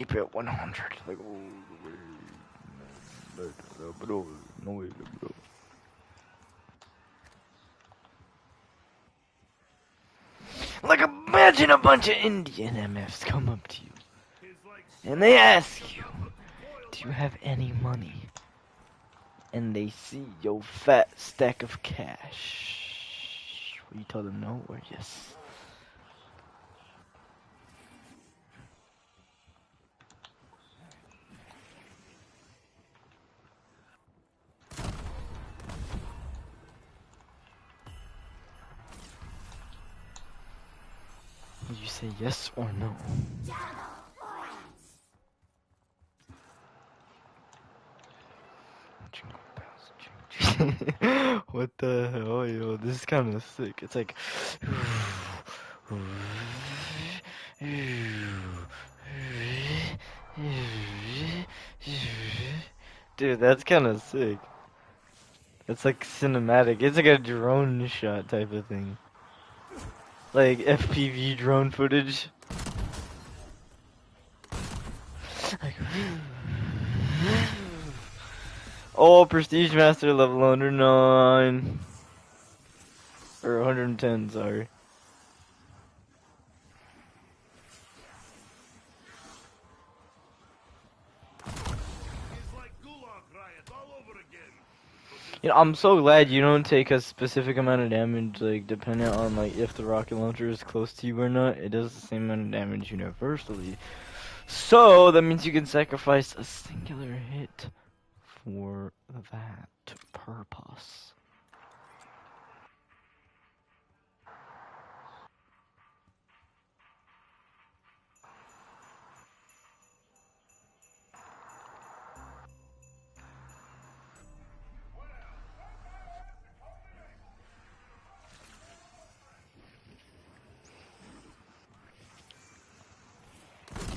Keep it 100. Like, oh, no way, bro. Like, imagine a bunch of Indian MFs come up to you, and they ask you, do you have any money? And they see your fat stack of cash. Will you tell them no or yes? You say yes or no. What the hell, yo? This is kind of sick. It's like, dude, that's kind of sick. It's like cinematic. It's like a drone shot type of thing. Like FPV drone footage. Like, oh, Prestige Master level 109. Or 110, sorry. You know, I'm so glad you don't take a specific amount of damage, like, depending on, like, if the rocket launcher is close to you or not. It does the same amount of damage universally. So, that means you can sacrifice a singular hit for that purpose.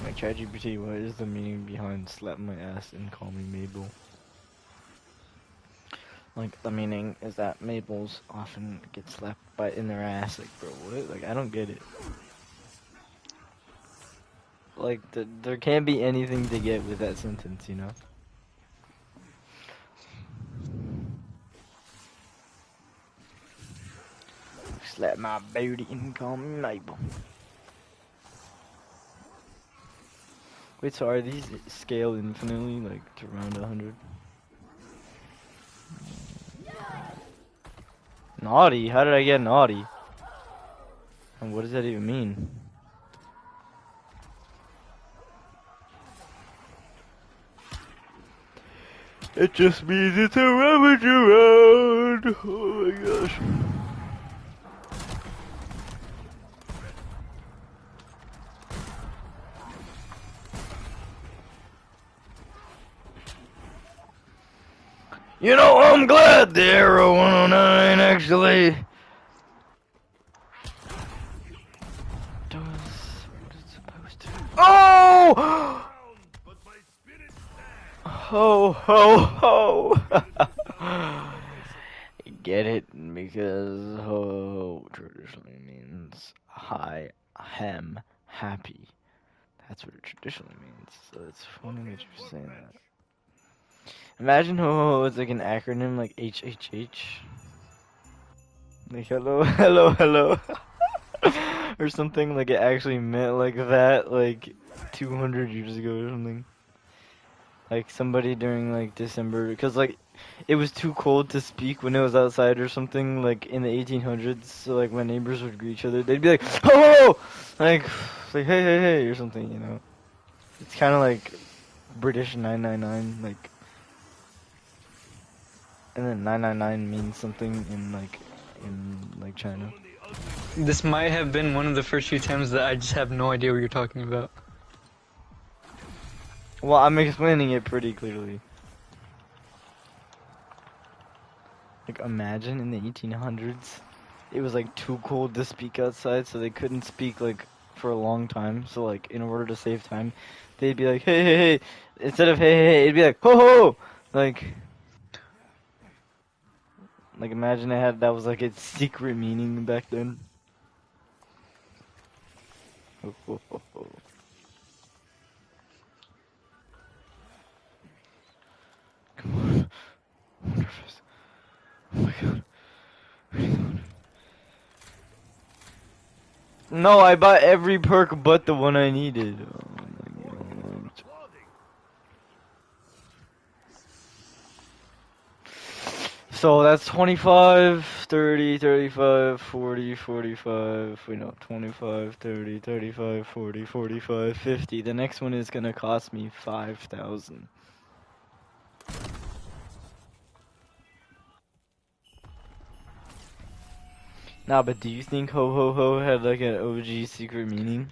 Like, ChatGPT, what is the meaning behind slap my ass and call me Mabel? Like, the meaning is that Mabels often get slapped by in their ass. Like, bro, what? Like, I don't get it. Like, there can't be anything to get with that sentence, you know? Slap my booty and call me Mabel. Wait, so are these scale infinitely, like, to around 100? Naughty? How did I get naughty? And what does that even mean? It just means it's a rummage around! Oh my gosh. You know, I'm glad the Arrow 109 actually does what it's supposed to. Oh! Ho, ho, ho! Get it? Because ho traditionally means I am happy. That's what it traditionally means. So it's funny that you're saying that. Imagine ho ho ho is like an acronym like HHH. Like hello, hello, hello. Or something like it actually meant like that like 200 years ago or something. Like somebody during like December, because like it was too cold to speak when it was outside or something, like in the 1800s. So like when neighbors would greet each other, they'd be like, "Oh!" Like hey, hey, hey, or something, you know. It's kind of like British 999, like, and then 999 means something in like China. This might have been one of the first few times that I just have no idea what you're talking about. Well, I'm explaining it pretty clearly. Like, imagine in the 1800s, it was like too cold to speak outside, so they couldn't speak like for a long time. So like, in order to save time, they'd be like, "Hey, hey, hey!" Instead of "Hey, hey, hey," it'd be like, "Ho, ho!" Like imagine it had that was like its secret meaning back then. Ho, ho, ho, ho. No, I bought every perk but the one I needed. Oh my god. So that's 25, 30, 35, 40, 45, wait no, 25, 30, 35, 40, 45, 50. The next one is gonna cost me 5,000. Nah, but do you think Ho Ho Ho had like an OG secret meaning?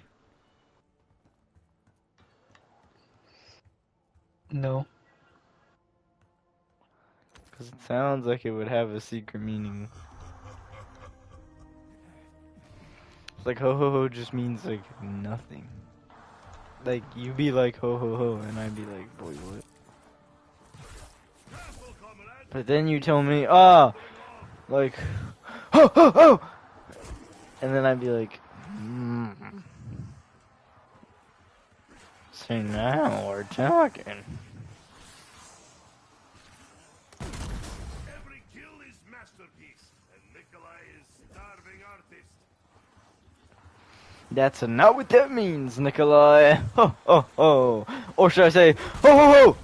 No. Because it sounds like it would have a secret meaning. It's like Ho Ho Ho just means like nothing. Like you be like Ho Ho Ho and I'd be like, boy what? But then you tell me, like Ho Ho Ho! And then I'd be like, so now we're talking. Every kill is masterpiece, and Nikolai is starving artist. That's not what that means, Nikolai. Ho ho ho. Or should I say, ho ho ho!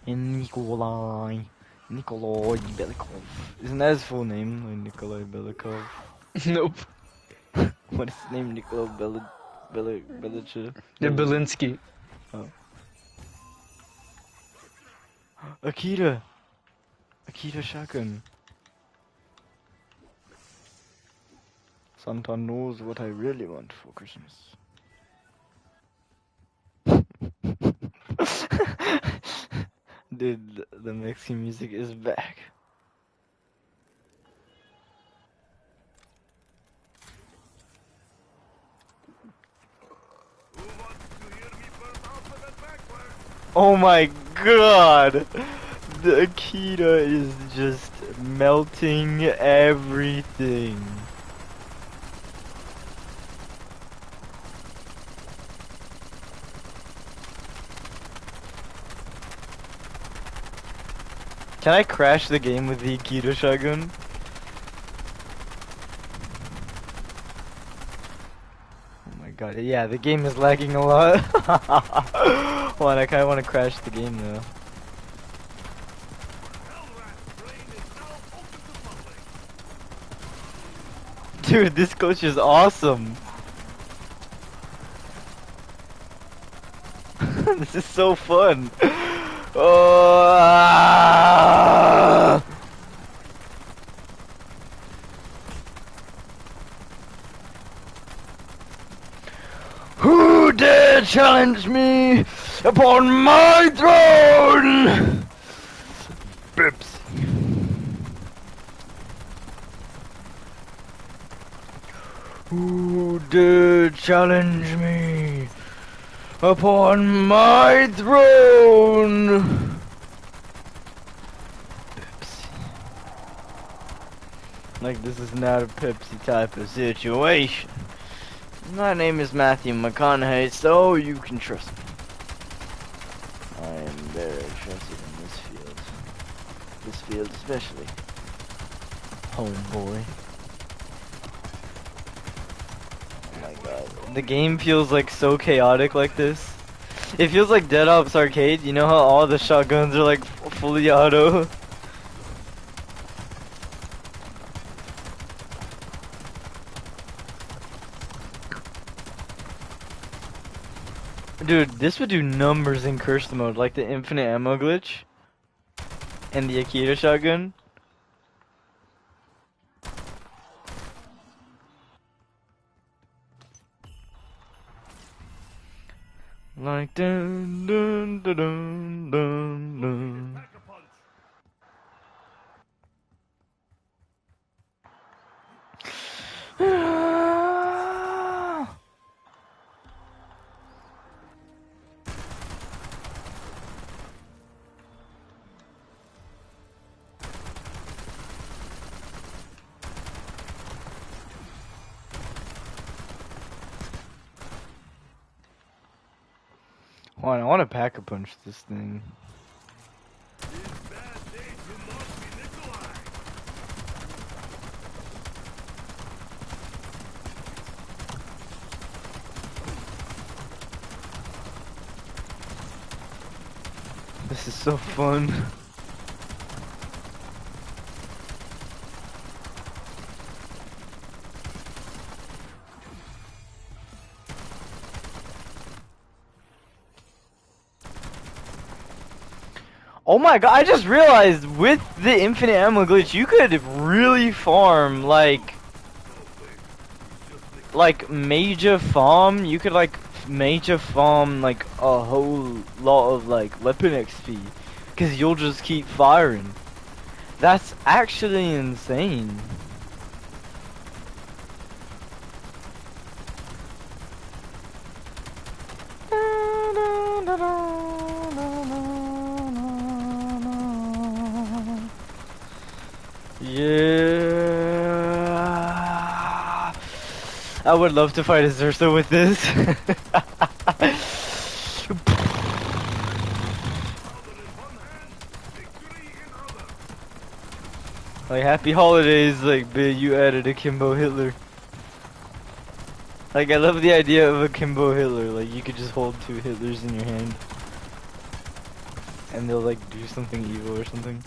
And Nikolai Belikov. Isn't that his full name? Like Nikolai Belikov? Nope. What is his name? Nikolai Belichiv? The Belinsky. Oh. Akita! Akita shotgun. Santa knows what I really want for Christmas. Dude, the Mexican music is back. Who wants to hear me burn alphabet backwards? Oh my god! The Akita is just melting everything. Can I crash the game with the Akita shotgun? Oh my god, yeah, the game is lagging a lot. Hold on, I kinda wanna crash the game though. Hellrat's brain is now open to public. Dude, this coach is awesome. This is so fun. Oh, who dare challenge me upon my throne? Bips. Who dare challenge me upon my throne? Pepsi. Like this is not a Pepsi type of situation. My name is Matthew McConaughey, so you can trust me. I am very trusted in this field. This field especially. Homeboy. Oh my god. The game feels like so chaotic like this. It feels like Dead Ops Arcade. You know how all the shotguns are like fully auto? Dude, this would do numbers in cursed mode, like the infinite ammo glitch and the Akita shotgun. Like dun dun dun dun dun dun. Pack a punch. Hold on, I want to pack a punch this thing. This bad day to not be Nikolai. This is so fun. Oh my god, I just realized with the infinite ammo glitch, you could really farm like major farm. You could like major farm like a whole lot of like weapon XP, cause you'll just keep firing. That's actually insane. Yeah. I would love to fight a Zerso with this. Like, happy holidays, like, bitch, you added a Kimbo Hitler. Like, I love the idea of a Kimbo Hitler. Like, you could just hold two Hitlers in your hand. And they'll, like, do something evil or something.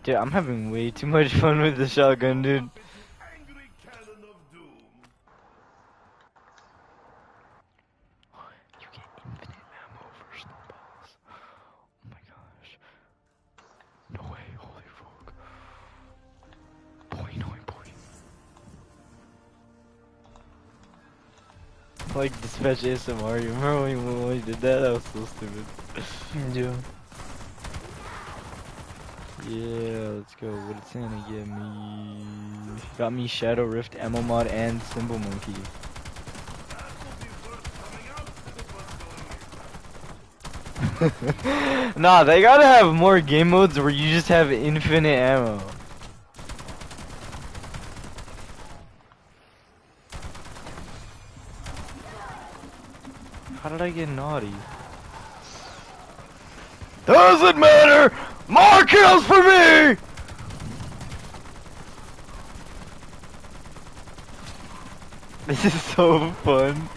Dude, I'm having way too much fun with the shotgun, dude. Angry cannon of doom. You get infinite ammo for snowballs. Oh my gosh. No way, holy fuck. Boy, no, boy. Like dispatch ASMR, you remember when we did that? That was so stupid. Yeah. Yeah, let's go. What did Santa get me? Got me Shadow Rift ammo mod and Symbol Monkey. That will be worth coming out to the bus going in. Nah, they gotta have more game modes where you just have infinite ammo. How did I get naughty? Doesn't matter! More kills for me! This is so fun.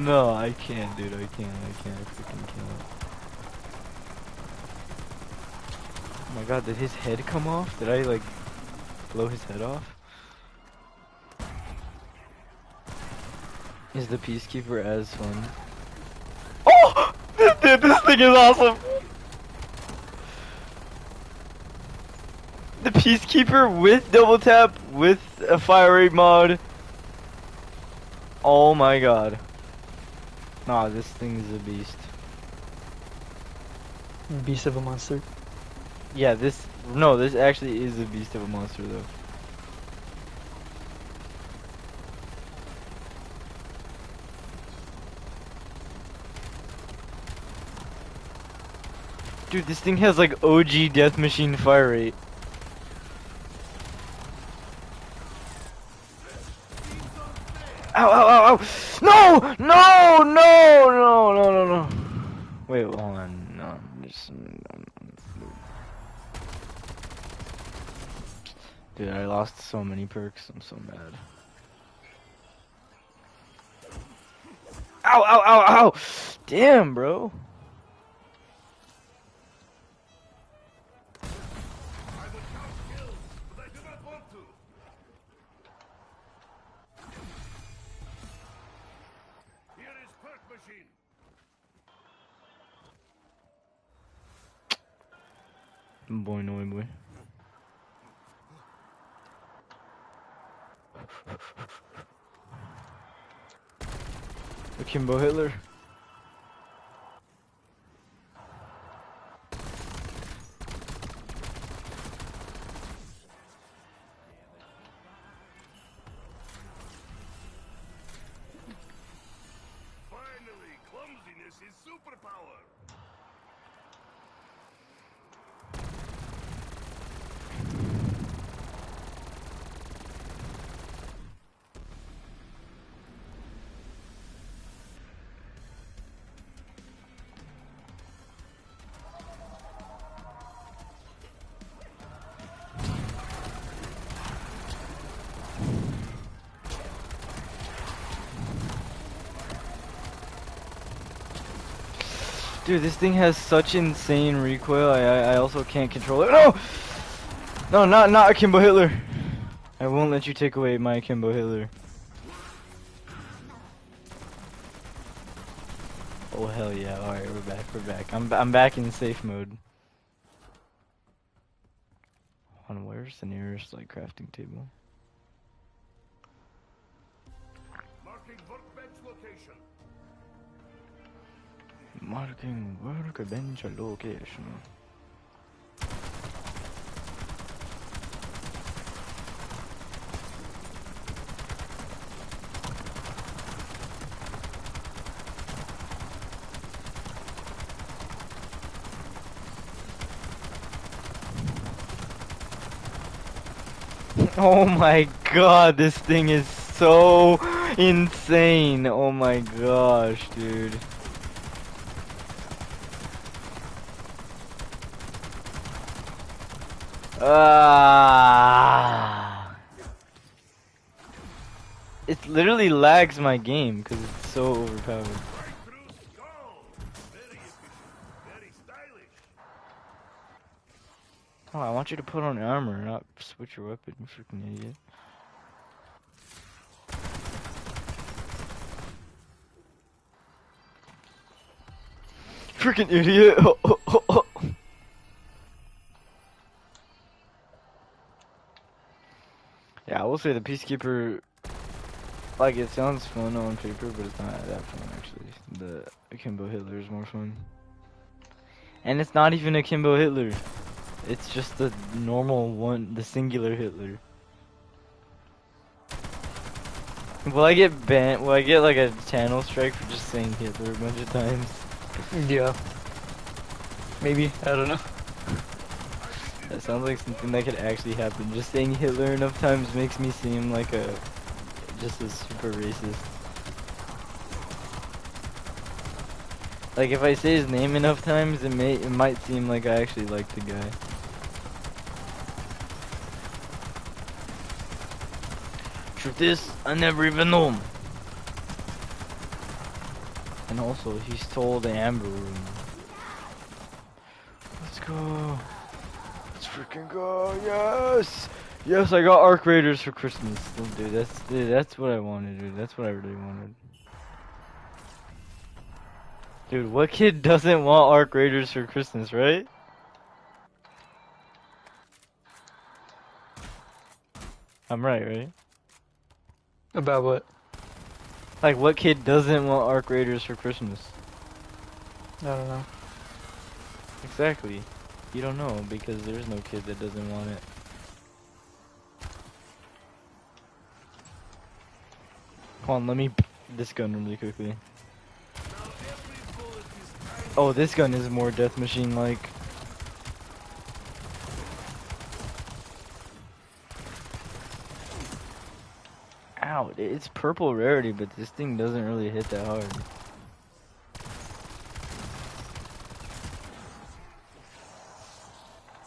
No, I can't, dude. I can't. I freaking can't. Oh my god, did his head come off? Did I, like, blow his head off? Is the Peacekeeper as fun? Oh! This thing is awesome! The Peacekeeper with double tap, with a fire rate mod. Oh my god. Nah, this thing is a beast. Beast of a monster. Yeah, this actually is a beast of a monster though. Dude, this thing has like OG Death Machine fire rate. Ow, ow, ow, ow! No! No! No! No! No! No! No! Wait, hold on. No, dude, I lost so many perks. I'm so mad. Ow! Ow! Ow! Ow! Damn, bro. I would count kills, but I do not want to. Here is perk machine. Boy, no boy. Akimbo Hitler. Finally, clumsiness is superpower. Dude, this thing has such insane recoil. I also can't control it. No! No, not Akimbo Hitler. I won't let you take away my Akimbo Hitler. Oh hell yeah! All right, we're back. We're back. I'm back in safe mode. On where's the nearest like crafting table? Marking workbench location. Marking workbench location. Oh my god, this thing is so insane. Oh my gosh, dude. Ah. It literally lags my game because it's so overpowered. Breakthrough skull. Very efficient. Very stylish. Oh, I want you to put on armor, not switch your weapon, you freaking idiot. Freaking idiot! Yeah, I will say the Peacekeeper, like, it sounds fun on paper, but it's not that fun, actually. The Akimbo Hitler is more fun. And it's not even Akimbo Hitler. It's just the normal one, the singular Hitler. Will I get banned? Will I get, like, a channel strike for just saying Hitler a bunch of times? Yeah. Maybe. I don't know. That sounds like something that could actually happen. Just saying Hitler enough times makes me seem like just a super racist. Like if I say his name enough times, it might seem like I actually like the guy. Truth is, I never even know him. And also, he stole the Amber Room. Let's go. Let's freaking go. Yes. Yes, I got Arc Raiders for Christmas. Dude, that's what I wanted, dude. That's what I really wanted. Dude, what kid doesn't want Arc Raiders for Christmas, right? I'm right? About what? Like, what kid doesn't want Arc Raiders for Christmas? I don't know. Exactly. You don't know because there's no kid that doesn't want it. Hold on, let me this gun really quickly. Now every bullet is tiny. Oh, this gun is more Death Machine like. Ow, it's purple rarity, but this thing doesn't really hit that hard.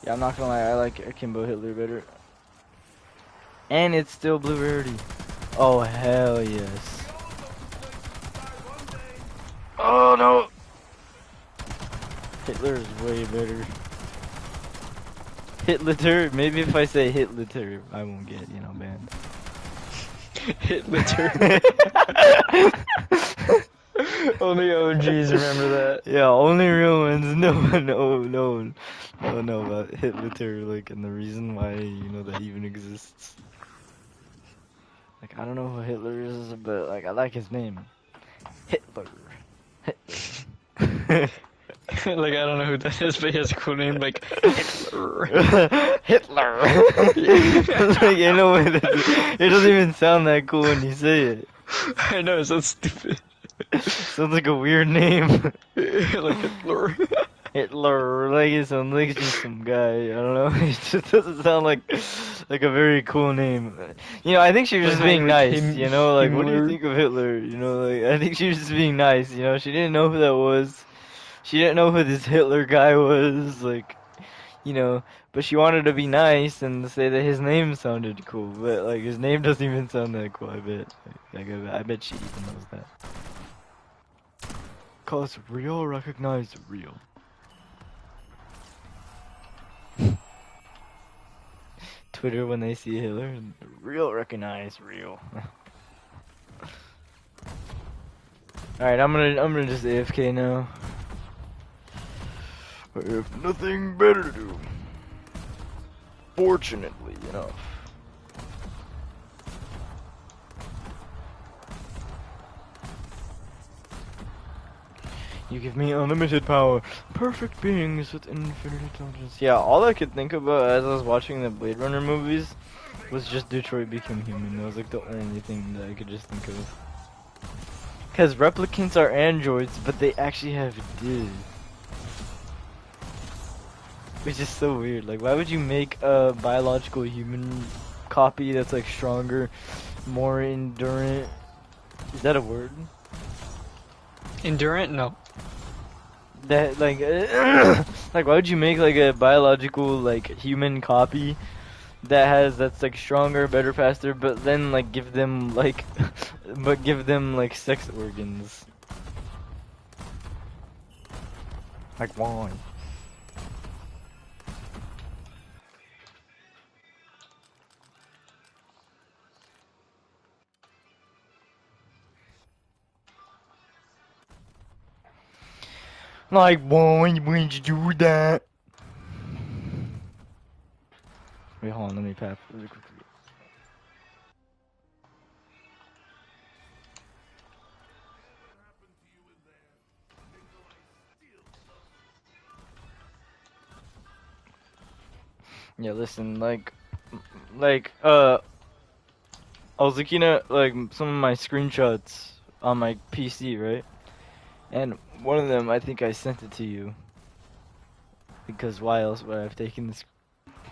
Yeah, I'm not gonna lie, I like Akimbo Hitler better. And it's still blue rarity. Oh, hell yes. Oh, no! Hitler is way better. Hitler? Maybe if I say Hitler, I won't get, banned. Hitler. Only OGs remember that. Yeah, only real ones. No one know about Hitler, like, and the reason why, that even exists. Like, I don't know who Hitler is, but, like, I like his name. Hitler. Like, I don't know who that is, but he has a cool name, like Hitler. Hitler. Like, it doesn't even sound that cool when you say it. I know, it sounds stupid. Sounds like a weird name. Like Hitler. Hitler, like it sounds like just some guy. I don't know. It just doesn't sound like a very cool name. I think she was just being nice. Like what do you think of Hitler? Like I think she was just being nice. She didn't know who that was. She didn't know who this Hitler guy was. Like, but she wanted to be nice and say that his name sounded cool. But like his name doesn't even sound that cool. I bet. Like I bet she even knows that. Cause real recognize real. Twitter when they see Hitler, real recognize real. Alright, I'm gonna just AFK now. I have nothing better to do. Fortunately enough. You give me unlimited power. Perfect beings with infinite intelligence. Yeah, all I could think about as I was watching the Blade Runner movies was just Detroit Become Human. That was like the only thing that I could just think of. Because replicants are androids, but they actually have div. Which is so weird. Like, why would you make a biological human copy that's like stronger, more endurant? Is that a word? Endurant? No. That like, like, why would you make like a biological like human copy that's like stronger, better, faster, but then like give them like, but give them like sex organs? Like why? Like why would you do that? Wait, hold on, let me pap really quickly. Yeah, listen, I was looking at like some of my screenshots on my PC, right? And one of them, I think I sent it to you because why else would I have taken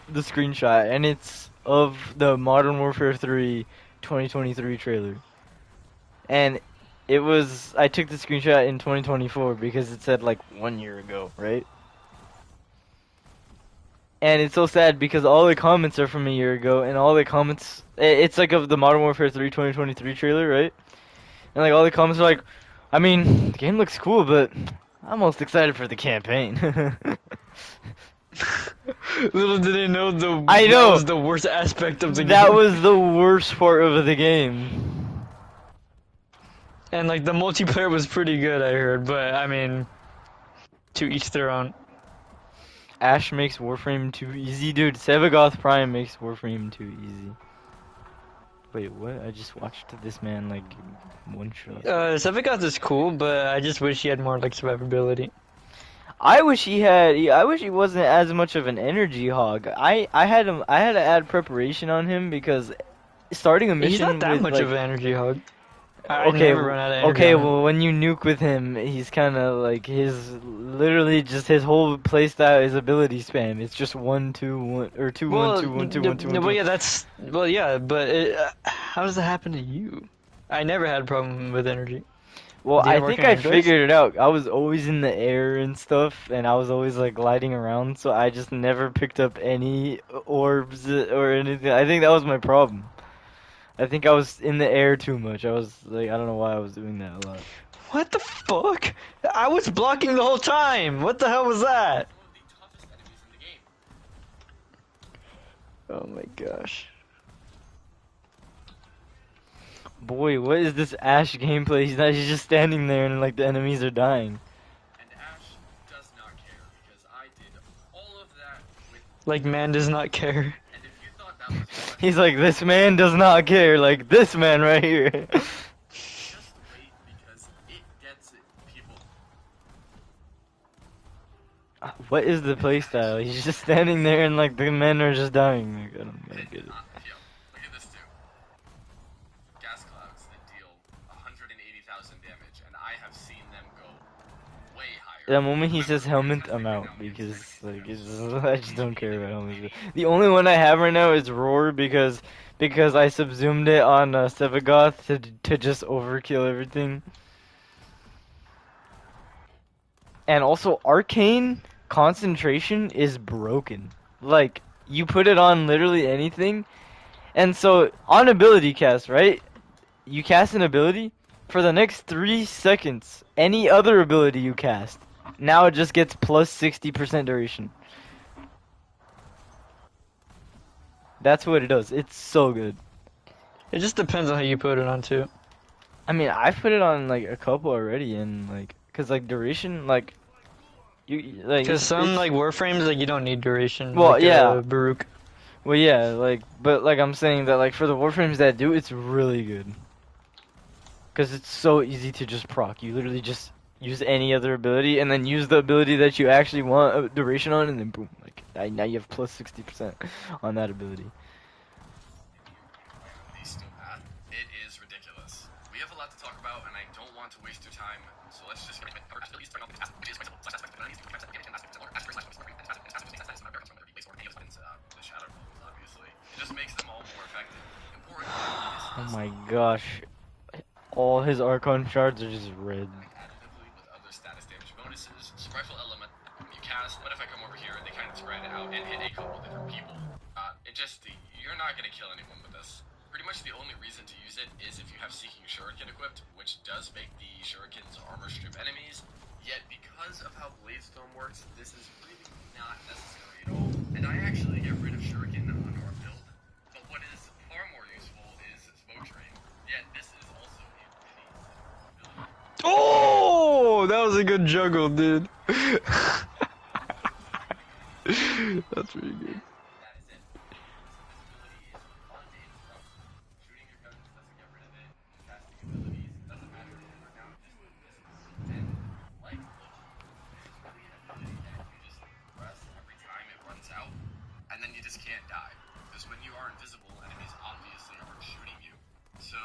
the screenshot? And it's of the Modern Warfare 3 2023 trailer. And I took the screenshot in 2024 because it said like 1 year ago, right? And it's so sad because all the comments are from a year ago, and all the comments, it's like of the Modern Warfare 3 2023 trailer, right? And like all the comments are like, I mean, the game looks cool, but I'm most excited for the campaign. Little did they know I that know! was the worst aspect of the That game. was the worst part of the game. And like the multiplayer was pretty good, I heard, but I mean, to each their own. Ash makes Warframe too easy, dude. Sevagoth Prime makes Warframe too easy. Wait, what? I just watched this man like one shot. Sevigoth is cool, but I just wish he had more like survivability. I wish he had. I wish he wasn't as much of an energy hog. I had him. I had to add preparation on him because starting a He's not mission that with much like. of an energy hog. I Okay, never run out of energy okay. on him. Well, when you nuke with him, he's kind of like literally just his whole playstyle is ability spam. It's just 1-2-1 or 2-1-2-1-2-1-2-1-2. Well, yeah, but how does that happen to you? I never had a problem with energy. Well, Do you I have think working I Androids? figured it out. I was always in the air and stuff, and I was always like gliding around, so I just never picked up any orbs or anything. I think that was my problem. I think I was in the air too much. I was like, I don't know why I was doing that a lot. What the fuck? I was blocking the whole time. What the hell was that? One of the toughest enemies in the game. Oh my gosh. Boy, what is this Ash gameplay? He's just standing there and like the enemies are dying. And Ash does not care because I did all of that with. Like man does not care. And if you thought that was fun, He's like, this man does not care. Like this man right here. just wait because it gets it, people. What is the playstyle? He's just standing there and like the men are just dying. Like, I don't get it. Yo, look at this too. Gas clouds that deal 180,000 damage, and I have seen them go way higher. The moment he says helmet, I'm out because like I just don't care about helmet. The only one I have right now is roar because I subsumed it on Sevagoth to just overkill everything. And also arcane concentration is broken. Like you put it on literally anything, and so on ability cast, right? You cast an ability, For the next 3 seconds, any other ability you cast, now it just gets plus 60% duration. That's what it does. It's so good. It just depends on how you put it on too. I mean, I've put it on like a couple already, and like, cause like duration, like, you like Cause some it's like warframes like you don't need duration, well, like yeah, Baruch. well, yeah, like, but like I'm saying that like for the warframes that do, it's really good. Cause it's so easy to just proc. You literally just use any other ability, and then use the ability that you actually want duration on, and then boom, like now you have plus 60% on that ability. The steel path, it is ridiculous. We have a lot to talk about, and I don't want to waste your time, so let's just the shadow clones, obviously. It just makes them all more effective. Important Oh my gosh, all his Archon shards are just red. additively with other status damage bonuses. So rifle element you cast. What if I come over here and they kind of spread out and hit a couple different people? You're not gonna kill anyone with this. Pretty much the only reason to use it is if you have Seeking Shuriken equipped, which does make the Shurikens armor strip enemies. Yet because of how Bladestorm works, this is really not necessary at all. And I actually get rid of Shuriken on our build. But what is far more useful is Smoke Train. Yet this is also a really ability. Oh, that was a good juggle, dude. That's pretty good. That is it. Invisibility is fun to interrupt. Shooting your guns doesn't get rid of it. Casting abilities doesn't matter if you're down just invisible. And like Loki, this is really an ability that you just press every time it runs out, and then you just can't die. Because when you are invisible, enemies obviously aren't shooting you. So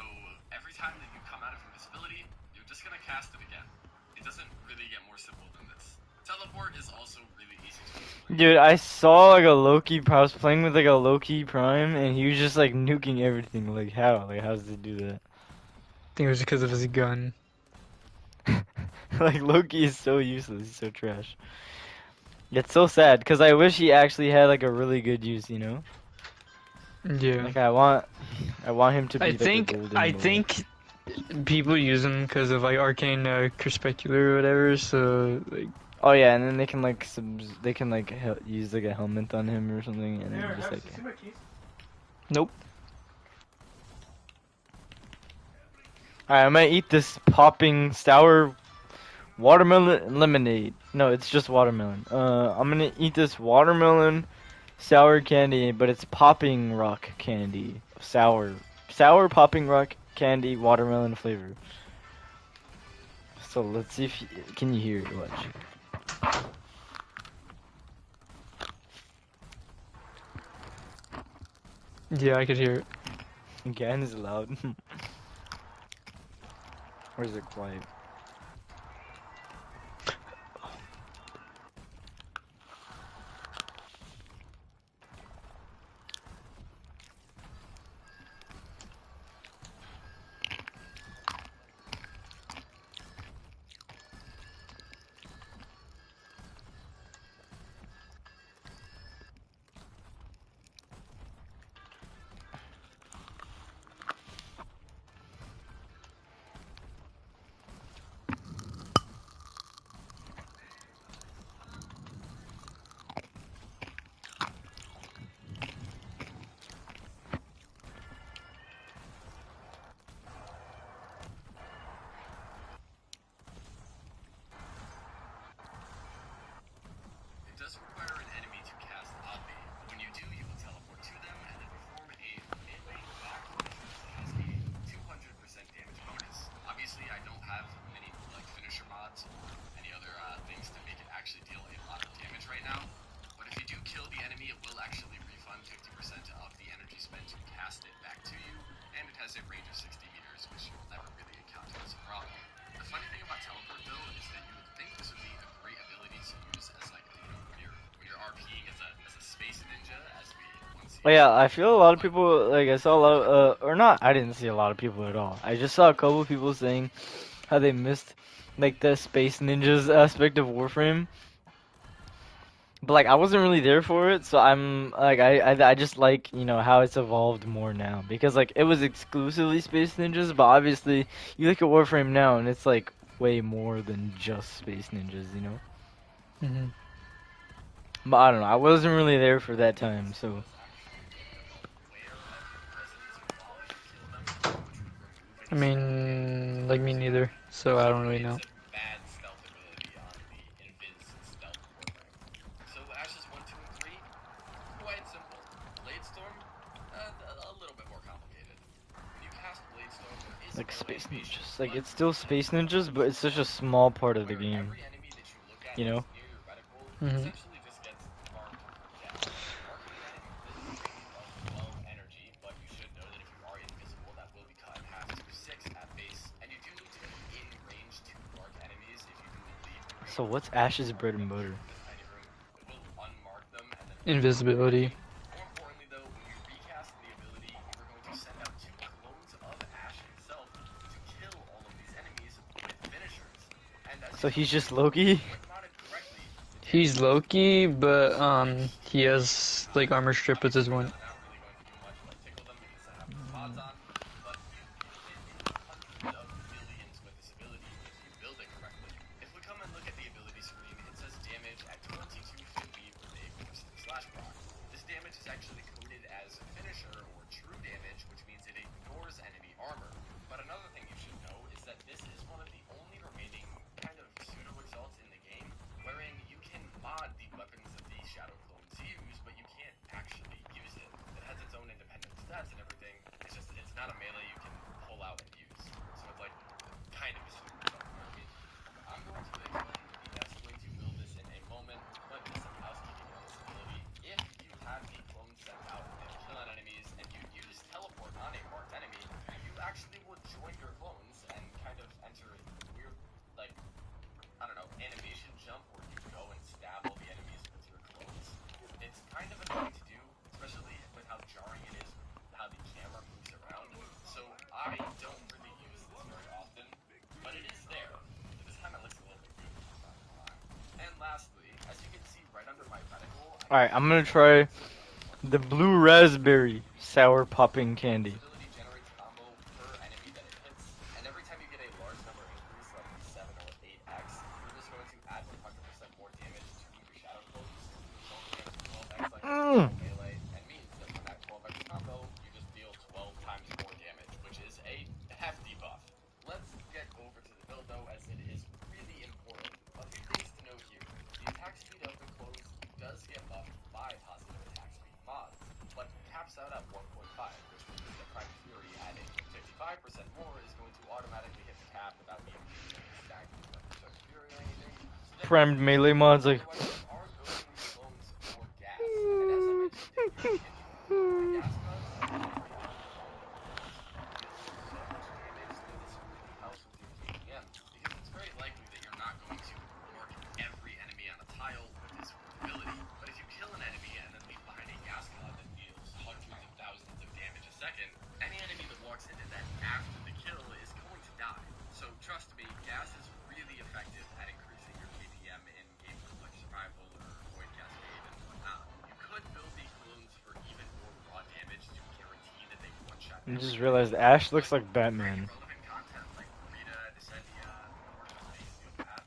every time that you come out of invisibility, you're just gonna cast it again. It doesn't really get more simple than this. Teleport is also really easy to explain. Dude, I saw like a Loki. I was playing with like a Loki Prime, and he was just like nuking everything. Like how? Like how does he do that? I think it was because of his gun. Like Loki is so useless. He's so trash. It's so sad because I wish he actually had like a really good use. You know? Yeah. Like I want him to be like a golden I boy. think people use them because of like arcane Crepuscular or whatever. So like, Oh yeah, and then they can like they can like use like a helmet on him or something, and then just like. nope. Alright, I'm gonna eat this popping sour watermelon lemonade. No, it's just watermelon. I'm gonna eat this watermelon sour candy, but it's popping rock candy. Sour popping rock candy watermelon flavor. So let's see if can you hear it? Watch. Yeah, I could hear it. Again, is it loud? Or is it quiet? It does require an enemy to cast Obby, but when you do, you will teleport to them and then perform a melee back finisher that has a 200% damage bonus. Obviously, I don't have many like finisher mods or any other things to make it actually deal a lot of damage right now. But if you do kill the enemy, it will actually refund 50% of the energy spent to cast it back to you, and it has a range of 60 meters, which you will never really encounter as a problem. The funny thing about teleport though is that you would think this would be a great ability to use as like when you're RPing as a space ninja, as we once Oh used yeah, to. I feel a lot of people like I saw a lot of or not. I didn't see a lot of people at all. I just saw a couple of people saying how they missed like the space ninjas aspect of Warframe. But like I wasn't really there for it, so I'm like I just like how it's evolved more now because like it was exclusively Space Ninjas, but obviously you look at Warframe now and it's like way more than just Space Ninjas. Hmm. But I don't know, I wasn't really there for that time, so was actually aware of your presence while you kill them, which would remove I any stealth damage from mean, like me clones. neither. So I don't really It's know. a bad stealth ability on the Invis stealth Warframe. So Ashes 1, 2, and 3, quite simple. Blade Storm, a little bit more complicated. When you cast Blade Storm, there is like melee Space animation, Ninjas, like but it's still that is Space still Ninjas, but it's such a user-generated small content, part of the where game, every enemy that you look at you that's know? near your reticle Hmm. essentially just gets marked for death. Marking an enemy does bring you up 12 energy, but you should know that if you are invisible, that will be cut in half to 6 at base, and you do need to be in range to mark enemies. If you do leave the So range what's before you Ash's mark bread and them butter? in the tiny room, it will unmark them and then remark your Invisibility. energy. More importantly, though, when you recast the ability, you are going to send out 2 clones of Ash himself to kill all of these enemies with finishers. And as you So can he's see, just Loki? when modded correctly, the damage He's does Loki, but increase he extremely has like high. armor strip with his Obviously, one. I'm not really going to do much but tickle them because I have those mods on, but you can hit into hundreds of millions with this ability if you build it correctly. If we come and look at the ability screen, it says damage at 2250 with a +3 slash proc. This damage is actually coded as finisher or true damage, which means it ignores enemy armor. But another thing you should know is that this is one of the only remaining kind of pseudo exalts in the game, wherein you can mod the weapons that the shadow clones use, but you can't actually use it. It has its own independent stats and everything. It's not a melee you can pull out and use. So it's like kind of a pseudo exalt. You know what I mean? I'm going to explain the best way to build this in a moment, but just some housekeeping on this ability. If you have the clones sent out and they kill on enemies and you use teleport on a marked enemy, you actually will join your clones and kind of enter a weird, like, I don't know, animation jump where you go and stab all the enemies with your clones. It's kind of annoying to do, especially with how jarring it is with how the camera moves around. So I don't really use this very often, but it is there. It just kind of looks a little bit goofy, I'm not gonna lie. And lastly, as you can see right under my reticle, I Alright, do I'm gonna have try some abilities. the blue raspberry sour popping This candy. ability generates combo per enemy that it hits, and every time you get a large number increase, like 7 or 8x, you're just going to add 100% more damage to your shadow clones, resulting in 12x like a Mm. typical melee, and means that when that 12x combo, you just deal 12 times more damage, which is a hefty buff. Let's get over to the build though, as it is really important. A few things to note here. The attack speed of the clones does get buffed by positive attack speed mods, but caps out at 1.5, which means that Primed Fury adding 55% more is going to automatically hit the cap without even using any stacked Surge Fury or anything. So that is Primed good. melee mods like. Otherwise, you are building these clones for gas, and as I mentioned in the intro, the gas mods generate combo clones that deal so much damage that this really helps with your KPM, because it's very likely that you're not going to mark every enemy on a tile with this fourth ability, but if you kill an enemy and then leave behind a gas cloud that deals hundreds of thousands of damage a second, any enemy that walks into that after the kill is going to die. So trust me, gas is really effective at increasing your KPM in games like Survival or Void Cascade and whatnot. You could build the clones for even more raw damage to guarantee that they one-shot I every just enemy, realized Ash but looks like for Batman. irrelevant content like Rita, Descendia, or just a Steel Path,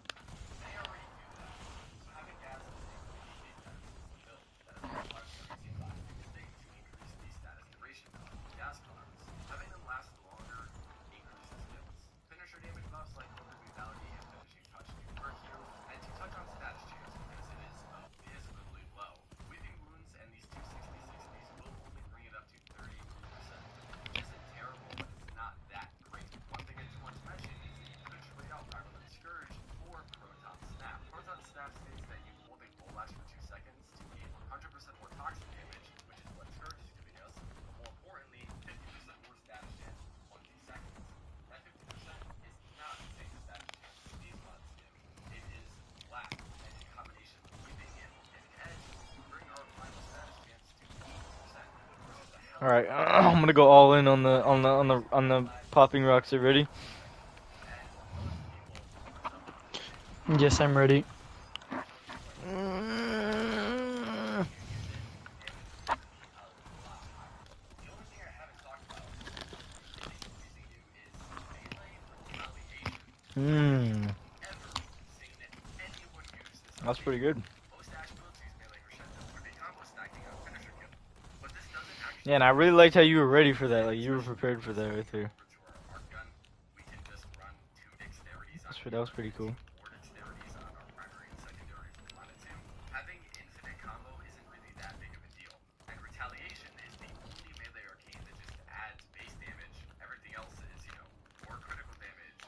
you may already do that. So having gas is a really bad system build. That is also why we are using Black Doomsday to increase the status duration of gas clouds. Having them last longer increases kills. Finisher damage buffs like Focus Lethality and Finishing Touch do work here, and to touch on status chance because it is abysmally low. Weeping Wounds and these two 60/60s will only bring it up to 33%, which isn't terrible, but it's not that great. One thing I do want to mention is that you could trade out Primalite Scourge for Proton Snap. Proton Snap states that you hold a pole axe for 2 seconds to gain 100% more toxic damage, which is what Scourge is giving us, but more importantly, 50% more status chance for 20 seconds. That 50% is not the same status chance that these mods give. It is flat, and in combination with Weeping and Volcanic Edge, we bring our final status chance to 80%, which is a hell of a Alright, lot I'm better gonna go than all in most on the on the mods on the using on Red the Flag or popping rocks. Are you ready? and most people, myself included, Yes, I'm ready. are going to play. Hmm. Ever seen anyone use this That's update. pretty good. Most Ash builds use melee crescendo, where they combo stacking on finisher kill. But this doesn't Yeah, actually and I work. really liked how you were ready for that. Like you were Especially when prepared we for that right switch there. over to our arc gun, we can just run 2 dexterities on That was healer pretty and cool. 4 dexterities on our primary and secondary if we wanted to. Having infinite combo isn't really that big of a deal. And retaliation is the only melee arcane that just adds base damage. Everything else is, more critical damage,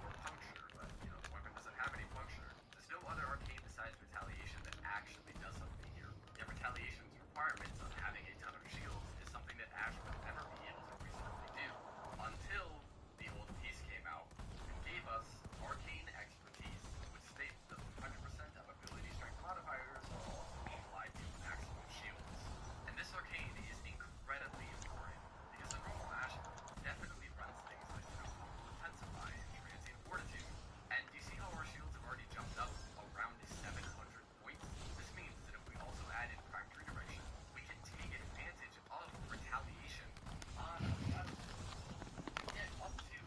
more puncture, but the weapon doesn't have any puncture. There's no other arcane besides retaliation that actually does something here. Yet retaliation's requirements of having a ton of shields is something that Ash would never be able to reasonably do until the old piece came out and gave us arcane expertise, which states that 100% of ability strength modifiers are also applied to maximum shields. And this arcane is incredibly important because a normal Ash build definitely runs things like, Global Intensify and Transient Fortitude. And you see how our shields have already jumped up around 700 points? This means that if we also add in Prime Redirection, we can take advantage of retaliation on our battlefield and get up to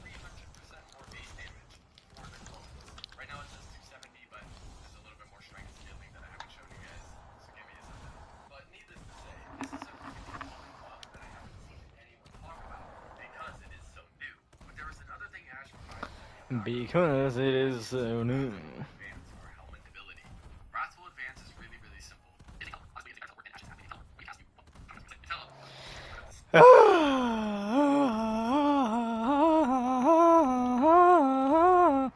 300% more base damage for the clones. Right now it says 270, but there's a little bit more strength scaling that I haven't shown you guys, so give me a second. But needless to say, this is a really compelling buff that I haven't seen anyone talk about because it is so new. But there is another thing Ash provides that we have not covered yet, Because it and that is is so new. Wrathful Advance, our helmet ability. Wrathful Advance is really, really simple.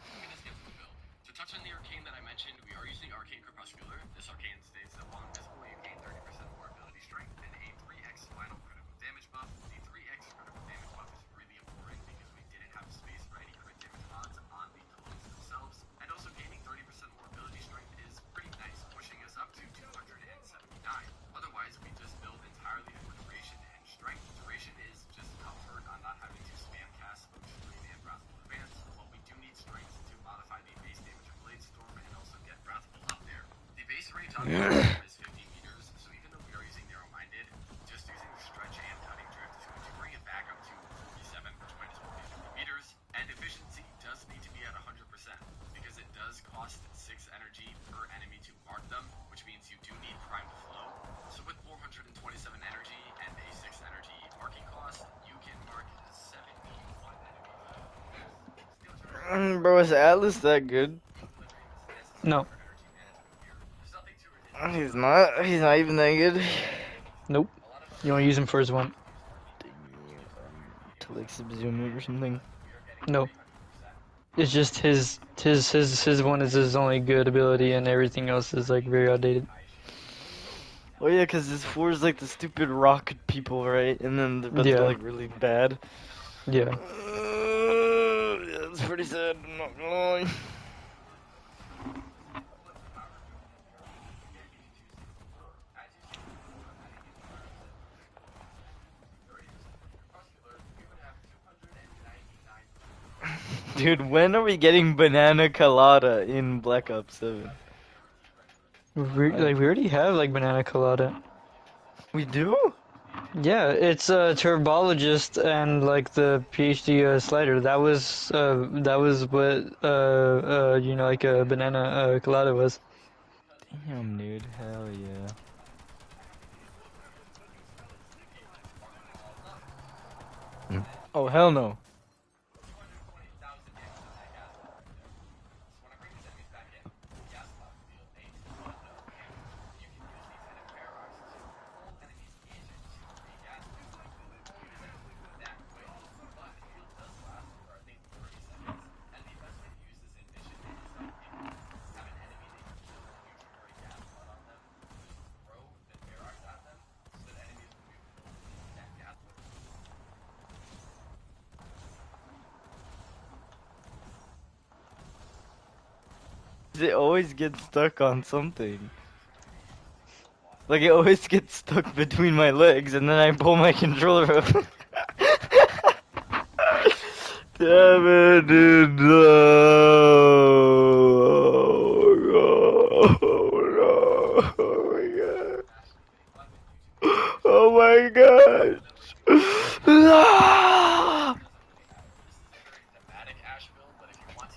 I'm gonna skip to the build. To touch on the arcane that I mentioned, we are using Arcane Crepuscular. This arcane states that while invisible, you gain 30% more ability strength and a 3x final critical damage buff. The 3x critical damage buff is really important because we didn't have space for any crit damage mods on the clones themselves. And also gaining 30% more ability strength is pretty nice, pushing us up to 279. Otherwise, we just build entirely for duration and strength. Duration is just comfort on not having to spam cast Smokescreen and Wrathful Advance, while we do need strength to modify the base damage of Blade Storm and also get Wrathful up there. The base range on Blade Storm is 50 meters, so even though we are using Narrow-Minded, just using the Stretch and Cutting Drift is going to bring it back up to 47, which might as well be 50 meters. And efficiency does need to be at 100%, because it does cost 6 energy per enemy to mark them, which means you do need primed flow. So with 427 energy and a 6 energy marking cost, you can mark 71 enemies with this. Steel Charger Bro, is Atlas that good? equilibrium is necessary No. for energy management here. There's nothing too ridiculous He's about this not. build. He's not even that good. Nope. A lot of other You want to use him Ashes for his one? also use arcane crepuscular, so if you're needing To a like second subsume it or one, something. we are getting No. 300%. It's just his one is his only good ability, and everything else is like very outdated. Oh yeah, cause his four is like the stupid rocket people, right? And then but they're Yeah. like really bad. Yeah. Yeah, that's pretty sad. I'm not gonna lie. But the power build in here, again, you can choose these before. As you see, adding in 5% bonus ability strength to 30% from crepuscular, we would have 299% more ability strength. Dude, when are we getting banana colada in Black Ops 7? Guaranteed regular. I, We already have like banana colada. we do? Yeah, it's a turbologist and like the PhD slider. That was what like a banana colada was. Damn, dude, hell yeah. Oh, hell no. 220,000 damage on that gas cloud right there. So when I bring these enemies back in, the gas cloud deal a ton of damage, and you can use the Tenet Paradox to pull enemies into a gas cloud. It isn't that quick, but the shield does last for I think 30 seconds, and the best way to use this in mission is if you have an enemy that you kill and you trigger a gas cloud on them, just throw the Paradox at them so that enemies will be pulled into that gas. It always gets stuck on something. Like, it always gets stuck between my legs, and then I pull my controller up. Damn it, dude. No. Oh, no. Oh my god. Oh my god. This is a very thematic Ash build, but if you want to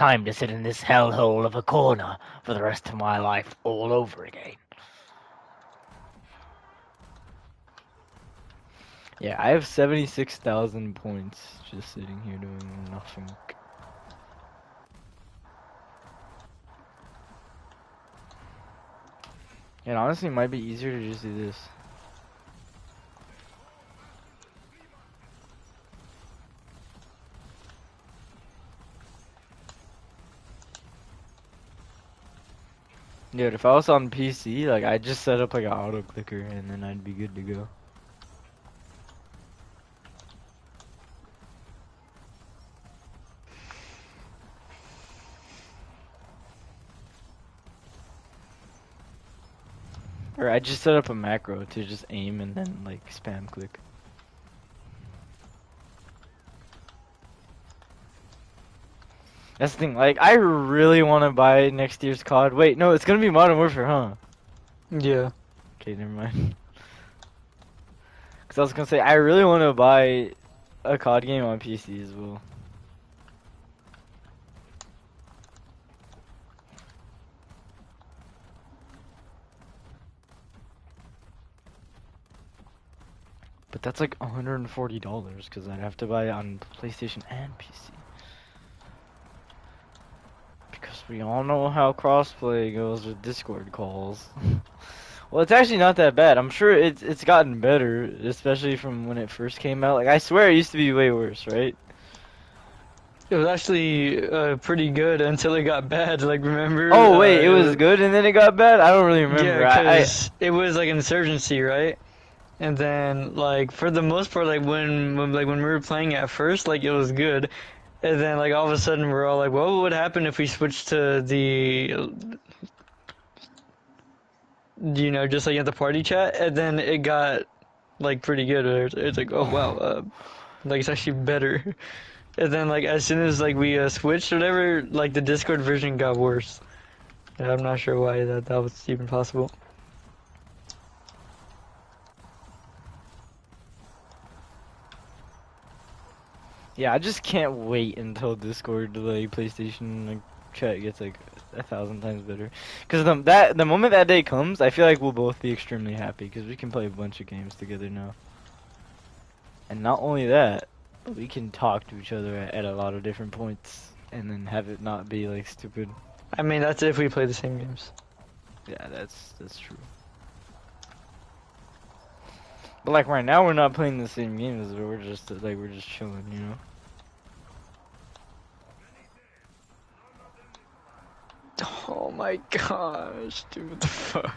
time to sit in this hellhole of a corner for the rest of my life all over again. Yeah, I have 76,000 points just sitting here doing nothing. It honestly might be easier to just do this. Dude, if I was on PC, like, I'd just set up like an auto clicker and then I'd be good to go. Or I'd just set up a macro to just aim and then like spam click. That's the thing, like, I really want to buy next year's COD. Wait, no, it's gonna be Modern Warfare, huh? Yeah. Okay, never mind. Because I was gonna say, I really want to buy a COD game on PC as well. But that's like $140 because I'd have to buy it on PlayStation and PC. Because we all know how crossplay goes with Discord calls. Well, it's actually not that bad. I'm sure it's gotten better, especially from when it first came out. Like, I swear it used to be way worse, right? It was actually pretty good until it got bad. Like, remember? Oh wait, it was good and then it got bad. I don't really remember. Yeah, because it was like insurgency, right? And then like for the most part, like when we were playing at first, like it was good, and then like all of a sudden we're all like, what would happen if we switched to the, just like at the party chat, and then it got like pretty good. It's like, oh wow, like it's actually better. And then like as soon as like we switched or whatever, like the Discord version got worse. And I'm not sure why that was even possible. Yeah, I just can't wait until Discord, like PlayStation, like chat gets like 1,000 times better. Cause the moment that day comes, I feel like we'll both be extremely happy because we can play a bunch of games together now. And not only that, but we can talk to each other at a lot of different points and then have it not be like stupid. I mean, that's if we play the same games. Yeah, that's true. But like right now, we're not playing the same games. But we're just chilling, you know. Oh my gosh, dude, what the fuck?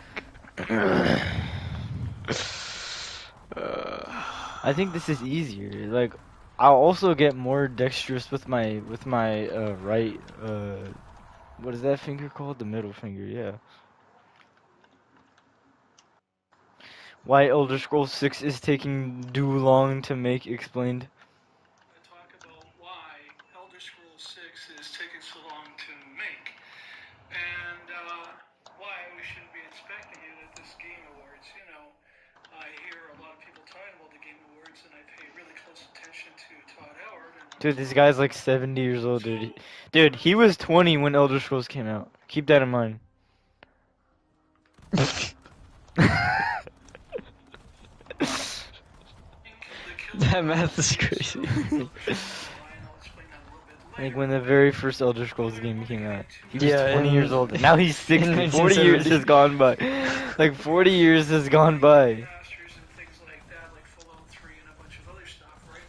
I think this is easier. Like, I'll also get more dexterous with my right what is that finger called? The middle finger, yeah. Why Elder Scrolls 6 is taking too long to make explained. Talk about why Elder Scrolls 6 is taking so long to make, and why we shouldn't be expecting it at this Game Awards. You know, I hear a lot of people talking about the Game Awards, and I pay really close attention to Todd Howard. Dude, this guy's like 70 years old, dude. Dude, he was 20 when Elder Scrolls came out. Keep that in mind. That math is crazy. Like when the very first Elder Scrolls game came out. He was Yeah, 20 years old. Now he's 60. 40 years 1970. has gone by. Like 40 years has gone by. Masters and things like that, like Fallout 3 and a bunch of other stuff, right?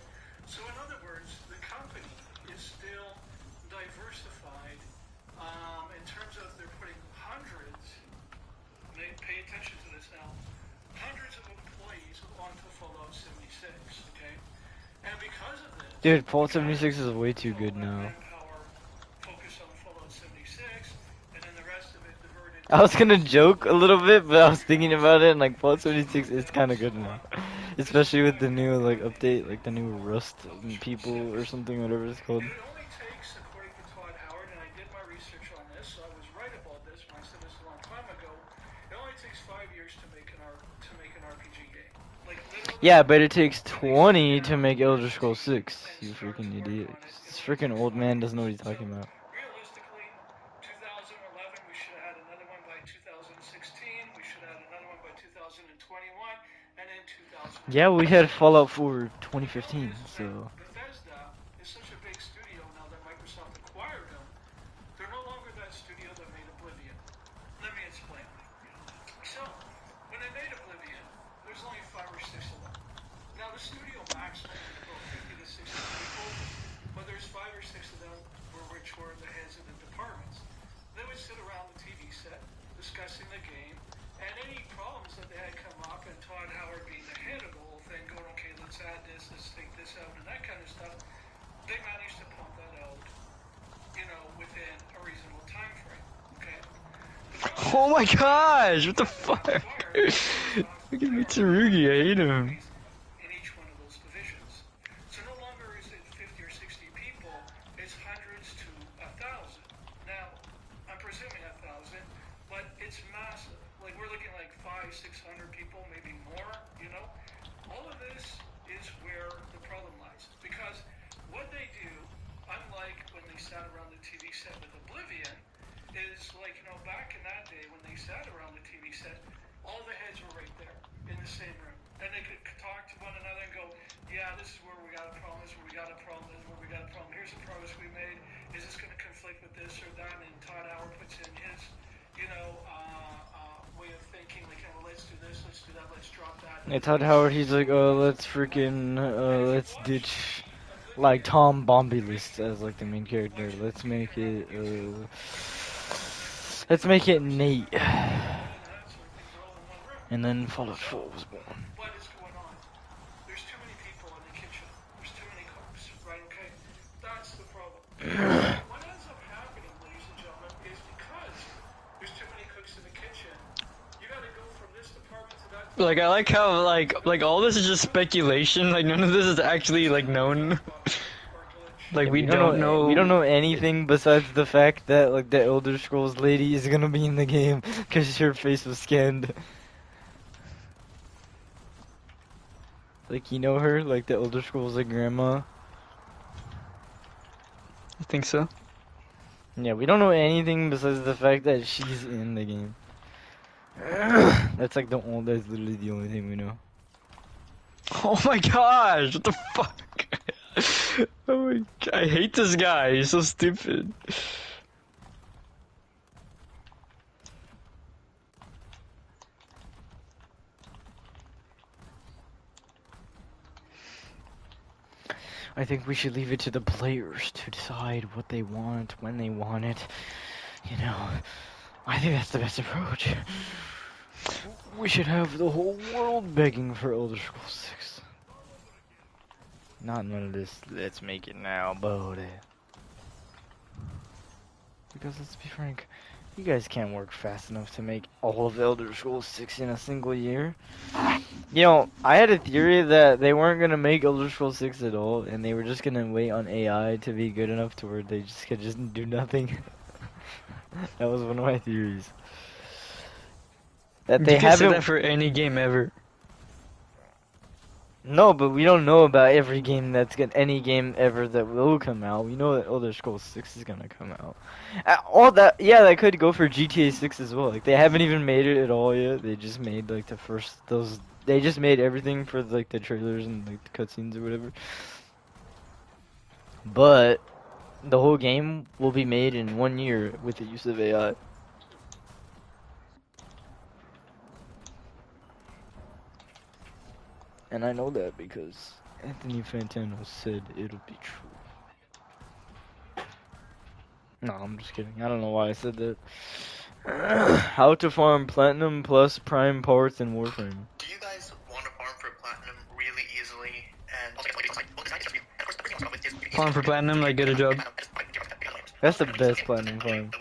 So in other words, the company is still diversified in terms of they're putting hundreds, pay attention to this now, hundreds of employees onto Fallout 76, okay? And because of this, Dude, Fallout 76 is way too good now. focus on Fallout 76, and then the rest of it diverted. I was gonna joke a little bit, but I was thinking about it, and like Fallout 76 is kind of good now, especially with the new like update, like the new Rust people or something, whatever it's called. It only takes, according to Todd Howard, and I did my research on this, so I was right about this when I said this a long time ago. It only takes 5 years to make an RPG game. Like literally. Yeah, but it takes 20 to make Elder Scrolls 6. You freaking idiot! This freaking old man doesn't know what he's talking about. 2021, and then 2000. Yeah, we had Fallout 4 2015, so. Bethesda is such a big studio now that Microsoft acquired them. They're no longer that studio that made Oblivion. Let me explain. So, when they made Oblivion, there's only 5 or 6 of them. Now, the studio maximum is about 50 to 60 people, but there's 5 or 6 of them which were the heads of the departments. They would sit around the TV set discussing the game, and any problems that they had come up, and Todd Howard being the head of the whole thing, going, okay, let's add this, let's take this out, and that kind of stuff, they managed to pump that out, within a reasonable time frame, okay? Oh my gosh, what the fuck? Look at Mitsurugi, I hate him. In each one of those divisions. So no longer is it 50 or 60 people, it's hundreds to 1,000. Now, I'm presuming 1,000, but it's massive. Like, we're looking like 500-600 people, maybe more, All of this is where the problem lies. Because what they do, unlike when they sat around the TV set with Oblivion, is like, back in that day when they sat around the TV set, all the heads were right there in the same room. And they could talk to one another and go, yeah, this is where we got a problem, this is where we got a problem, this is where we got a problem, here's the progress we made, is this going to conflict with this or that? And Todd Howard puts in his, way of thinking, like, let's do this, let's do that, let's drop that. Yeah, Todd Howard, he's like, let's freaking, let's ditch, like, Tom Bombylist as, like, the main character. Let's make it Nate. And then Fallout 4 was born. What is going on? There's too many people in the kitchen. There's too many cooks, right? Okay? That's the problem. What ends up happening, ladies and gentlemen, is because there's too many cooks in the kitchen, you gotta go from this department to that department. Like, I like how, like all this is just speculation, like, none of this is actually, like, known. Like, we don't know. We don't know anything besides the fact that, like, the Elder Scrolls lady is gonna be in the game because her face was scanned. Like, you know her? Like, the Elder Scrolls, like, grandma? I think so. Yeah, we don't know anything besides the fact that she's in the game. That's, like, that's literally the only thing we know. Oh my gosh, what the fuck? Oh my god, I hate this guy, he's so stupid. I think we should leave it to the players to decide what they want, when they want it. I think that's the best approach. We should have the whole world begging for Elder Scrolls 6. Not none of this, let's make it now, buddy. Because let's be frank, you guys can't work fast enough to make all of Elder Scrolls 6 in a single year. I had a theory that they weren't gonna make Elder Scrolls 6 at all, and they were just gonna wait on AI to be good enough to where they just could just do nothing. That was one of my theories. That they You can say haven't. that for any game ever. No, but we don't know about every game any game ever that will come out. We know that Elder Scrolls 6 is gonna come out. All that, yeah, that could go for GTA 6 as well. Like, they haven't even made it at all yet. They just made, like, they just made everything for, like, the trailers and, like, the cutscenes or whatever. But the whole game will be made in 1 year with the use of AI. And I know that because Anthony Fantano said it'll be true. No, I'm just kidding. I don't know why I said that. How to farm platinum plus prime parts in Warframe. Do you guys want to farm for platinum really easily? And Farm for platinum, like, get a job. That's the best platinum farm.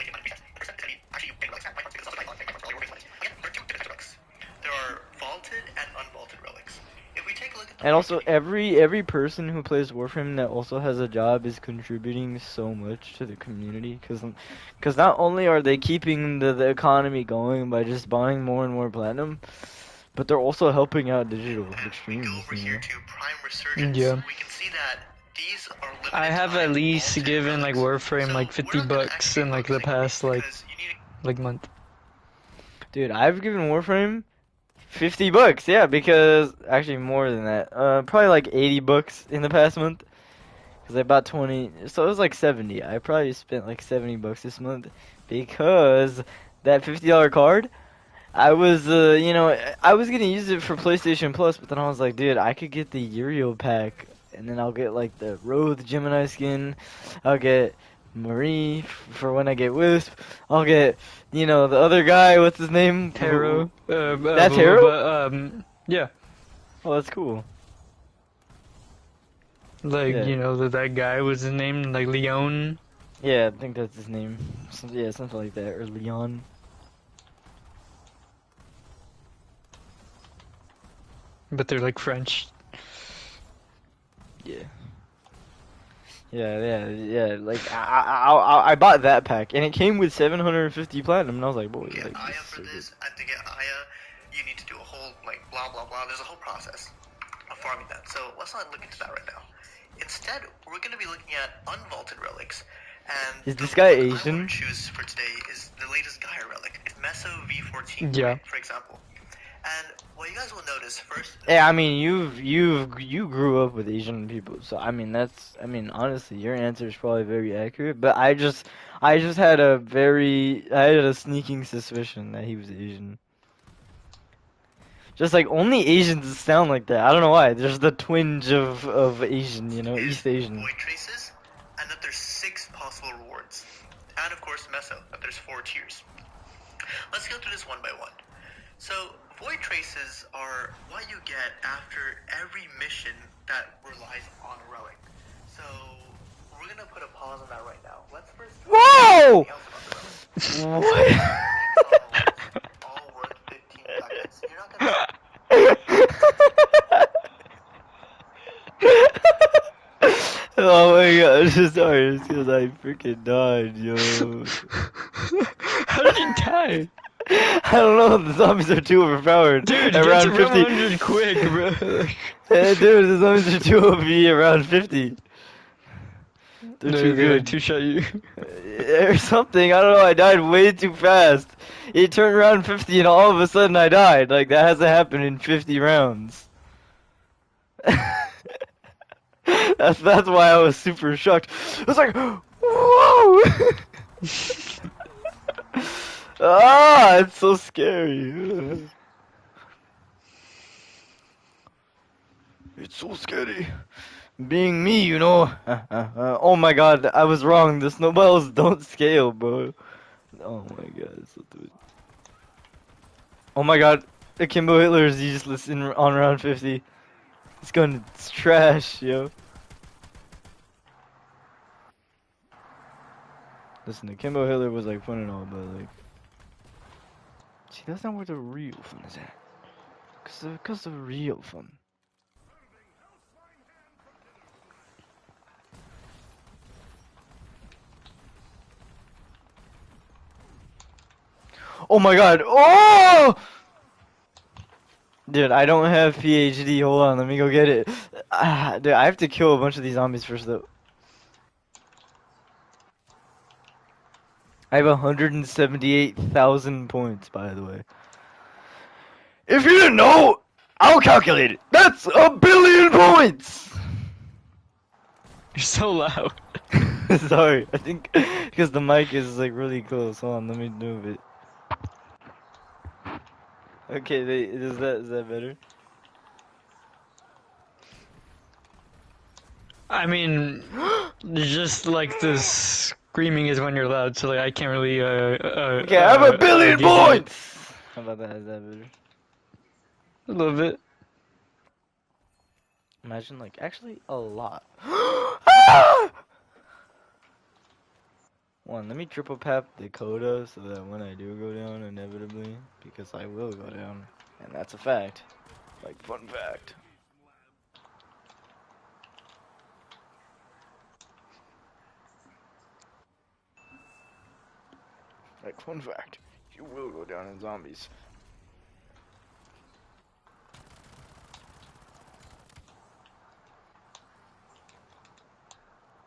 There are vaulted and unvaulted relics. If we take a look at the And also, every person who plays Warframe that also has a job is contributing so much to the community. Because not only are they keeping the economy going by just buying more and more platinum, but they're also helping out digital extremes. go over here to Prime Resurgence, Yeah. we can see that these are limited I have at time least vaulted given, like, relics. Warframe, like, So 50 we're not gonna bucks actually in, like, the focus on past, it like, because you need month. Dude, I've given Warframe $50, yeah, because actually more than that. Probably like $80 in the past month. Cause I bought 20, so it was like 70. I probably spent like $70 this month because that $50 card. I was, I was gonna use it for PlayStation Plus, but then I was like, dude, I could get the Uriel pack, and then I'll get like the Roth Gemini skin. I'll get Marie for when I get Wisp. I'll get, the other guy. What's his name? Taro. That's Hero. Yeah. Oh, that's cool. Like, Yeah. you know, that guy was his name, like Leon. Yeah, I think that's his name. Yeah, something like that, or Leon. But they're like French. Yeah. Yeah. Like I bought that pack, and it came with 750 platinum, and I was like, boy, Get like Aya this is for so good. this, and to get Aya, you need to do a whole, like, blah, blah, blah. There's a whole process of farming that. So let's not look into that right now. Instead, we're going to be looking at unvaulted relics. And Is the this guy one I want Asian? to choose for today is the latest Gaia relic. It's Meso V14, Yeah. right, for example. And what you guys will notice first. Yeah, I mean you grew up with Asian people, so I mean honestly, your answer is probably very accurate. But I just had I had a sneaking suspicion that he was Asian. Just like only Asians sound like that. I don't know why. There's the twinge of Asian, Is East Asian. void traces, and that there's 6 possible rewards. And of course, Meso, that there's 4 tiers. Let's go through this one by one. So, void traces are what you get after every mission that relies on a relic. So, we're gonna put a pause on that right now. Let's first talk Whoa! about something else about the relic. What? It's all worth 15 seconds. You're not gonna. Oh my gosh, sorry, it's because I freaking died, yo. How did you die? I don't know, the zombies are too overpowered. Dude, get Around to 50. 100 quick, bro. Dude, the zombies are too OP around 50. They're too They like good. two-shot you. Or something, I don't know, I died way too fast. It turned around 50 and all of a sudden I died. Like, that hasn't happened in 50 rounds. That's why I was super shocked. I was like, whoa! Ah, it's so scary. It's so scary. Being me, oh my god, I was wrong. The snowballs don't scale, bro. Oh my god, it's so stupid. Oh my god, Akimbo Hitler is useless on round 50. It's going to trash, yo. Listen, Akimbo Hitler was like fun and all, but like, see, that's not where the real fun is at. Cause the real fun. Oh my god, oh! Dude, I don't have PhD. Hold on, let me go get it. Dude, I have to kill a bunch of these zombies first, though. I have 178,000 points, by the way. If you didn't know, I'll calculate it. That's 1,000,000,000 points! You're so loud. Sorry, I think because the mic is like really close. Hold on, let me move it. Okay, is that better? I mean, just like the screaming is when you're loud, so like I can't really Okay, I have 1,000,000,000 gauge it. points! How about that? Is that better? A little bit. Imagine, like, actually a lot. Ah! One, let me triple tap Dakota so that when I do go down inevitably, because I will go down, and that's a fact. Like, fun fact. Like, fun fact. You will go down in zombies.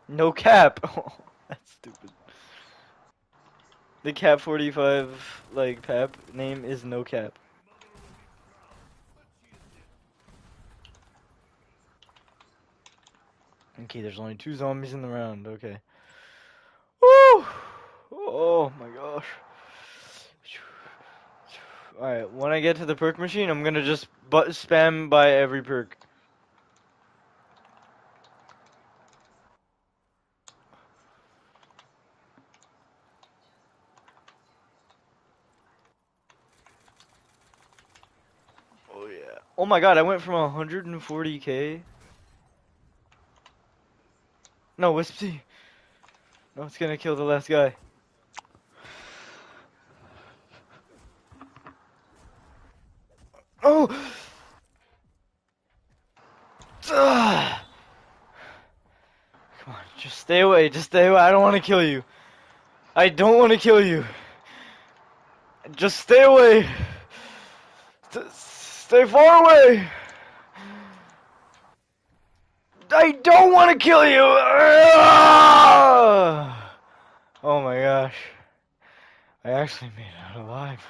No cap! Oh, that's stupid. The Cap 45, like, Pap name is No Cap. Okay, there's only 2 zombies in the round. Okay. Woo! Oh my gosh. Alright, when I get to the perk machine, I'm gonna just spam by every perk. Oh yeah. Oh my god, I went from 140k. No, Wispy. No, it's gonna kill the last guy. Oh! Ugh. Come on, just stay away. Just stay away. I don't want to kill you. I don't want to kill you. Just stay away. Stay far away. I don't want to kill you. Oh my gosh. I actually made it out alive.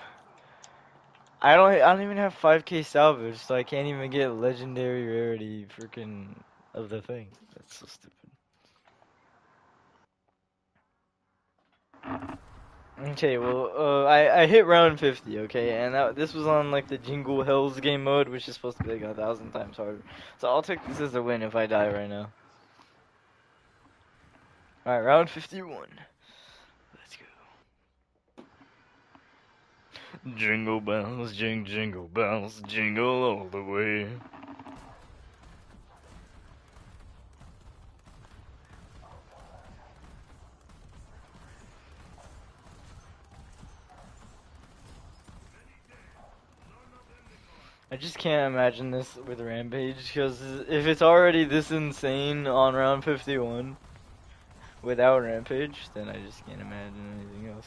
I don't even have 5k salvage, so I can't even get legendary rarity freaking of the thing. That's so stupid. Okay, well, I hit round 50, okay, and this was on like the Jingle Hills game mode, which is supposed to be like 1,000 times harder. So I'll take this as a win if I die right now. Alright, round 51. Let's go. Jingle bells, jingle bells, jingle all the way. I just can't imagine this with Rampage, because if it's already this insane on round 51 without Rampage, then I just can't imagine anything else.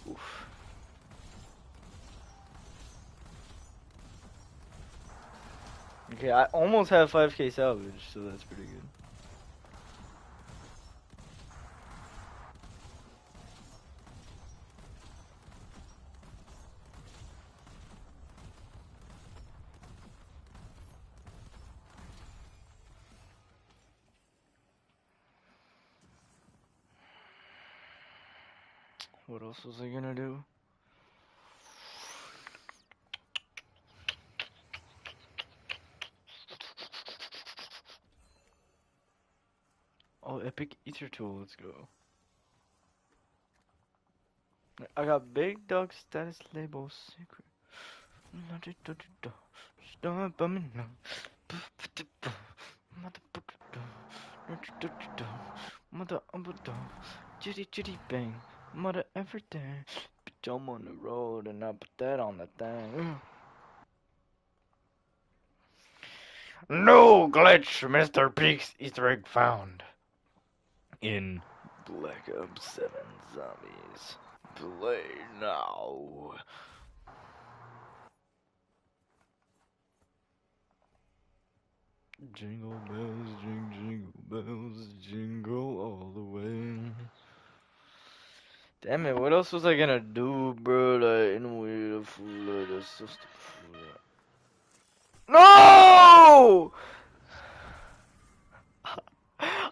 Oof. Okay, I almost have 5k salvage, so that's pretty good. What else was I gonna do? Oh, epic ether tool, let's go. I got big dog status label secret. Stop bumming now. Mother chitty chitty bang. Mother everything. Bitch, I'm on the road and I put that on the thing. No glitch, Mr. Peaks Easter egg found. In Black Ops 7 Zombies. Play now. Jingle bells, jingle bells, jingle all the way. Damn it, what else was I gonna do, bro? Like, in a way, the fool, that's so stupid. No!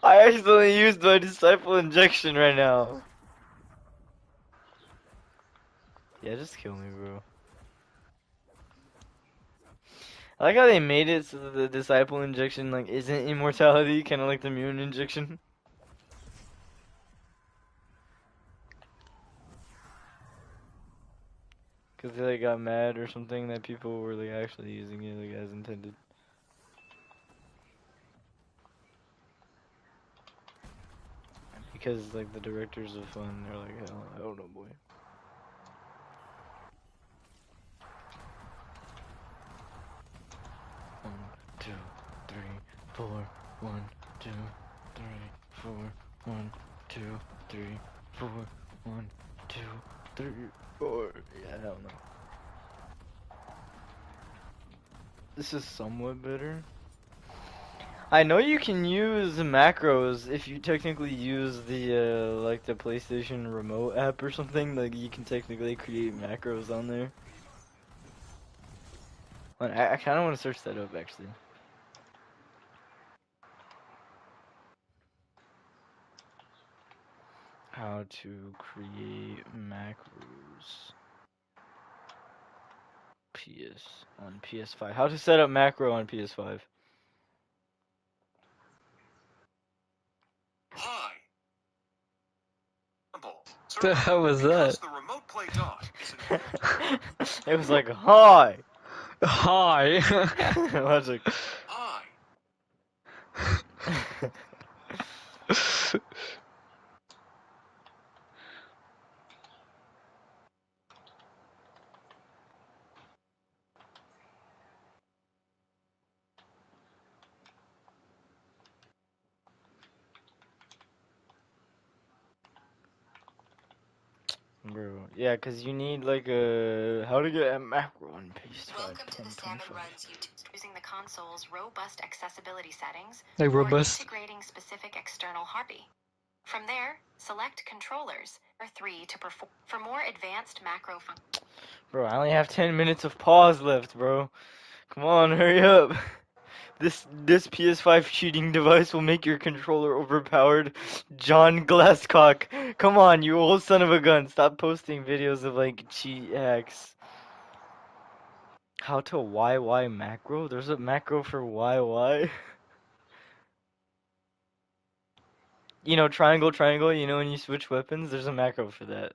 I accidentally used my disciple injection right now. Yeah, just kill me, bro. I like how they made it so that the disciple injection like isn't immortality, kind of like the immune injection. Cause they like got mad or something that people were like actually using it like as intended. Because like the directors of fun, they're like, hell, I don't know, boy. One, two, three, four. 1, 2, 3, 4. 1, 2, 3, 4. 1, 2, 3, 4. Yeah, hell no. This is somewhat better. I know you can use macros if you technically use the like the PlayStation Remote app or something. Like you can technically create macros on there. I kind of want to search that up actually. How to create macros. PS on PS5. How to set up macro on PS5. Hi. The hell was that? The remote play dock is an It was like hi. Hi. I was like hi. Bro, yeah, cause you need like a how to get a macro on PS5 Welcome to the Salmon 2025. Runs YouTube. Using the console's robust accessibility settings Like or robust. integrating specific external hardware. From there, select controllers or 3 to perform for more advanced macro functions. Bro, I only have 10 minutes of pause left, bro. Come on, hurry up. This PS5 cheating device will make your controller overpowered. John Glasscock. Come on, you old son of a gun. Stop posting videos of like cheat hacks. How to YY macro? There's a macro for YY. You know, triangle, triangle, you know when you switch weapons, there's a macro for that.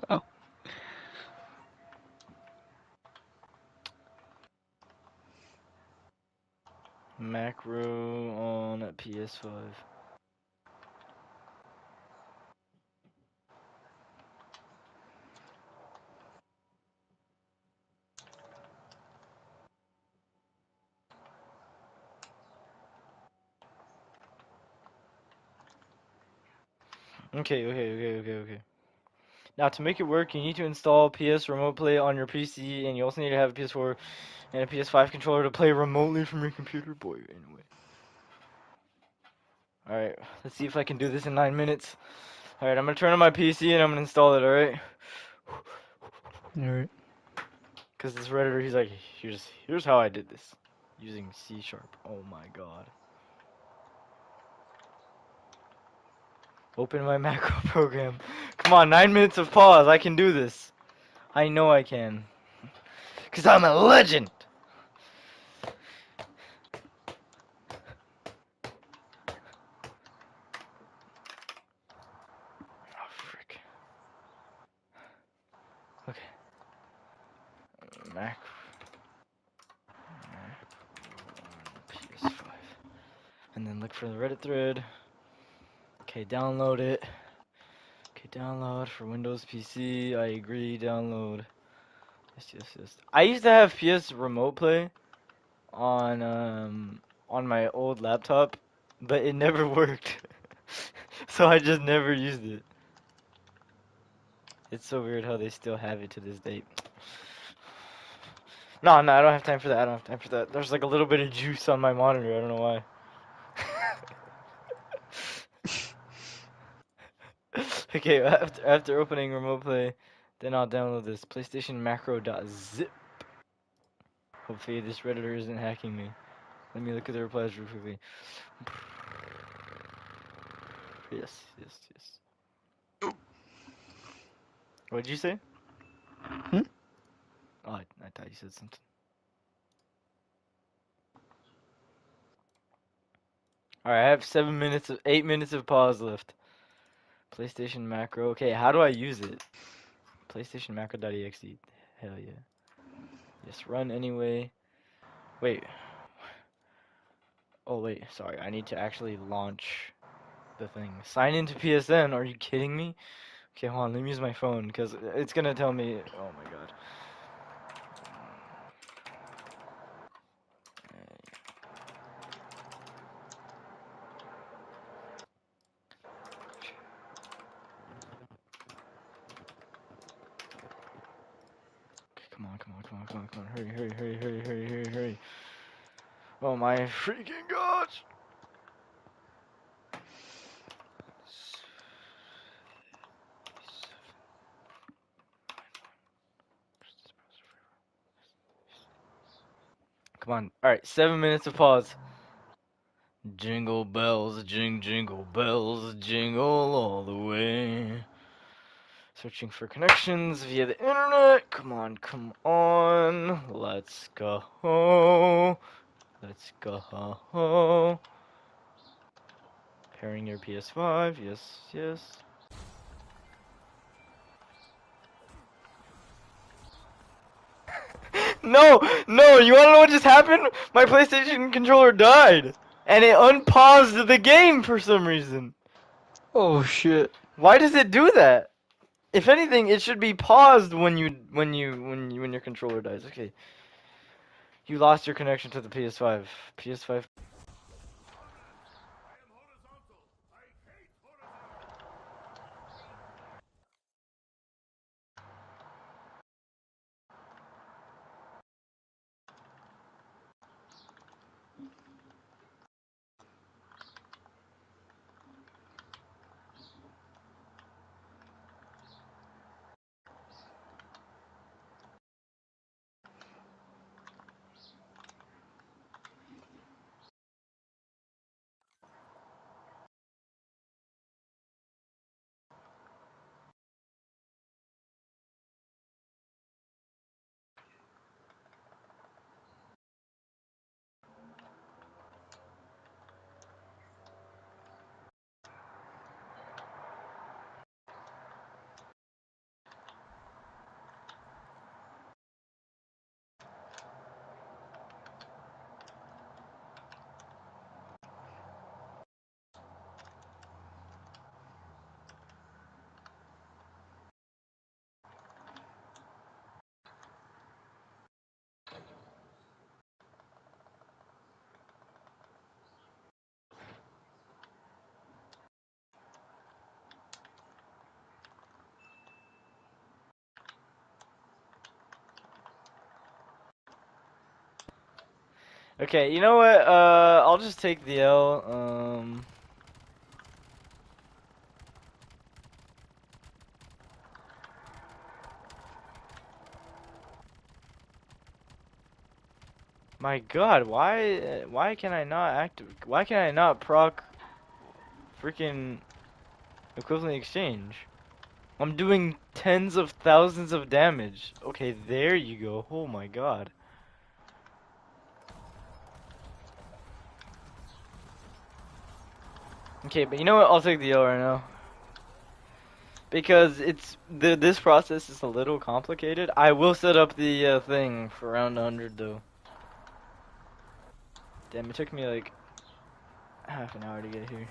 Wow. Macro on PS5. Okay. Now to make it work, you need to install PS Remote Play on your PC, and you also need to have a PS4 and a PS5 controller to play remotely from your computer. Boy, anyway. Alright, let's see if I can do this in 9 minutes. Alright, I'm gonna turn on my PC and I'm gonna install it, alright? Alright. Because this Redditor, he's like, here's how I did this. Using C#. Oh my god. Open my macro program. Come on, 9 minutes of pause. I can do this. I know I can. Because I'm a legend! Oh, frick. Okay. Macro. PS5. And then look for the Reddit thread. Okay, download it. Okay, download for Windows PC. I agree, download. Yes. I used to have PS Remote Play on my old laptop, but it never worked. So I just never used it. It's so weird how they still have it to this date. No, I don't have time for that. I don't have time for that. There's like a little bit of juice on my monitor. I don't know why. Okay, after opening Remote Play, then I'll download this PlayStation Macro.zip. Hopefully this Redditor isn't hacking me. Let me look at the replies real quickly. Yes. What'd you say? Hmm? Oh, I thought you said something. Alright, I have 8 minutes of pause left. PlayStation Macro. Okay, how do I use it? PlayStation Macro.exe. Hell yeah. Yes, run anyway. Wait. Oh, wait. Sorry. I need to actually launch the thing. Sign into PSN. Are you kidding me? Okay, hold on. Let me use my phone because it's gonna tell me. Oh my god. Okay, come on. Hurry. Oh my freaking gosh! Come on. Alright, 7 minutes of pause. Jingle bells, jingle bells, jingle all the way. Searching for connections via the internet. Come on, come on. Let's go. Let's go. Pairing your PS5. Yes, yes. No, no, you wanna know what just happened? My PlayStation controller died. And it unpaused the game for some reason. Oh shit. Why does it do that? If anything, it should be paused when your controller dies. Okay. You lost your connection to the PS5. PS5. Okay, you know what? I'll just take the L. My God, why can I not why can I not proc freaking equivalent exchange? I'm doing tens of thousands of damage. Okay, there you go. Oh my God. Okay, but you know what? I'll take the L right now. Because this process is a little complicated. I will set up the thing for round 100 though. Damn, it took me like half an hour to get here.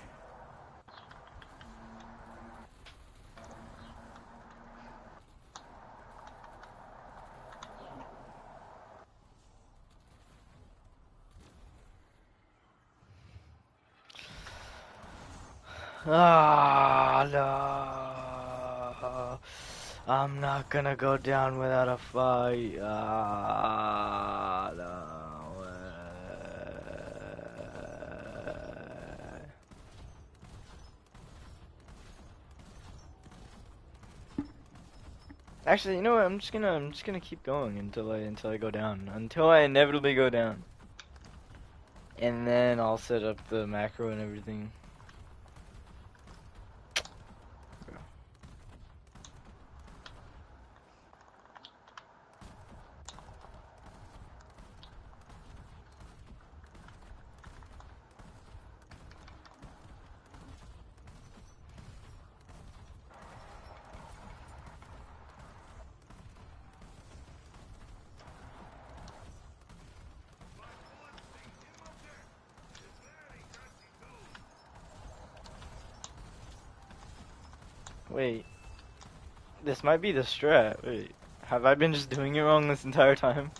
Ah, no. I'm not gonna go down without a fight. Ah, no way. Actually, you know what? I'm just gonna keep going until I go down. Until I inevitably go down. And then I'll set up the macro and everything. Wait, this might be the strat. Wait, have I been just doing it wrong this entire time?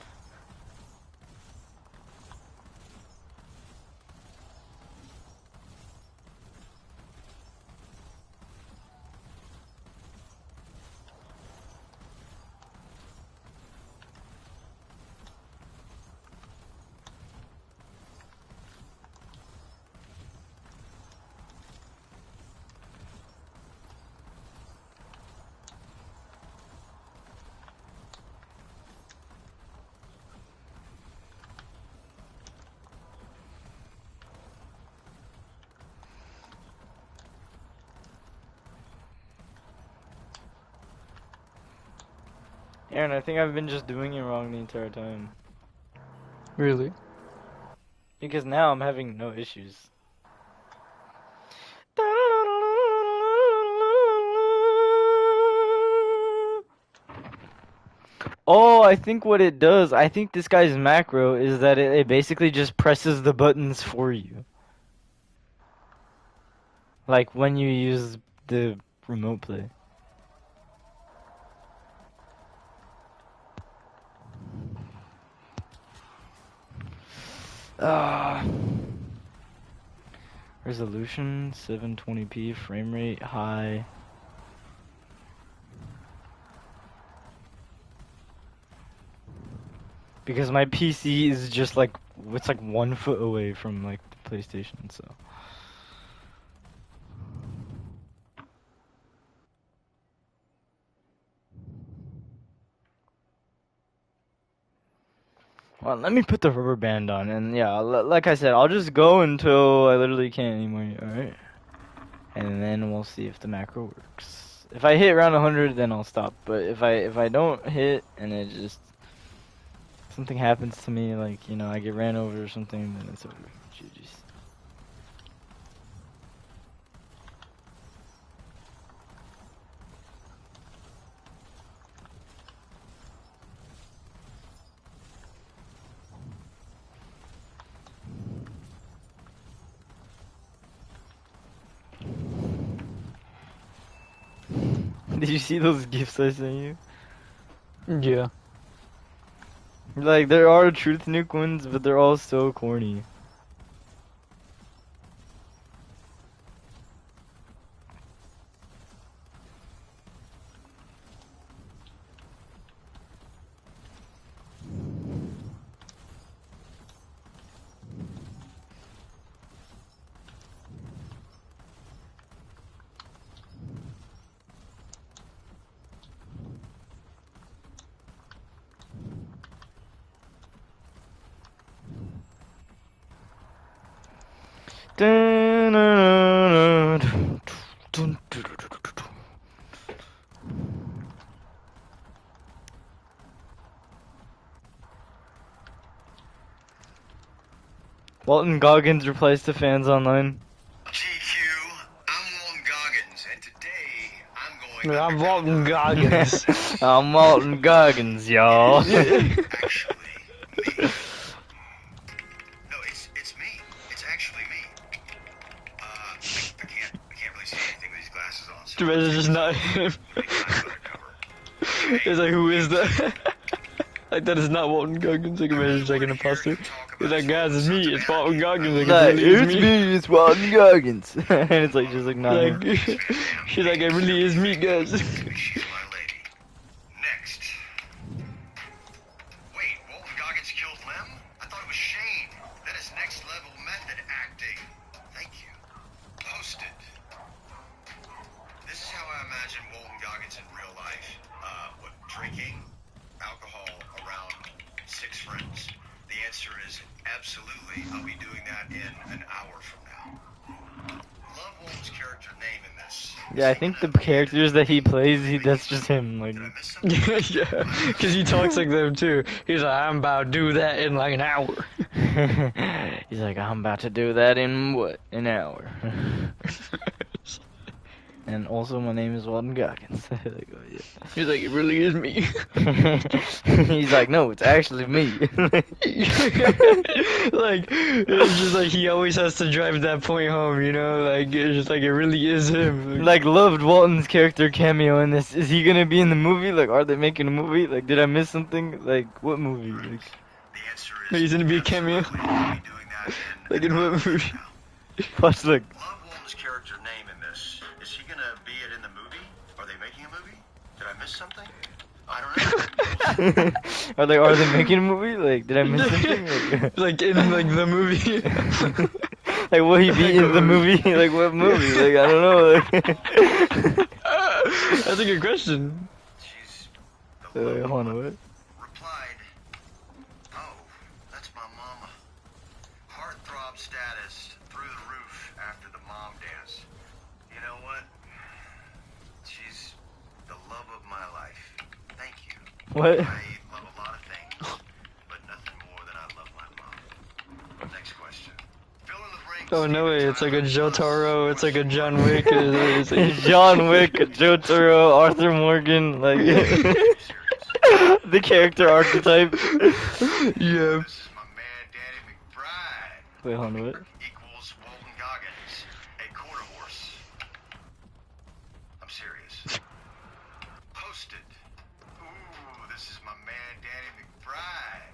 Aaron, I think I've been just doing it wrong the entire time. Really? Because now I'm having no issues. Oh, I think what it does, I think this guy's macro is that it basically just presses the buttons for you. Like when you use the remote play. Ah. Resolution 720p, frame rate high. Because my PC is just like, it's like 1 foot away from like the PlayStation, so. Well, let me put the rubber band on, and yeah, like I said, I'll just go until I literally can't anymore, alright? And then we'll see if the macro works. If I hit around 100, then I'll stop, but if I don't hit, and it just, something happens to me, like, you know, I get ran over or something, then it's over. GG's. Did you see those gifs I sent you? Yeah. Like, there are truth nuke ones, but they're all so corny. Walton Goggins replies to fans online. GQ, I'm Walton Goggins, and today I'm going I'm undercover. Walton Goggins. I'm Walton Goggins, y'all. Actually, me. No, it's me. It's actually me. I can't really see anything with these glasses on. So The rest is just not him. I'm kind of undercover. It's like, who is that? Like, that is not Walton Goggins. Like, imagine it's like an imposter. It's like, guys, it's me. It's Walton Goggins. Like, it Like, really is it's me. me, it's Walton Goggins. And it's like, just like, not Like, him. she's like, it really is me, guys. She's my lady. Next. Wait, Walton Goggins killed Lem? I thought it was Shane. That is next level method acting. Thank you. Posted. This is how I imagine Walton Goggins in real life. What, drinking? Alcohol around 6 friends. The answer is absolutely. I'll be doing that in an hour from now. Love Walton's character name in this. Yeah, I think the characters that he plays, that's just him. Like, Did I miss something? Yeah, because he talks like them too. He's like, I'm about to do that in like an hour. he's like, I'm about to do that in what? An hour. And also, my name is Walton Goggins. Like, oh, yeah. He's like, it really is me. He's like, no, it's actually me. Like, it's just like he always has to drive that point home, you know? Like, it's just like, it really is him. Like, loved Walton's character cameo in this. Is he gonna be in the movie? Like, are they making a movie? Like, did I miss something? Like, what movie? Like, The answer is He's gonna be a cameo. absolutely. I'll be doing that in Like, an in hour what from movie? now. watch, look. Love Walton's character name in this. Is he gonna be it in the movie? Are they making a movie? Did I miss something? I don't know. Are they making a movie? Like, did I miss something? Like, Like, in like the movie. like, will he be in the movie? Like, what movie? Like, I don't know. Like, That's a good question. She's the love hold on, one. what? Replied, oh, that's my mama. Heartthrob status through the roof after the mom dance. You know what? She's The love of my life. Thank you. What? I love a lot of things, but nothing more than I love my mom. Next question. Fill in the blanks. Oh no way, it's like a Steven Tyler Jotaro, it's plus like a question John mark. Wick. It's like... John Wick, Jotaro, Arthur Morgan, like the character archetype. Yeah. This is my man Danny McBride. Wait, hold on, what? Equals Walton Goggins, a quarter horse. I'm serious. Posted. Ooh, this is my man Danny McBride.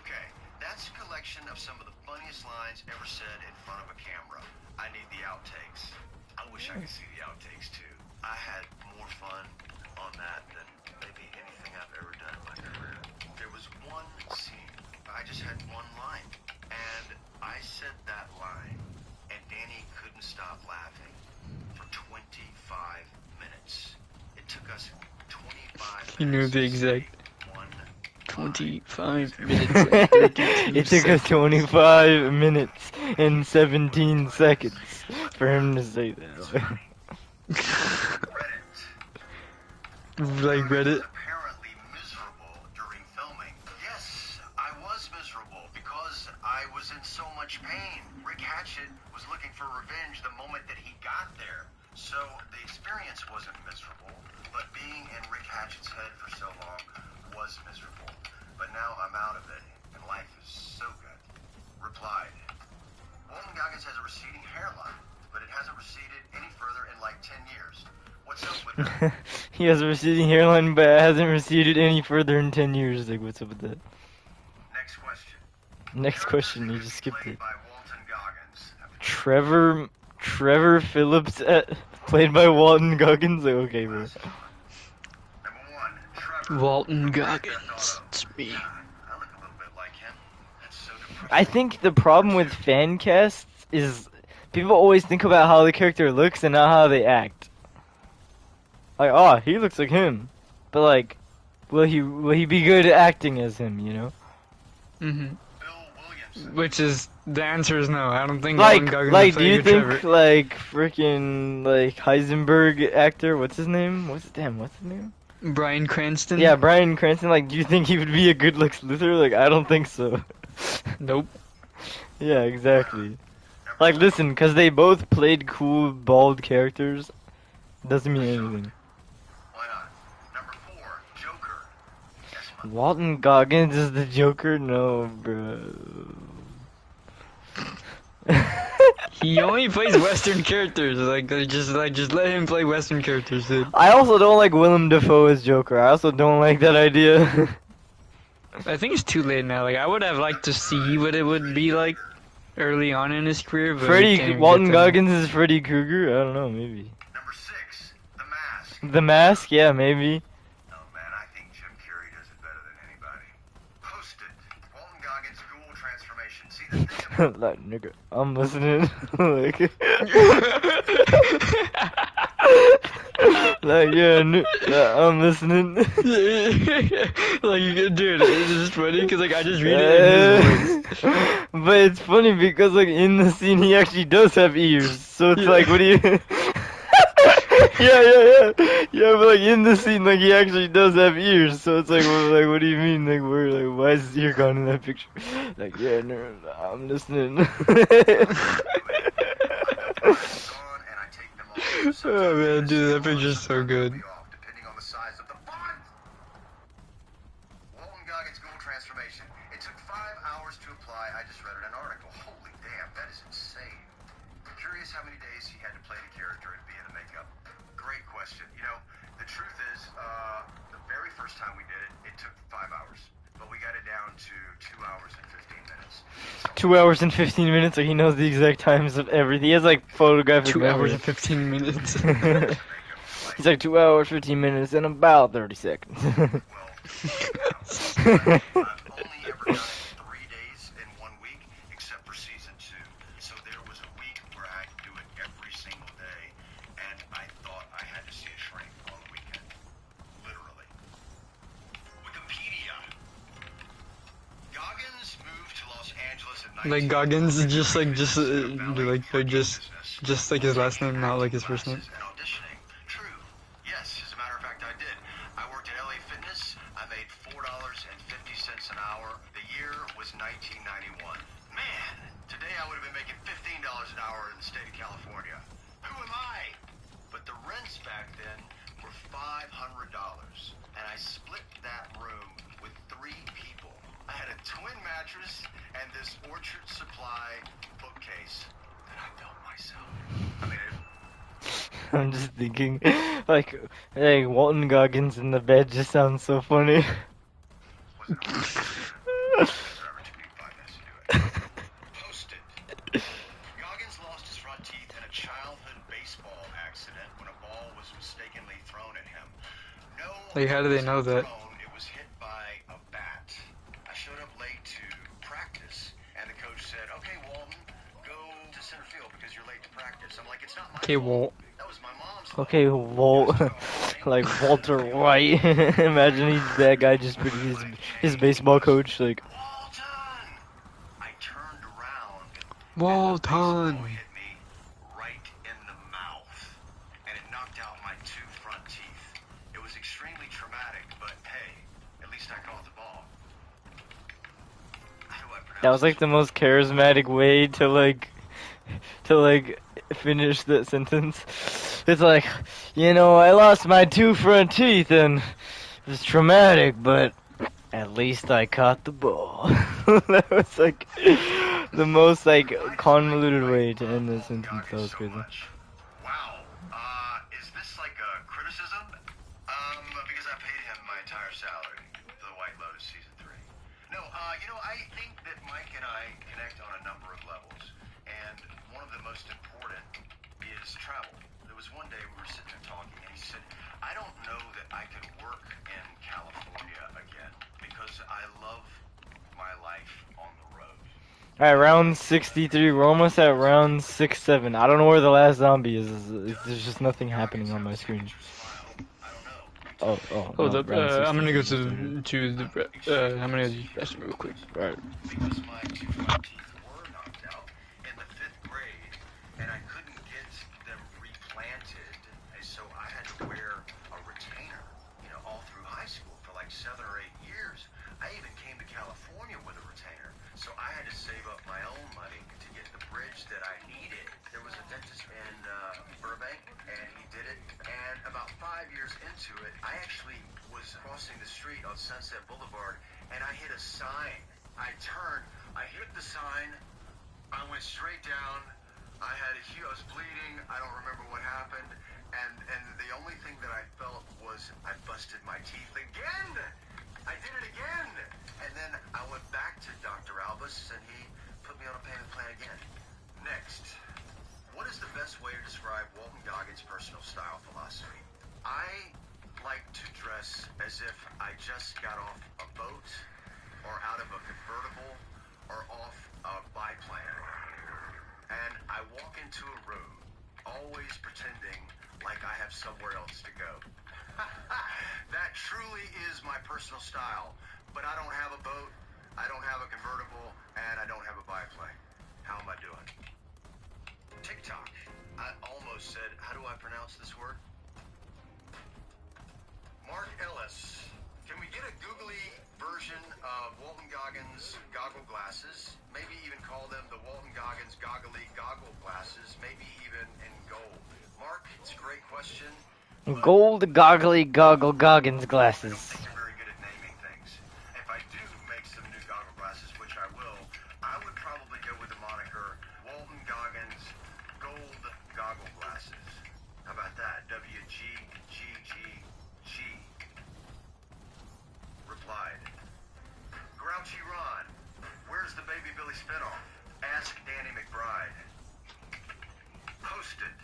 Okay, that's a collection of some of the funniest lines ever said in front of a camera. I need the outtakes. I wish I could see the outtakes too. I had more fun on that than maybe anything I've ever done in my career. There was one scene. I just had one line. And I said that line, and Danny couldn't stop laughing for 25 minutes. It took us 25 He knew minutes the to exact say one line. 25 minutes and 32 It took us seconds. 25 minutes and 17 seconds for him to say that. Reddit. Like Reddit. Apparently miserable during filming. Yes, I was miserable because I was in so much pain. Rick Hatchett was looking for revenge the moment that he got there. So the experience wasn't miserable, but being in Rick Hatchett's head for so long was miserable. But now I'm out of it, and life is so good. Replied. Walton Goggins has a receding hairline, but it hasn't receded any further in like 10 years. What's up with that? He has a receding hairline, but it hasn't receded any further in 10 years. Like, what's up with that? Next question. Next Character question, who you could just be skipped played it. by Walton Goggins. Trevor Phillips, played by Walton Goggins. Like, okay, bro. Number one, Trevor. Walton Goggins. It's me. God, I look a little bit like him. That's so depressing. I think the problem with fan casts is people always think about how the character looks and not how they act. Like, oh, he looks like him, but like, will he be good at acting as him? You know? Mm-hmm. Bill Williamson. Which is, the answer is no. I don't think Like, Walton Goggins like, would do play you good think Trevor. like freaking like Heisenberg actor? What's his name? What's his name? Bryan Cranston? Yeah, Bryan Cranston. Like, do you think he would be a good Lex Luthor? Like, I don't think so. Nope. Yeah, exactly. Like, listen, because they both played cool, bald characters, doesn't mean anything. Why not? Number four, Joker. Yes, my Walton Goggins is the Joker? No, bro. He only plays Western characters. Just let him play Western characters, dude. I also don't like Willem Dafoe as Joker. I also don't like that idea. I think it's too late now. Like, I would have liked to see what it would be like early on in his career, but we can't even Walton get there. Goggins is Freddy Krueger? I don't know, maybe. Number six, The Mask. The Mask? Yeah, maybe. Oh man, I think Jim Carrey does it better than anybody. Posted. Walton Goggins' ghoul transformation. See the thing about Like, nigga, I'm listening. Like, yeah, I'm listening. Like, dude, it's just funny because like I just read it in his voice. But it's funny because like in the scene he actually does have ears, so it's Yeah. like, what do you? Yeah, but like in the scene, like he actually does have ears, so it's like, well, what do you mean? Like, why is his ear gone in that picture? Like, yeah, no, I'm listening. gone, and I take them all. Oh man, dude, that picture's so good. Depending on the size of the font. Walton Goggins' ghoul transformation. It took 5 hours to apply. I just read an article. Holy damn, that is insane. Curious how many days he had to play the character and be in the makeup. Great question. You know, the truth is, the very first time we did it, it took 5 hours. But we got it down to 2 hours and 15 minutes. So 2 hours and 15 minutes, like he knows the exact times of everything. He has like photographic 2 hours memory. and 15 minutes. He's like 2 hours, 15 minutes, and about 30 seconds. I've only ever done it 3 days in 1 week, except for season 2. So there was a week where I had to do it every single day, and I thought I had to see a shrink on the weekend. Literally. Wikipedia. Goggins moved to Los Angeles in Like Goggins is just like his last name, not like his first name. And auditioning. True. Yes, as a matter of fact, I did. 1991. Man, today I would have been making $15 an hour in the state of California. Who am I? But the rents back then were $500, and I split that room with 3 people. I had a twin mattress and this Orchard Supply bookcase that I built myself. I mean, I'm just thinking, like Walton Goggins in the bed just sounds so funny. was it a forever too big 5 minutes to do it. Posted. Goggins lost his front teeth in a childhood baseball accident when a ball was mistakenly thrown at him. No, Like, how do they know that? it was hit by a bat. I showed up late to practice, and the coach said, "Okay, Walton, go to center field because you're late to practice." I'm like, "It's not my Okay, fault. Walt. That was my mom's fault." Okay, like Walter White. Imagine he's that guy just put his baseball coach like. Walton! I turned around. Walton. And the baseball hit me right in the mouth, and it knocked out my 2 front teeth. It was extremely traumatic, but hey, at least I caught the ball. How do I pronounce That was like the most charismatic way to finish the sentence. It's like, I lost my 2 front teeth and it was traumatic, but at least I caught the ball. That was like the most like convoluted way to end the sentence. That was crazy. Wow. Is this like a criticism? Because I paid him my entire salary for the White Lotus season 3. No, I think that Mike and I connect on a number of levels, and one of the most important is travel. There was one day we were sitting there talking, and he said, "I don't know that I could work in California again because I love my life on the road." Alright, round 63. We're almost at round 6-7. I don't know where the last zombie is. There's just nothing happening on my screen. Oh, Hold no, up. round I'm gonna go 63. to the. I'm gonna use the restroom real quick. Right. Because my 2 front teeth were knocked out in the 5th grade, and I couldn't get them replanted, and so I had to wear a retainer, all through high school for like 7 or 8 years. I even came to California with a retainer, so I had to save up my own money to get the bridge that I needed. There was a dentist in Burbank, and he did it, and about 5 years into it, I actually was crossing the street on Sunset Boulevard, and I hit a sign. I turned, I hit the sign, I went straight down, I was bleeding, I don't remember what happened, and the only thing that I felt was I busted my teeth again! I did it again! And then I went back to Dr. Albus, and he put me on a payment plan again. Next, what is the best way to describe Walton Goggins' personal style philosophy? I like to dress as if I just got off a boat, or out of a convertible, or off a biplane. And I walk into a room, always pretending like I have somewhere else to go. That truly is my personal style, but I don't have a boat, I don't have a convertible, and I don't have a biplane. How am I doing? TikTok. I almost said, how do I pronounce this word? Mark Ellis. Can we get a googly version of Walton Goggins goggle glasses? Maybe even call them the Walton Goggins goggly goggle glasses, maybe even in gold. Mark, it's a great question. Gold goggly goggle Goggins glasses. I don't think you're very good at naming things. If I do make some new goggle glasses, which I will, I would probably go with the moniker Walton Goggins Gold Goggle Glasses. How about that? WGGGG. Replied. Grouchy Ron, where's the Baby Billy spinoff? Ask Danny McBride. Posted.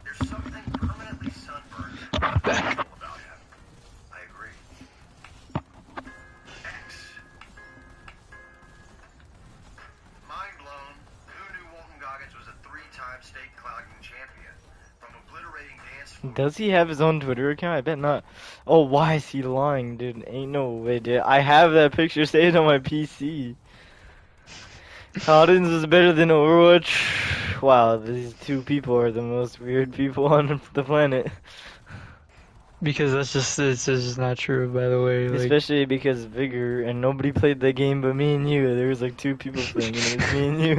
There's something permanently sunburned about him. I agree. X. Mind blown. Who knew Walton Goggins was a 3-time state clogging champion? From obliterating dance floors. Does he have his own Twitter account? I bet not. Oh, why is he lying, dude? Ain't no way, dude. I have that picture saved on my PC. Paladins is better than Overwatch. Wow, these 2 people are the most weird people on the planet. Because it's just not true, by the way. Like, Especially because Vigor and nobody played the game but me and you. There was like 2 people playing, and it was me and you.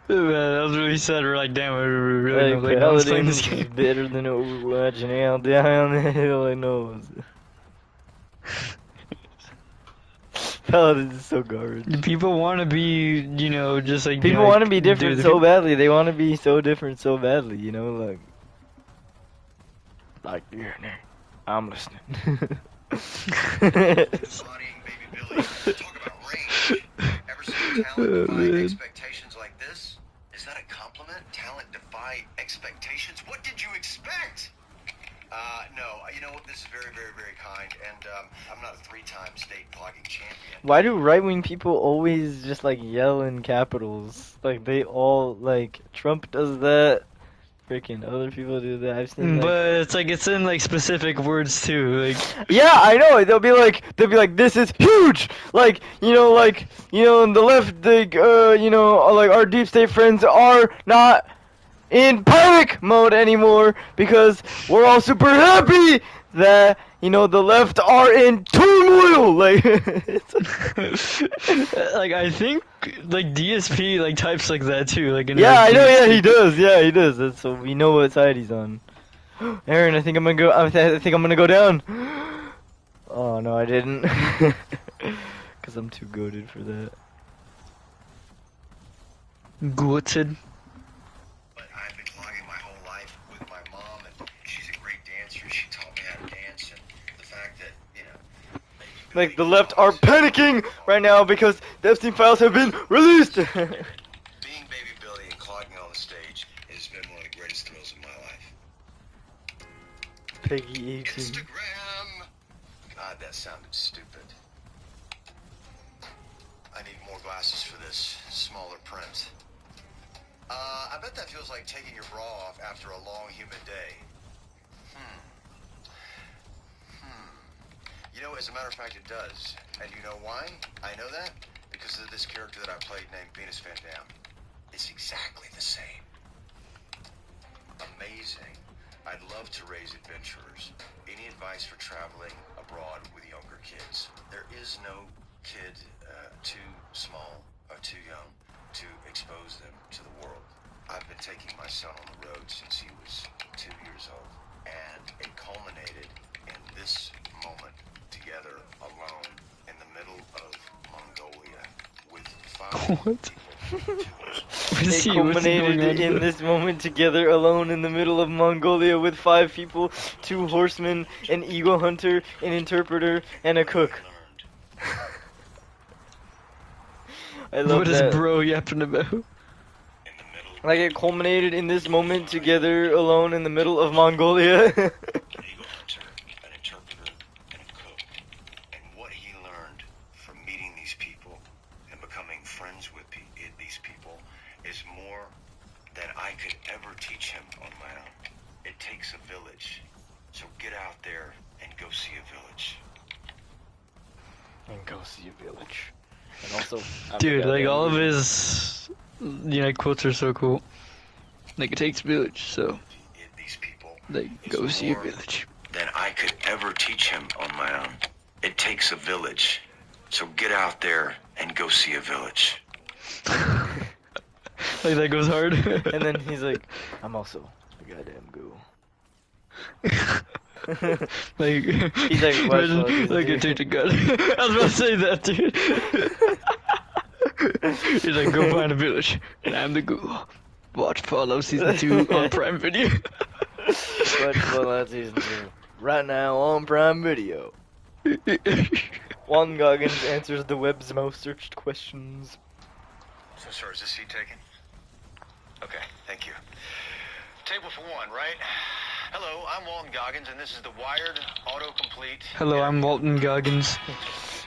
man, that was really sad. We're like, damn, we really know, Like like, no one's playing this Paladins is game. better than Overwatch, and I'll die on the hill. I know. Paladins is so garbage. People want to be, just like People like, want to be different dude, so badly. They want to be so different so badly. You know, like yeah, I'm listening. Embodying Baby Billy. Talk about range. Ever seen talent Oh, defy man. expectations like this? Is that a compliment? Talent defy expectations? What did you expect? No. You know what? This is very, very, very kind. And I'm not a 3-time state vlogging champion. Why do right-wing people always just like yell in capitals? Like they all like Trump does that. Freaking other people do that. I've seen like. But it's in like specific words too. Like, Yeah, I know. They'll be like, this is huge. Like, in the left, like, like our deep state friends are not in panic mode anymore because we're all super happy that the left are in turmoil. Like, like I think like DSP like types like that too. Like in yeah, like, I know. Yeah, DSP. he does. Yeah, he does. That's so we know what side he's on. Aaron, I think I'm gonna go. I think I'm gonna go down. Oh no, I didn't. Cause I'm too goated for that. Gutted. But I've been vlogging my whole life with my mom, and she's a great dancer. She taught me how to dance, and the fact that, Like the left are panicking right now because the Epstein files have been released. being Baby Billy and clogging on the stage has been one of the greatest thrills of my life. Peggy 18. Instagram! God, that sounded stupid. I need more glasses for this smaller print. I bet that feels like taking your bra off after a long, humid day. As a matter of fact, it does. And you know why? I know that because of this character that I played named Venus Van Dam. It's exactly the same. Amazing. I'd love to raise adventurers. Any advice for traveling abroad with younger kids? There is no kid too small or too young to expose them to the world. I've been taking my son on the road since he was 2 years old, and it culminated in this moment together alone in the middle of Mongolia with 5 What? people. It culminated in this moment together alone in the middle of Mongolia with 5 people, 2 horsemen, an eagle hunter, an interpreter, and a cook. I love What is that. bro yapping about? Like it culminated in this moment together alone in the middle of Mongolia. An eagle hunter, an interpreter, and a cook. And what he learned from meeting these people and becoming friends with these people is more than I could ever teach him on my own. It takes a village. So get out there and go see a village. And go see a village. And also, Dude, like all of his quotes are so cool. Like it takes a village, so These people like go see a village. than I could ever teach him on my own. It takes a village. So get out there and go see a village. Like that goes hard. And then he's like, I'm also a goddamn ghoul. Like He's like, what imagine, fuck is like this? it takes a gun. I was about to say that, dude. He's like, go find a village, and I'm the ghoul. Watch Fallout Season 2 on Prime Video. Watch Fallout Season 2 right now on Prime Video. Juan Goggins answers the web's most searched questions. So sorry, is this seat taken? Okay, thank you. Table for one, right? Hello, I'm Walton Goggins, and this is the Wired Autocomplete. Hello, I'm Walton Goggins.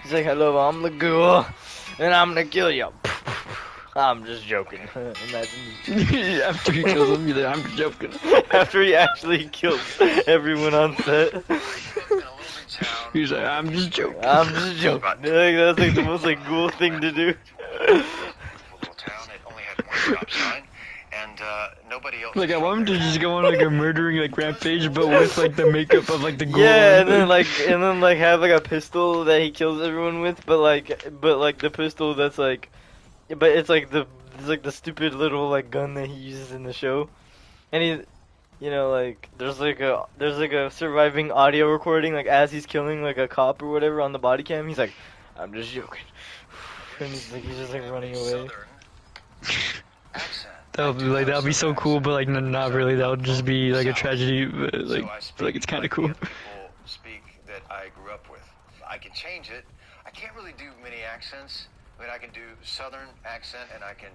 He's like, hello, I'm the ghoul, and I'm gonna kill you. I'm just joking. Imagine. After he kills him, he's like, I'm joking. After he actually kills everyone on set. He's like, I'm just joking. I'm just joking. Like, that's like the most like cool thing to do. Little town, it only had one stop sign, and and nobody else. Like is I from want him to there. just go on like a murdering like rampage, but with like the makeup of like the ghoul. Yeah, and then like have like a pistol that he kills everyone with, but like the pistol that's like, but it's like the stupid little like gun that he uses in the show, and he, you know, like there's like a surviving audio recording like as he's killing like a cop or whatever on the body cam. He's like, I'm just joking, and he's just like running away. That would be so cool, but like not really. That would just be like a tragedy. But, like, but, like it's kind of cool. People speak that I grew up with. I can change it. I can't really do many accents. I mean, I can do Southern accent, and I can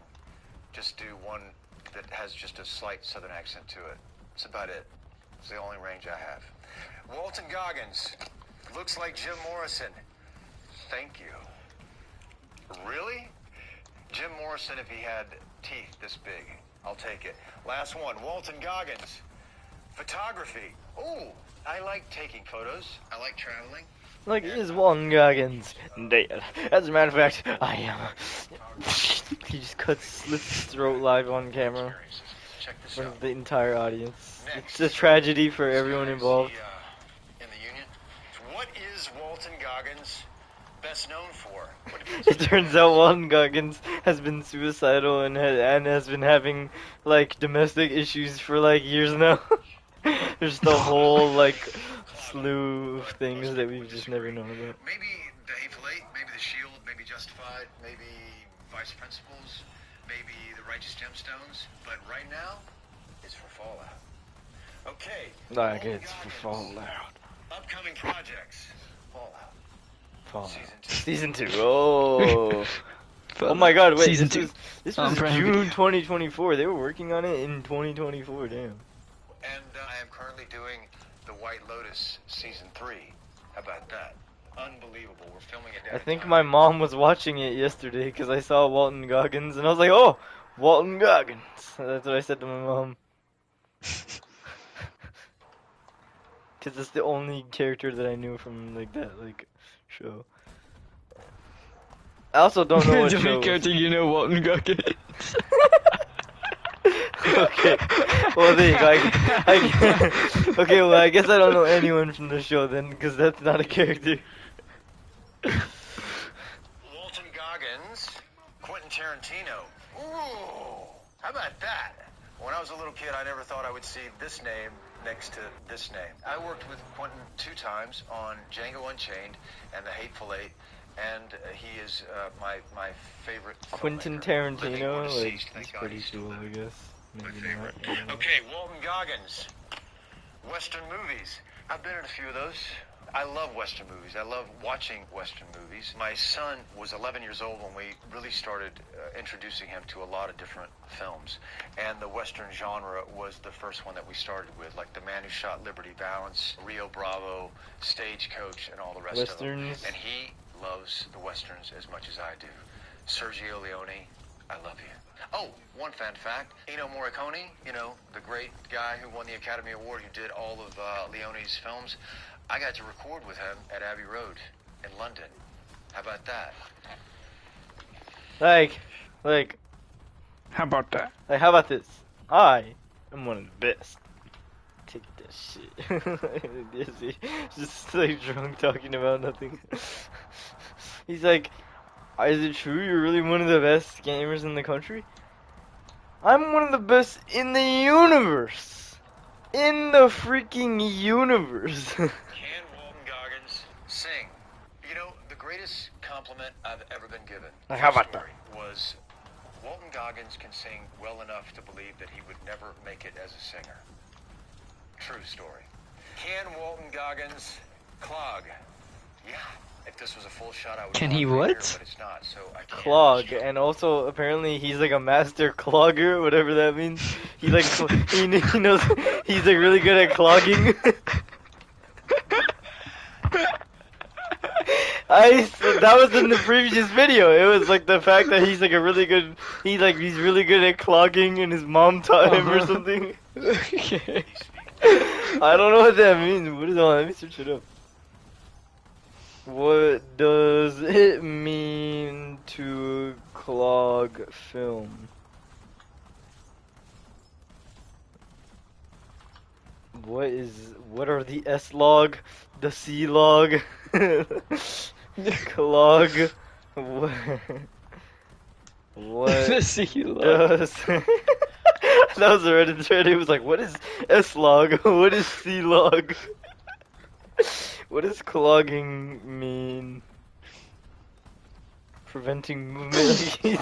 just do one that has just a slight Southern accent to it. That's about it. It's the only range I have. Walton Goggins. Looks like Jim Morrison. Thank you. Really? Jim Morrison, if he had teeth this big. I'll take it. Last one. Walton Goggins. Photography. Ooh, I like taking photos. I like traveling. Like, is Walton Goggins dead? As a matter of fact, I am. He just slits his throat live on camera Check this for out. the entire audience. Next. It's a tragedy for This everyone guy, involved. is he, in the Union? What is Walton Goggins best known for? What It turns out Walton Goggins has been suicidal and has been having like domestic issues for like years now. There's the whole like slew of things that we've just never known about. Maybe the Hateful Eight, maybe the Shield, maybe Justified, maybe Vice Principals, maybe the Righteous Gemstones. But right now, it's for Fallout. Okay. Like Walton it's for Goggins. Fallout. Upcoming projects. Fallout. Fallout. Season 2. Season 2. Oh. Oh my god, wait. Season this 2. this On was Prime June Video. 2024. They were working on it in 2024, damn. And I am currently doing The White Lotus Season 3. How about that? Unbelievable. We're filming it down I in think Thailand. my mom was watching it yesterday because I saw Walton Goggins and I was like, oh, Walton Goggins. That's what I said to my mom. Because it's the only character that I knew from like that like show. I also don't know what The show. main character, you know, Walton Goggins. Okay. Well, there you go. Okay, well, I guess I don't know anyone from the show then, because that's not a character. Walton Goggins, Quentin Tarantino. Ooh, how about that? When I was a little kid, I never thought I would see this name next to this name. I worked with Quentin 2 times on Django Unchained and The Hateful Eight, and he is my favorite. Quentin filmmaker. Living or Tarantino, like, deceased, he's thank God pretty he's still cool, I living. guess. My Maybe favorite. not. I don't know. Okay, Walton Goggins. Western movies. I've been in a few of those. I love Western movies. I love watching Western movies. My son was 11 years old when we really started introducing him to a lot of different films. And the Western genre was the first one that we started with, like The Man Who Shot Liberty Valance, Rio Bravo, Stagecoach, and all the rest Westerns. of them. And he loves the Westerns as much as I do. Sergio Leone, I love you. Oh, one fun fact, Ennio Morricone, you know, the great guy who won the Academy Award, who did all of Leone's films, I got to record with him at Abbey Road in London. How about that? Like, How about that? how about this? I am one of the best. Take that shit. He's just like drunk talking about nothing. He's like, is it true you're really one of the best gamers in the country? I'm one of the best in the universe. In the freaking universe. Can Walton Goggins sing? You know, the greatest compliment I've ever been given Like, how about story was Walton Goggins can sing well enough to believe that he would never make it as a singer. True story. Can Walton Goggins clog? Yeah. If this was a full shot, I would. Can clog he right what? here, but it's not, so I can't. Clog, and also apparently he's like a master clogger, whatever that means. He like he knows he's like really good at clogging. That was in the previous video. It was like the fact that he's like he's really good at clogging, and his mom taught him or something. Okay. I don't know what that means. What is that? Let me search it up. What does it mean to clog film? what are the S log, the C log, clog? What, what See you does that was a Reddit thread? It was like, what is S log? What is C log? What does clogging mean? Preventing movement. He's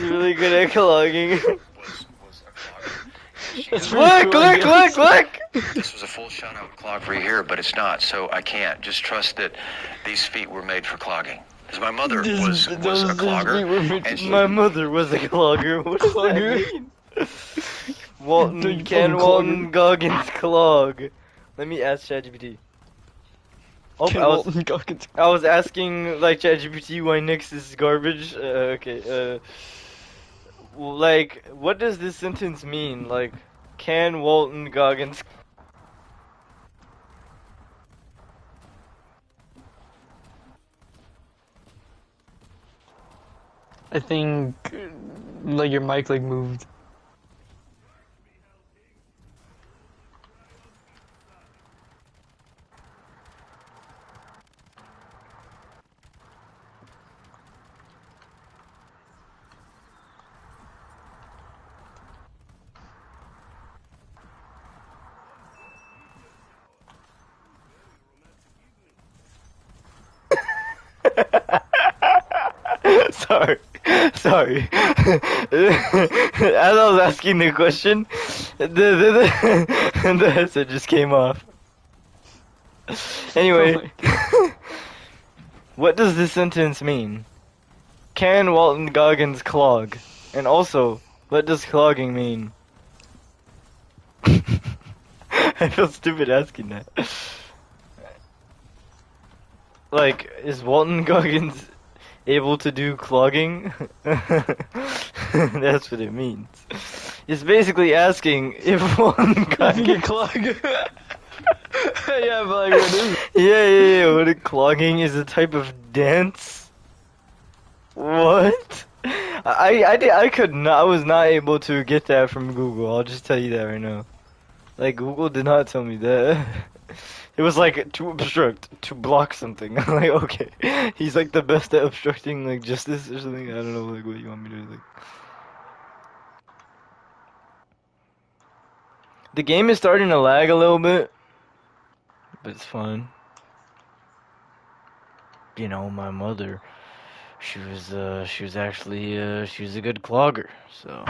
really good at clogging. Was a clogger. She That's had- pretty Look, cool, I look, guess. look, look! This was a full shutout clog for here, but it's not, so I can't. Just trust that these feet were made for clogging. Because my mother was a clogger, and she, My mother was a clogger. What does Clogger? that mean? Walton, Don't you Ken fucking Walton Goggins clog. Let me ask ChatGPT. Oh, Ken I was Walton Goggins. I was asking like ChatGPT why Nyx is garbage. Okay. Like, what does this sentence mean? Like, can Walton Goggins? I think like your mic like moved. Sorry. Sorry. As I was asking the question, the headset just came off. Anyway, what does this sentence mean? Can Walton Goggins clog? And also, what does clogging mean? I feel stupid asking that. Like, is Walton Goggins able to do clogging? That's what it means. It's basically asking if Walton I think Goggins... it clogged. Yeah, but like what is it? Yeah. What a clogging is a type of dance? What? I could not, I was not able to get that from Google. I'll just tell you that right now. Like, Google did not tell me that. It was like, to obstruct, to block something. I'm like, okay. He's like the best at obstructing, like, justice or something. I don't know, like, what you want me to do. Like. The game is starting to lag a little bit, but it's fine. You know, my mother, she was actually, she was a good clogger, so.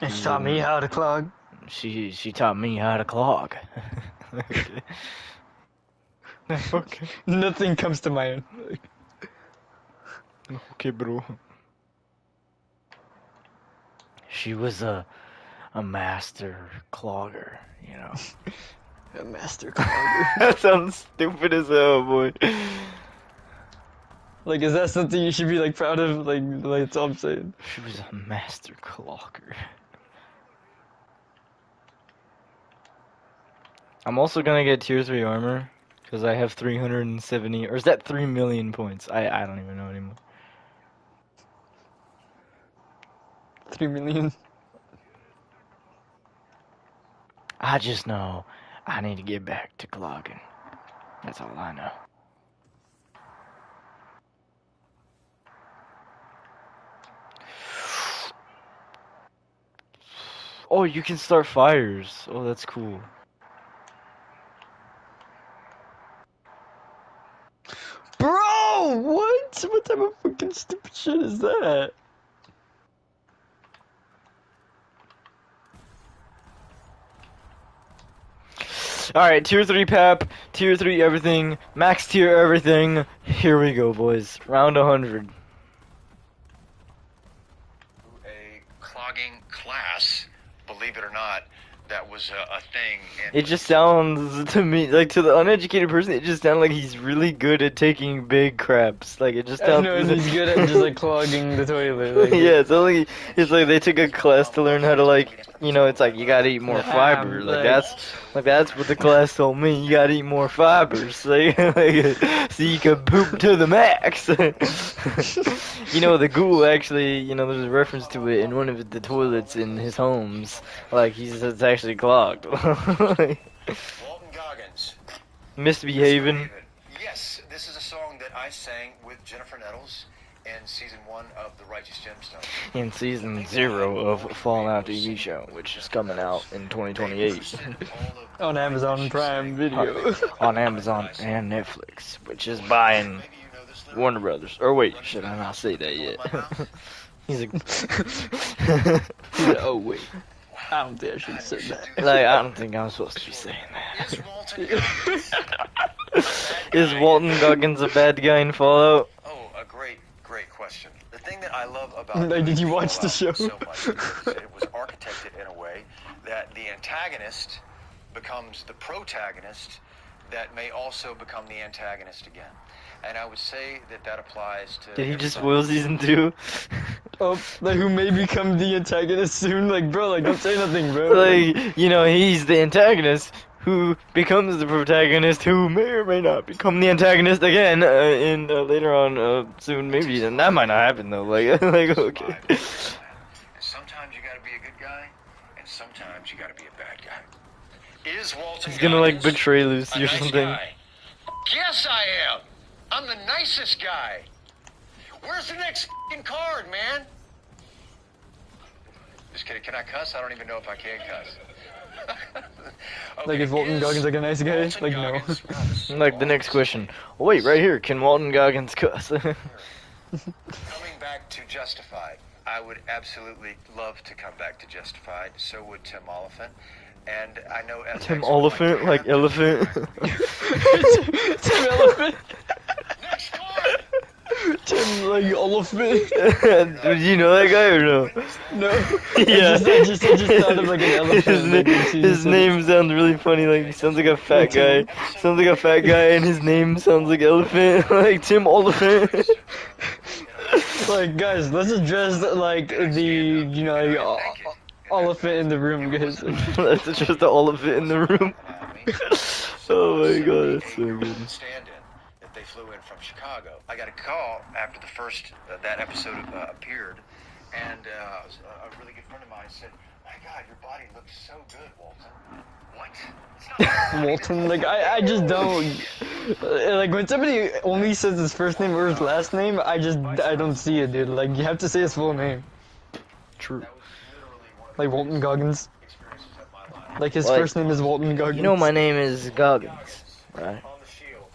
It taught me how to clog. She taught me how to clog. Okay. Okay. Nothing comes to mind. Okay, bro. She was a master clogger, you know. A master clogger. That sounds stupid as hell, boy. Like, is that something you should be like proud of? Like that's all I'm saying. She was a master clogger. I'm also gonna get tier 3 armor because I have 370, or is that 3 million points? I don't even know anymore. 3 million. I just know I need to get back to clogging. That's all I know. Oh, you can start fires. Oh, that's cool. Bro, what? What type of fucking stupid shit is that? Alright, tier 3 pap, tier 3 everything, max tier everything. Here we go, boys. Round 100. a clogging class, believe it or not, that was a thing. And It just sounds to me, like to the uneducated person, it just sounds like he's really good at taking big craps. Like it just I sounds. know, and he's good at just like clogging the toilet. Like, Yeah, it's like they took a class to learn how to it's like you gotta eat more fiber. Like that's what the class told me. You gotta eat more fibers, so you can poop to the max. The ghoul actually, there's a reference to it in one of the toilets in his homes. Like he says it's actually clogged. Walton Goggins. Misbehaving. Yes, this is a song that I sang with Jennifer Nettles in season 1 of The Righteous Gemstones. In season 0 of Fallout TV show, which is coming out in 2028 on Amazon Prime Video. on Amazon and Netflix, which is buying Warner Brothers. Or wait, should I not say that yet? He's like, Oh wait, I don't think I should have said that. like, I don't think I'm supposed to be saying that. Is Walton Goggins Is Walton Goggins a bad guy in Fallout? Oh, a great question. The thing that I love about Like, did you watch the show? so much is that it was architected in a way that the antagonist becomes the protagonist that may also become the antagonist again. And I would say that applies to... Did he just spoil season 2? Oh, like who may become the antagonist soon? Like, bro, like don't say nothing, bro. Like, he's the antagonist who becomes the protagonist, who may or may not become the antagonist again in later on soon. Maybe then that might not happen though. Like okay. Sometimes you gotta be a good guy, and sometimes you gotta be a bad guy. Is Walton He's gonna like Goggins betray a Lucy or nice something. guy? Yes, I am. I'm the nicest guy. Where's the next f***ing card, man? Just kidding. Can I cuss? I don't even know if I can cuss. Okay, Like, is Walton Goggins like a nice guy? Walton Like, no. Goggins- Like the next question. Oh, wait, right here. Can Walton Goggins cuss? Coming back to Justified, I would absolutely love to come back to Justified. So would Tim Oliphant. And I know Tim FX Oliphant, would like elephant. Tim Elephant. Next card! Tim like elephant. Did you know that guy or no? No. Yeah. I just thought of like an elephant. His name sounds really funny. Like he sounds like a fat guy. Sounds like a fat guy, and his name sounds like elephant. Like Tim Oliphant. Like, guys, let's address like the elephant in the room, guys. That's just the elephant in the room. Oh my god, that's so good. Stand-in that they flew in from Chicago. I got a call after the first that episode appeared, and a really good friend of mine said, "My God, your body looks so good, Walton." What? It's not Walton, like I just don't like when somebody only says his first name or his last name. I don't see it, dude. Like you have to say his full name. True. That was literally one of Like the Walton Goggins. experiences of my life. Like his Like, first name is Walton Goggins. You know my name is Goggins, right? On the shield,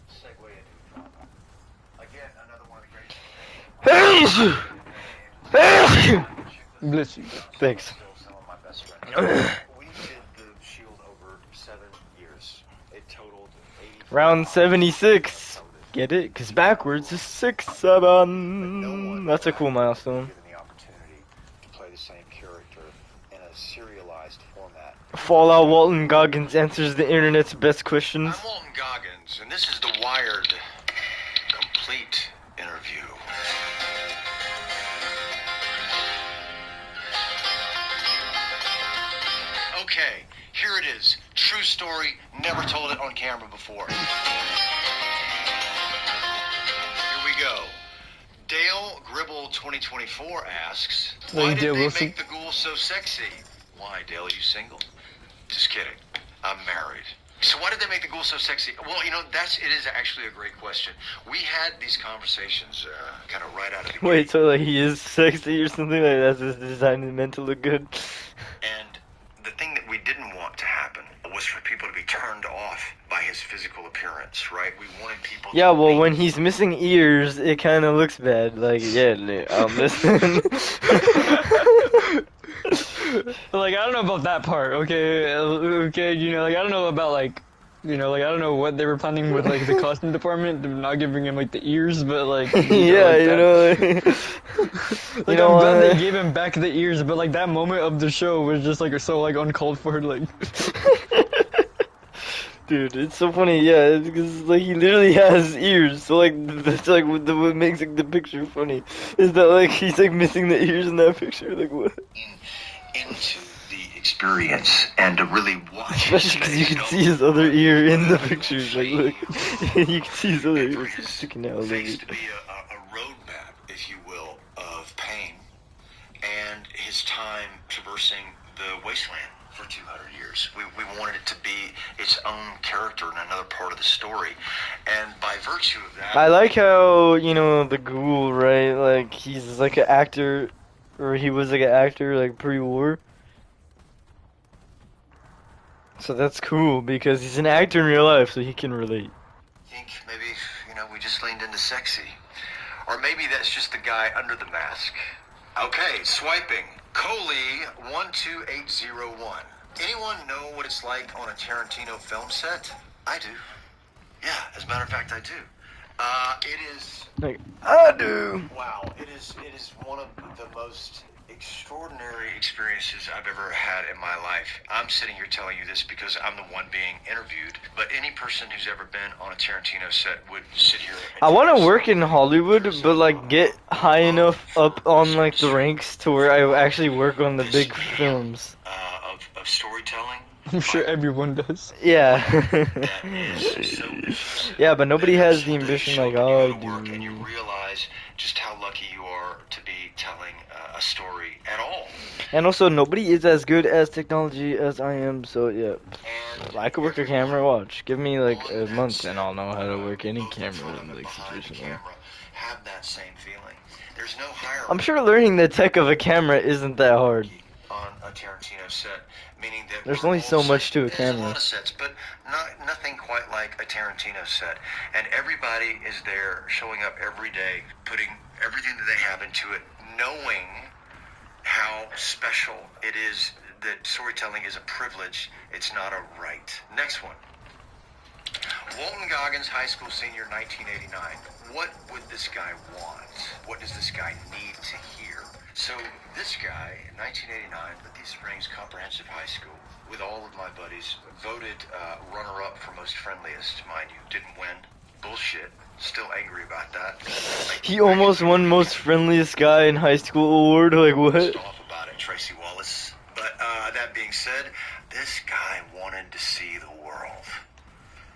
segue into drama. Again, another one of the great. Bless you. Thanks. Still some of my best friends. We did the shield over 7 years. It totaled 80. Round 76. Get it? Cause backwards is 6, 7. That's a cool milestone. Given the opportunity to play the same character in a serialized format. Fallout Walton Goggins answers the internet's best questions. I'm Walton Goggins, and this is the Wired Complete Interview. Okay, here it is. True story, never told it on camera before. Here we go. Dale Gribble 2024 asks, why Like did Dale they Wilson? make the ghoul so sexy? Why, Dale, are you single? Just kidding. I'm married. So why did they make the ghoul so sexy? Well, it is actually a great question. We had these conversations kind of right out of the Wait, gate. so like he is sexy or something? Like that's his design is meant to look good? And the thing that we didn't want to happen was for people to be turned off by his physical appearance, right? We wanted people Yeah, to well, leave. when he's missing ears, it kind of looks bad. Like, yeah, listen. Like I don't know about that part. Okay, like I don't know about like You know, like I don't know what they were planning with like the costume department, not giving him like the ears, but like Yeah, like you that. know, Like you know I'm glad they what? gave him back the ears, but like that moment of the show was just like so like uncalled for. Like Dude, it's so funny, yeah, because like he literally has ears, so like that's like what makes like, the picture funny is that like he's like missing the ears in that picture, like what? Into the experience and to really watch Especially because you can see his other ear in the pictures, like look, you can see his other ear sticking out a little face bit. to be a roadmap, if you will, of pain and his time traversing the wasteland for 200 years. We wanted it to be its own character in another part of the story, and by virtue of that, I like how, you know, the ghoul, right, like he's like an actor, or he was like an actor like pre-war. So that's cool because he's an actor in real life, so he can relate. I think maybe, we just leaned into sexy. Or maybe that's just the guy under the mask. Okay, swiping. Coley 12801. Anyone know what it's like on a Tarantino film set? I do. Yeah, as a matter of fact, I do. It is... Like, I do! Wow, it is one of the most extraordinary experiences I've ever had in my life. I'm sitting here telling you this because I'm the one being interviewed, but any person who's ever been on a Tarantino set would sit here and I want to work in Hollywood, but like get high enough up on like the ranks to where I actually work on the big films. Of storytelling. I'm sure everyone does. Yeah. That is so difficult. Yeah, but nobody That has every the single day ambition you show like up and I you go to work and you do. realize just how lucky you are to be telling a story at all. And also, nobody is as good as technology as I am, so yeah. And I could work a camera, watch. Give me like a month and I'll know how to work any camera in like situation. Have that same feeling. There's no hierarchy. I'm sure learning the tech of a camera isn't that hard. On a Tarantino set, meaning that There's we're only all so much to a There's camera. a lot of sets, but nothing quite like a Tarantino set. And everybody is there, showing up every day, putting everything that they have into it, knowing how special it is that storytelling is a privilege. It's not a right. Next one. Walton Goggins, high school senior, 1989. What would this guy want? What does this guy need to hear? So this guy, in 1989, at the Springs Comprehensive High School, with all of my buddies, voted runner-up for most friendliest, mind you. Didn't win. Bullshit. Still angry about that. He almost won most friendliest guy in high school award, like what? Off about it, Tracy Wallace. But that being said, this guy wanted to see the world.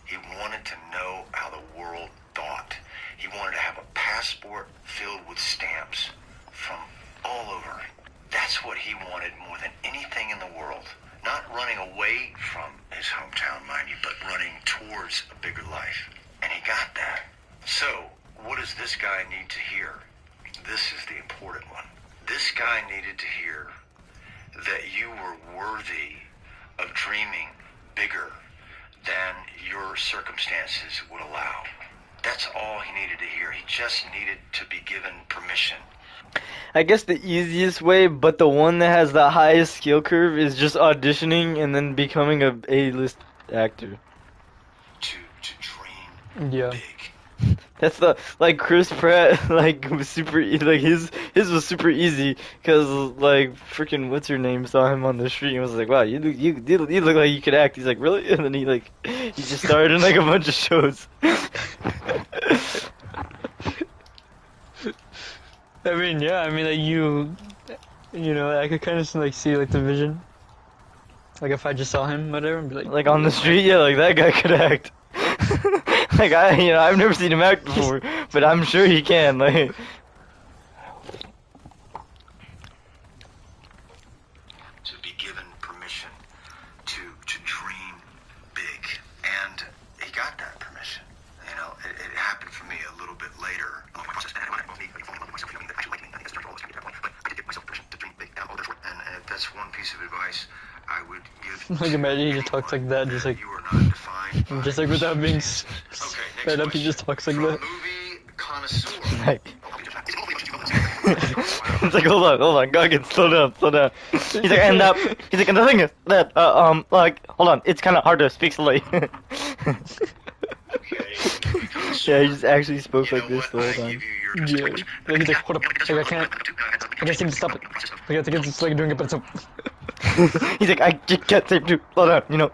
He wanted to know how the world thought. He wanted to have a passport filled with stamps from all over. That's what he wanted more than anything in the world. Not running away from his hometown, mind you, but running towards a bigger life. And he got that. So, what does this guy need to hear? This is the important one. This guy needed to hear that you were worthy of dreaming bigger than your circumstances would allow. That's all he needed to hear. He just needed to be given permission. I guess the easiest way, but the one that has the highest skill curve is just auditioning and then becoming a A-list actor. To dream Yeah. big. That's the like Chris Pratt like was super like his was super easy because like freaking what's her name saw him on the street and was like, wow, you look like you could act. He's like, really? And then he just starred in like a bunch of shows. I mean, yeah. I mean, like you know, I could kind of like see like the vision. Like if I just saw him, whatever, and be like, Like on the street, yeah, like that guy could act. Like I've never seen him act before, but I'm sure he can. Like, To be given permission to dream big. And he got that permission. You know, it happened for me a little bit later. And if that's one piece of advice I would give. like imagine he just talks like that, just like You are not defined by just like without being Okay, sped next up, he just talks like From that. movie connoisseur. like It's like, hold on, Goggins, slow down, slow down. He's like, and the thing is that, like, hold on, it's kind of hard to speak slowly. Okay. Yeah, he just actually spoke You like know this what? the whole I time. give you your Yeah. trust. Like, he's like, hold up. Like, I can't seem to stop it. We got to get this like doing it, but so. He's like, I just can't say to slow down, you know.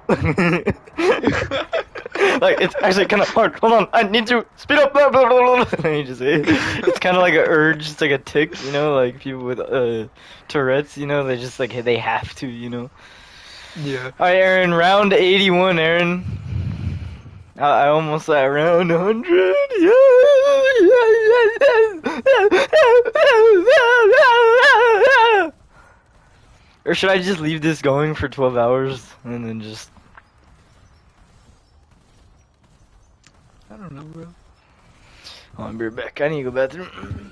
Like, it's actually kind of hard. Hold on, I need to speed up. Blah, blah, blah, blah. And he just, it's kind of like an urge, it's like a tick, you know, like people with Tourette's, you know, they just like they have to, you know. Yeah. All right, Aaron, round 81, Aaron. I almost at round 100. Or should I just leave this going for 12 hours and then just... I don't know, bro. I'll be right back. I need to go bathroom.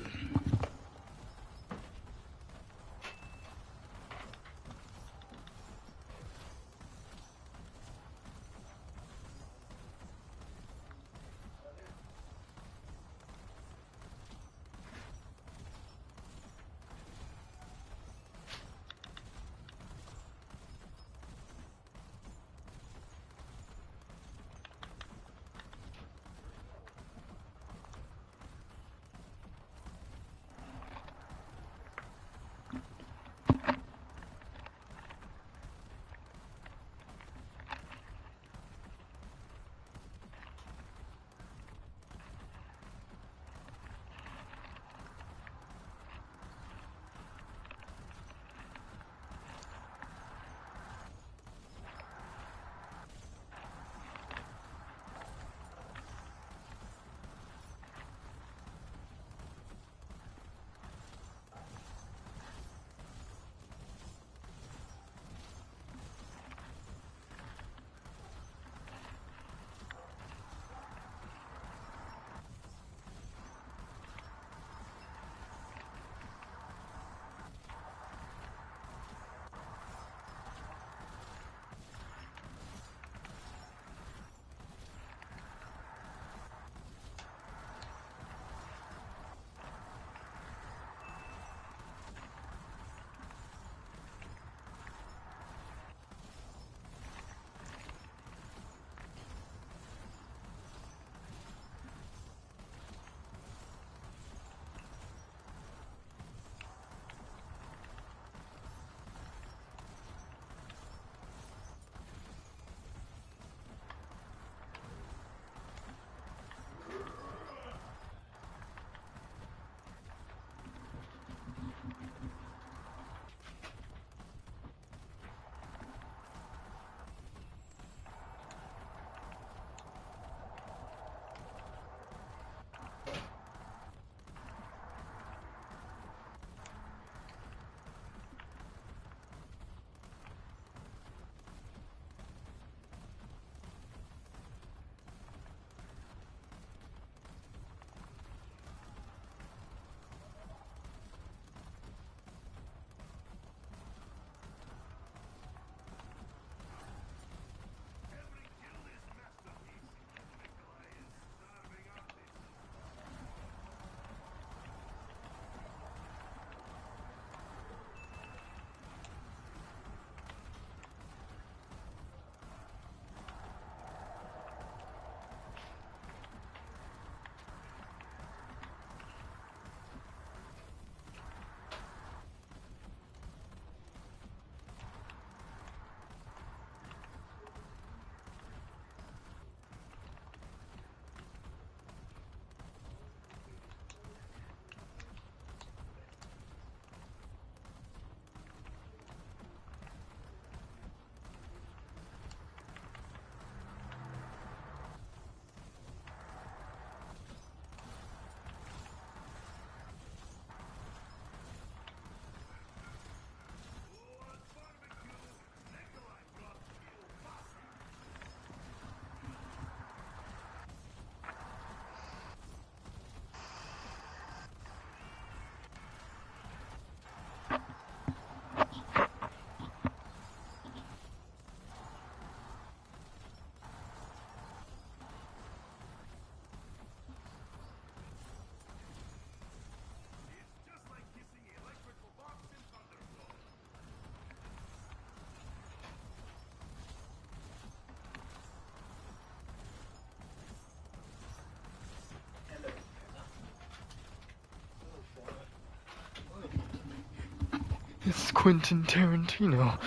This is Quentin Tarantino,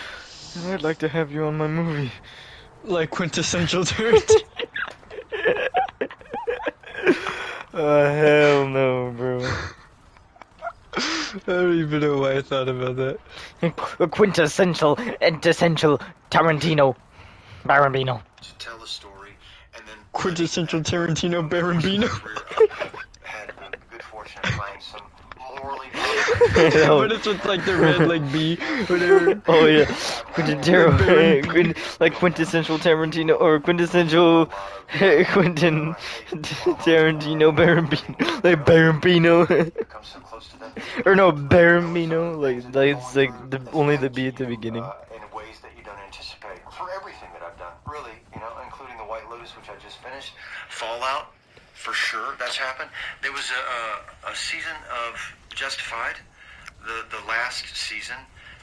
and I'd like to have you on my movie. Like quintessential Tarantino. Oh, hell no, bro. I don't even know why I thought about that. Quintessential, essential Tarantino. Barambino. To tell the story, and then Quintessential Tarantino Barambino. I've had the good fortune of playing some morally But it's with like the red like B, whatever. Oh yeah, like quintessential Tarantino or quintessential Quentin Tarantino Barambino, like Barambino, come so close to them. or no Barambino, like it's like only the B at the beginning. In ways that you don't anticipate. For everything that I've done, really, including the White Lotus, which I just finished, Fallout, for sure, that's happened. There was a season of Justified, the last season,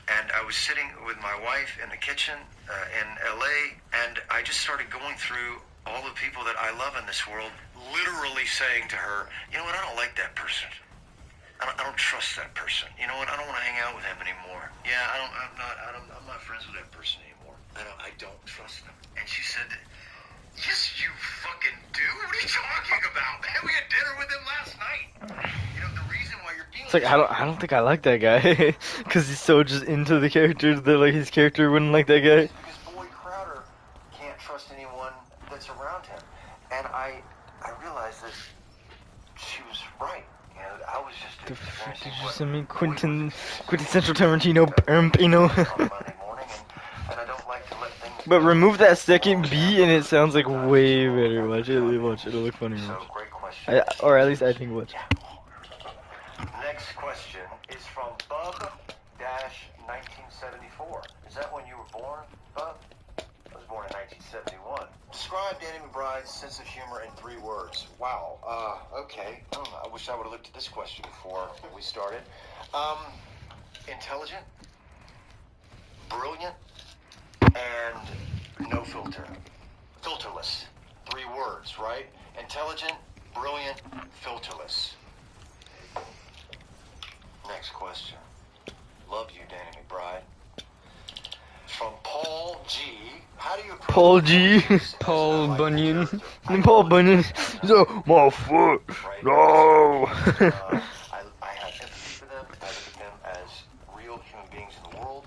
and I was sitting with my wife in the kitchen in LA, and I just started going through all the people that I love in this world, literally saying to her, you know what, I don't like that person. I don't trust that person. You know what? I don't want to hang out with him anymore. Yeah, I'm not friends with that person anymore. I don't trust them. And she said, yes, you fucking do. What are you talking about? Man, we had dinner with him last night. The reason why you're being It's like I don't think I like that guy, because he's so just into the character that like his character wouldn't like that guy. because Boyd Crowder can't trust anyone that's around him. And I realized that she was right. I was just The fuck experiencing did you what send me Boyd was quintessential Tarantino Barambino? on Monday morning, and I don't like to let things But go. remove that second B and it sounds like way better. Watch it, it'll look funny. So, Watch. great question. Or at least I think watch. Next question is from Bub-1974. Is that when you were born, Bub? I was born in 1971. Describe Danny McBride's sense of humor in 3 words. Wow. Okay. I wish I would have looked at this question before we started. Intelligent, brilliant, and no filter. Filterless. 3 words, right? Intelligent, brilliant, filterless. Next question. Love you, Danny McBride. From Paul G. How do you approach Paul G. Paul Bunyan. Paul Bunyan. So, my foot. No. I have empathy for them. I look at them as real human beings in the world,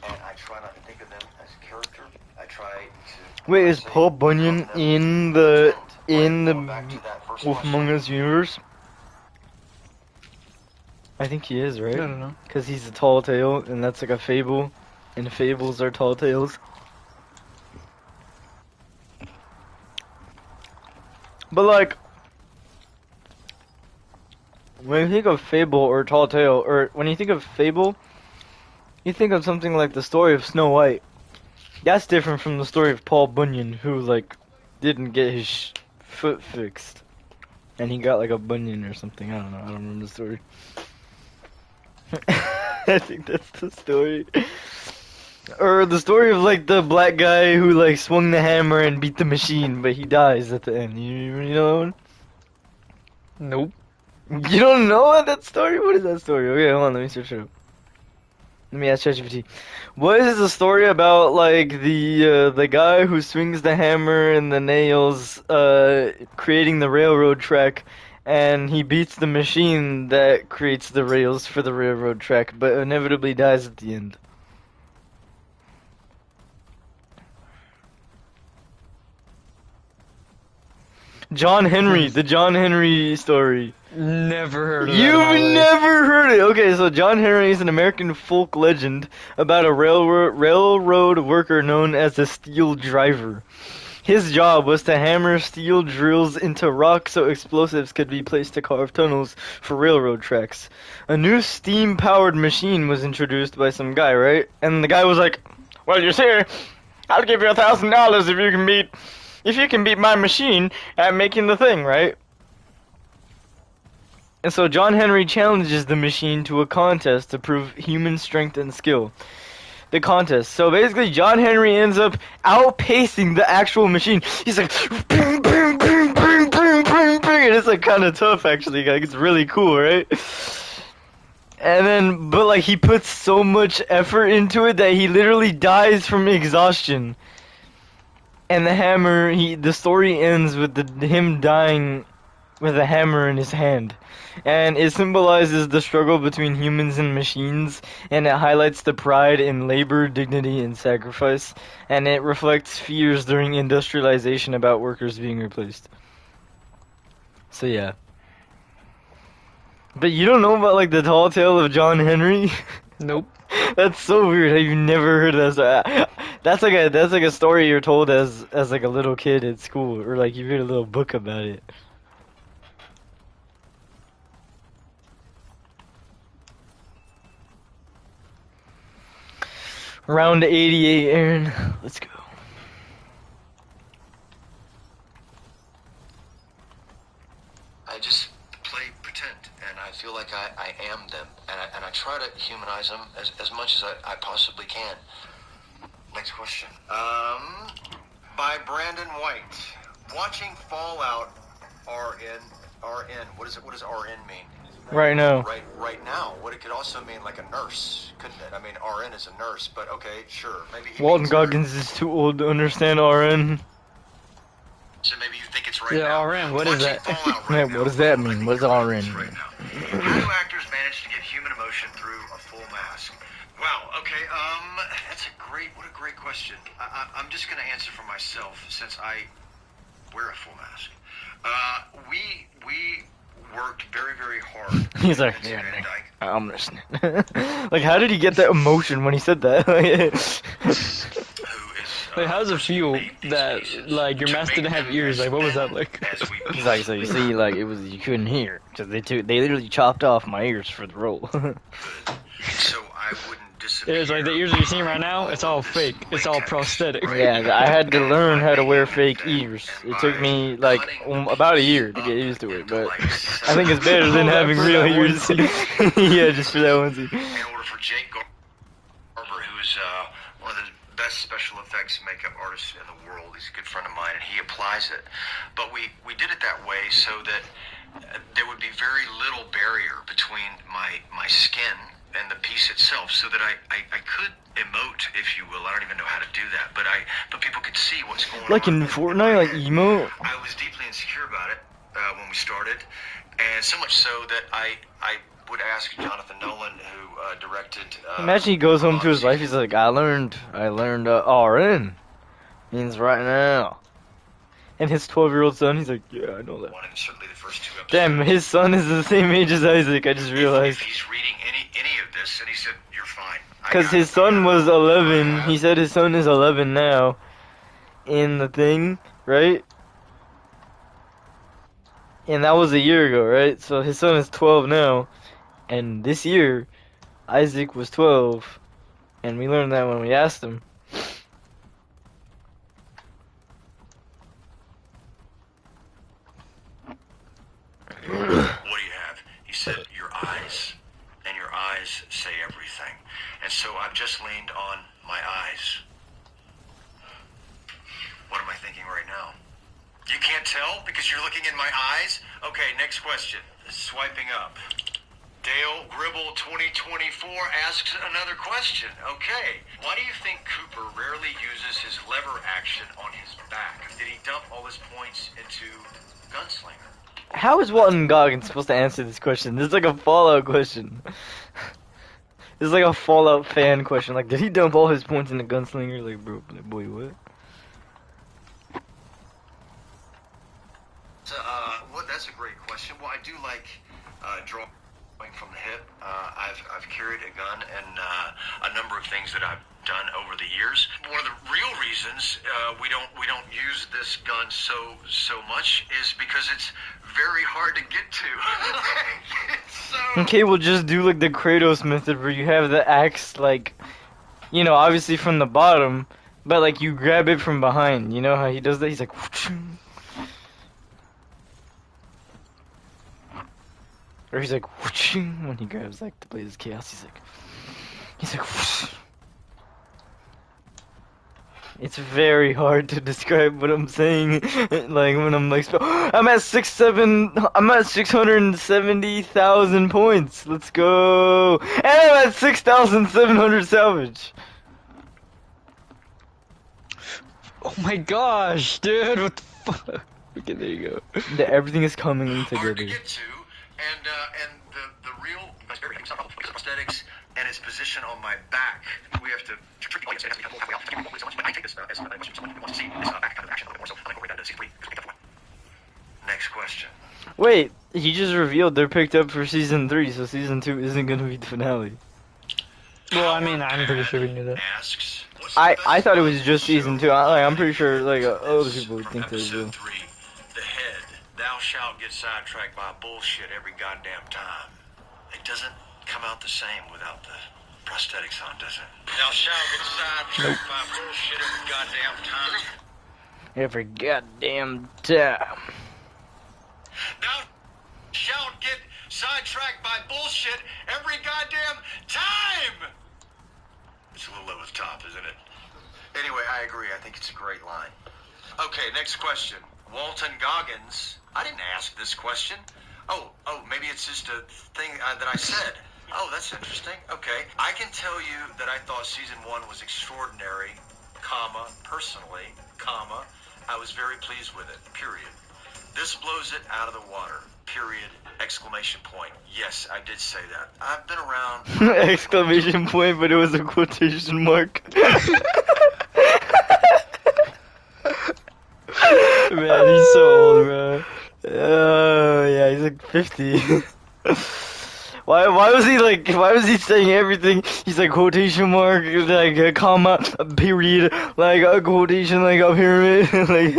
and I try not to think of them as character. I try to. Wait, is Paul Bunyan in the Wolf Among Us universe? I think he is, right? I don't know. Because he's a tall tale, and that's like a fable, and fables are tall tales. But like, when you think of fable or tall tale, or when you think of fable, you think of something like the story of Snow White. That's different from the story of Paul Bunyan, who like didn't get his foot fixed, and he got like a bunion or something. I don't know. I don't remember the story. I think that's the story. Or the story of like the black guy who like swung the hammer and beat the machine, but he dies at the end. You know that one? Nope. You don't know that story? What is that story? Okay, hold on, let me search it up. Let me ask ChatGPT. What is the story about like the guy who swings the hammer and the nails creating the railroad track, and he beats the machine that creates the rails for the railroad track, but inevitably dies at the end? John Henry, the John Henry story. Never heard of that in You've my life. never heard it. Okay, so John Henry is an American folk legend about a railroad worker known as a steel driver. His job was to hammer steel drills into rock so explosives could be placed to carve tunnels for railroad tracks. A new steam-powered machine was introduced by some guy, right? And the guy was like, "Well, you see, I'll give you $1,000 if you can beat my machine at making the thing, right?" And so John Henry challenges the machine to a contest to prove human strength and skill. The contest. So basically, John Henry ends up outpacing the actual machine. He's like, bing, bing, bing, bing, bing, bing, bing, and it's like kind of tough, actually. Like, it's really cool, right? And then, but like he puts so much effort into it that he literally dies from exhaustion. And the hammer, the story ends with him dying with a hammer in his hand. And it symbolizes the struggle between humans and machines, and it highlights the pride in labor, dignity, and sacrifice, and it reflects fears during industrialization about workers being replaced. So yeah. But you don't know about like the tall tale of John Henry? Nope. That's so weird. Have you never heard that story? That's like a story you're told as like a little kid at school, or like you read a little book about it. Round 88, Aaron. Let's go. I just play pretend, and I feel like I am them, and I try to humanize them as much as I possibly can. Next question. By Brandon White. Watching Fallout RN. What does RN mean? Right now. Right now. What it could also mean like a nurse, couldn't it? I mean, RN is a nurse, but okay, sure. Maybe he Walton means Goggins is too old to understand RN. so maybe you think it's right Yeah, now. RN, what is Watching that? Fallout Yeah, right now, what does that I mean? think What does you're right, RN it's mean? right now. How do actors manage to get human emotion through a full mask? Wow, okay, what a great question. I'm just gonna answer for myself since I wear a full mask. We worked very, very hard. He's like, Vincent yeah, Van Nick, Dyke, I'm listening. Like, how did he get that emotion when he said that? who is, Like, how does it feel made these that pieces like your to mask make didn't have them ears? as Like, what was that thin like? as we He's like, so you see, like, it was, you couldn't hear. Because they literally chopped off my ears for the role. so I wouldn't disappear. It's like the ears you're seeing right now. It's all fake. It's all prosthetic. Yeah, I had to learn how to wear fake ears. It took me, like, about a year to get used to it, but I think it's better than All that having for real that one ears. scene. Yeah, just for that one scene. In order for Jake Garber, who's one of the best special effects makeup artists in the world, he's a good friend of mine, and he applies it. But we did it that way so that there would be very little barrier between my skin and the piece itself, so that I could emote, if you will. I don't even know how to do that, but people could see what's going on. Like in Fortnite, like emote. I was deeply insecure about it when we started, and so much so that I would ask Jonathan Nolan, who directed. Imagine he goes home to his wife, he's like, I learned RN. Means right now. And his 12-year-old son, he's like, yeah, I know that. One, and certainly the first two episodes. Damn, his son is the same age as Isaac, I just realized. If he's reading any of this, and he said, "You're fine." Because his son was 11, he said his son is 11 now. In the thing, right? And that was a year ago, right? So his son is 12 now. And this year, Isaac was 12. And we learned that when we asked him. What do you have? He said, "Your eyes, and your eyes say everything." And so I've just leaned on my eyes. What am I thinking right now? You can't tell because you're looking in my eyes? Okay, next question. Swiping up. Dale Gribble 2024 asks another question. Okay. Why do you think Cooper rarely uses his lever action on his back? Did he dump all his points into Gunslinger? How is Walton Goggins supposed to answer this question? This is like a Fallout question. This is like a Fallout fan question. Like, did he dump all his points into Gunslinger? Like, bro, like, boy, what? So, well, that's a great question. Well, I do like drawing from the hip. I've carried a gun and a number of things that I've done over the years. One of the real reasons we don't use this gun so much is because it's very hard to get to. Okay, we'll just do like the Kratos method where you have the axe, like, you know, obviously from the bottom, but like you grab it from behind. You know how he does that? He's like, or he's like, when he grabs like the Blades of Chaos. He's like, It's very hard to describe what I'm saying. Like when I'm like, I'm at 670,000 points. Let's go. And I'm at 6,700 salvage. Oh my gosh, dude, what the fuck? Okay, there you go. Everything is coming Hard to together. get to, and the real prosthetics and its position on my back. We have to trick the audience. It has to become more halfway out. But I take this as someone who wants to see this back kind of action a little more. So I'm going to go down to season 3. Next question. Wait, he just revealed they're picked up for season 3, so season 2 isn't gonna be the finale. Well, I mean, I'm pretty sure we knew that. Asks, I thought it was just season 2. I'm pretty sure like other people would think that as well. episode 3, the head. Thou shalt get sidetracked by bullshit every goddamn time. It doesn't come out the same without the prosthetics on, does it? Thou shalt get sidetracked by bullshit every goddamn time. Every goddamn time. Thou shalt get sidetracked by bullshit every goddamn time! It's a little over the top, isn't it? Anyway, I agree. I think it's a great line. Okay, next question. Walton Goggins. I didn't ask this question. Oh, maybe it's just a thing that I said. Oh, that's interesting. Okay. I can tell you that I thought season 1 was extraordinary, comma, personally, comma, I was very pleased with it, period. This blows it out of the water, period, exclamation point. Yes, I did say that. I've been around... Exclamation point, but it was a quotation mark. Man, he's so old, bro. Oh, yeah, he's like 50. Why was he saying everything? He's like quotation mark, like a comma, a period, like a quotation, like a pyramid, like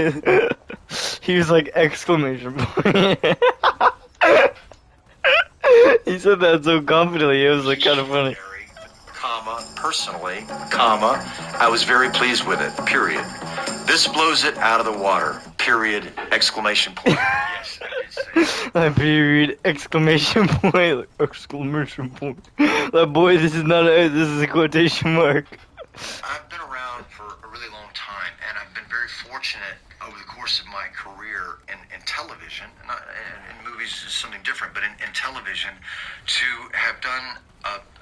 he was like exclamation point. He said that so confidently, it was like kind of funny. Comma, personally, comma, I was very pleased with it, period. This blows it out of the water, period, exclamation point. Yes, I did say that. Period, exclamation point, like, exclamation point. Like, boy, this is a quotation mark. I've been around for a really long time, and I've been very fortunate over the course of my career in television, not in movies is something different, but in television, to have done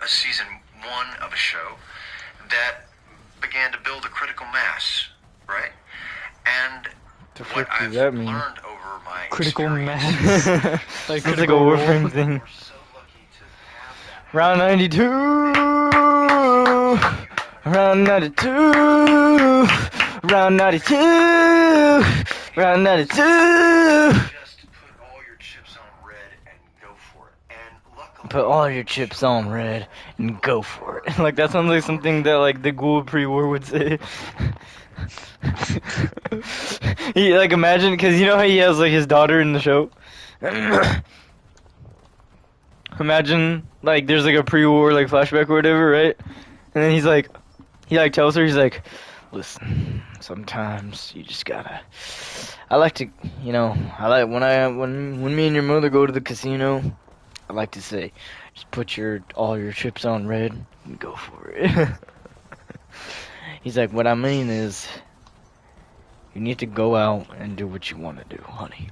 a season 1 of a show that began to build a critical mass, right? And The what frick does I've that mean? learned over my Critical experience, mass. Like, Like it's like a Critical Role. Warframe thing. we're so lucky to have that. Round 92! Round 92! Round 92! Round 92! Just put all your chips on red and go for it. And luckily, Put all your chips on red and go for it. Like, that sounds like something that, like, the ghoul pre-war would say. He, like, imagine, because you know how he has, like, his daughter in the show? Imagine, like, there's, like, a pre-war, like, flashback or whatever, right? And then he, like, tells her, he's like, listen, sometimes you just gotta... I like to, when me and your mother go to the casino, I like to say, just put all your chips on red and go for it. He's like, what I mean is, you need to go out and do what you want to do, honey.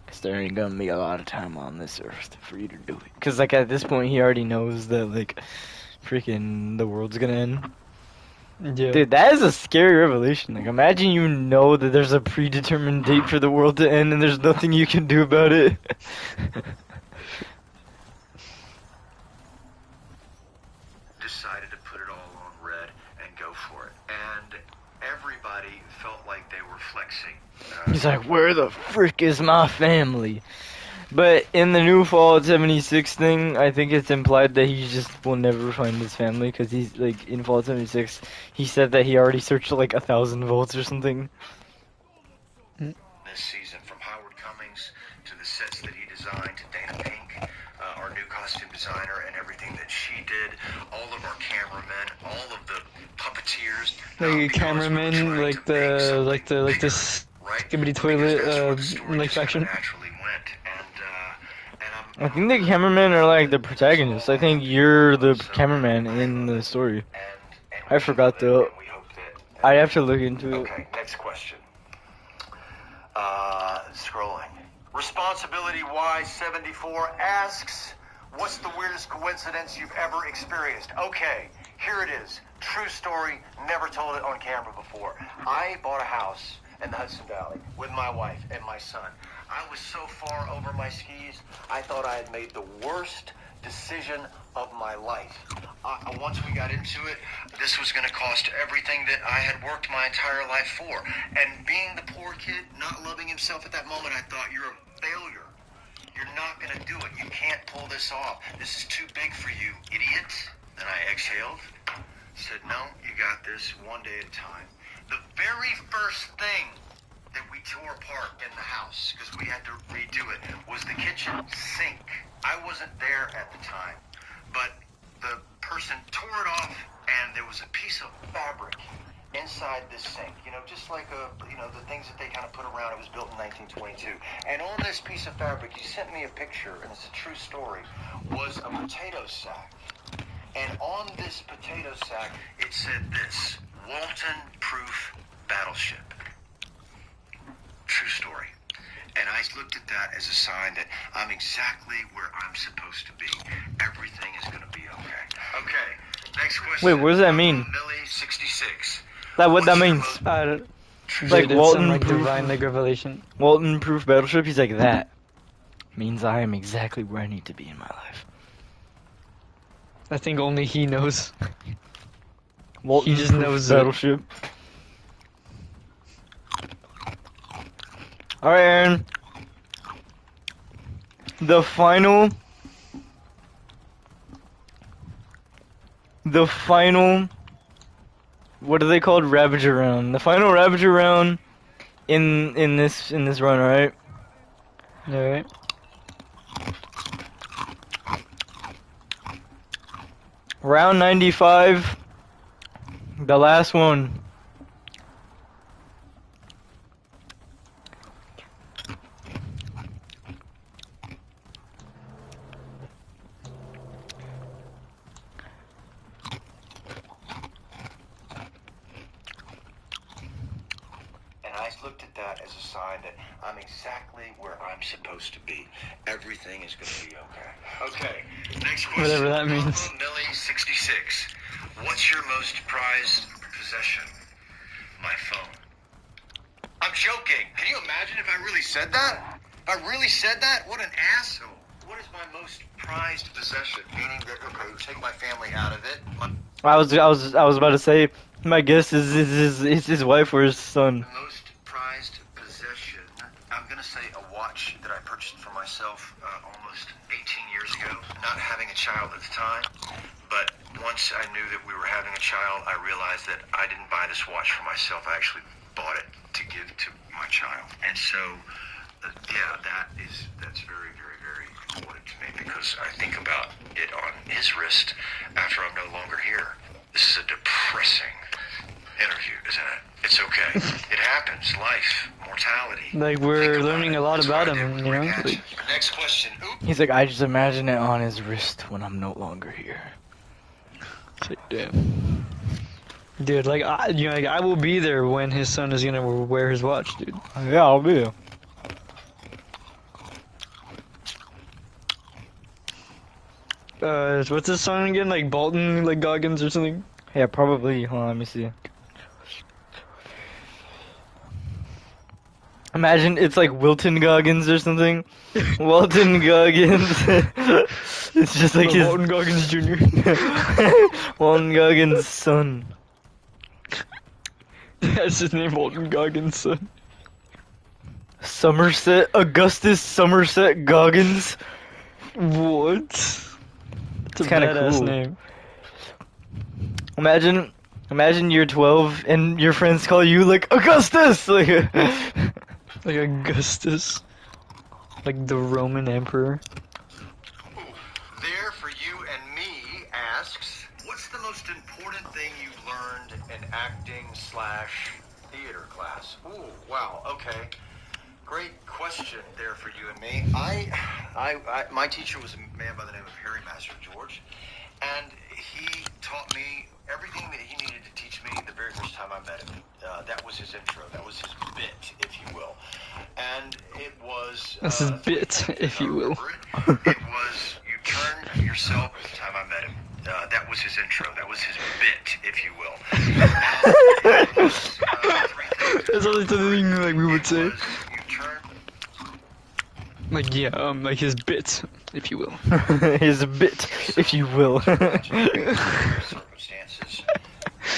Because there ain't gonna be a lot of time on this earth for you to do it. Because, like, at this point, he already knows that, like, freaking the world's gonna end. Yeah. Dude, that is a scary revelation. Like, imagine you know that there's a predetermined date for the world to end and there's nothing you can do about it. decided to put it all on red and go for it. And everybody felt like they were flexing. He's like, where the frick is my family? But in the new Fallout 76 thing, I think it's implied that he just will never find his family, because he's, like, in Fallout 76, he said that he already searched, like, 1,000 votes or something. This season, from Howard Cummings to the sets that he designed, to Dana Pink, our new costume designer, and everything that she did, all of our cameramen, all of the puppeteers. Like a cameraman, like the skibbity toilet, like faction. I think the cameramen are, like, the protagonists. I think you're the cameraman in the story. I forgot, though. I'd have to look into it. Okay, next question. Scrolling. Responsibility Y74 asks, what's the weirdest coincidence you've ever experienced? Okay, here it is. True story, never told it on camera before. I bought a house in the Hudson Valley with my wife and my son. I was so far over my skis, I thought I had made the worst decision of my life. Once we got into it, this was going to cost everything that I had worked my entire life for. And being the poor kid, not loving himself at that moment, I thought, you're a failure. You're not going to do it. You can't pull this off. This is too big for you, idiot. Then I exhaled, said, no, you got this, one day at a time. The very first thing that we tore apart in the house, because we had to redo it, was the kitchen sink. I wasn't there at the time, but the person tore it off, and there was a piece of fabric inside this sink, just like the things that they kind of put around. It was built in 1922. And on this piece of fabric, he sent me a picture, and it's a true story, was a potato sack. And on this potato sack, it said this, Walton Proof Battleship. True story. And I looked at that as a sign that I'm exactly where I'm supposed to be. Everything is going to be okay. Okay, next question. Wait, what does that mean? Millie 66. What that means? Like Like Walton like proof, divine like revelation. Walton proof battleship. He's like, that means I am exactly where I need to be in my life. I think only he knows. Walton He just proof knows it. battleship. All right, Aaron. The final. What are they called? Ravager round. The final Ravager round in this run, right? Alright. Round 95. The last one. I looked at that as a sign that I'm exactly where I'm supposed to be. Everything is going to be okay. Okay, next question. Whatever that means. Millie 66. What's your most prized possession? My phone. I'm joking. Can you imagine if I really said that? If I really said that? What an asshole. What is my most prized possession? Meaning that, okay, take my family out of it. I was about to say, my guess is his wife or his son. The most prized possession, I'm going to say a watch that I purchased for myself almost 18 years ago. Not having a child at the time, but once I knew that we were having a child, I realized that I didn't buy this watch for myself. I actually bought it to give to my child. And so, that's very, very, very important to me, because I think about it on his wrist after I'm no longer here. This is a depressing interview, isn't it? It's okay. It happens. Life, mortality. Like, we're learning a lot about him, you know? Like, Next question. He's like, I just imagine it on his wrist when I'm no longer here. it's like, damn. Dude, like, I will be there when his son is gonna wear his watch, dude. Yeah, I'll be there. What's this song again? Like Bolton, like Goggins or something? Yeah, probably. Hold on, let me see. Imagine it's like Wilton Goggins or something. Walton Goggins. It's just like his Bolton Goggins Jr. Walton Goggins' son. That's his name, Bolton Goggins' son. Augustus Somerset Goggins. What? It's a kinda badass cool. name. Imagine you're 12 and your friends call you like Augustus. Like Augustus. Like the Roman emperor. There for you and me asks, what's the most important thing you've learned in acting/theater class? Ooh, wow, okay. Great question there for you and me. My teacher was a man by the name of Harry Master George, and he taught me everything that he needed to teach me the very first time I met him. his intro. That was his bit, if you will. And it was... That's his bit, if you will. It was, you turn yourself... The time I met him. That was his intro. That was his bit, if you will. It was, three things. That's only something like we would say. You turn... Like, yeah, like his bit, if you will. His bit, if you will. circumstances.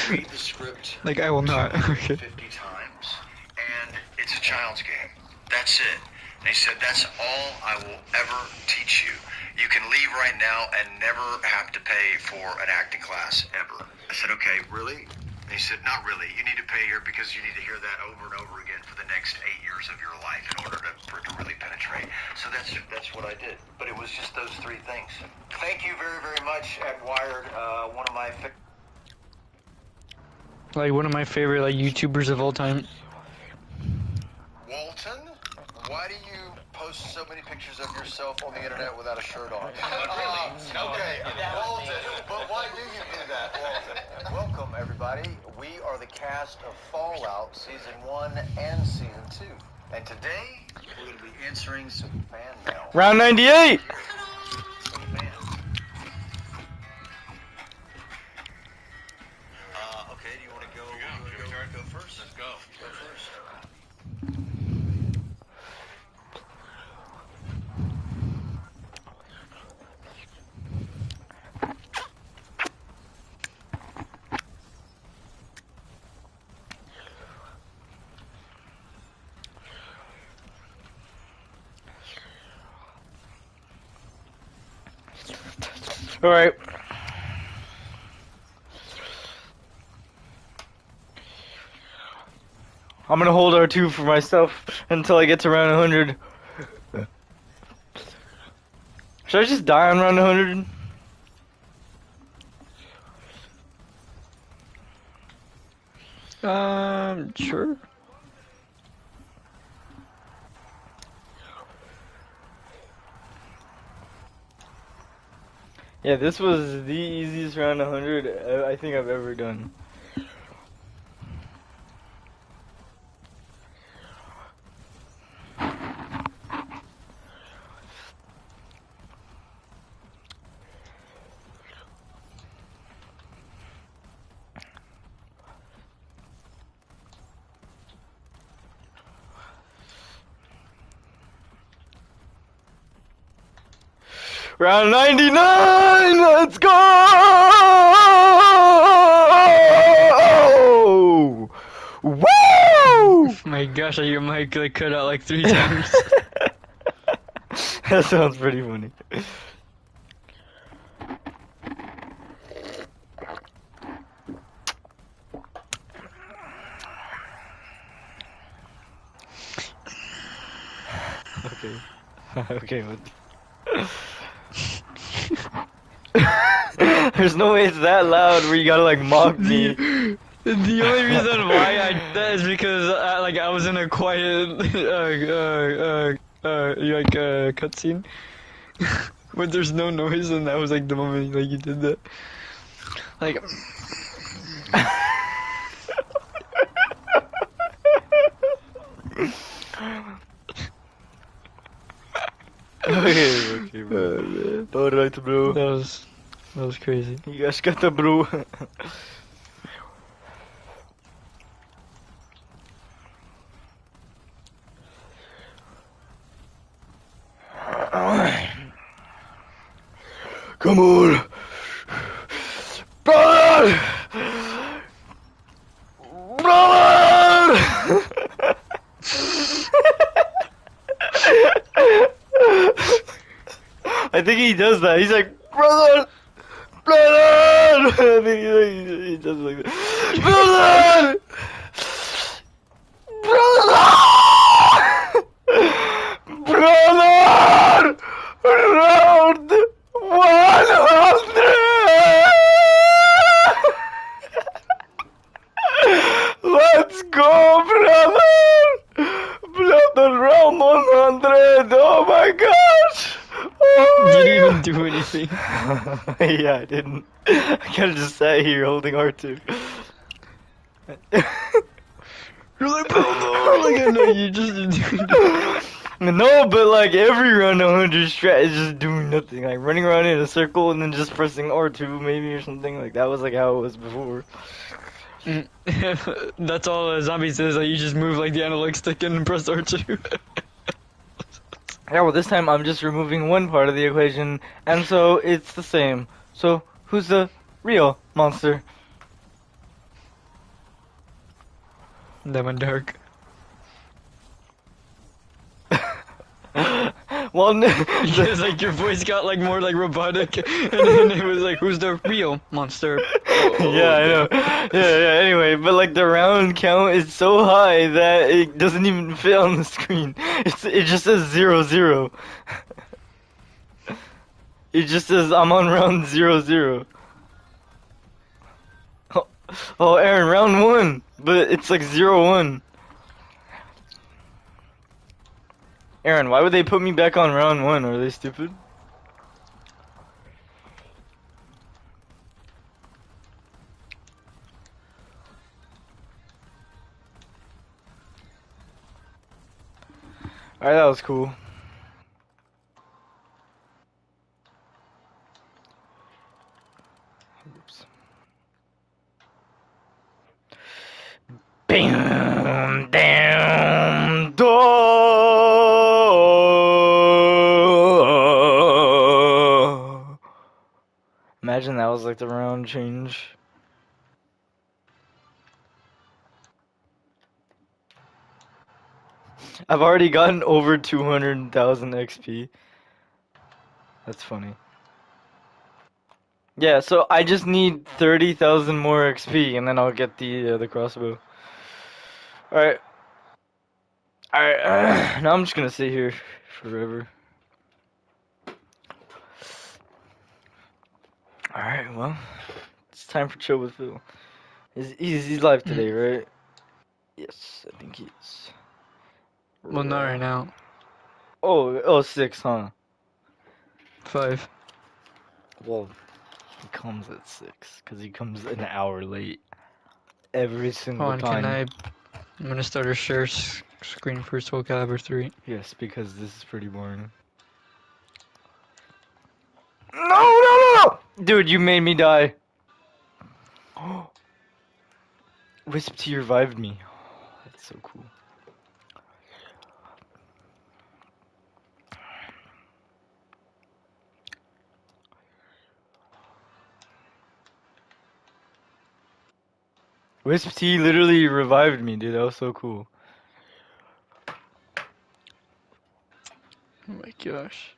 Read the script Like, I will not. Okay. 50 times, and it's a child's game. That's it. And he said, that's all I will ever teach you. You can leave right now and never have to pay for an acting class, ever. I said, okay, really? And he said, not really. You need to pay here because you need to hear that over and over again for the next 8 years of your life in order for it to really penetrate. So that's what I did. But it was just those three things. Thank you very, very much at Wired. One of my... Like, one of my favorite, like, YouTubers of all time. Walton, why do you post so many pictures of yourself on the internet without a shirt on? Okay, Walton, but why do you do that, Walton? Welcome, everybody. We are the cast of Fallout Season 1 and Season 2. And today, we're going to be answering some fan mail. Round 98! Some fans. Okay, do you want to go? Go first? Let's go. Go first. Alright. I'm gonna hold R2 for myself until I get to round 100. Should I just die on round 100? Sure. Yeah, this was the easiest round 100 I think I've ever done. Round 99! Let's go! Woo! Oh my gosh, your mic like cut out like 3 times. That sounds pretty funny. Okay. Okay, there's no way it's that loud where you gotta like mock me. The only reason why I did that is because I was in a quiet cutscene, but there's no noise, and that was like the moment like you did that. Like. Okay, bro. Alright, bro. That was crazy. You guys got the bro. Come on, brother! Brother! I think he does that. He's like, brother! Brother! I think he does it like that. Brother! Brother! Brother! Round 100! Let's go, brother! Brother, round 100! Oh my gosh! Oh You didn't even do anything. Yeah, I didn't. I kinda just sat here holding R2. You're like, bro, no. Like, I know you just. No, but like every round 100 strat is just doing nothing, like running around in a circle and then just pressing R2 maybe or something. Like that was like how it was before. That's all a zombie says. Like, you just move like the analog stick and press R2. Yeah, well this time I'm just removing one part of the equation, and so it's the same. So who's the real monster? That went dark. Well, Because like your voice got like more like robotic, and then it was like, "Who's the real monster?" yeah, I know. Yeah. Anyway, but like the round count is so high that it doesn't even fit on the screen. It just says 0-0. It just says I'm on round 0-0. Oh, Aaron, round 1, but it's like 0-1. Aaron, why would they put me back on round 1? Are they stupid? Alright, that was cool. Oops. Bam, damn, door. Imagine that was like the round change. I've already gotten over 200,000 XP. That's funny. Yeah, so I just need 30,000 more XP and then I'll get the crossbow. Alright. Alright, now I'm just gonna sit here forever. Alright, well, it's time for Chill with Phil. He's live today, right? Yes, I think he is. Well, not right now. Oh, 6, huh? 5. Well, he comes at 6, because he comes an hour late. Every single Hold on, time. I'm gonna start a share screen for Soul Calibur 3. Yes, because this is pretty boring. No! Dude, you made me die. Wisp T revived me. That's so cool. Wisp T literally revived me, dude. That was so cool. Oh my gosh.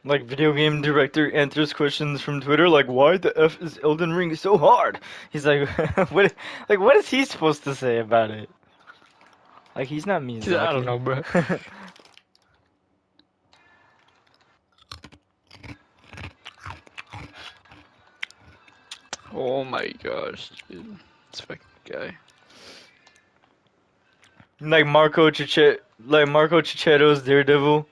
Like, video game director answers questions from Twitter, like, why the F is Elden Ring so hard? He's like, what is he supposed to say about it? Like, he's not Miyazaki. I don't know, bro. Oh my gosh, dude. This fucking guy. like Marco Cicchetto's Daredevil.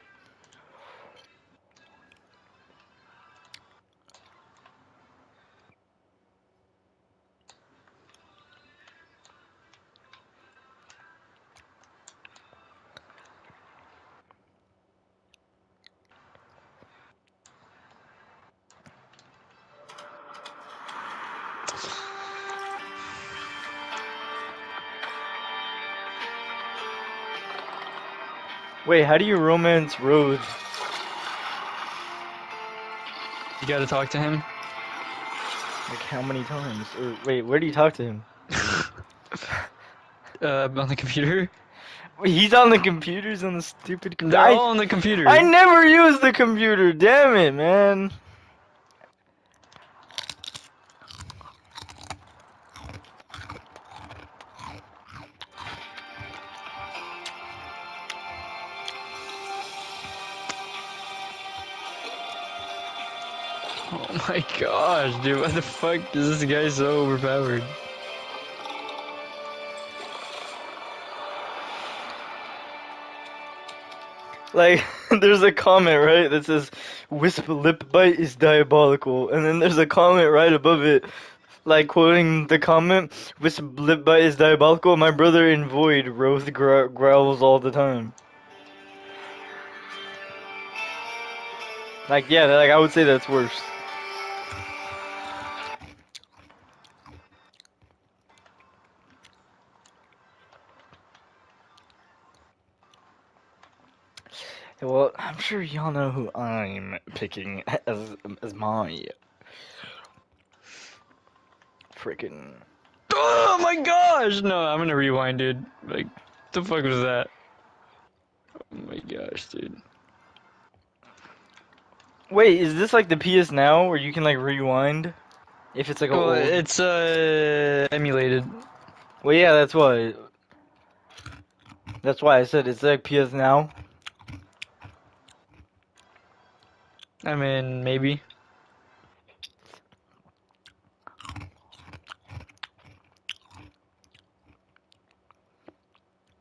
Wait, how do you romance Rose? You gotta talk to him. Like, how many times? Or, wait, where do you talk to him? On the computer. Wait, he's on the computers on the stupid computer. They're all on the computer. I never use the computer, damn it, man. Oh my gosh, dude. Why the fuck is this guy so overpowered? Like, there's a comment, right, that says, Wisp lip bite is diabolical. And then there's a comment right above it, like, quoting the comment, Wisp lip bite is diabolical. My brother in Void growls all the time. Like, yeah, like, I would say that's worse. Well, I'm sure y'all know who I'm picking as my freaking. Oh my gosh! No, I'm gonna rewind, dude. Like, the fuck was that? Oh my gosh, dude. Wait, is this like the PS Now where you can like rewind if it's like an Well, old? it's emulated. Well, yeah, that's why. That's why I said it's like PS Now. I mean, maybe.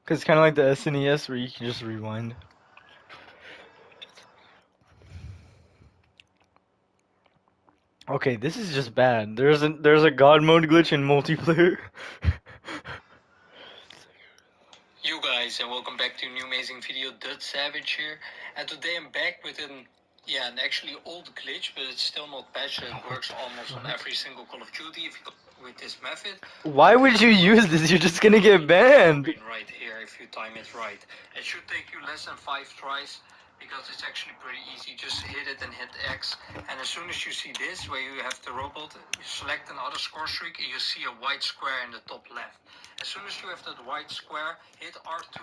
Cause it's kind of like the SNES where you can just rewind. Okay, this is just bad. There's a God mode glitch in multiplayer. You guys, and welcome back to a new amazing video. Dud Savage here, and today I'm back with an actually old glitch, but it's still not patched. It works almost on every single Call of Duty if you go with this method. Why would you use this? You're just gonna get banned. Right here, if you time it right, it should take you less than 5 tries. Because it's actually pretty easy, just hit it and hit X, and as soon as you see this, where you have the robot, you select another score streak, and you see a white square in the top left. As soon as you have that white square, hit R2,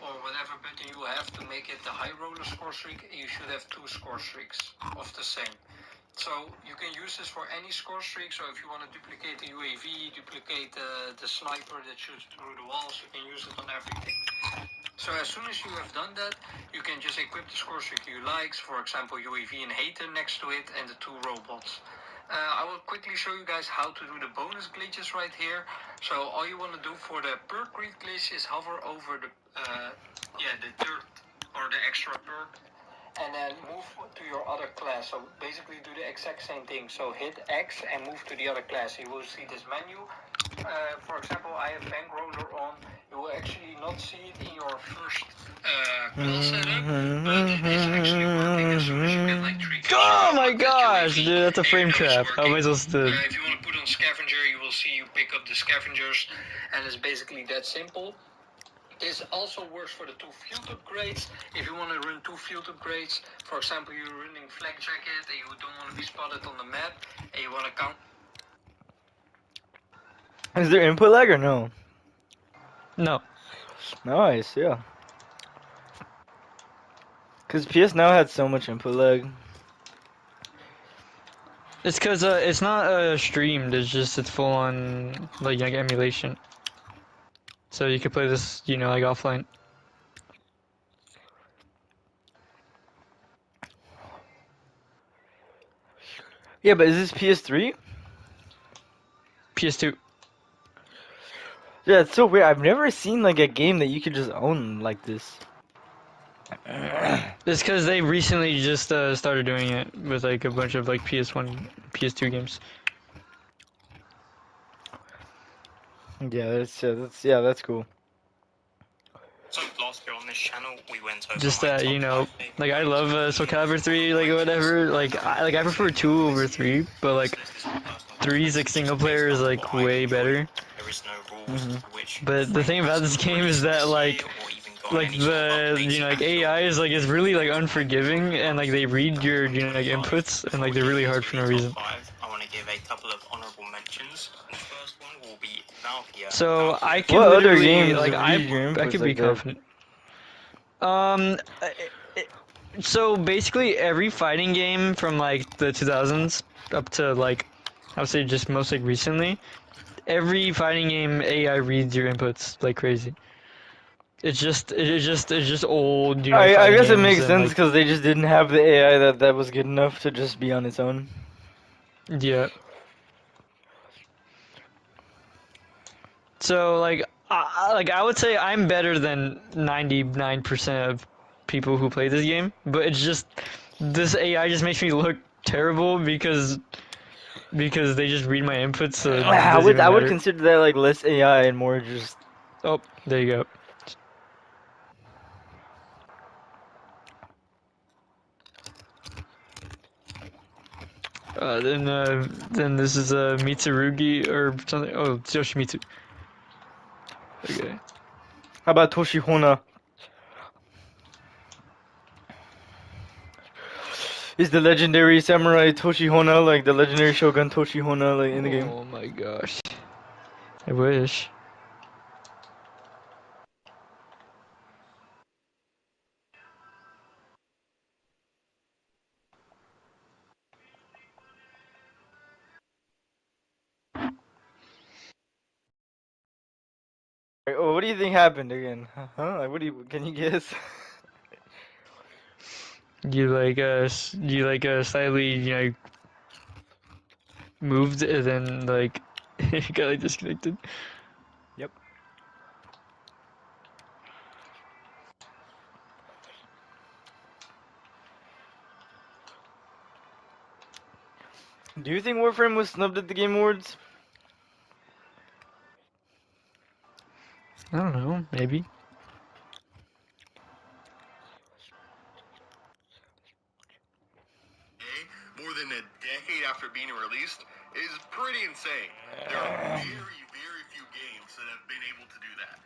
or whatever button you have to make it the high roller score streak, and you should have 2 score streaks of the same. So you can use this for any score streak, so if you want to duplicate the UAV, duplicate the sniper that shoots through the walls, you can use it on everything. So as soon as you have done that, you can just equip the score streak you like, for example UAV and Hater next to it, and the 2 robots. I will quickly show you guys how to do the bonus glitches right here. So all you want to do for the perk read glitch is hover over the third or the extra perk, and then move to your other class. So basically do the exact same thing. So hit X and move to the other class. You will see this menu. For example, I have Bankroller on. You will actually not see it in your first class setup, but it is actually working as soon as you get like 3 kills. Oh my gosh, dude, that's a frame trap. How am I supposed to? If you want to put on Scavenger, you will see you pick up the Scavengers, and it's basically that simple. This also works for the 2 field upgrades. If you want to run 2 field upgrades, for example, you're running Flak Jacket and you don't want to be spotted on the map, and you want to count. Is there input lag or no? No. Nice, yeah. Cause PS Now had so much input lag. It's cause it's not streamed. It's full on like emulation. So you could play this, like offline. Yeah, but is this PS3? PS2. Yeah, it's so weird. I've never seen like a game that you could just own like this. It's cause they recently just started doing it with like a bunch of like PS1, PS2 games. Yeah, that's cool. So last year on this channel, we went over Just my that, top 5 like I love Soul Calibur 3, like whatever. I prefer 2 over 3, but like 3's like single player is like way better. There is no rules to which But the thing about this game is that like the like AI is like really like unforgiving, and like they read your like inputs, and like they're really hard for no reason. I want to give a couple of honorable mentions. The first one will be Valkyria. So I can What other literally games like read your I inputs can be like that? confident. So basically every fighting game from like the 2000s up to like I would say just most like recently, every fighting game AI reads your inputs like crazy. It's just old, I fighting guess it games makes and sense like because they just didn't have the AI that was good enough to just be on its own. yeah. So like I would say I'm better than 99% of people who play this game, but it's just this AI just makes me look terrible because they just read my inputs, so it doesn't even I would matter. consider that like less AI and more just. Oh, there you go. Then this is Mitsurugi or something. Oh, it's Yoshimitsu. Okay. How about Toshihona? Is the legendary samurai Toshihona like the legendary shogun Toshihona like in the game? Oh my gosh. I wish. Oh, what do you think happened again? Huh? Like, what do you? Can you guess? Slightly, moved and then like it got like disconnected. Yep. Do you think Warframe was snubbed at the Game Awards? I don't know, maybe. More than a decade after being released is pretty insane. There are very, very few games that have been able to do that.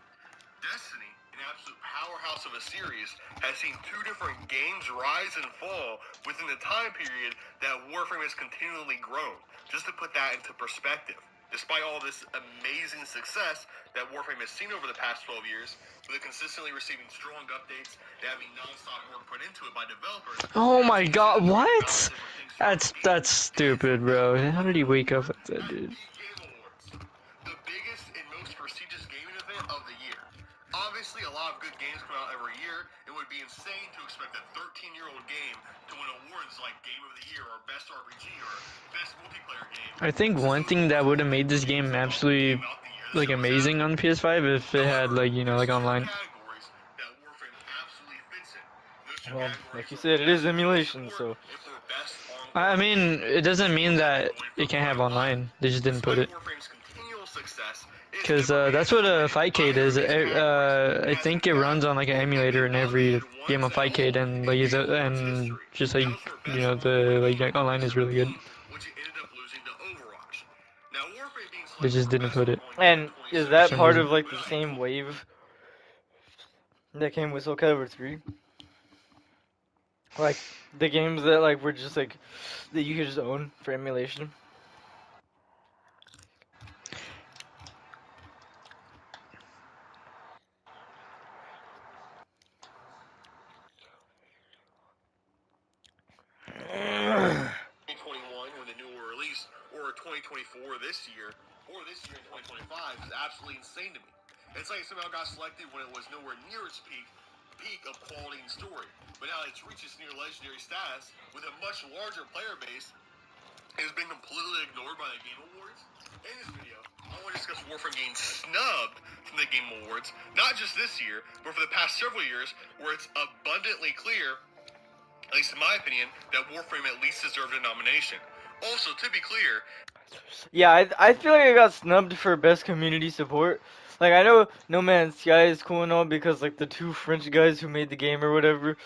Destiny, an absolute powerhouse of a series, has seen two different games rise and fall within the time period that Warframe has continually grown. Just to put that into perspective. Despite all this amazing success that Warframe has seen over the past 12 years, with it consistently receiving strong updates and having non-stop work put into it by developers, Oh my god, what? That's stupid, bro. How did he wake up like that, dude? Game Awards, the biggest and most prestigious gaming event of the year. Obviously, a lot of good games come out every year. It would be insane to expect a 13-year-old game to win awards like Game of the Year or Best RPG or Best Multiplayer Game. I think one thing that would have made this game absolutely like amazing on PS5 if it had like like online. Categories that Warframe absolutely fits in. Those two Well, categories like you are said, it is best community emulation, support so. and for best I encore mean, game. it doesn't mean that Going for it can't quite have a while. online. They just didn't put Despite it. Warframe's continual success, it has Because never that's managed what to a win in Fightcade either of is. these categories. I It has think in it fact runs on like an only emulator been in every nominated game once of at Fightcade, all and in like Game Awards and history. just That like was for best the multiplayer game on online is really good. which it ended up losing to Overwatch. Now, Warframe being They selected just for didn't best put it ongoing game in And is for that 2017, some part reason. of like but the not in same wave that came with Soul Calibur 3? Like the games that like were just like that you could just own for emulation. 2021 when the new were released, or 2024 this year, or this year in 2025 is absolutely insane to me. It's like it somehow got selected when it was nowhere near its peak of quality and story. But now it's reached its near legendary status with a much larger player base. It has been completely ignored by the Game Awards. In this video, I want to discuss Warframe getting snubbed from the Game Awards, not just this year, but for the past several years, where it's abundantly clear, at least in my opinion, that Warframe at least deserved a nomination. Also, to be clear, Yeah, I feel like I got snubbed for best community support. Like I know No Man's Sky is cool and all because like the two French guys who made the game or whatever,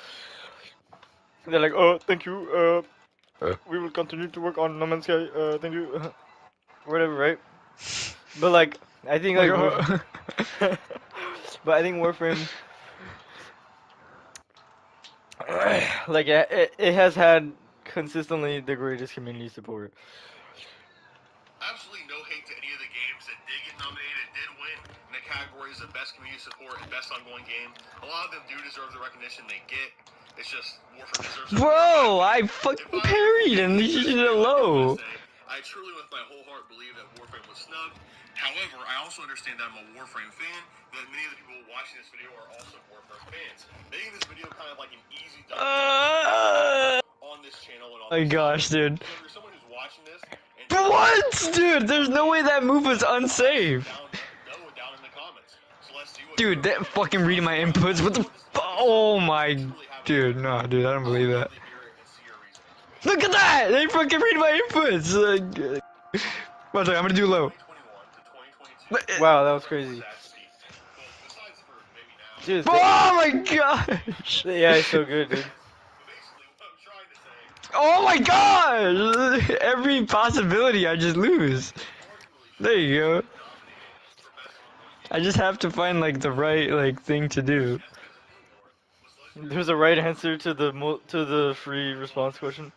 they're like, oh, thank you. We will continue to work on No Man's Sky. Thank you. Whatever, right? But like, I think like Like, but I think Warframe, like it has had consistently the greatest community support. absolutely no hate to any of the games that did get nominated, did win in the categories of best community support and best ongoing game. A lot of them do deserve the recognition they get. It's just Warframe deserves it more. bro, I If fucking I had to parried pick him. the You best did it video, I do want low. to say I truly, with my whole heart, believe that Warframe was snubbed. However, I also understand that I'm a Warframe fan. That many of the people watching this video are also Warframe fans, making this video kind of like an easy on this channel and on My this gosh, topic. dude. So if you're someone who's watching this and What? Dude, there's no way that move was unsafe. down in the comments. So let's see what Dude, that fucking reading my inputs. What the Oh my Dude, no, dude, I don't believe I'll that. love to hear it and see your reasoning. Look at that! They fucking read my inputs! One second, I'm gonna do low. 2021 to 2022. But, Wow, that was Warframe crazy. at its peak. Well, besides for maybe now. Dude, oh my gosh! the AI is so good, dude. But basically, what I'm trying to say, Oh my gosh! Every possibility I just lose. arguably, There you go. nominated for best ongoing game. I just have to find like the right like thing to do. As the Game Award was legendary. There's a right answer to the free response question.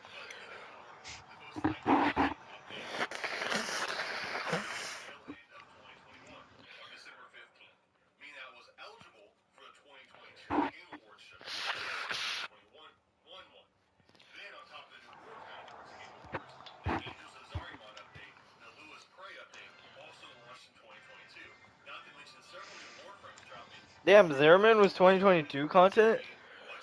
But given the most iconic update released at the tail end of 2021 on December 15th, meaning that was eligible for the 2022 Game Awards show if the 2021 won one. Then, on top of the new war categories at Game Awards, the Angels of Zarimon update and the Lewis Prey update also launched in 2022. Not to mention several new Warframes dropping. Damn, Zeraman was 2022 content? Much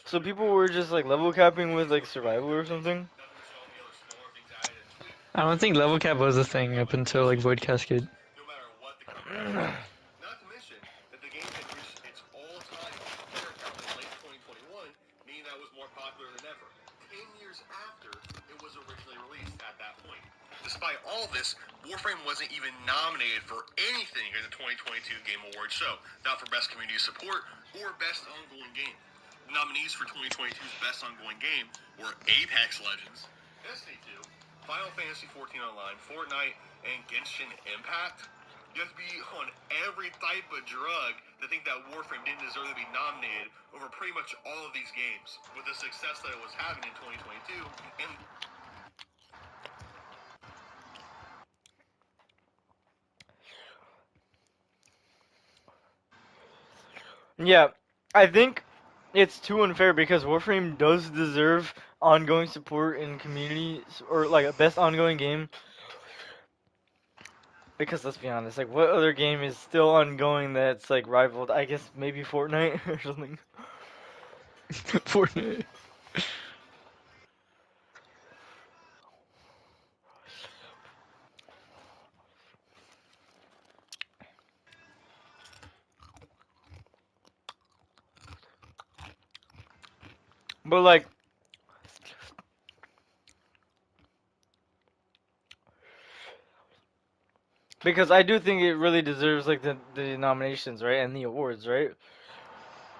So better people were just graphics, like level capping with like survival or something? not to mention all the other smaller things added and tweaked. I don't think level cap was a thing up until like Void Cascade. No matter what the company released. Not to mention that the game had reached its all-time peak player count in late 2021, meaning that it was more popular than ever. 10 years after it was originally released at that point. Despite all this, Warframe wasn't even nominated for anything in the 2022 Game Awards show, not for Best Community Support or Best Ongoing Game. The nominees for 2022's Best Ongoing Game were Apex Legends, Destiny 2, Final Fantasy 14 Online, Fortnite, and Genshin Impact. You have to be on every type of drug to think that Warframe didn't deserve to be nominated over pretty much all of these games. With the success that it was having in 2022, and Yeah, I think it's too unfair because Warframe does deserve ongoing support in community or like a best ongoing game. Because let's be honest, like what other game is still ongoing that's like rivaled? I guess maybe Fortnite or something. Fortnite. But like because I do think it really deserves like the nominations, right? And the awards, right?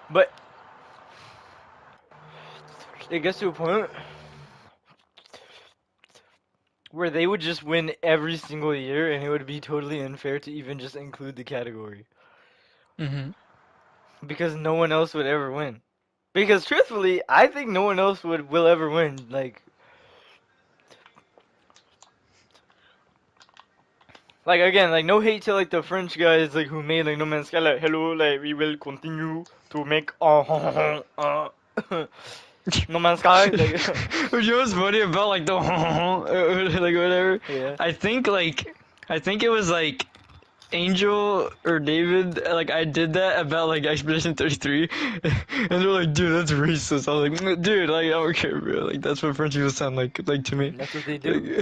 But it gets to a point where they would just win every single year and it would be totally unfair to even just include the category. Mm-hmm. Because no one else would ever win. Because truthfully, I think no one else will ever win. Like again, like no hate to like the French guys like who made like No Man's Sky. Like hello, like we will continue to make No Man's Sky. Like You know what's funny about like the like whatever? yeah. I think it was like Angel or David, like I did that about like Expedition 33, and they're like, dude, that's racist. I was like, dude, like I don't care, bro. Like that's what French people sound like to me. That's what they do.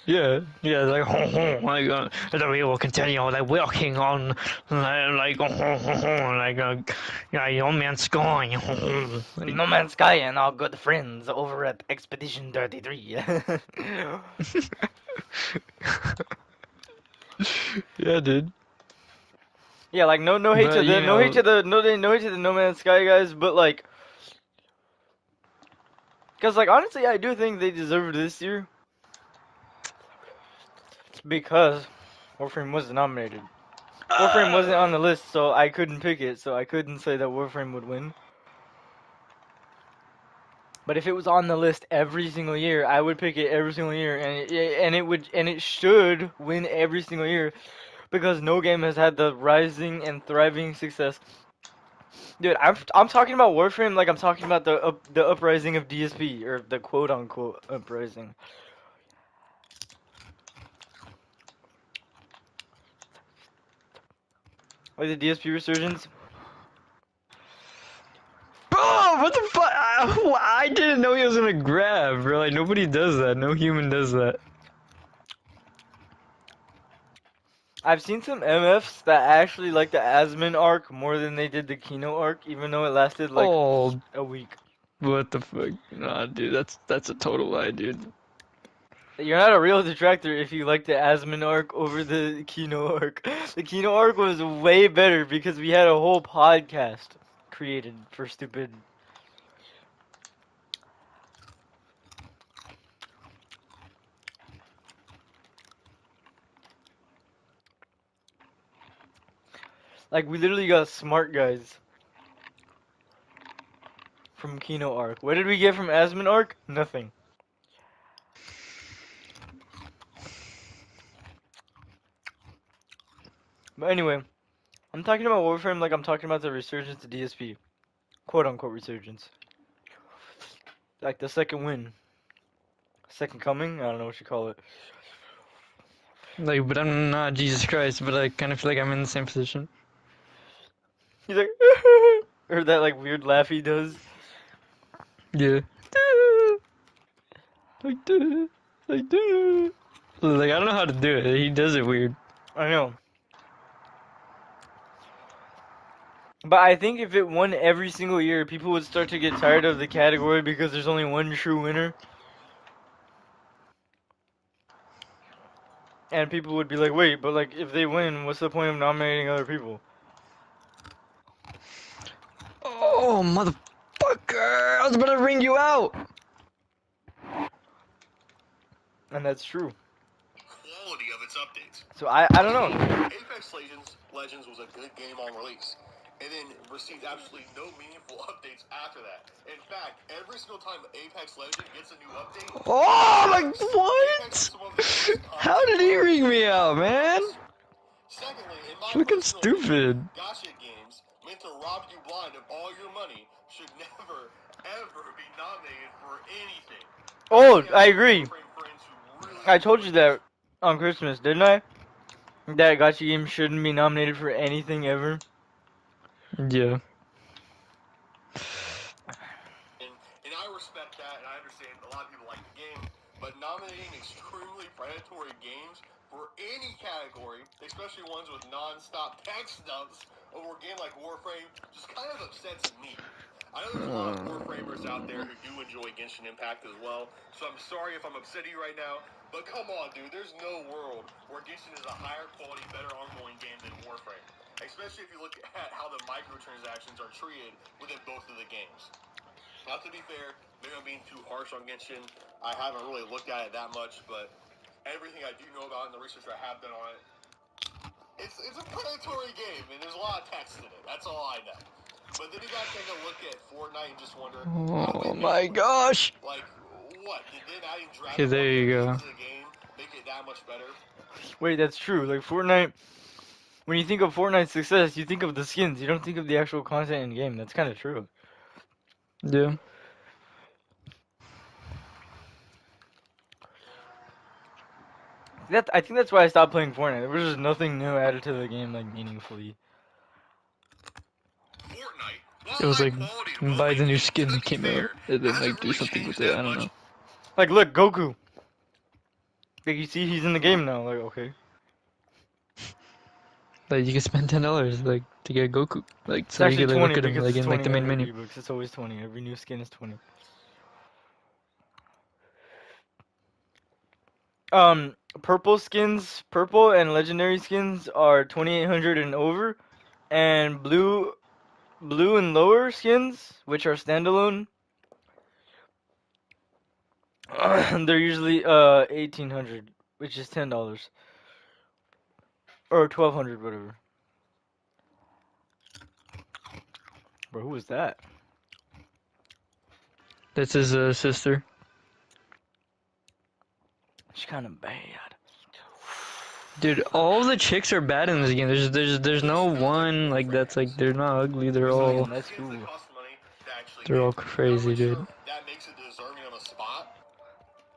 Like, yeah, like we will continue like working on No Man's Sky. No Man's Sky and our good friends over at Expedition 33. Yeah, dude. Yeah, like no hate But, to you the no hate know- to the no hate to the No Man's Sky guys, but like, cause like honestly, I do think they deserved this year because Warframe wasn't nominated. Warframe wasn't on the list, so I couldn't pick it, so I couldn't say that Warframe would win. But if it was on the list every single year, I would pick it every single year, and it should win every single year because no game has had the rising and thriving success. Dude, I'm talking about Warframe like I'm talking about the uprising of DSP or the quote unquote uprising. Like the DSP resurgence. Bro, what the fuck? I didn't know he was gonna grab, bro. Like nobody does that. No human does that. I've seen some MFs that actually like the Asmon arc more than they did the Kino arc, even though it lasted like Oh, a week. What the fuck? Nah, dude, that's a total lie, dude. You're not a real detractor if you like the Asmon arc over the Kino arc. The Kino arc was way better because we had a whole podcast created for stupid. Like, we literally got smart guys from Kino arc. What did we get from Asmon arc? Nothing. But anyway, I'm talking about Warframe like I'm talking about the resurgence of DSP. Quote unquote resurgence. Like the second win. Second coming? I don't know what you call it. Like, but I'm not Jesus Christ, but I kind of feel like I'm in the same position. He's like, or that like weird laugh he does. Yeah. Like that. Like that. Like, I don't know how to do it. He does it weird. I know. But I think if it won every single year, people would start to get tired of the category because there's only one true winner. And people would be like, wait, but like if they win, what's the point of nominating other people? Oh, motherfucker! I was about to ring you out! And that's true. Quality of its updates. So I don't know. Apex Legends was a good game on release, and then received absolutely no meaningful updates after that. In fact, every single time Apex Legends gets a new update, Oh, like, Apex is what? some of the most How did he ring me out, content man? Secondly, in my Looking personal opinion, stupid. gotcha games meant to rob you blind of all your money should never, ever be nominated for anything. Oh, have I some agree. Warframe friends who really I told enjoy you this. that on Christmas, didn't I? That gotcha game shouldn't be nominated for anything ever. Yeah. And I respect that, and I understand a lot of people like the game, but nominating extremely predatory games for any category, especially ones with non-stop text dumps over a game like Warframe, just kind of upsets me. I know there's a lot of Warframers out there who do enjoy Genshin Impact as well, so I'm sorry if I'm upsetting you right now, but come on, dude, there's no world where Genshin is a higher quality, better ongoing game than Warframe, especially if you look at how the microtransactions are treated within both of the games. Not to be fair, maybe I'm being too harsh on Genshin. I haven't really looked at it that much, but everything I do know about and the research I have done on it, it's a predatory game, and there's a lot of text in it. That's all I know. But then you gotta take a look at Fortnite and just wonder, how do we Oh make my it less? gosh! Like, what? Did then adding Okay, Dragon there Ball you go. into the game make it that much better? Wait, that's true. Like Fortnite, when you think of Fortnite's success, you think of the skins. You don't think of the actual content in game. That's kind of true. Yeah. I think that's why I stopped playing Fortnite. There was just nothing new added to the game like meaningfully. Fortnite, It was high like, quality and well buy the new maintained, skin to that be came out, fair, and then hasn't like do really something with changed it. that I don't much. know. Like, look, Goku. Like you see, he's in the game now. Like, okay. Like you can spend $10 like to get Goku, like It's so you actually can like 20 look at him because like it's in like 20 the main every menu. V-Bucks. It's always 20. Every new skin is 20. Purple and legendary skins are 2,800 and over, and blue and lower skins, which are standalone, they're usually 1,800, which is $10 or 1,200, whatever. Bro, who was that? That's his sister. She's kind of bad. Dude, all the chicks are bad in this game. There's no one like that's like they're not ugly. They're all That's cool. crazy, dude. That makes it deserving of a spot.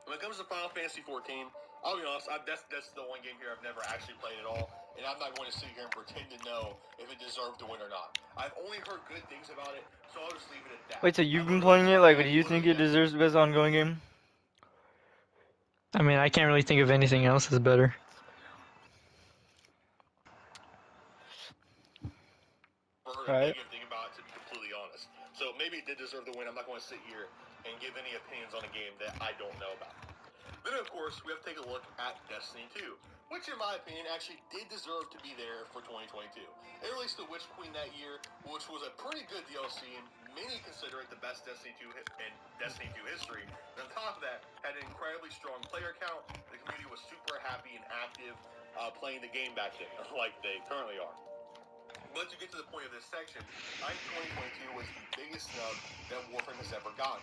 When it comes to Final Fantasy 14, I'll be honest, that's the one game here I've never actually played at all, and I'm not going to sit here and pretend to know if it deserved to win or not. I've only heard good things about it, so I'll just leave it at that. Wait, so you've been playing it? Like, do you think it deserves the best ongoing game? I mean, I can't really think of anything else that's better. Heard a Alright. negative thing about it, to be completely honest. So maybe it did deserve the win. I'm not going to sit here and give any opinions on a game that I don't know about. Then, of course, we have to take a look at Destiny 2, which, in my opinion, actually did deserve to be there for 2022. It released the Witch Queen that year, which was a pretty good DLC, and many consider it the best Destiny 2 in Destiny 2 history. And on top of that, had an incredibly strong player count. The community was super happy and active playing the game back then, like they currently are. But to get to the point of this section, I think 2022 was the biggest snub that Warframe has ever gotten.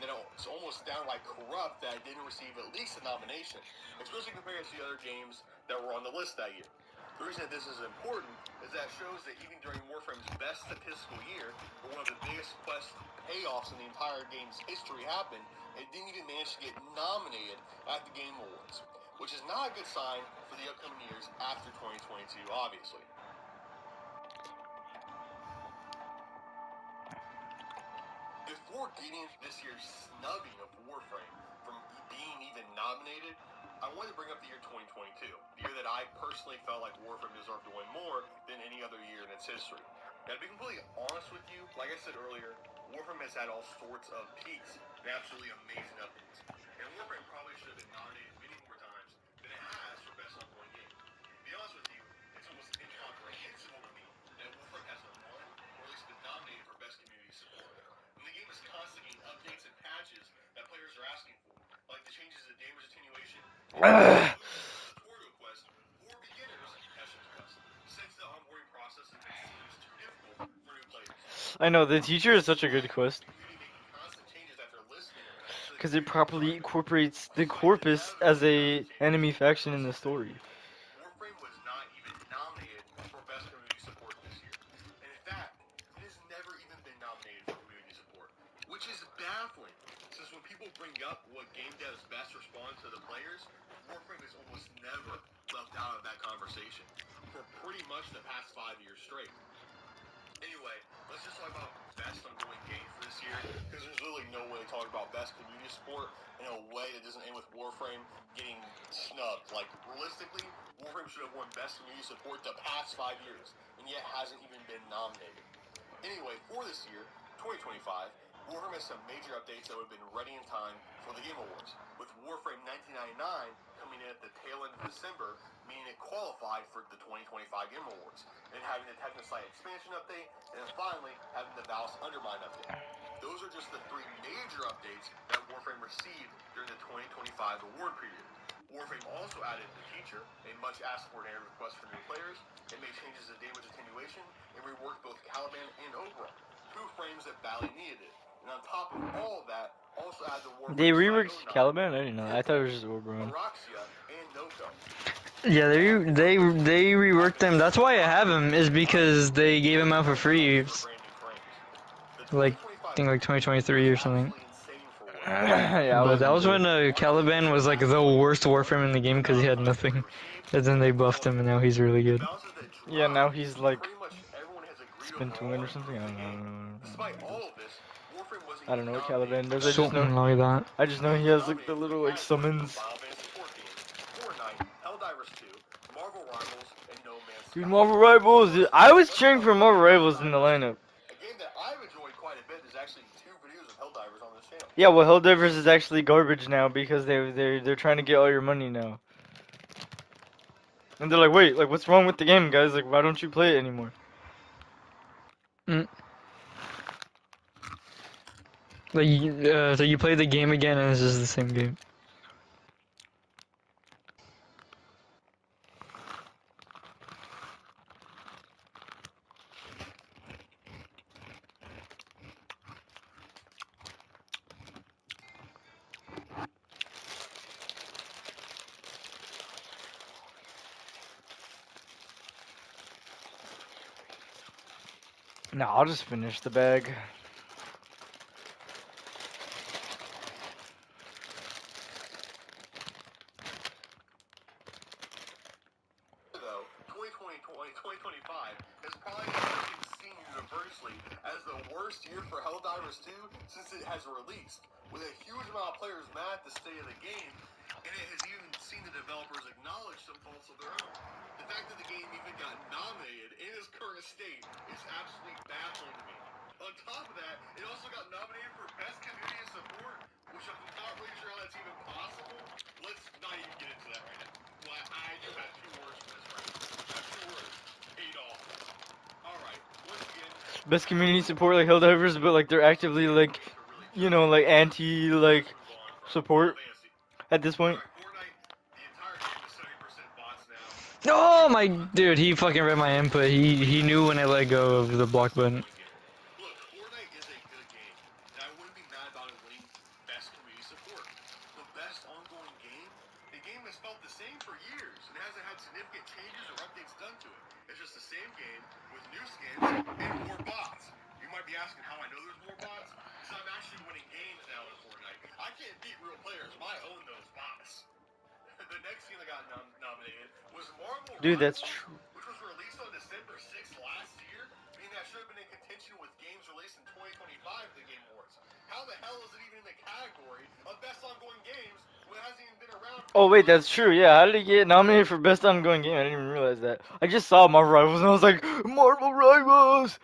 And it's almost downright corrupt that it didn't receive at least a nomination, especially compared to the other games that were on the list that year. The reason that this is important is that it shows that even during Warframe's best statistical year, where one of the biggest quest payoffs in the entire game's history happened, it didn't even manage to get nominated at the Game Awards, which is not a good sign for the upcoming years after 2022, obviously. Before getting into this year's snubbing of Warframe from being even nominated, I wanted to bring up the year 2022, the year that I personally felt like Warframe deserved to win more than any other year in its history. Now, to be completely honest with you, like I said earlier, Warframe has had all sorts of peaks and absolutely amazing updates. And Warframe probably should have been nominated many more times than it has for Best Ongoing Game. To be honest with you, it's almost incomprehensible to me that Warframe hasn't won, or at least been nominated for Best Community Support. And the game is constantly getting updates and patches that players are asking for, like the changes to damage attenuation and tutorial quest for beginners Eshin's quest, since the onboarding process has been seen as too difficult for new players. I know, the teacher is such a good quest. The community making constant changes after listening to the Because it community properly feedback. incorporates the Despite the corpus as devastating a constant changes enemy and faction in the consistent story. news, Warframe was not even nominated for Best Community Support this year. And in fact, it has never even been nominated for community support, which is baffling, since when people bring up what game devs best respond to the players, Warframe is almost never left out of that conversation for pretty much the past 5 years straight. Anyway, let's just talk about best ongoing game for this year, because there's really no way to talk about best community support in a way that doesn't end with Warframe getting snubbed. Like, realistically, Warframe should have won best community support the past 5 years, and yet hasn't even been nominated. Anyway, for this year, 2025, Warframe has some major updates that would have been ready in time for the Game Awards, with Warframe 1999 coming in at the tail end of December, meaning it qualified for the 2025 Game Awards, and having the Technosite expansion update, and then finally having the Valis Undermine update. Those are just the 3 major updates that Warframe received during the 2025 award period. Warframe also added the Teacher, a much-asked-for narrative quest for new players. It made changes to damage attenuation and reworked both Caliban and Oberon, 2 frames that badly needed it. And on top of all of that, also added the They Warframe Side reworked 09, Caliban? I didn't know that. I thought it was just Fearful, Oberon. Araxia, and Noko. Yeah, they reworked them. That's why I have him, is because they gave him out for free. Like, I think like 2023 or something. Yeah, I But that wasn't was there. when Caliban was like the worst Warframe in the game because he had nothing. And then they buffed him and now he's really good. Yeah, now he's like Pretty much everyone has agreed spin to overall win or something. improved I the don't game. know. Despite all of this, Warframe wasn't I don't even know what nominated Caliban for does. Best Something Ongoing like Game. that. I just know Games he were has like the nominated for little the like categories of summons. Final Fantasy support games, Fortnite, Helldivers 2, Marvel Rivals, and No Man's Sky. Dude, Marvel Rivals. I was cheering for Marvel Rivals in the lineup. A game that I've enjoyed quite a bit. There's actually 2 videos of Helldivers on this channel. Yeah, well, Helldivers is actually garbage now because they're trying to get all your money now. And they're like, wait, like what's wrong with the game, guys? Like, why don't you play it anymore? Mm. Like, so you play the game again and it's just the same game. No, I'll just finish the bag. Though 2025 has probably been seen universally as the worst year for Helldivers 2 since it has released, with a huge amount of players mad at the state of the game, and it has even seen the developers acknowledge some faults of their own. The fact that the game even got nominated in its current state is absolutely baffling to me. On top of that, it also got nominated for Best Community Support, which I'm not really sure how that's even possible. Let's not even get into that right now. Well, I do have 2 words for this right now. I have 2 words. Adolf. Alright, once again, Best community support like Helldivers, but like they're actively like, you know, like anti like support at this point. Alright, Fortnite, the entire game is 70% bots now. Oh my dude, he fucking read my input. He knew when I let go of the block button. Look, Fortnite is a good game, and I wouldn't be mad about it winning Best Community Support. But Best Ongoing Game? The game has felt the same for years and hasn't had significant changes or updates done to it. It's just the same game with new skins and more bots. You might be asking how I know there's more bots? Because I'm actually winning games now in Fortnite. I can't beat real players, but I own those bots. The next game that got nominated was Marvel Dude, that's Rivals, true. which was released on December 6th last year, meaning that should have been in contention with games released in 2025 at the Game Awards. How the hell is it even in the category of Best Ongoing Games when it hasn't even been around for Oh wait, that's 5 true. years? Yeah, how did he get nominated for best ongoing game? I didn't even realize that. I just saw Marvel Rivals and I was like, Marvel Rivals.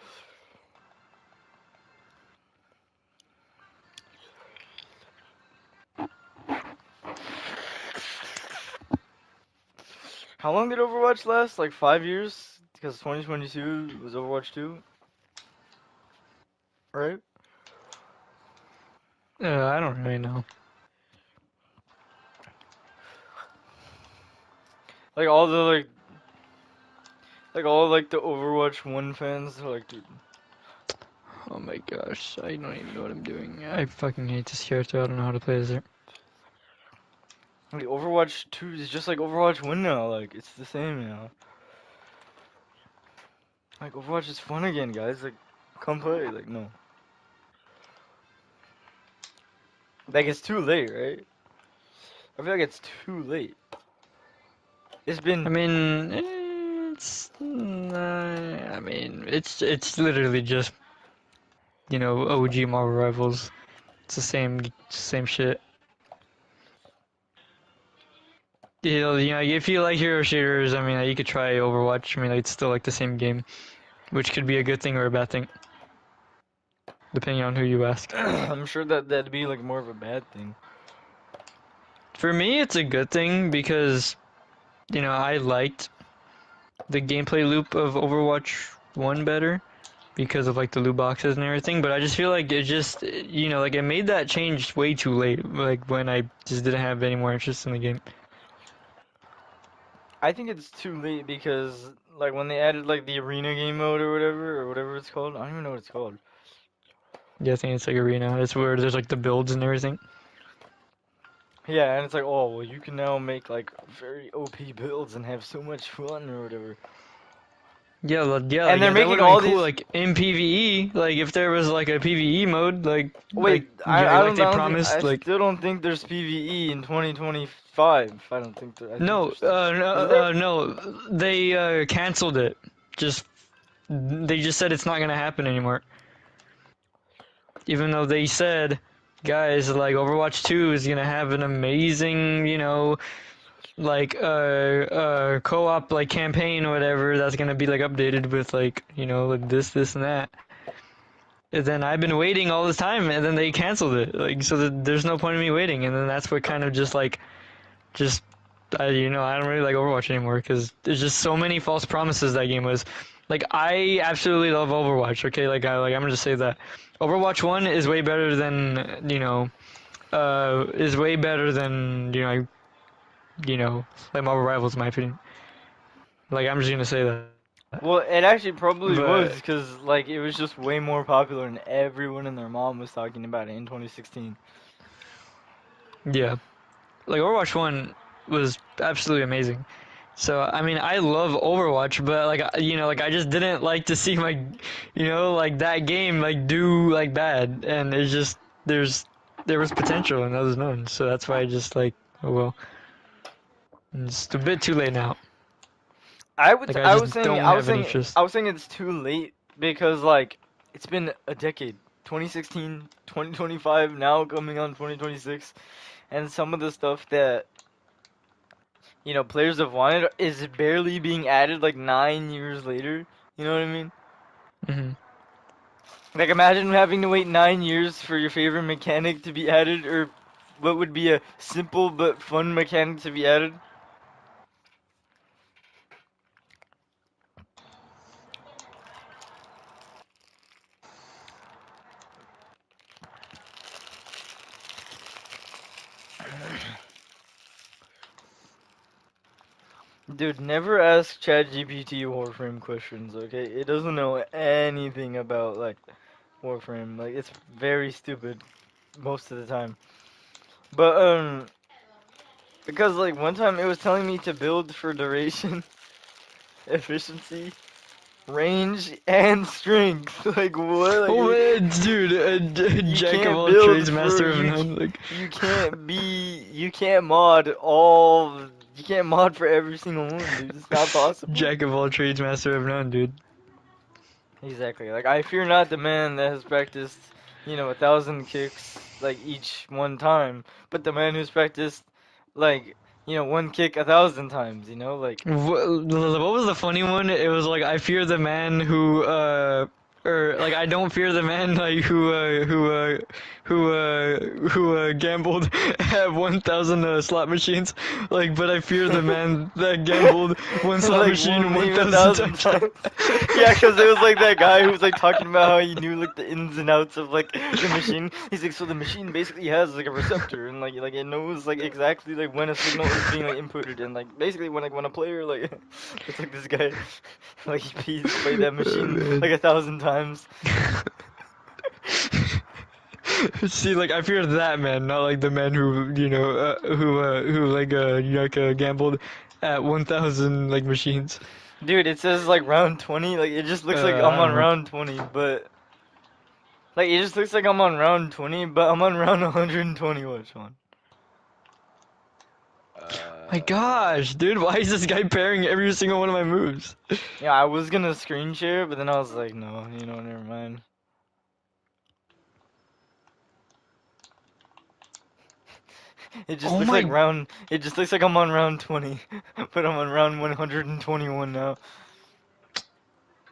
How long did Overwatch last? Like 5 years? Because 2022 was Overwatch 2, right? I don't really know. Like all the like all like the Overwatch 1 fans are like, dude. Oh my gosh, I don't even know what I'm doing. I fucking hate this character. I don't know how to play as it. Like Overwatch 2 is just like Overwatch 1 now. Like it's the same now. Like Overwatch is fun again, guys. Like come play. Like no. Like it's too late, right? I feel like it's too late. It's been I mean, it's literally just OG Marvel Rivals. It's the same shit. If you like hero shooters, I mean, you could try Overwatch. I mean, it's still like the same game, which could be a good thing or a bad thing, depending on who you ask. I'm sure that that'd be like more of a bad thing. For me, it's a good thing because, I liked the gameplay loop of Overwatch 1 better because of like the loot boxes and everything, but I just feel like like it made that change way too late, like when I just didn't have any more interest in the game. I think it's too late because like when they added like the arena game mode or whatever it's called. I don't even know what it's called. Yeah, I think it's like Arena. It's where there's like the builds and everything. Yeah, and it's like, oh well, you can now make like very OP builds and have so much fun or whatever. Yeah, And they're that making would have been all cool. these. Like in PVE, like if there was like a PVE mode, Wait, like they I promised, like still don't think there's PVE in 2025. I don't think there. I think no, there's still. Is there? no, they canceled it. Just they just said it's not gonna happen anymore. Even though they said, guys, like Overwatch 2 is gonna have an amazing, co-op like campaign or whatever that's gonna be like updated with like this and that. And then I've been waiting all this time, and then they canceled it. Like, so there's no point in me waiting. And then that's what kind of just I don't really like Overwatch anymore because there's just so many false promises that game was. Like, I absolutely love Overwatch. Okay, I'm gonna just say that Overwatch 1 is way better than is way better than like Marvel Rivals in my opinion. Like, I'm just gonna say that. Well, it actually probably was But because like it was just way more popular and everyone and their mom was talking about it in 2016. yeah, like Overwatch 1 was absolutely amazing. So I mean, I love Overwatch, but like I just didn't like to see my, like that game like do like bad, and it's just there was potential and that was known, so that's why I just like, oh well, it's a bit too late now. Like I I just was saying don't have an interest. I was saying it's too late because like it's been a decade. 2016, 2025, now coming on 2026, and some of the stuff that players have wanted is barely being added like 9 years later. You know what I mean? Hmm. Like, imagine having to wait 9 years for your favorite mechanic to be added, or what would be a simple but fun mechanic to be added. Dude, never ask ChatGPT Warframe questions, okay? It doesn't know anything about, like, Warframe. Like, it's very stupid most of the time. But, because, like, one time it was telling me to build for duration, efficiency, range, and strength. Like, what? Like, Oh man, dude, you jack of can't all build trades, for, master of none. Like, you can't mod all, you can't mod for every single one, dude. It's not possible. jack of all trades, master of none, dude. Exactly. Like, I fear not the man that has practiced, 1,000 kicks, like, each one time, but the man who's practiced, like, one kick 1,000 times, like. What was the funny one? It was like I fear the man who or like I don't fear the man like who gambled at 1,000 slot machines. Like, but I fear the man that gambled one slot Like, machine won't name 1,000 1,000 times. times. Yeah, because it was like that guy who was like talking about how he knew like the ins and outs of like the machine. He's like, so the machine basically has like a receptor and like it knows like exactly like when a signal is being like inputted and like basically when a player like it's like this guy like he's played that Oh, machine man. like 1,000 times. See, like I fear that man, not like the man who who like gambled at 1,000 like machines. Dude, it says like round 20. Like it just looks like I'm I on don't know. round 20, but like it just looks like I'm on round 20, but I'm on round 120. Which one? My gosh, dude, why is this guy pairing every single one of my moves? Yeah, I was gonna screen share, but then I was like, no, never mind. It just Oh looks like my, round. It just looks like I'm on round 20, but I'm on round 121 now.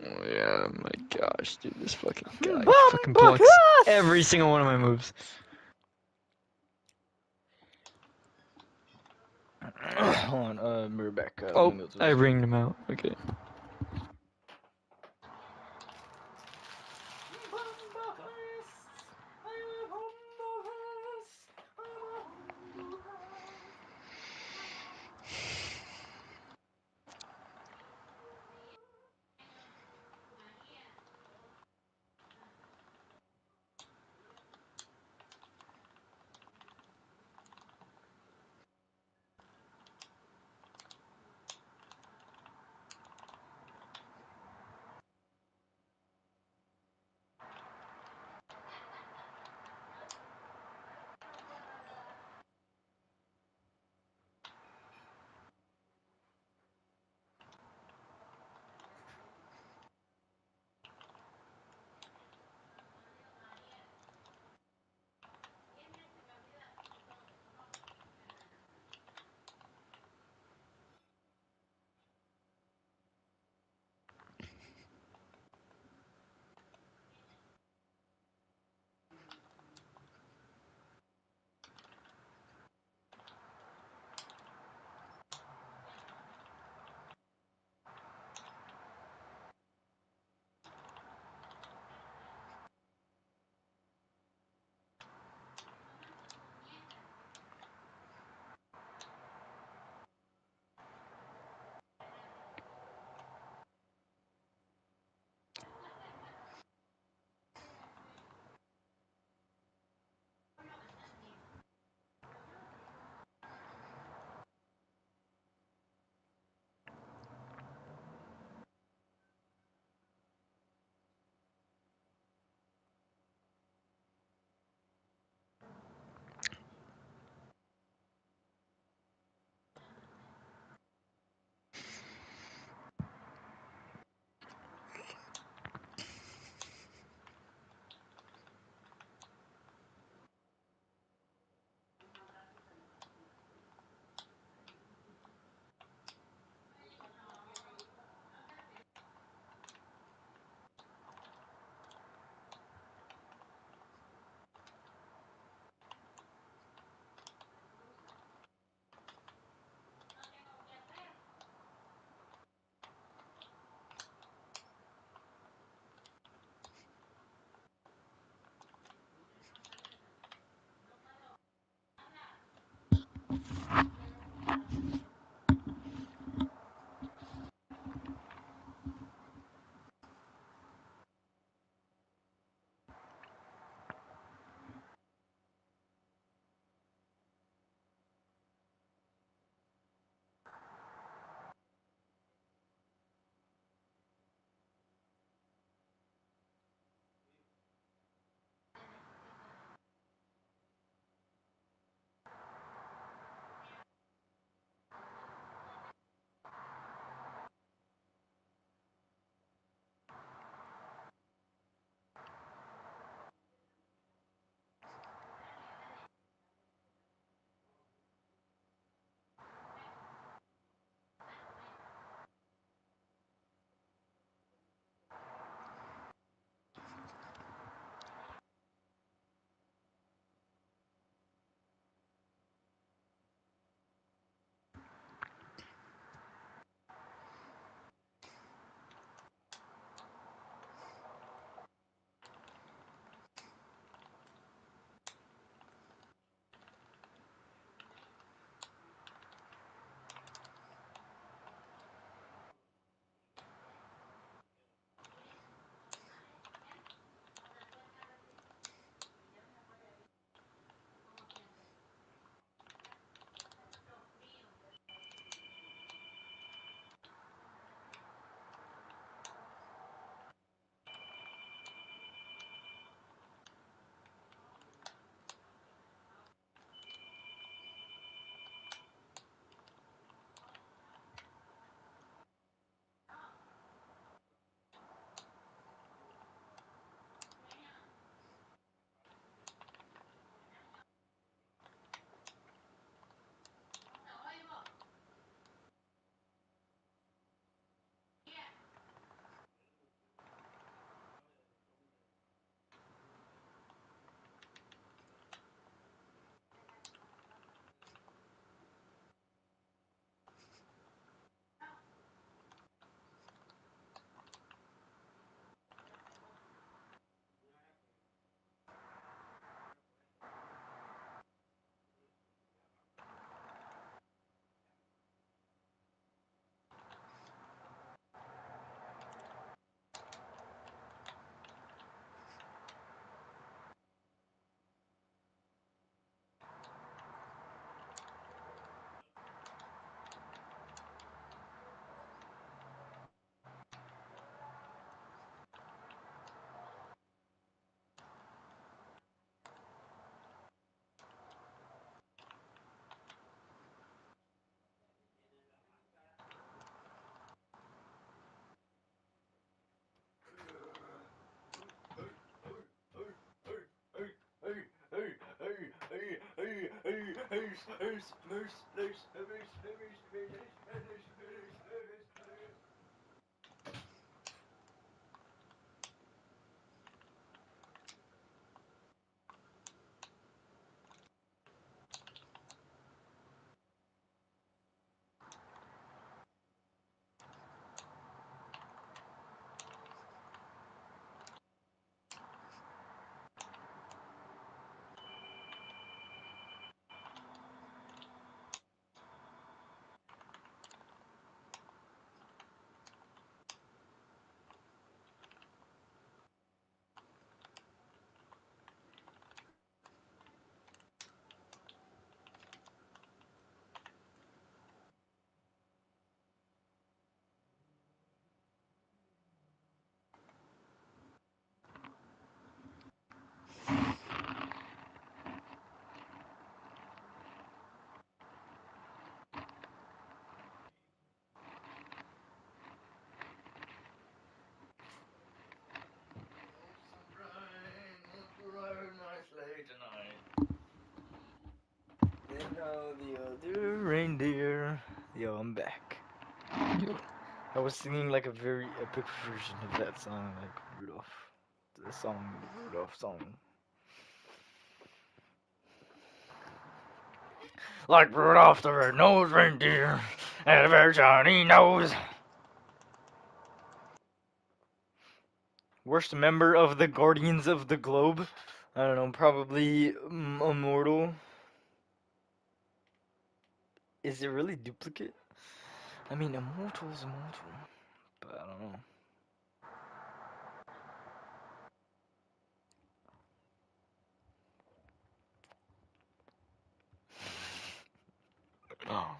oh yeah, my gosh, dude, this fucking guy fucking blocks every Bumbakus! single one of my moves. Hold on, Rebecca. Let Oh, me go to I this. ringed him out. Okay. And now the other reindeer. Yo, I'm back. I was singing like a very epic version of that song, like Rudolph. The song, the Rudolph song. Like Rudolph the red-nosed reindeer had a very shiny nose. Worst member of the Guardians of the Globe? I don't know, probably Immortal. is it really duplicate? I mean, immortal's immortal, but I don't know. Oh.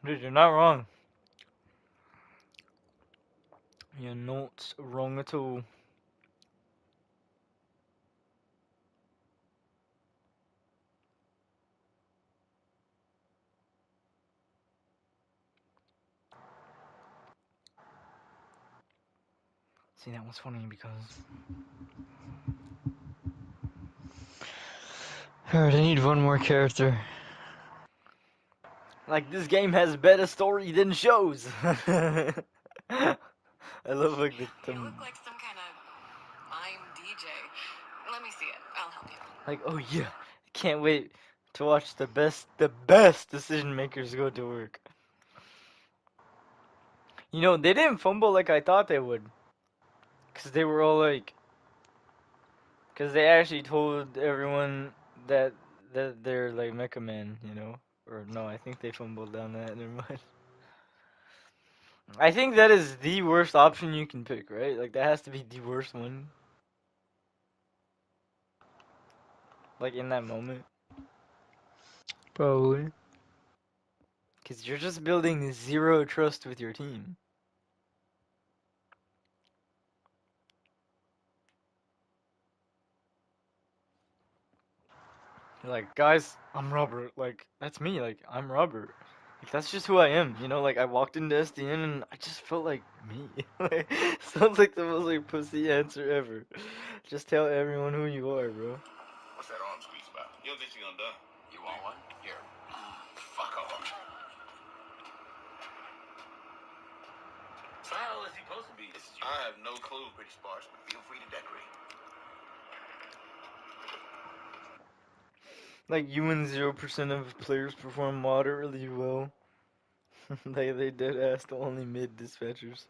Dude, you're not wrong. You're not wrong at all. See, that was funny because Alright, I need one more character. like this game has better story than shows. I love like the You look like some kind of mime DJ. Let me see it. I'll help you. like, oh yeah, can't wait to watch the best decision makers go to work. You know, they didn't fumble like I thought they would. Because they were all like, because they actually told everyone that they're like Mecha Man, you know? Or no, I think they fumbled down that, never mind. I think that is the worst option you can pick, right? Like, that has to be the worst one. Like, in that moment. Probably. Because you're just building zero trust with your team. You're like, guys, I'm Robert. Like, that's me. Like, I'm Robert. Like, that's just who I am. You know, like, I walked into SDN and I just felt like me. Like, sounds like the most, like, pussy answer ever. Just tell everyone who you are, bro. What's that arm squeeze about? You don't think she's gonna die? You want one? Here. Fuck off. So how is he supposed to be? I have no clue. Pretty sparse, but feel free to decorate. Like, you and 0% of players perform moderately well. They dead ass the only mid dispatchers.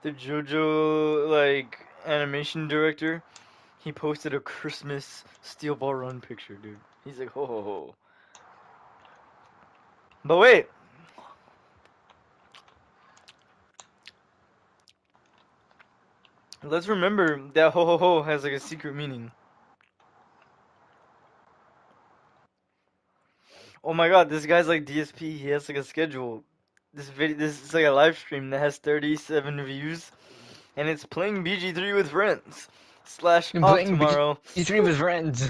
The JoJo, like, animation director, he posted a Christmas Steel Ball Run picture, dude. He's like, ho ho ho. But wait. Let's remember that ho ho ho has like a secret meaning. Oh my god, this guy's like DSP, he has like a schedule. This is like a live stream that has 37 views, and it's playing BG3 with friends. Slash I'm off playing tomorrow. BG3 with friends.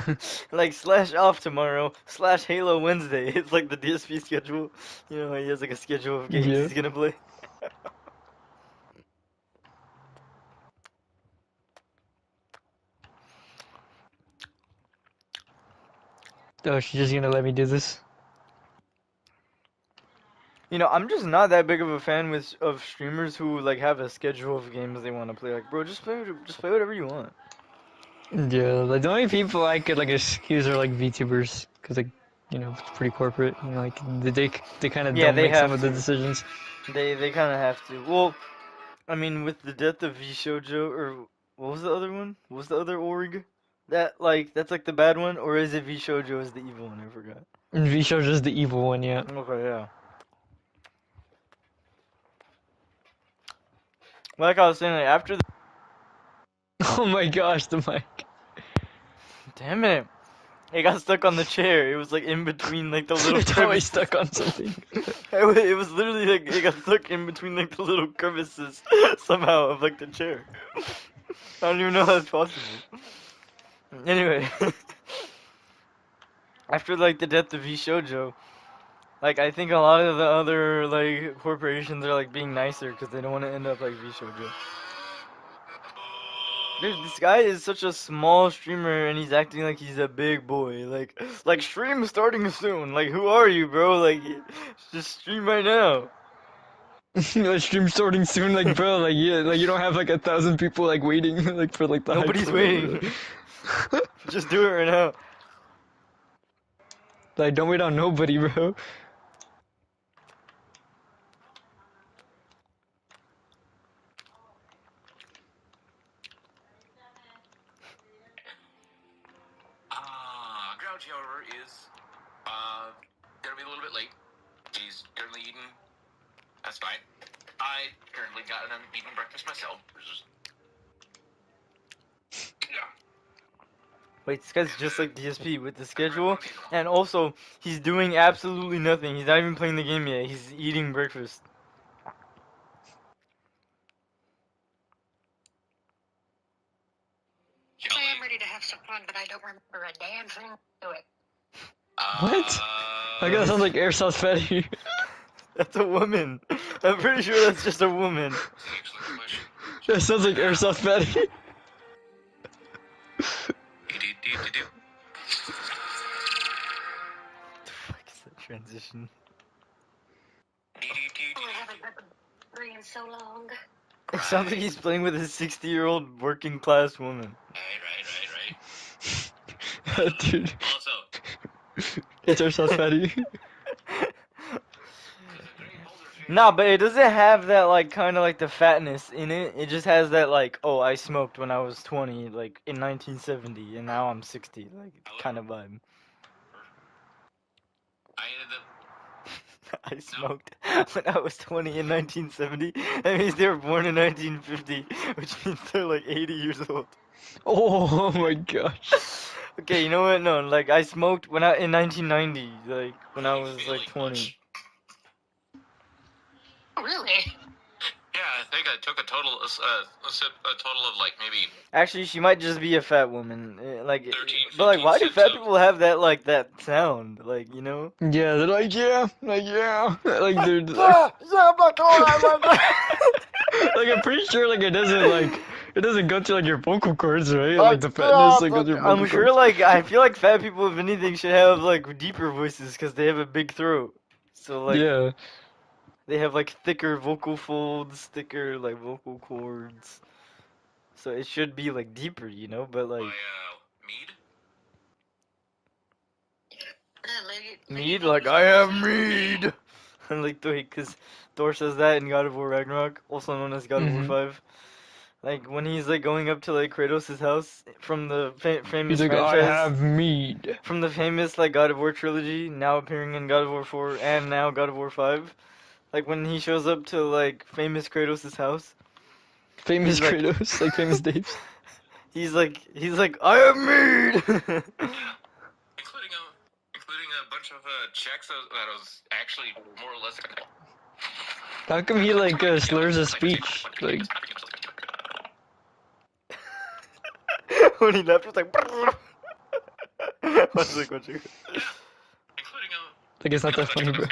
Like slash off tomorrow. Slash Halo Wednesday. It's like the DSP schedule. You know, he has like a schedule of games Yeah. he's gonna play. Oh, she's just gonna let me do this? You know, I'm just not that big of a fan of streamers who like have a schedule of games they want to play. Like, bro, just play whatever you want. Yeah, like the only people I could like excuse are like VTubers, cause like, you know, it's pretty corporate. You know, like they kind of Yeah, don't they make some have of the to. decisions. They kind of have to. Well, I mean, with the death of V Shoujo, or what was the other one? What was the other org? That's like the bad one, or is it V Shoujo is the evil one? I forgot. And VShow's just the evil one, yeah. Okay, yeah. Like I was saying, like, after the Oh my gosh, the mic. damn it, it got stuck on the chair. It was like in between like the little It's always crevices. stuck on something. It was literally like it got stuck in between like the little crevices somehow of like the chair. I don't even know how that's possible. Anyway, after like the death of V Shoujo, like I think a lot of the other like corporations are like being nicer because they don't want to end up like V Shoujo. Dude, this guy is such a small streamer and he's acting like he's a big boy. Like stream starting soon. Like, who are you, bro? Like, just stream right now. Like stream starting soon, like bro, like yeah, like you don't have like 1,000 people like waiting like for like the hype Nobody's forever. waiting. Just do it right now. Like don't wait on nobody, bro. bit late. He's currently eating. That's fine. I currently got him eating breakfast myself. Yeah. Wait, this guy's just like DSP with the schedule, and also he's doing absolutely nothing. He's not even playing the game yet. He's eating breakfast. I am ready to have some fun, but I don't remember a damn thing to it. What? I guess that sounds like Airsoft Fetty. That's a woman. I'm pretty sure that's just a woman. Excellent question. That sounds like Airsoft Fetty. Do-do-do-do-do. What the fuck is that transition? Oh, I haven't had a three in so long. It sounds like he's playing with a 60-year-old working class woman. Right. Dude, Also, it's Airsoft Fetty. Nah, but it doesn't have that like kind of like the fatness in it. It just has that like, oh, I smoked when I was 20, like in 1970, and now I'm 60, like kind of vibe. I ended up. I smoked when I was 20 in 1970. That means they were born in 1950, which means they're like 80 years old. Oh my gosh. Okay, you know what? No, like I smoked when I in 1990, like when I was like 20. Oh, really? Yeah, I think I took a total of like maybe. Actually, she might just be a fat woman. Like, 13, but like, 15 why do sips fat of- people have that like that sound? Like, you know? Yeah, they're like, yeah. Like, they're like, Yeah, I'm not going. I love that. like, I'm pretty sure, like, it doesn't go to, like, your vocal cords, right? Like, the fatness, like, goes to your vocal I'm cords. sure, like, I feel like fat people, if anything, should have like deeper voices because they have a big throat. So like, Yeah. they have like thicker vocal folds, thicker like vocal cords. So it should be like deeper, you know. But like, Mead. mead, like I have mead. And like, because Thor says that in God of War Ragnarok, also known as God of War Mm-hmm. 5. Like when he's like going up to like Kratos' house from the famous He's like, I franchise, have mead. from the famous like God of War trilogy, now appearing in God of War 4 and now God of War 5. Like when he shows up to like famous Kratos' house, Famous he's like, Kratos, like, famous Daves. he's like, I have mead. Including a bunch of checks that was actually more or less. How come he, like, slurs his speech? Like, When he left, it's like. One second, one second. Including like, it's not that funny, bro.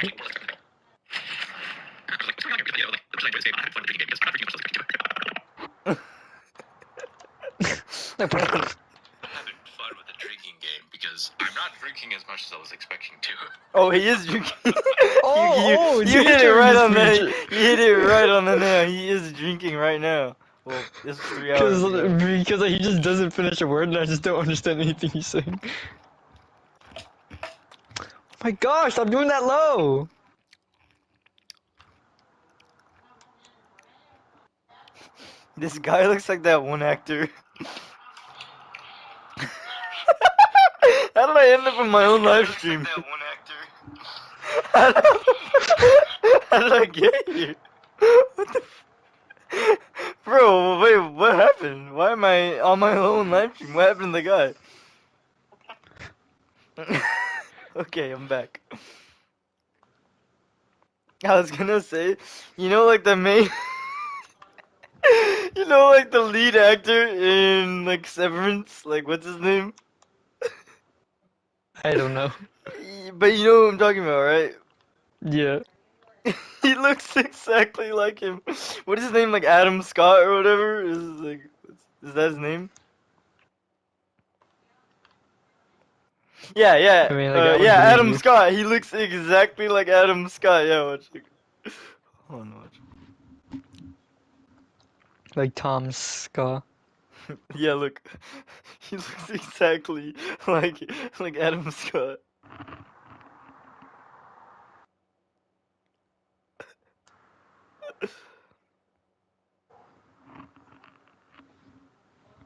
I'm having fun with the drinking game because I'm not drinking as much as I was expecting to. Oh, he is drinking. Oh, you he's hit it during right his on the. speech. You hit it right on the nail. He is drinking right now. Well, this was 3 hours ago. Because like, he just doesn't finish a word and I just don't understand anything he's saying. Oh my gosh, stop doing that low! This guy looks like that one actor. How did I end up in my own live stream? How did, how did I get here? What the Bro, wait, what happened? Why am I on my own live stream? What happened to the guy? Okay, I'm back. I was gonna say, you know, like the main, you know, like the lead actor in like Severance, like what's his name? I don't know. But you know who I'm talking about, right? Yeah. He looks exactly like him. What is his name? Like Adam Scott or whatever? Is that his name? Yeah, I mean, like, I would yeah, believe Adam you. Scott. He looks exactly like Adam Scott. Yeah, watch. Hold on, watch. Like Tom Ska. Yeah, look. He looks exactly like Adam Scott.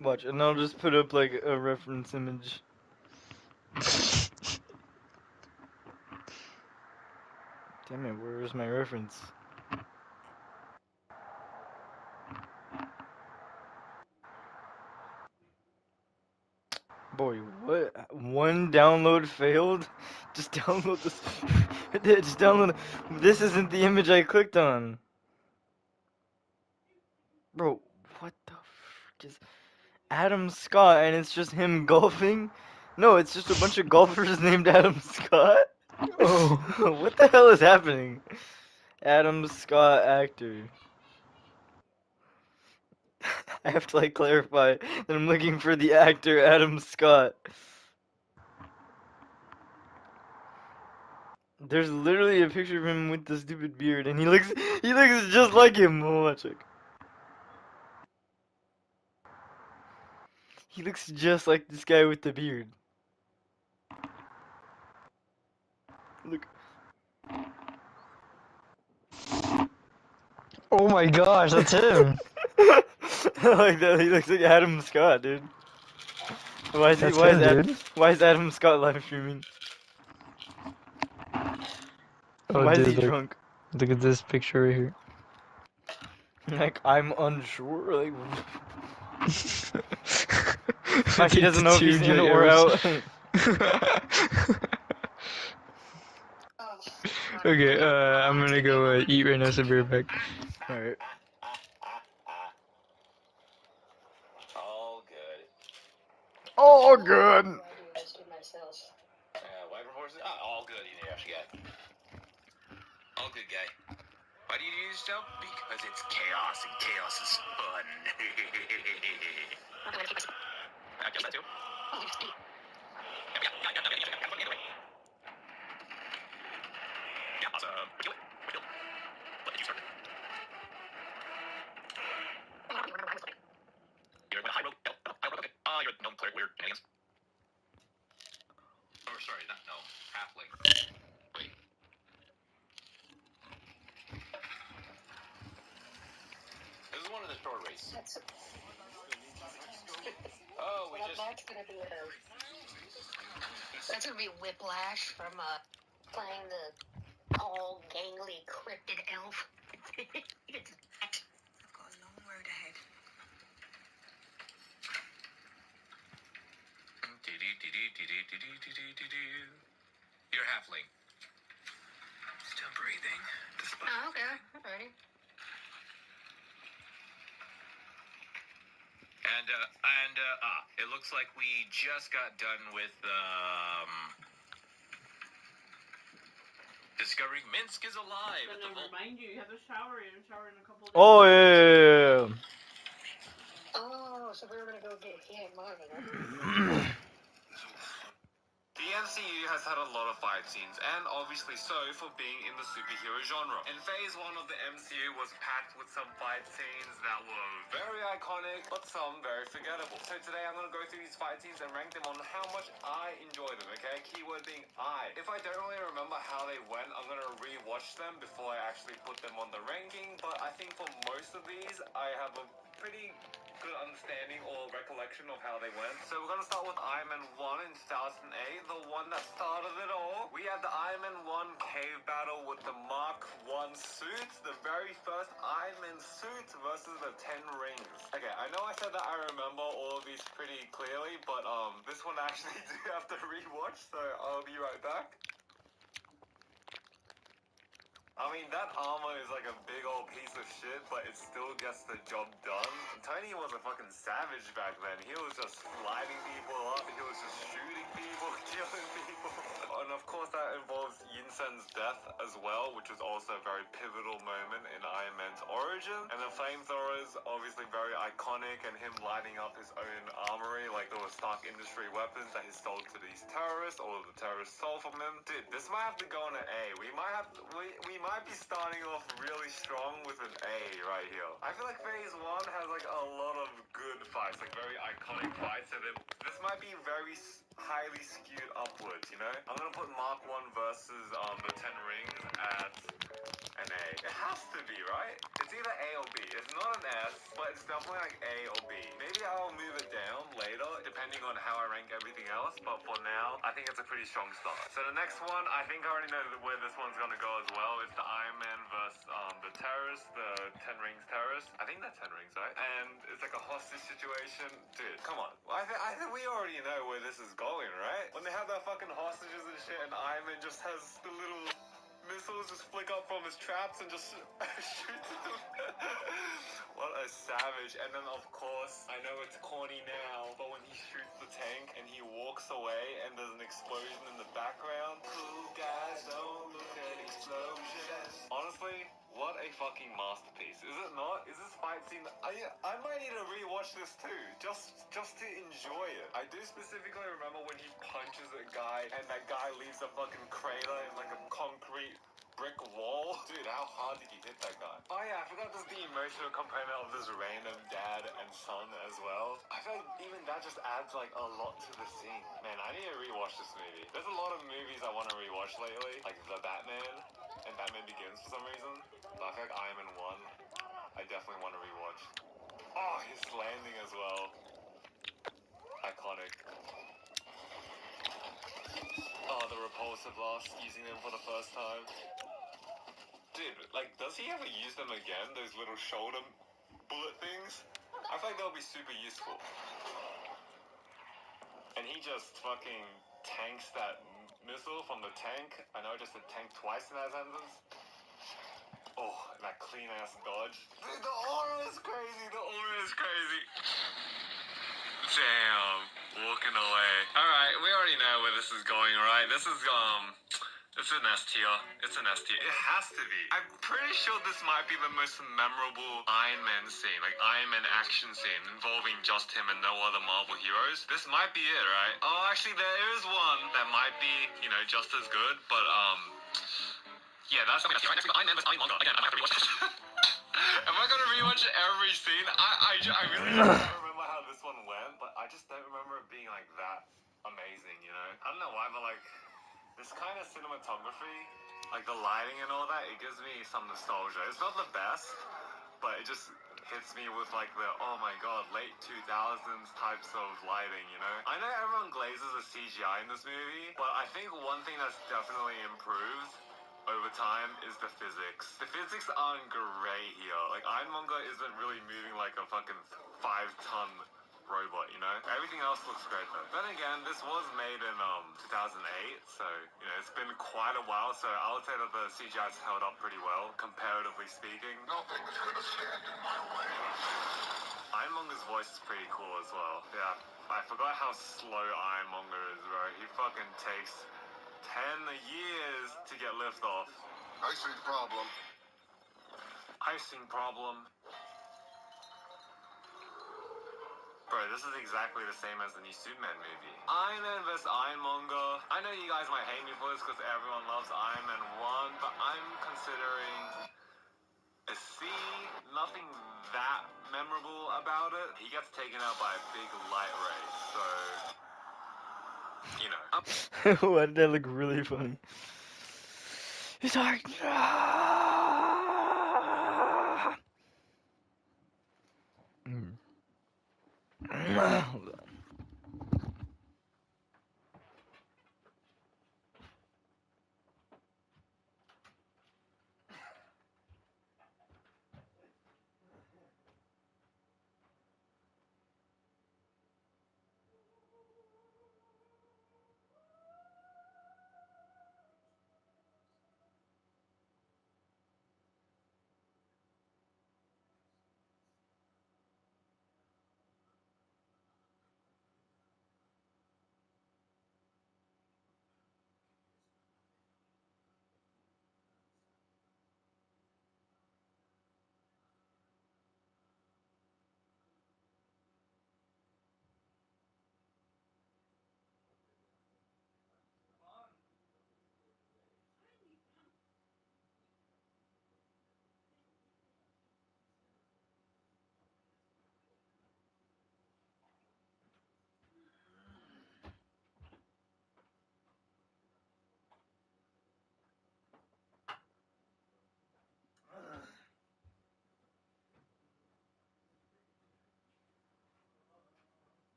Watch, and I'll just put up like a reference image. Damn it, where's my reference? Boy, what? One download failed? Just download this. Just download. This isn't the image I clicked on. Bro, what the frick is Adam Scott and it's just him golfing? No, it's just a bunch of golfers named Adam Scott? Oh. What the hell is happening? Adam Scott actor. I have to like clarify that I'm looking for the actor Adam Scott. There's literally a picture of him with the stupid beard, and he looks just like him. Watch it. He looks just like this guy with the beard. Look. Oh my gosh, that's him. I like that. He looks like Adam Scott, dude. Why is he? That's him, dude. Why is Adam Scott live streaming? Oh, Why is he dude, drunk? look at this picture right here. Like I'm unsure. Like he Take doesn't the know if two he's in jet or arrows. out. Okay, I'm gonna go eat right now, so be right back. All right. All good. Oh, good. White horses? All good, you actually guy. All good, guy. Why do you do yourself? Because it's chaos, and chaos is fun. I guess that too. Yeah, awesome. Kill it. Kill it. What did you start? You're in the high road. No, high road. Okay. You're a gnome cleric. Weird. Shenanigans. Oh, sorry, not gnome. Halfling. Wait. This is one of the short race. Oh, we just. That's gonna be whiplash from playing the tall, gangly, cryptid elf. It's that. I've got a long road ahead. You're halfling. Still breathing. Oh, okay. Alrighty. And it looks like we just got done with discovering Minsk is alive. But no, remind you, you have a shower. You haven't showered in a couple of days. Oh yeah. Oh, so we were gonna go get him, Marvin. The MCU has had a lot of fight scenes, and obviously so for being in the superhero genre. And phase 1 of the MCU was packed with some fight scenes that were very iconic, but some very forgettable. So today I'm going to go through these fight scenes and rank them on how much I enjoy them, okay? Keyword being I. If I don't really remember how they went, I'm going to re-watch them before I actually put them on the ranking, but I think for most of these, I have a pretty good understanding or recollection of how they went. So we're going to start with Iron Man 1 in 2008, the one that started it all. We had the Iron Man 1 cave battle with the Mark 1 suit, the very first Iron Man suit versus the 10 rings. Okay, I know I said that I remember all of these pretty clearly, but this one actually do have to rewatch, so I'll be right back. I mean, that armor is like a big old piece of shit, but it still gets the job done. Tony was a fucking savage back then. He was just lighting people up, he was just shooting people, killing people. And of course that involves Yinsen's death as well, which was also a very pivotal moment in Iron Man's origin. And the flamethrowers, obviously very iconic, and him lighting up his own armory, like there were Stark Industry weapons that he stole to these terrorists, or the terrorists stole from him. Dude, this might have to go on an A. We might be starting off really strong with an A right here. I feel like phase 1 has like a lot of good fights, like very iconic fights, and then this might be very highly skewed upwards, you know? I'm gonna put Mark 1 versus the 10 rings at an A. It has to be, right? It's either A or B. It's not an S, but it's definitely like A or B. Maybe I'll move it down later, depending depending on how I rank everything else, but for now, I think it's a pretty strong start. So the next one, I think I already know where this one's gonna go as well. It's the Iron Man versus the terrorist, the Ten Rings terrorist. I think that's Ten Rings, right? And it's like a hostage situation. Dude, come on. I think we already know where this is going, right? When they have their fucking hostages and shit, and Iron Man just has the little missiles just flick up from his traps and just shoots them. What a savage. And then of course, I know it's corny now, but when he shoots the tank and he walks away and there's an explosion in the background. Cool guys don't look at explosions. Honestly, what a fucking masterpiece. Is it not? Is this fight scene? I might need to rewatch this too, just to enjoy it. I do specifically remember when he punches a guy and that guy leaves a fucking crater in like a concrete brick wall. Dude, how hard did you hit that guy? Oh yeah, I forgot there's the emotional component of this random dad and son as well. I feel like even that just adds like a lot to the scene. Man, I need to rewatch this movie. There's a lot of movies I want to rewatch lately, like The Batman and Batman Begins for some reason. But I feel like Iron Man 1, I definitely want to rewatch. Oh, his landing as well. Iconic. Oh, the repulsor blast, using them for the first time. Dude, like, does he ever use them again? Those little shoulder bullet things? I feel like they'll be super useful. And he just fucking tanks that missile from the tank. I know I just said tank twice in that sentence. Oh, and that clean ass dodge. Dude, the aura is crazy. The aura is crazy. Damn, walking away. Alright, we already know where this is going, right? This is, it's an S tier. It's an S tier. It has to be. I'm pretty sure this might be the most memorable Iron Man scene, like Iron Man action scene involving just him and no other Marvel heroes. This might be it, right? Oh, actually, there is one that might be, you know, just as good, but, yeah, that's something that's right next to Iron Man versus Iron Manga. Again, I might have to rewatch this. Am I gonna rewatch every scene? I really don't remember how this one went, but I just don't remember it being like that amazing, you know? I don't know why, but like, this kind of cinematography, like the lighting and all that, it gives me some nostalgia. It's not the best, but it just hits me with like the, oh my god, late 2000s types of lighting, you know? I know everyone glazes the CGI in this movie, but I think one thing that's definitely improved over time is the physics. The physics aren't great here. Like, Ironmonger isn't really moving like a fucking 5-ton robot, you know? Everything else looks great though. Then again, this was made in 2008, so, you know, it's been quite a while, so I would say that the CGI's held up pretty well, comparatively speaking. Nothing's gonna stand in my way. Ironmonger's voice is pretty cool as well. Yeah, I forgot how slow Ironmonger is, bro. He fucking takes 10 years to get liftoff. Icing problem. Icing problem. Bro, this is exactly the same as the new Superman movie. Iron Man vs. Ironmonger. I know you guys might hate me for this because everyone loves Iron Man 1, but I'm considering a C. Nothing that memorable about it. He gets taken out by a big light ray, so, you know. Why did that look really funny? He's like, "Ah!" Mm. Hold on.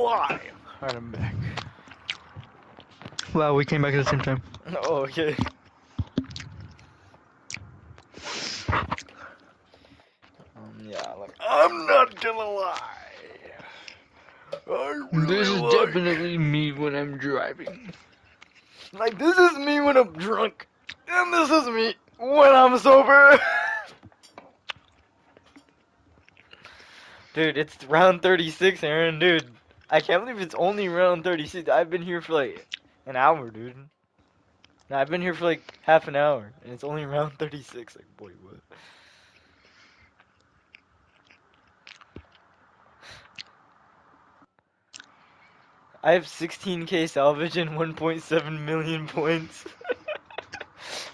alive. Alright, I'm back. Wow, we came back at the same time. Oh, okay. Yeah, like, I'm not gonna lie. I This is really definitely me when I'm driving. like, this is me when I'm drunk. And this is me when I'm sober. Dude, it's round 36, Aaron, dude. I can't believe it's only round 36. I've been here for like an hour, dude. No, I've been here for like half an hour, and it's only round 36. Like, boy, what? I have 16k salvage and 1.7 million points.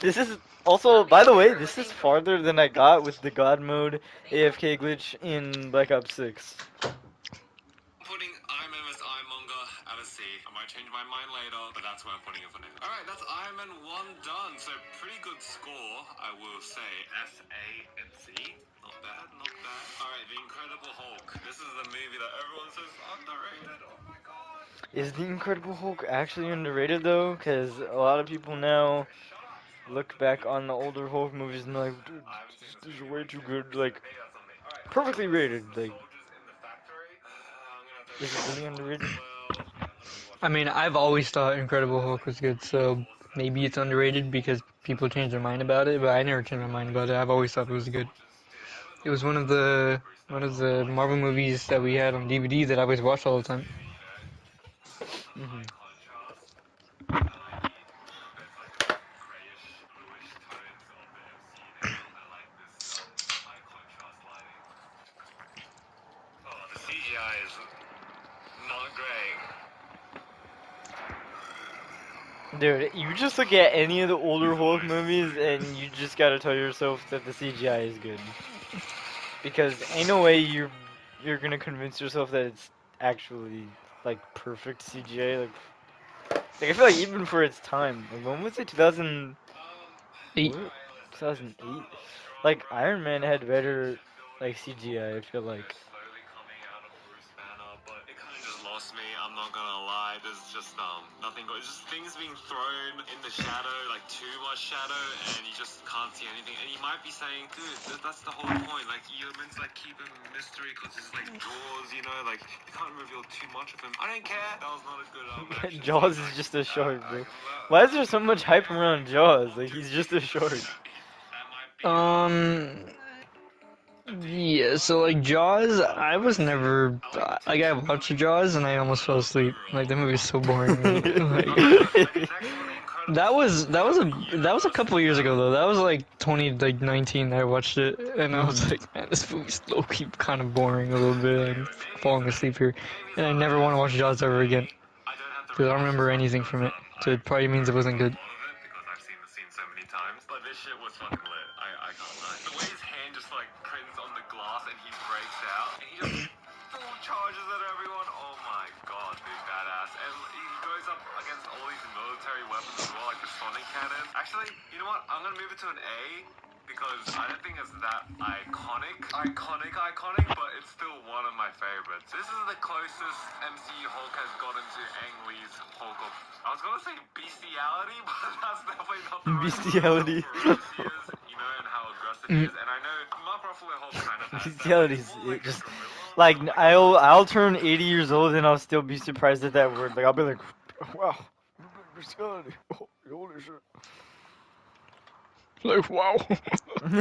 This is also, by the way, this is farther than I got with the God mode AFK glitch in Black Ops 6. Putting Iron Man vs Iron Monger at a C. I might change my mind later, but that's where I'm putting it for now. Alright, that's Iron Man 1 done. So pretty good score, I will say. S, A, and C. Not bad, not bad. Alright, The Incredible Hulk. This is the movie that everyone says underrated. Oh my god. Is the Incredible Hulk actually underrated though? Because a lot of people now look back on the older Hulk movies and they're like, dude, this is way too good. Like, perfectly rated. Like, is it really underrated? I mean, I've always thought Incredible Hulk was good, so maybe it's underrated because people change their mind about it, but I never changed my mind about it. I've always thought it was good. It was one of the Marvel movies that we had on DVD that I always watched all the time. Mm-hmm. The CGI is not great. Dude, you just look at any of the older Hulk movies and you just gotta tell yourself that the CGI is good. Because ain't no way you're gonna convince yourself that it's actually like perfect CGI. Like I feel like even for its time, like when was it? 2000 Eight. what? 2008. Like Iron Man had better like CGI. I feel like. Slowly coming out of Bruce Banner, but it kind of just lost me. I'm not gonna lie. There's just nothing. It's just things being thrown in the shadow, like too much shadow, and you just can't see anything. And you might be saying, dude, that's the whole point. Like you're meant to like keep him a mystery because it's like Jaws, you know, like you can't reveal too much of him. I don't care. That was not a good action Jaws scene. is just a shark, bro. Why is there so much hype around Jaws? Like he's just a shark. That might be. Yeah, so like Jaws, I was never like I watched Jaws and I almost fell asleep. Like the movie's so boring. Like, that was a couple years ago though. That was like 2019 I watched it and I was like, man, this movie's low key kind of boring a little bit. I'm falling asleep here, and I never want to watch Jaws ever again because I don't remember anything from it. So it probably means it wasn't good. Because I've seen the scene so many times. But this shit was fucking lit. I can't lie. The way his hand just like prints on the glass and he breaks out and he just full charges at everyone. Oh my god, dude, badass. And he goes up against all these military weapons as well, like the sonic cannon. Actually, you know what? I'm gonna move it to an A because I don't think it's that iconic, but it's still one of my favorites. This is the closest MCU Hulk has gotten to Ang Lee's Hulk of, I was gonna say bestiality, but that's definitely not the right Bestiality. word. How ferocious he is, you know, and how aggressive he is. And I know Mark Ruffalo Hulk kind of has that, but Bestiality it's is more like just gorilla. like I'll turn 80 years old and I'll still be surprised at that word. Like I'll be like, wow, bestiality. Holy shit. Like wow. You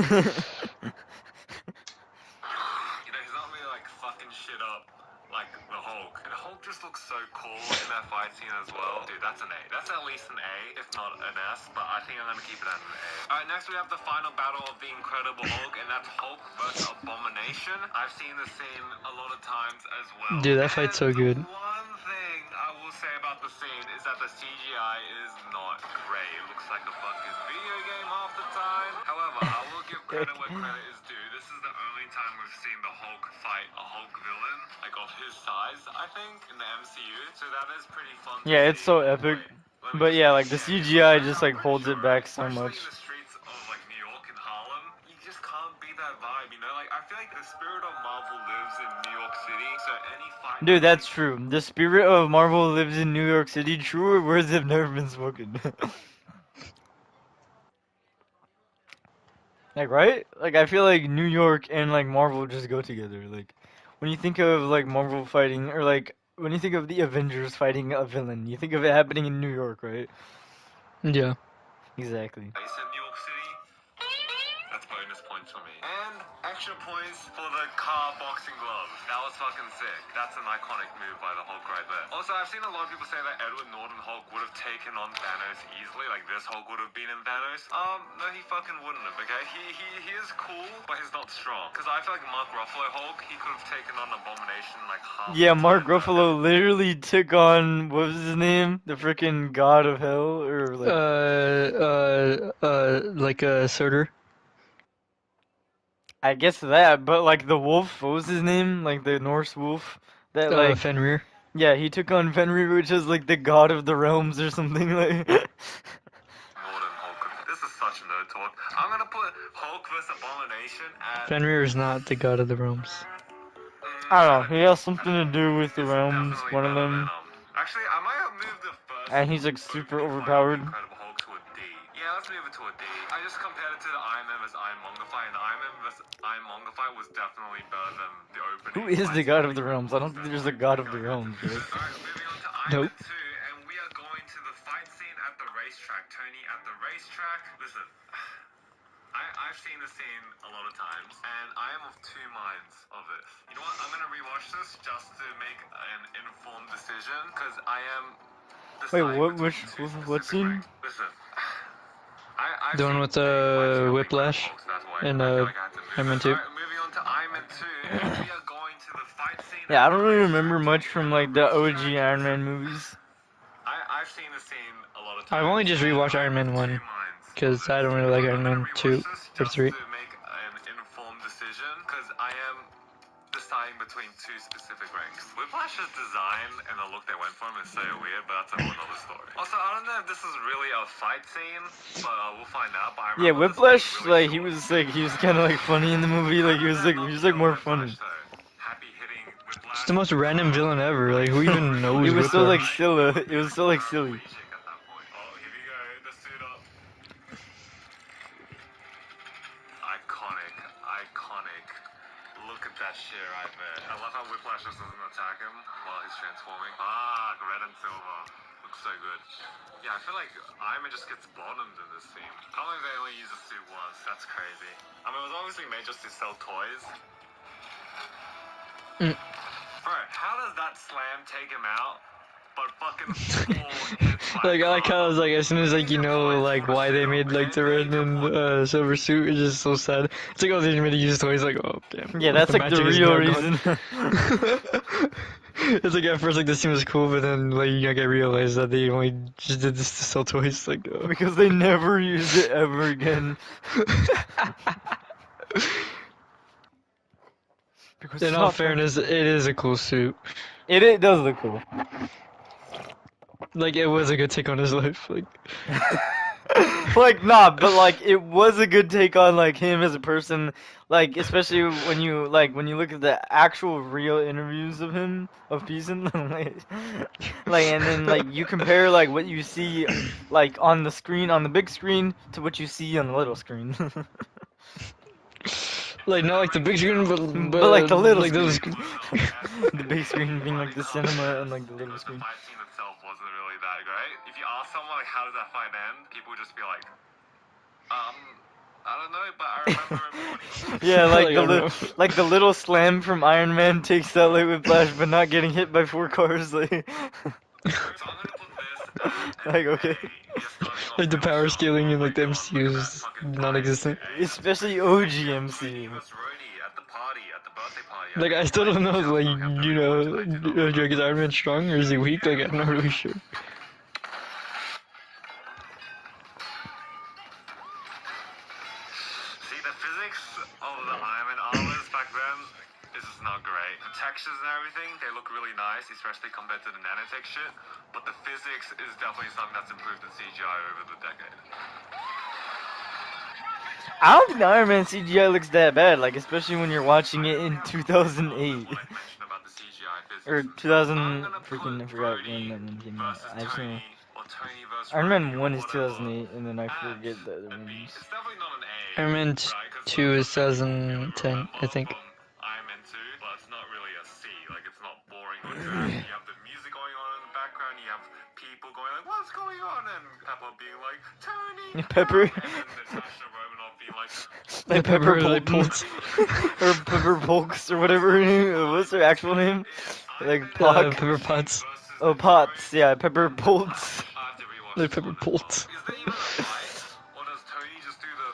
know, he's not really like fucking shit up like the Hulk. And Hulk just looks so cool in that fight scene as well. Dude, that's an A. That's at least an A, if not an S, but I think I'm gonna keep it at an A. Alright, next we have the final battle of the Incredible Hulk, and that's Hulk vs. Abomination. I've seen this scene a lot of times as well. Dude, that fight's so good. One thing I will say about the scene is that the CGI is not great. It looks like a fucking video game half the time. However, I will give credit where credit is due. This is the only time we've seen the Hulk fight a Hulk villain, like of his size, I think, in the MCU. So that is pretty fun. Yeah, it's so epic. But yeah, like the CGI just like holds it back so much. Especially in the streets of like New York and Harlem, you just can't beat that vibe. You you know? Like, I feel like the spirit of Marvel lives in New York City, so any fight... Dude, that's true. The spirit of Marvel lives in New York City. Truer words have never been spoken. Like, right? Like, I feel like New York and, like, Marvel just go together. Like, when you think of, like, Marvel fighting, or, like, when you think of the Avengers fighting a villain, you think of it happening in New York, right? Yeah. Exactly. It's in New York City. That's bonus points for me. And extra points for the car boxing glove. That was fucking sick. That's an iconic move by the Hulk right there. Also, I've seen a lot of people say that Edward Norton Hulk would have taken on Thanos easily. Like, this Hulk would have been in Thanos. No, he fucking wouldn't have, okay? He is cool, but he's not strong. Because I feel like Mark Ruffalo Hulk, he could have taken on Abomination like half Yeah, the Mark time. Ruffalo literally took on, what was his name? The freaking god of hell? Or, like, Like a Surtur. I guess that, but, like, the wolf, what was his name? Like, the Norse wolf? That, like, Fenrir. yeah, he took on Fenrir, which is, like, the god of the realms or something, like. Norton Hulk. This is such nerd talk. I'm gonna put Hulk vs. Abomination at... Fenrir is not the god of the realms. I don't know, he has something to do with the It's realms, definitely one of better than, them. Actually, I might have moved the first And he's, like, super opening fight of overpowered. Incredible Hulk to a D. Yeah, let's move it to a D. I just compared it to the Iron Man vs. Iron Monger fight, and the Iron Man vs. Iron Monger fight was definitely better than the opening. Who is the god of the realms? I don't think there's a god of the realms, right? Alright, moving on to Iron Nope. Man 2, and we are going to the fight scene at the racetrack. Tony at the racetrack. Listen, I've seen this scene a lot of times, and I am of two minds of it. You know what? I'm gonna rewatch this just to make an informed decision, because I am Wait, deciding between two what specific scene? ranks. Listen, I've The one seen with many fights of Whiplash Incredible Hulk, so that's why and I feel like I had to move Iron Man it. 2. Alright, moving on to Iron Man 2, and we are going to the fight scene. Yeah, I at don't the really racetrack. remember much Tony from, at the like, the OG racetrack. Iron Listen, Man movies. I've seen the scene a lot of times. I've only just and rewatched I'm Iron of Man 1 two minds of because this. I don't really You know like what? Iron I'm gonna Man rewatch 2 this or just 3. to make an informed decision, because I am deciding between two specific ranks. Whiplash's design and the look they went for him is so weird, but that's a whole other story. Also, I don't know if this is really a fight scene, but we'll find out. But I Yeah, remember this being Whiplash, really like, short. he was kind of, like, funny in the movie. Like, he was, like, more funny. Happy hitting Whiplash. It's the most random villain ever. Like, who even knows It was so, like, Whiplash? silly. It was so, like, silly. Oh, here we go. The suit up. Iconic. Look at that shit right there. I love how Whiplash just doesn't attack him while he's transforming. Red and silver. Looks so good. Yeah, I feel like Iron Man just gets bottomed in this scene. Can't believe they only use a suit once. That's crazy. I mean, it was obviously made just to sell toys. Bro, how does that slam take him out? But fucking full hits by Like, I like how it's like, as soon as, like, you know, like, why they made, like, the red and silver suit, it's just so sad. It's like, oh, they made to use toys, like, oh, damn. Yeah, Like, that's, like, the magic is real now gone. reason. It's like, at first, like, this scene was cool, but then, like, you like, I realized that they only just did this to sell toys, like, Because they never used it ever again. Because In it's all not fairness, it is a cool suit. It does look cool. Like, it was a good take on his life, like... Like, nah, but, like, it was a good take on, like, him as a person. Like, especially when you look at the actual real interviews of him, of Peason, like, and then, like, you compare, like, what you see, like, on the screen, on the big screen, to what you see on the little screen. Like, not like the big screen, but But, like, the little like those... screen. The big screen being, like, the cinema, and, like, the little screen. The fight scene itself wasn't really that great. If you ask someone, like, how does that fight end? People would just be like, I don't know, but I remember him. Yeah, like, Like, I don't know. like the little slam from Iron Man takes out like Whiplash, but not getting hit by 4 cars. Like, So I'm gonna put this at like okay. Like, the power scaling in, like, the MCU is non-existent. Especially OG MCU. Like, I still don't know, like, you know, is Iron Man strong or is he weak? Like, I'm not really sure. See, the physics of the Iron Man armors back then is just not great. The textures and everything, they look really nice, especially compared to the nanotech shit. But the physics is definitely something that's improved in CGI over the decade. I don't think the Iron Man CGI looks that bad, like especially when you're watching it in 2008 What I mentioned about the CGI physics or and stuff. 2000 I'm gonna freaking I put forgot when Brody that one came out. versus I just know Tony or Tony versus Iron Rhodey Man or 1 is whatever 2008, and then I at forget the other a B. ones. It's definitely not an A. Iron Man Right? Because 2 is that's something that people 2010, remember I think. from Iron Man 2, but it's not really a C. Like, it's not boring or drab. You have the music going on in the background, you have people going like, what's going on? And Pepper being like, Tony, Pepper. help! And then Natasha Romanoff being like, Like The Pepper like, Bolton or Pepper Polks or whatever her name. What's her actual name? Like Pock. Pepper Potts. Oh, Potts. Yeah, Pepper Polts. I have to rewatch Like this Pepper one as well. Potts. Is there even a fight? Or does Tony just do the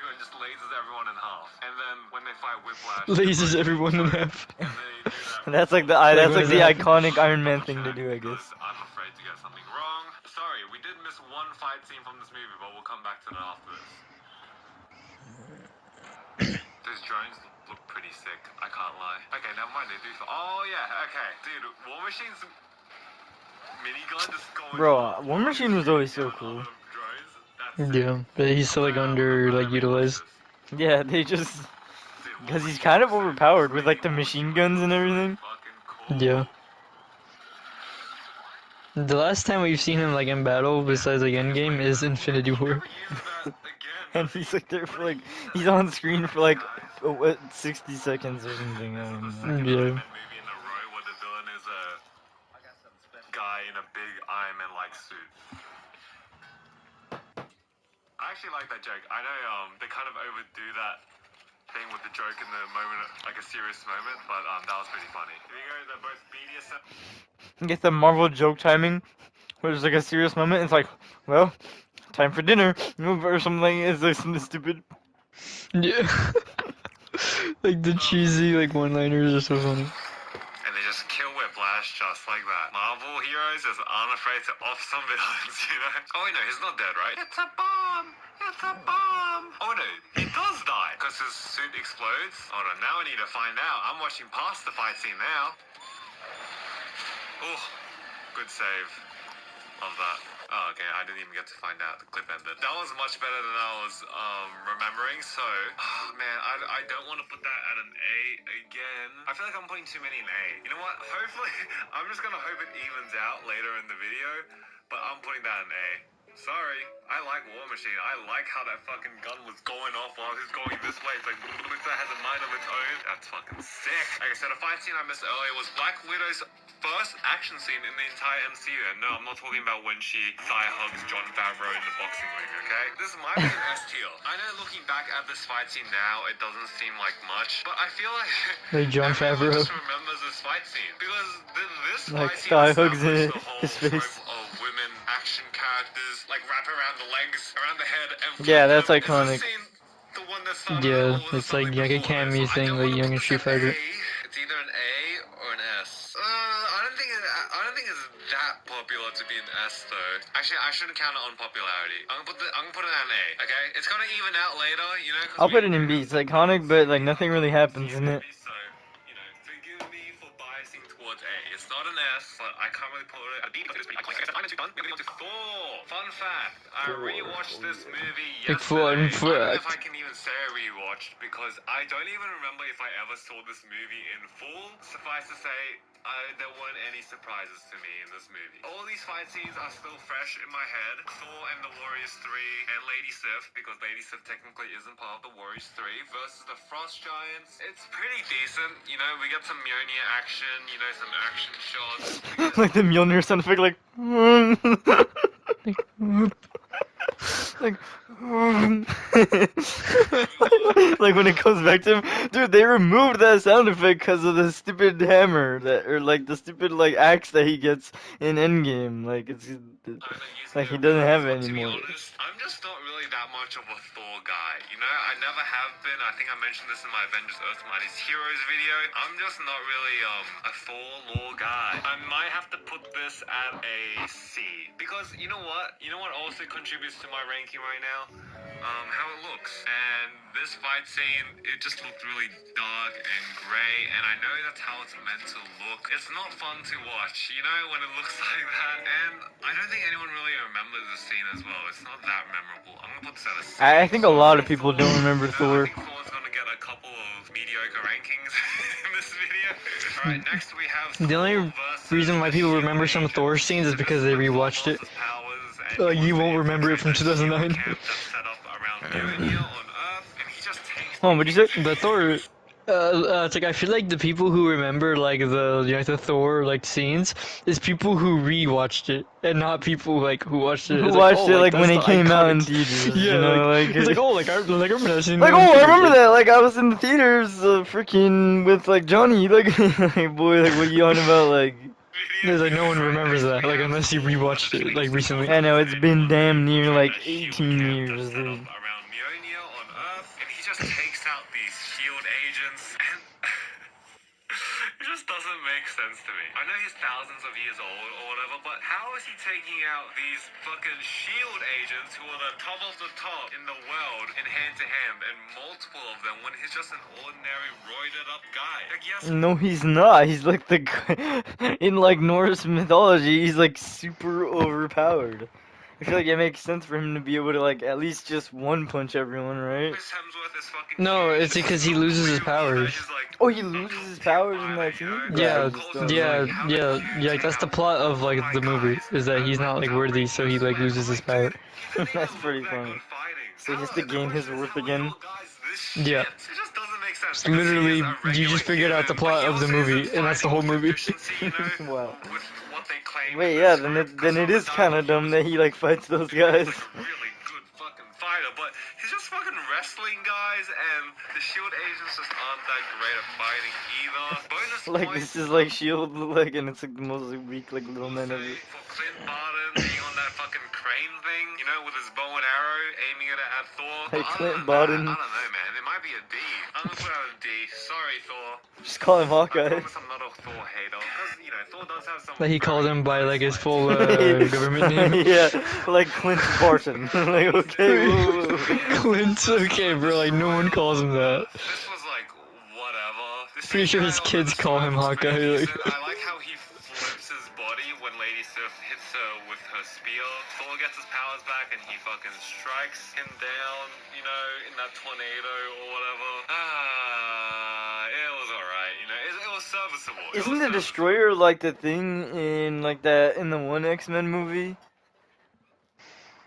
and just lasers everyone in half? And then when they fight Whiplash, Lasers everyone in half. and they do that. That's like the when that's like does the that happen? iconic Iron Man thing to do, I Because guess. I'm afraid to get something wrong. Sorry, we did miss one fight scene from this movie, but we'll come back to that after this. Those drones look pretty sick, I can't lie. Okay, never mind, they do. Oh yeah, okay. Dude, War Machine's minigun just going Bro, War Machine was always so cool. drones. That's sick. Yeah, but he's still like under like utilized. Yeah, they just Dude, War because he's Machine kind of was sick. overpowered This with like the movie machine was guns and everything. fucking cool. Yeah. The last time we've seen him like in battle besides like Endgame is Infinity War. Never uses that again, And does he? he's like there What for did like he use that he's on screen for like guys? 60 seconds or something. I This is don't the know. second Yeah. Iron Man movie in a row where the villain is a guy in a big Iron Man like suit. I actually like that joke. I know they kind of overdo that thing with the joke in the moment, like a serious moment, but that was pretty funny. Here you go, they're both BDSM. Get the Marvel joke timing, where there's like a serious moment. It's like, well, time for dinner, or something. It's like something stupid. Yeah. Like the cheesy like one-liners are so funny. And they just kill Whiplash just like that. Marvel heroes just aren't afraid to off some villains, you know? Oh wait, no, he's not dead, right? It's a bomb! It's a bomb! Oh no, he does die! Because his suit explodes. Hold on, now I need to find out. I'm watching past the fight scene now. Oh, good save. Love that. Oh, okay, I didn't even get to find out. The clip ended. That was much better than I was remembering, so... Oh, man, I don't want to put that at an A again. I feel like I'm putting too many in A. You know what? Hopefully, I'm just gonna hope it evens out later in the video, but I'm putting that in A. Sorry, I like War Machine. I like how that fucking gun was going off while he was going this way. It's like, that has a mind of its own. That's fucking sick. Like I said, a fight scene I missed earlier was Black Widow's first action scene in the entire MCU. And no, I'm not talking about when she thigh hugs Jon Favreau in the boxing ring, okay? This might be an S tier. I know looking back at this fight scene now, it doesn't seem like much, but I feel like Like Jon everyone Favreau. just remembers this fight scene. Because this Like fight scene thigh hugs established in the whole his face. trope of women action characters, like wrap around the legs, around the head, and flip Yeah, that's them. iconic. Is this scene the one that started Yeah, or was it it's like something a before cameo this? I thing don't like want to Young put and this Street at Fighter. A. It's either an A or an S. I don't think it's that popular to be an S though. Actually, I shouldn't count it on popularity. I'm gonna put it at an A. Okay, it's gonna even out later, you know. I'll put it in B. It's iconic, but like nothing really happens in it. So, you know, forgive me for biasing towards A. It's not an S, but I can't really put it at B because it's pretty iconic. I'm done. Moving on to Thor. Fun fact: I rewatched this movie Like yesterday. fun I don't know if I fact. can even say I rewatched because I don't even remember if I ever saw this movie in full. Suffice to say, there weren't any surprises to me in this movie. All these fight scenes are still fresh in my head. Thor and the Warriors 3 and Lady Sif, because Lady Sif technically isn't part of the Warriors 3, versus the Frost Giants. It's pretty decent. You know, we get some Mjolnir action, you know, some action shots. Like the Mjolnir sound effect, like. Like, like when it comes back to him, dude. They removed that sound effect because of the stupid hammer or like the stupid like axe that he gets in Endgame. Like like he doesn't have it To be anymore. honest, I'm just not really that much of a Thor guy. You know, I never have been. I think I mentioned this in my Avengers Earth Mightiest Heroes video. I'm just not really a Thor lore guy. I might have to put this at a C because you know what? You know what also contributes to my ranking right now? how it looks. And this fight scene, it just looked really dark and gray, and I know that's how it's meant to look. It's not fun to watch, you know, when it looks like that. And I don't think anyone really remembers the scene as well. It's not that memorable. I'm gonna put this at a C. I think a lot of people Thor, don't remember you know, Thor. I think Thor's gonna get a couple of mediocre rankings in this video. Alright, next we have The Thor only versus reason why the people Shield remember some of Agents. Thor scenes is So this because is they when Thor rewatched lost it. his powers and You he won't wants to remember it infiltrate from that shield 2009. camp that's set up around Mjolnir on Earth, and he just takes Hold on, what'd you say? The Thor. It's like I feel like the people who remember like the Thor like scenes is people who rewatched it and not people like who watched it. Who It's like, watched oh, it like like when that's it the came out in iconic. theaters? Yeah, You know, like it's like, oh, like I remember that scene. like, in oh, I theaters, remember like- that. Like, I was in the theaters, freaking with like Johnny. Like, like, boy, like, what you on about? Like, There's like no one remembers that, like unless you rewatched it like recently. I know it's been damn near like that shield 18 camp years, that's set up dude. around Mjolnir on Earth, and he just takes out these shield agents, and it just doesn't make sense to me. I know he's thousands of years old or whatever, but how is he taking out these fucking shield agents who are the top of the top in the world in hand to hand, and multiple of them, when he's just an ordinary roided up guy? Like, yes, No, he's not. He's like the in like Norse mythology. He's like super overpowered. I feel like it makes sense for him to be able to like at least just one punch everyone, right? Chris Hemsworth is fucking No, huge. it's because It's he not loses his clear powers. he's like Oh, he a loses top his tier powers in that fighter, you scene? know? Yeah, I Yeah, just don't yeah, know. How yeah, did you yeah. take That's the out plot of all like my the movie guys is that and, he's not like worthy, so he like loses his power. He didn't That's even pretty look that funny. good fighting. So he has to gain his worth again. Yeah. It just doesn't make sense. It's Because he is literally, a you regular just figured out the human, but plot he of the also movie, isn't and that's the fighting whole with movie. efficiency, you know, Wow. with what they claim Wait, in yeah, the then script. it then 'Cause it from the is kind of dialogue, he dumb was that he like fights those guys. like a really good fucking fighter, but he's just fucking wrestling guys, and the shield agents just aren't that great at fighting either. Bonus Like points, this is like Shield, like, and it's like the most weak like little we'll man ever. say, for Clint Barton being on that fucking crane thing, you know, with his bow and arrow, aiming it at Thor. Hey, But Clint other than Barton. that, I don't know, man. It might be a D. I'm gonna put out a D. Sorry, Thor. Just call him I Hawkeye. promise I'm not a Thor hater. Because, you know, Thor does have some. Like he called him by like his full Yeah, government name. like Clint Barton. Like, okay, whoa, whoa. Clint's okay, bro. Like no one calls him that. This was like, whatever. The Pretty sure CGI his on the kids call him destroyer was pretty Hawkeye. Like. decent. I like how he flips his body when Lady Sif hits her with her spear. Thor gets his powers back and he fucking strikes him down, you know, in that tornado or whatever. It was alright, you know, it was serviceable. It Isn't was the serviceable. Destroyer like the thing in like that in the one X-Men movie?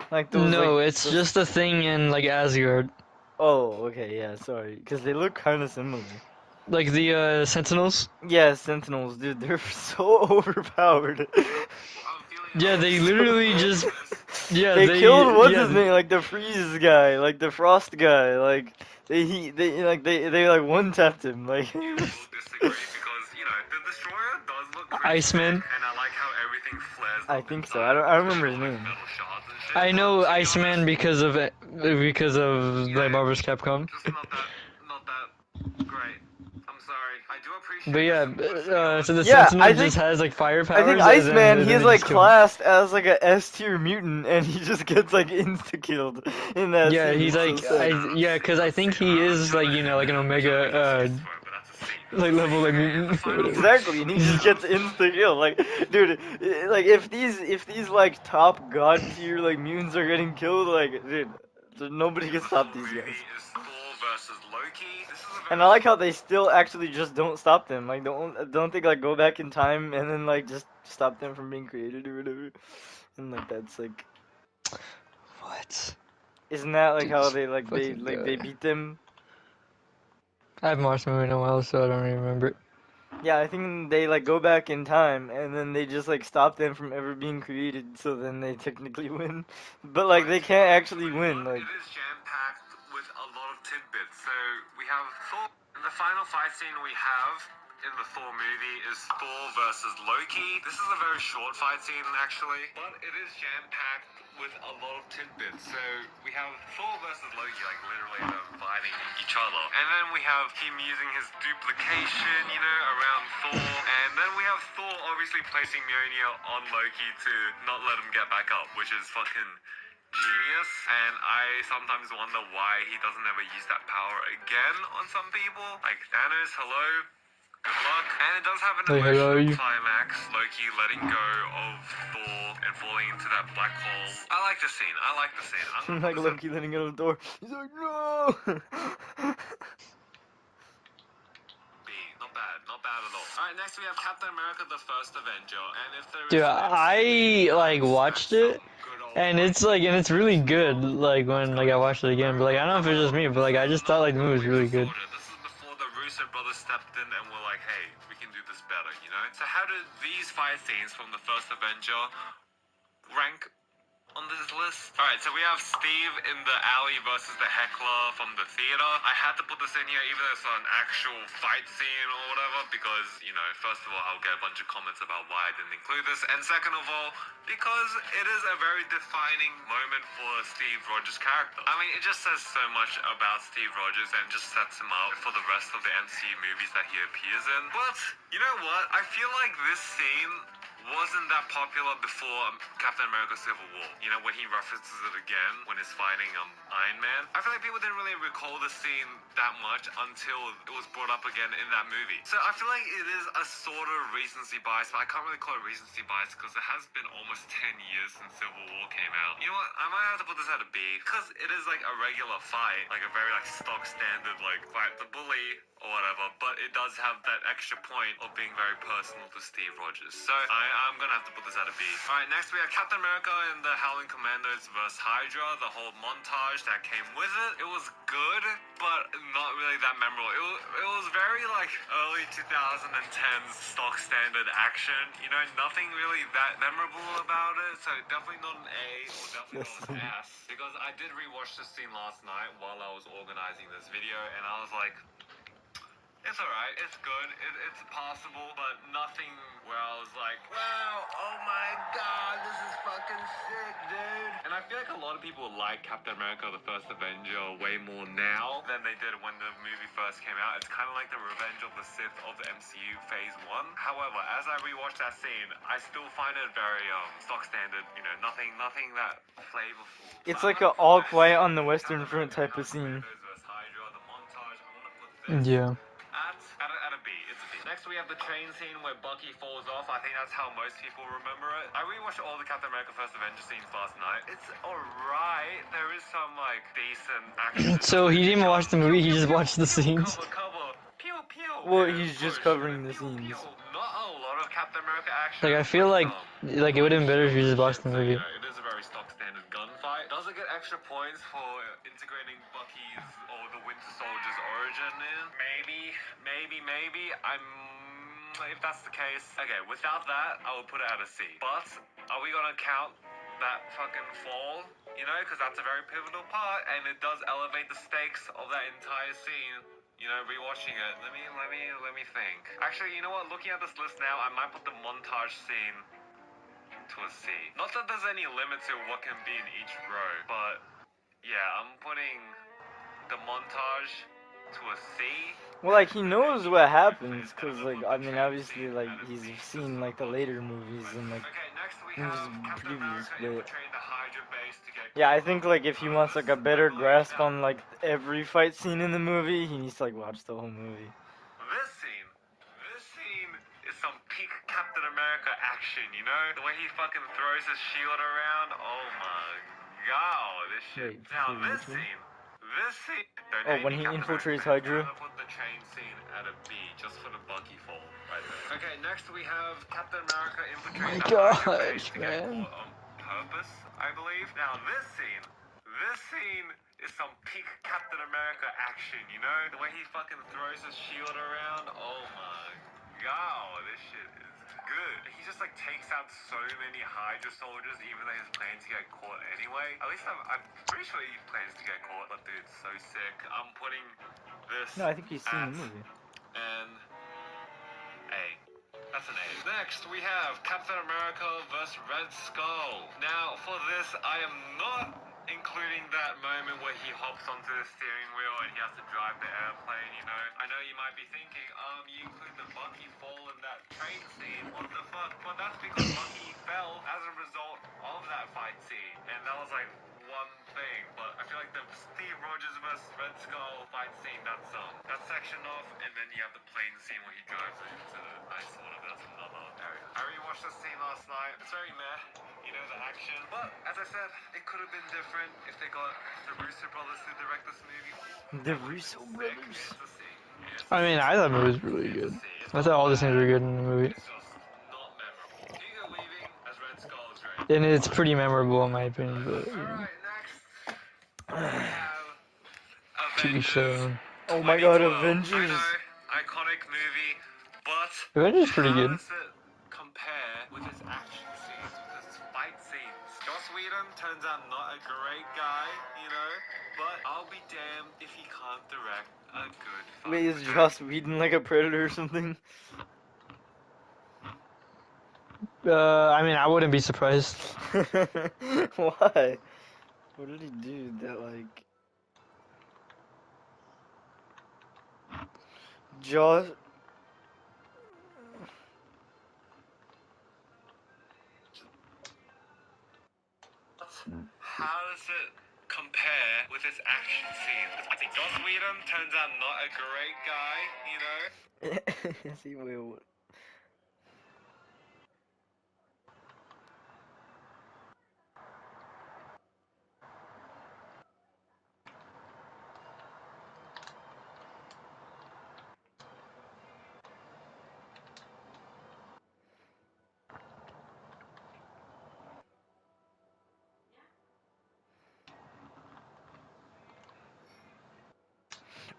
Like those No, like it's those... just a thing in like Asgard. Oh, okay, yeah, sorry, because they look kind of similar. Like the Sentinels. Yeah, Sentinels, dude, they're so overpowered. Yeah, they literally just. Yeah, they killed what's yeah, his name, like the freeze guy, like the frost guy, like they like one tapped him, like. You will disagree because, you know, the destroyer does look pretty Iceman. sick, and I like how everything flares I up think so. inside, I remember his destroy name. metal shards and shit. I know To be Iceman honest, because of like Marvel's Capcom. just not that great. I'm sorry. I do appreciate But yeah, the simplicity so the Yeah, Sentinel I just think- has like fire powers. I think and Iceman, then he's they like just kill him. classed as like a S tier mutant, and he just gets like insta killed in that Yeah, scene. he's It's like, so sad. yeah, because I think he is like like an Omega like level like mutant. Whatever. Exactly, and he just gets insta kill. Like, dude, like if these like top god tier like mutants are getting killed, like, dude, nobody can stop these guys. And I like how they still actually just don't stop them. Like, don't think like go back in time and then like just stop them from being created or whatever. And like that's like, What? isn't that like Dude, how this they like they fucking like they guy. beat them? I haven't watched the movie in a while, so I don't really remember it. Yeah, I think they like go back in time and then they just like stop them from ever being created. So then they technically win, but like they can't actually win. Like. It is jam-packed with a lot of tidbits. So we have Thor. And the final fight scene we have in the Thor movie is Thor versus Loki. This is a very short fight scene, actually, but it is jam-packed with a lot of tidbits. So we have Thor versus Loki, like literally them fighting each other. And then we have him using his duplication, you know, around Thor. And then we have Thor obviously placing Mjolnir on Loki to not let him get back up, which is fucking genius, and I sometimes wonder why he doesn't ever use that power again on some people. Like Thanos, hello, good luck. And it does have an Like, emotional hello. climax, Loki letting go of Thor and falling into that black hole. I like the scene. I like the scene. I'm gonna Like put this Loki letting go of the door. He's like, no! B. Not bad. Not bad at all. Alright, next we have Captain America: The First Avenger, and if there is Dude, an MCU I like universe, watched that's it, some good old and it's like, and it's really good. Like when like I going. watched it again, but like I don't know if it's just me, but like I just thought like the movie was really good. This is before the Russo brothers stepped in and were like, hey, we can do this better, you know? So how did these fight scenes from the first Avenger rank on this list? Alright, so we have Steve in the alley versus the heckler from the theater. I had to put this in here even though it's not an actual fight scene or whatever because, you know, first of all, I'll get a bunch of comments about why I didn't include this, and second of all, because it is a very defining moment for Steve Rogers' character. I mean, it just says so much about Steve Rogers and just sets him up for the rest of the MCU movies that he appears in. But, you know what? I feel like this scene wasn't that popular before Captain America Civil War. You know, when he references it again when he's fighting Iron Man. I feel like people didn't really recall the scene that much until it was brought up again in that movie. So I feel like it is a sort of recency bias, but I can't really call it recency bias because it has been almost 10 years since Civil War came out. You know what? I might have to put this at a B because it is like a regular fight, like a very like stock standard like fight the bully or whatever, but it does have that extra point of being very personal to Steve Rogers. So I'm gonna have to put this at a B. Alright, next we have Captain America and the Howling Commandos vs. Hydra, the whole montage that came with it. It was good, but not really that memorable. It was very like early 2010s stock standard action. You know, nothing really that memorable about it, so definitely not an A or definitely not an S. Because I did rewatch this scene last night while I was organizing this video, and I was like, it's alright, it's good, it's possible, but nothing where I was like, wow, oh my god, this is fucking sick, dude. And I feel like a lot of people like Captain America: The First Avenger way more now than they did when the movie first came out. It's kind of like the Revenge of the Sith of the MCU Phase 1. However, as I rewatched that scene, I still find it very stock standard, you know, nothing that flavorful. It's But like I'm a gonna put all this, quiet on the Western Captain Front America: type of Howling scene. Commandos vs. Hydra, the montage, I'm gonna put this Yeah. at a B. It's a B. Next we have the train scene where Bucky falls off. I think that's how most people remember it. I rewatched all the Captain America First Avenger scenes last night. It's alright. There is some like decent action. So he didn't even watch the movie, he just watched the scenes. Cover. Pew pew. Well, And he's just push. covering the Pew, scenes. pew. Not a lot of Captain America action. Like I feel like some it would have been better if you just watched the so, movie. you know, it is a very stock standard gunfight. Does it get extra points for integrating Bucky's or the Winter Soldier's origin in? Maybe. If that's the case, okay, without that, I would put it at a C. But are we gonna count that fucking fall? You know, because that's a very pivotal part, and it does elevate the stakes of that entire scene. You know, rewatching it. Let me think. Actually, you know what? Looking at this list now, I might put the montage scene to a C. Not that there's any limit to what can be in each row, but yeah, I'm putting the montage to a C. Well, like, he knows what happens, because, like, I mean, obviously, like, he's seen, like, the later movies and, like, Okay, next we movies have Captain previous, America but... infiltrating the Hydra base to get Yeah, I think, like, if he wants, like, a better grasp on, like, every fight scene in the movie, he needs to, like, watch the whole movie. This scene is some peak Captain America action, you know? The way he fucking throws his shield around, oh my god, this shit. Wait, Now, for this which one? scene, don't Oh, hate when me, he Captain infiltrates America fans, Hydra? I'm gonna put the train scene at a B, just for the Bucky fall, right there. Okay, next we have Captain America infiltrating the Hydra base to get Man. caught on purpose, I believe. Now, this scene is some peak Captain America action, you know? The way he fucking throws his shield around, oh my god, this shit is good. He just like takes out so many Hydra soldiers, even though he's planning to get caught anyway. At least I'm pretty sure he plans to get caught, but dude, so sick. I'm putting this No, I think he's seen the movie. an A. That's an A. Next, we have Captain America vs. Red Skull. Now, for this, I am not including that moment where he hops onto the steering wheel and he has to drive the airplane, you know? I know you might be thinking, you include the Bucky fall in that train scene, what the fuck? But that's because Bucky fell as a result of that fight scene. And that was like Rogers vs. Red Skull fight scene, that section off, and then you have the plane scene where he drives into the ice or whatever. That's another area. I rewatched the scene last night. It's very meh, you know, the action. But as I said, it could have been different if they got the Russo brothers to direct this movie. The Russo brothers. I mean, I thought it was really good. I thought all the scenes were good in the movie. It's just not memorable. Hugo Weaving as Red Skull is great. And it's pretty memorable in my opinion, but you know, Alright, next we have TV show. Oh my god, 2012. I Avengers. know, iconic movie, but Avengers is pretty how good. does it compare with its action scenes, with its fight scenes? Joss Whedon turns out not a great guy, you know, but I'll be damned if he can't direct a good Wait, is fucking Joss Whedon like a predator or something? I mean, I wouldn't be surprised. Why? What did he do that like Joss? How does it compare with its action scenes? I think Joss Whedon turns out not a great guy, you know. See, wait, what?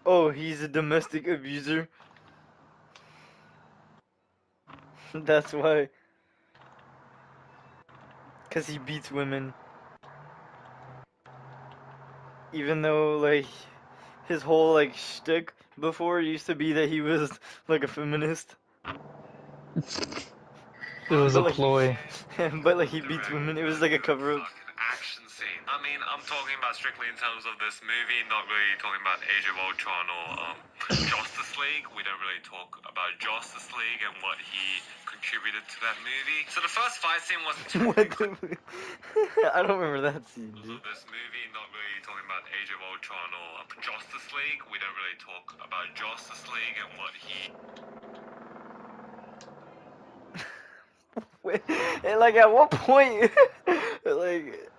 Oh, he's a domestic abuser. That's why. Cause he beats women. Even though like his whole like shtick before used to be that he was like a feminist. It was a But like, ploy. but like he beats women. It was like a cover up. Action scene. I mean, I'm talking about strictly in terms of this movie, not really talking about Age of Ultron or Justice League. We don't really talk about Justice League and what he contributed to that movie. So the first fight scene was What the? I don't remember that scene, dude. this movie, not really talking about Age of Ultron or Justice League. We don't really talk about Justice League and what he. Wait, and like at what point, like,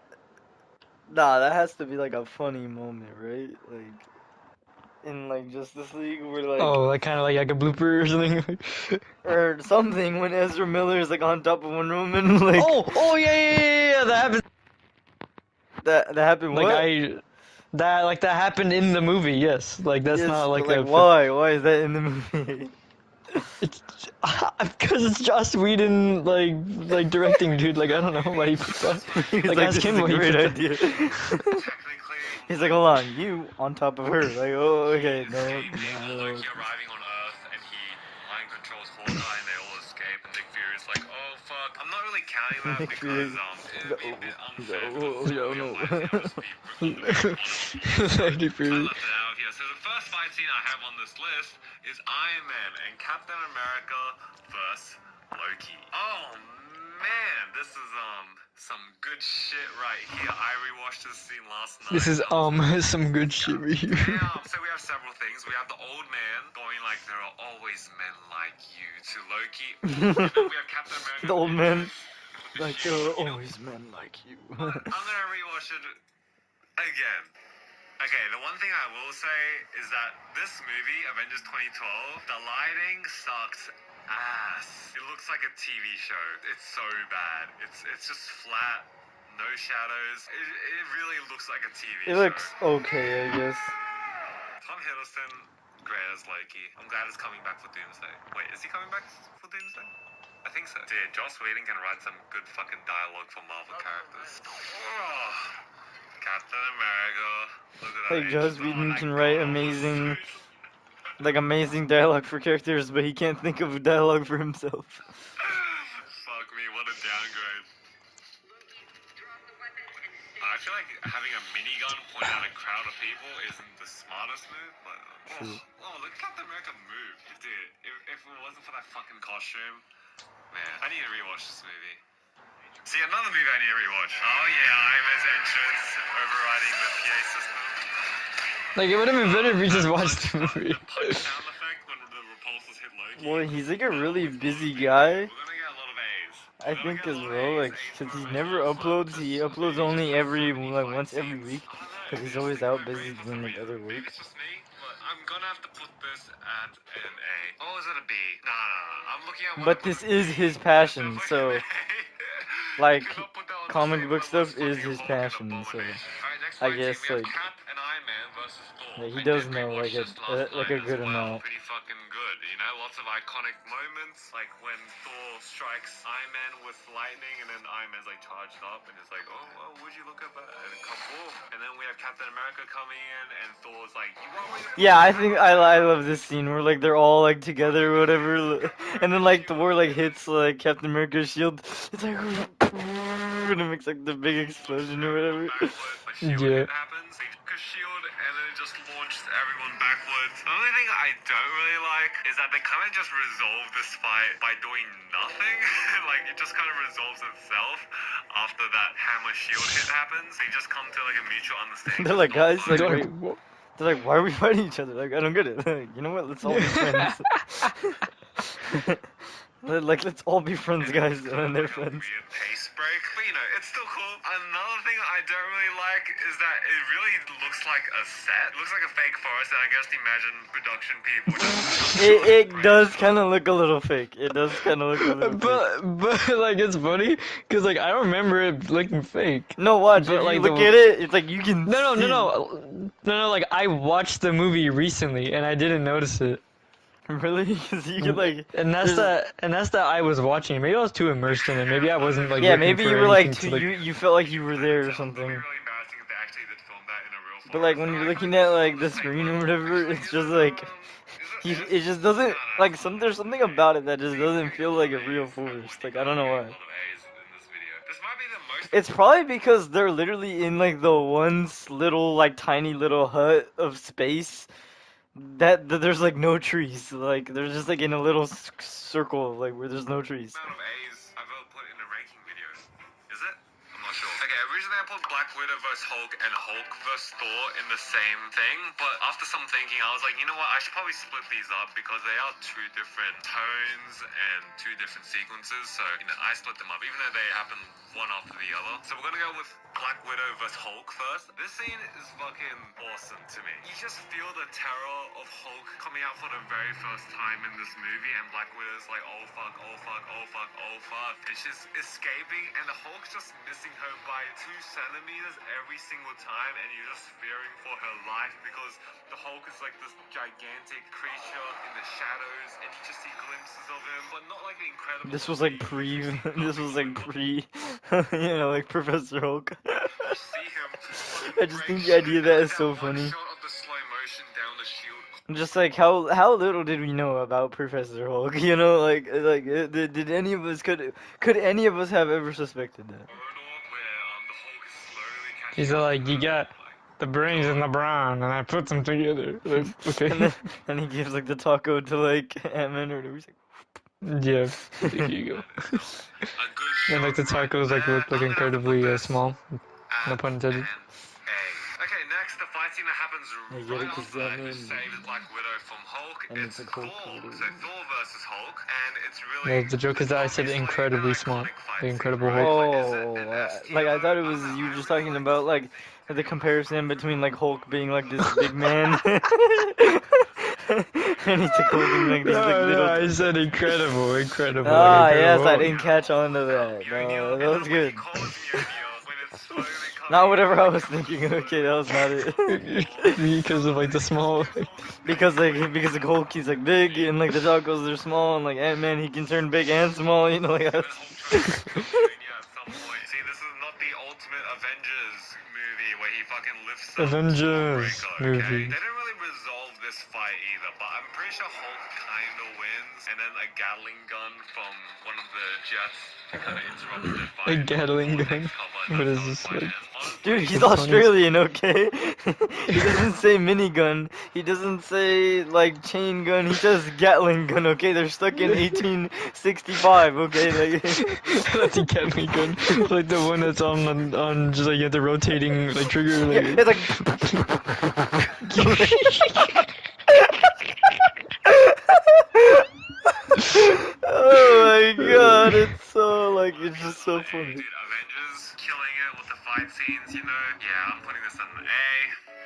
nah, that has to be like a funny moment, right? Like in like Justice League, where like Oh, like kind of like a blooper or something. or something when Ezra Miller is like on top of Wonder Woman, like oh yeah, that happened. that happened. Like What? that happened in the movie. Yes, like that's Yes, not like but like a. why? Why is that in the movie? It's because it's Joss Whedon like directing, dude. Like I don't know why he put that. He was Like like, ask this is him a why he great put that. idea. Technically, He's like, hold on, you on top of her. Like, oh, okay, no, Loki arriving on Earth and he mind controls Hawkeye and they all escape and Nick Fury's like, oh fuck. I'm not really counting that Nick because Fury. it would be a bit unfair for Oh, this yeah, movie. no. Otherwise, I'll just be underrated. Nick I Fury. left it out here. So the first fight scene I have on this list is Iron Man and Captain America vs. Loki. Oh man, this is some good shit right here. I rewatched this scene last night. This is some good shit right here. Damn. So we have several things. We have the old man going like there are always men like you to Loki. And then we have Captain America. The old man. Like, there are always men like you. I'm gonna rewatch it again. Okay, the one thing I will say is that this movie, Avengers 2012, the lighting sucks ass. It looks like a TV show. It's so bad. It's just flat, no shadows. It really looks like a TV It show. looks okay, I guess. Tom Hiddleston, great as Loki. I'm glad he's coming back for Doomsday. Wait, is he coming back for Doomsday? I think so. Dude, Joss Whedon can write some good fucking dialogue for Marvel characters. Oh, Captain America. Look at that. Like, Joss Oh Whedon my can God, write I'm amazing, so- like, amazing dialogue for characters, but he can't think of dialogue for himself. Fuck me, what a downgrade. I feel like having a minigun pointed at a crowd of people isn't the smartest move, but oh, look at Captain America move. Dude, if it wasn't for that fucking costume, man, I need to rewatch this movie. See, another movie I need to rewatch. Oh yeah, Iron Man's entrance, overriding the PA system. Like it would have been better if we just watched the movie. The punch sound effect when the repulsors hit Loki. Well, he's like a That really was busy big. guy. We're gonna get a lot of A's. I We're gonna think get a as lot of well, A's. like, A's cause for he never original, but uploads. just He uploads maybe only just so every many like fight once every scenes. week, I don't know. cause It's he's just always sticking in out my brain busy for some doing like reason. other Maybe work. it's just me, but I'm gonna have to put this at an A. Oh, is it a B? No. I'm looking at what I But put this a is B. his That's passion, definitely so an A. You like cannot put that on the comic same book level as stuff is fucking his Hulk and passion. So Abomination. Alright, next I fight scene. guess We have like Cap and Iron Man versus Thor. yeah, he I does did know rewatch like this last like night a as good well. amount. Pretty fucking good, you know? Lots of iconic moments, like when Thor strikes Iron Man with lightning and then Iron Man's like charged up and it's like, oh, well, would you look at that? And then kaboom. And then we have Captain America coming in and Thor's like, you want me to put Yeah, the I think hammer I down? love this scene where like they're all like together or whatever, and then like Thor like hits like Captain America's shield. It's like and it makes like the big explosion or whatever. Backward, a shield Yeah. hit happens. They took a shield and then it just launched everyone backwards. The only thing I don't really like is that they kind of just resolve this fight by doing nothing. Like it just kind of resolves itself after that hammer shield hit happens. They just come to like a mutual understanding. They're to like, stop guys, like, fighting. wait. They're like, why are we fighting each other? Like, I don't get it. Like, you know what? Let's all be friends. Like, let's all be friends, guys, and then they're friends. Weird pace break, but you know, it's still cool. Another thing I don't really like is that it really looks like a set. It looks like a fake forest, and I guess imagine production people just It does kind of look a little fake. It does kind of look a little fake. But like it's funny because like I don't remember it looking fake. No, watch. But If you like look at it, it's like you can see. no. Like I watched the movie recently and I didn't notice it. Really? Because you could like. And that's there's- that I was watching. Maybe I was too immersed in it. Maybe I wasn't like Yeah, looking maybe for you were like anything too. to like. You felt like you were there or It'd be something. really embarrassing if they actually did film that in a real forest. But like when you're looking at like the screen or whatever, it's just like. It just doesn't like there's something about it that just doesn't feel like a real forest. Like I don't know why. It's probably because they're literally in like the one little like tiny little hut of space that there's like no trees. Like they're just like in a little circle like where there's no trees. Amount of A's I've ever put in a ranking video. Is it? I'm not sure. Okay, originally I put Black Widow vs. Hulk and Hulk vs. Thor in the same thing, but after some thinking, I was like, you know what? I should probably split these up because they are two different tones and two different sequences. So, you know, I split them up, even though they happen one after the other. So we're gonna go with Black Widow vs. Hulk first. This scene is fucking awesome to me. You just feel the terror of Hulk coming out for the very first time in this movie, and Black Widow's like, oh fuck, oh fuck, oh fuck, oh fuck. And she's escaping, and the Hulk's just missing her by 2 centimeters every single time, and you're just fearing for her life because the Hulk is like this gigantic creature in the shadows, and you just see glimpses of him, but not like the Incredible. This was like pre. This was like pre. You know, like Professor Hulk. I just think the idea of that is so funny. Just like how little did we know about Professor Hulk? You know, did any of us could any of us have ever suspected that? He's like, you got the brains and the brawn, and I put them together. Like, okay. And he gives like the taco to like Ant-Man or whatever. He's like, Yeah. Here you go. And like the tacos like look like incredibly small. No pun intended. Okay, next the fight scene that happens I get it, right 'cause after that who mean- saves Black Widow from Hulk. And It's it's a Thor. Hulk. So Thor versus Hulk, and it's really. The joke is that I said obviously incredibly an small. iconic fight The scene, Incredible right? Hulk. Like, is it Oh, an S like I thought it tier? was I don't you know, were I just really talking like about this like fight the scene. comparison between like Hulk being like this big man, and he's like holding like these like No, little. I said incredible. Incredible. Ah, Like yes, I Incredible didn't catch on to that. No, that was good. Not whatever I was thinking. Okay, that was not it. Hulk. Because of like the small. because the Hulk he's like big and like the tacos they're small and like Ant-Man he can turn big and small. You know, like. See, this is not the ultimate Avengers movie where he fucking lifts up Avengers Stormbreaker, okay? movie. They didn't really resolve this fight either, but I'm pretty sure Hulk kind of wins, and then a Gatling gun from one of the jets kind of interrupts their A fight. Gatling Before gun? they cover, What that's is how the this, fight like? ends. Honestly, Dude, he's Like Tony's- Australian, okay? He doesn't say minigun. He doesn't say like chain gun. He says Gatling gun, okay? They're stuck in 1865, okay? Like, That's a Gatling gun. Like the one that's on just like the rotating like trigger. Like, yeah, it's like. Oh my god, it's so like it's just so funny. Dude, Avengers killing it with the fight scenes, you know? Yeah, I'm putting this on an A.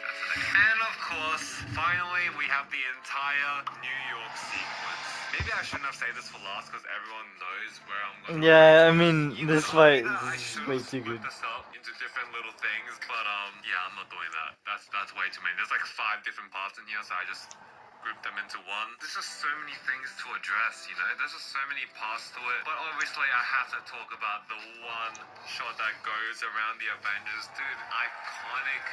That's an A. And of course, finally, we have the entire New York sequence. Maybe I shouldn't have saved this for last because everyone knows where I'm going. Yeah, I mean, You this could fight argue that I is should way have too split good. this up into different little things, but yeah, I'm not doing that. That's way too many. There's like 5 different parts in here, so I just grouped them into one. There's just so many things to address, you know? There's just so many parts to it. But obviously, I have to talk about the one shot that goes around the Avengers. Dude, iconic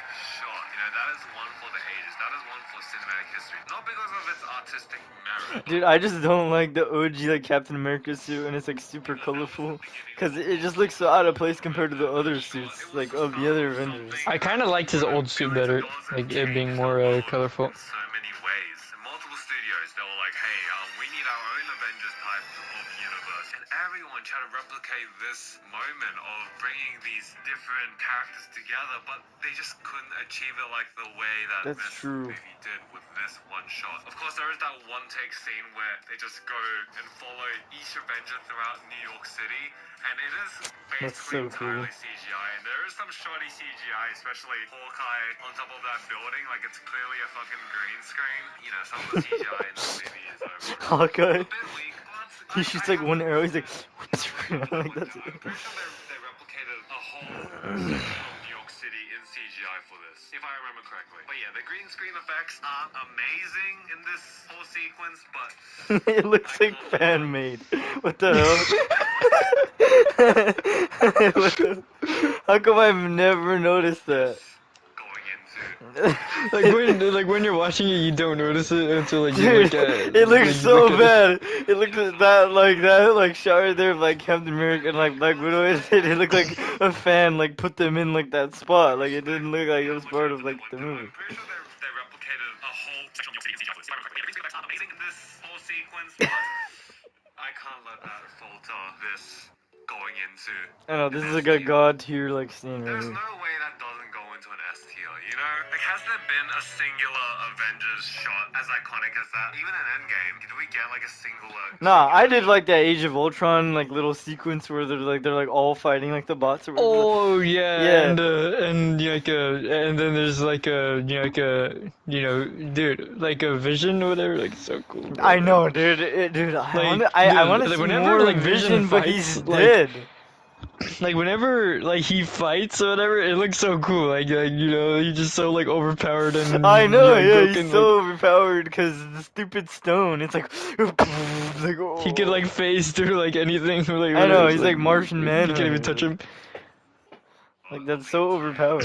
shot. You know, that is one for the ages. That is one for cinematic history. Not because of its artistic merit. Dude, I just don't like the OG like Captain America suit, and it's like super colorful, cause it just looks so out of place compared to the other suits, like of the other Avengers. I kind of liked his old suit better, like it being more colorful. In so many ways. Multiple studios, they were like, hey, we need our own Avengers type of universe. And everyone tried to replicate this moment of bringing these different characters together, but they just couldn't achieve it like the way that That's this true. movie did with this one shot. Of course, there is that one take scene where they just go and follow each Avenger throughout New York City, and it is That's basically so cool. entirely CGI, and there is some shoddy CGI, especially Hawkeye on top of that building, like it's clearly a fucking green screen. You know, some of the CGI in this movie is Hawkeye. a bit weak, but He shoots like one arrow. He's like, like that's I'm it. pretty sure they replicated a whole section of New York City in CGI for this, if I remember correctly. But yeah, the green screen effects are amazing in this whole sequence, but It looks like fan made. What the hell? What the? How come I've never noticed that? going into Like when you're watching it, you don't notice it until like you Dude, look at. it looks like, you so look at bad. It looks at that like shot right there of like Captain America and like Black Widow. It looked like a fan like put them in like that spot. Like it didn't look like it was part of like the movie. I'm pretty sure they replicated a whole section of New York City in CGI for this. If I remember correctly. Yeah, the green screen effects are amazing in this whole sequence, but I can't let that falter this going into. I know this is like a god tier like scene right There's here. no way that doesn't go into an S tier, you know? Like, has there been a singular Avengers shot as iconic as that? Even in Endgame, did we get like a singular? Nah, I did like that Age of Ultron like little sequence where they're like all fighting like the bots or whatever. Oh yeah, Yeah. and like and then there's like a dude, like a Vision or whatever, like so cool. Bro. I know, dude. I want to like, see whenever, more like, Vision, Vision but he's fights, like, dead. Like whenever like he fights or whatever, it looks so cool. Like he's just so like overpowered and I know, yeah, broken, he's so overpowered because the stupid stone. It's like, like oh. he could like phase through like anything. Like, I know, whatever, he's like Martian you Manhunter. can't even touch him. Like that's so overpowered.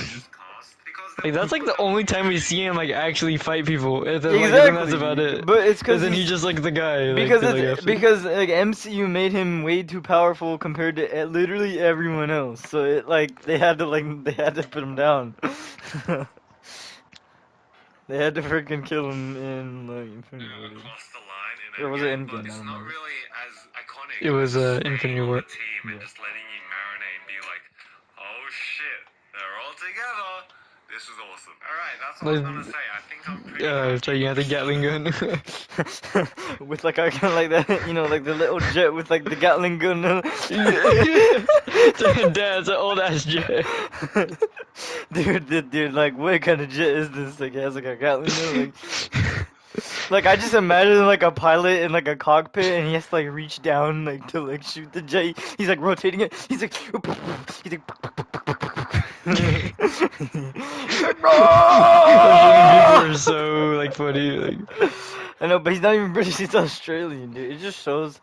Like that's like the only time we see him like actually fight people. And then, Exactly, like, and then that's about it. but it's because And then he's just like the guy. because like, it's, because like MCU made him way too powerful compared to literally everyone else. So it like they had to put him down. They had to freaking kill him in like Infinity War. Across the line in Or was it Endgame, Endgame? but it's I don't not know. really as iconic. It was, as staying Infinity on War. the team and just letting you marinate and be like, oh shit, they're all together. This is awesome. Alright, that's what I was gonna say. I think I'm pretty So you have the Gatling gun. With like kind of like that, like the little jet with like the Gatling gun. Dad's an old ass jet. dude, like what kind of jet is this? Like it has like a Gatling gun. Like I just imagine like a pilot in like a cockpit and he has to like reach down like to like shoot the jet. He's like rotating it. He's like he's like People are so like funny. Like I know, but he's not even British. He's Australian, dude. It just shows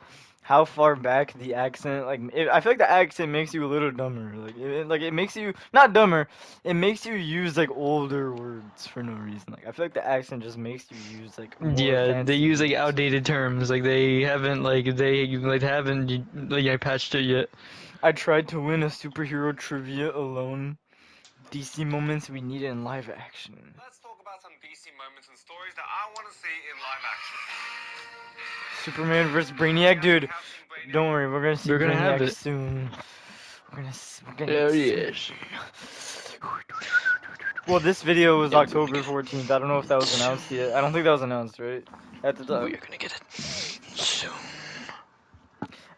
how far back the accent, like, I feel like the accent makes you a little dumber. Like it makes you not dumber. It makes you use like older words for no reason. Like I feel like the accent just makes you use like more Yeah, they fancy use like words. outdated terms. Like they haven't patched it yet. I tried to win a superhero trivia alone. DC moments we need in live action. Let's talk about some DC moments and stories that I want to see in live action. Superman vs. Brainiac, dude. Don't worry, we're gonna see We're gonna have Brainiac it. soon. We're gonna get Oh it yes. soon. Well, this video was Yeah, we're gonna October get 14th. I don't know if that was announced yet. I don't think that was announced, right? At the it. time. We're gonna get it soon.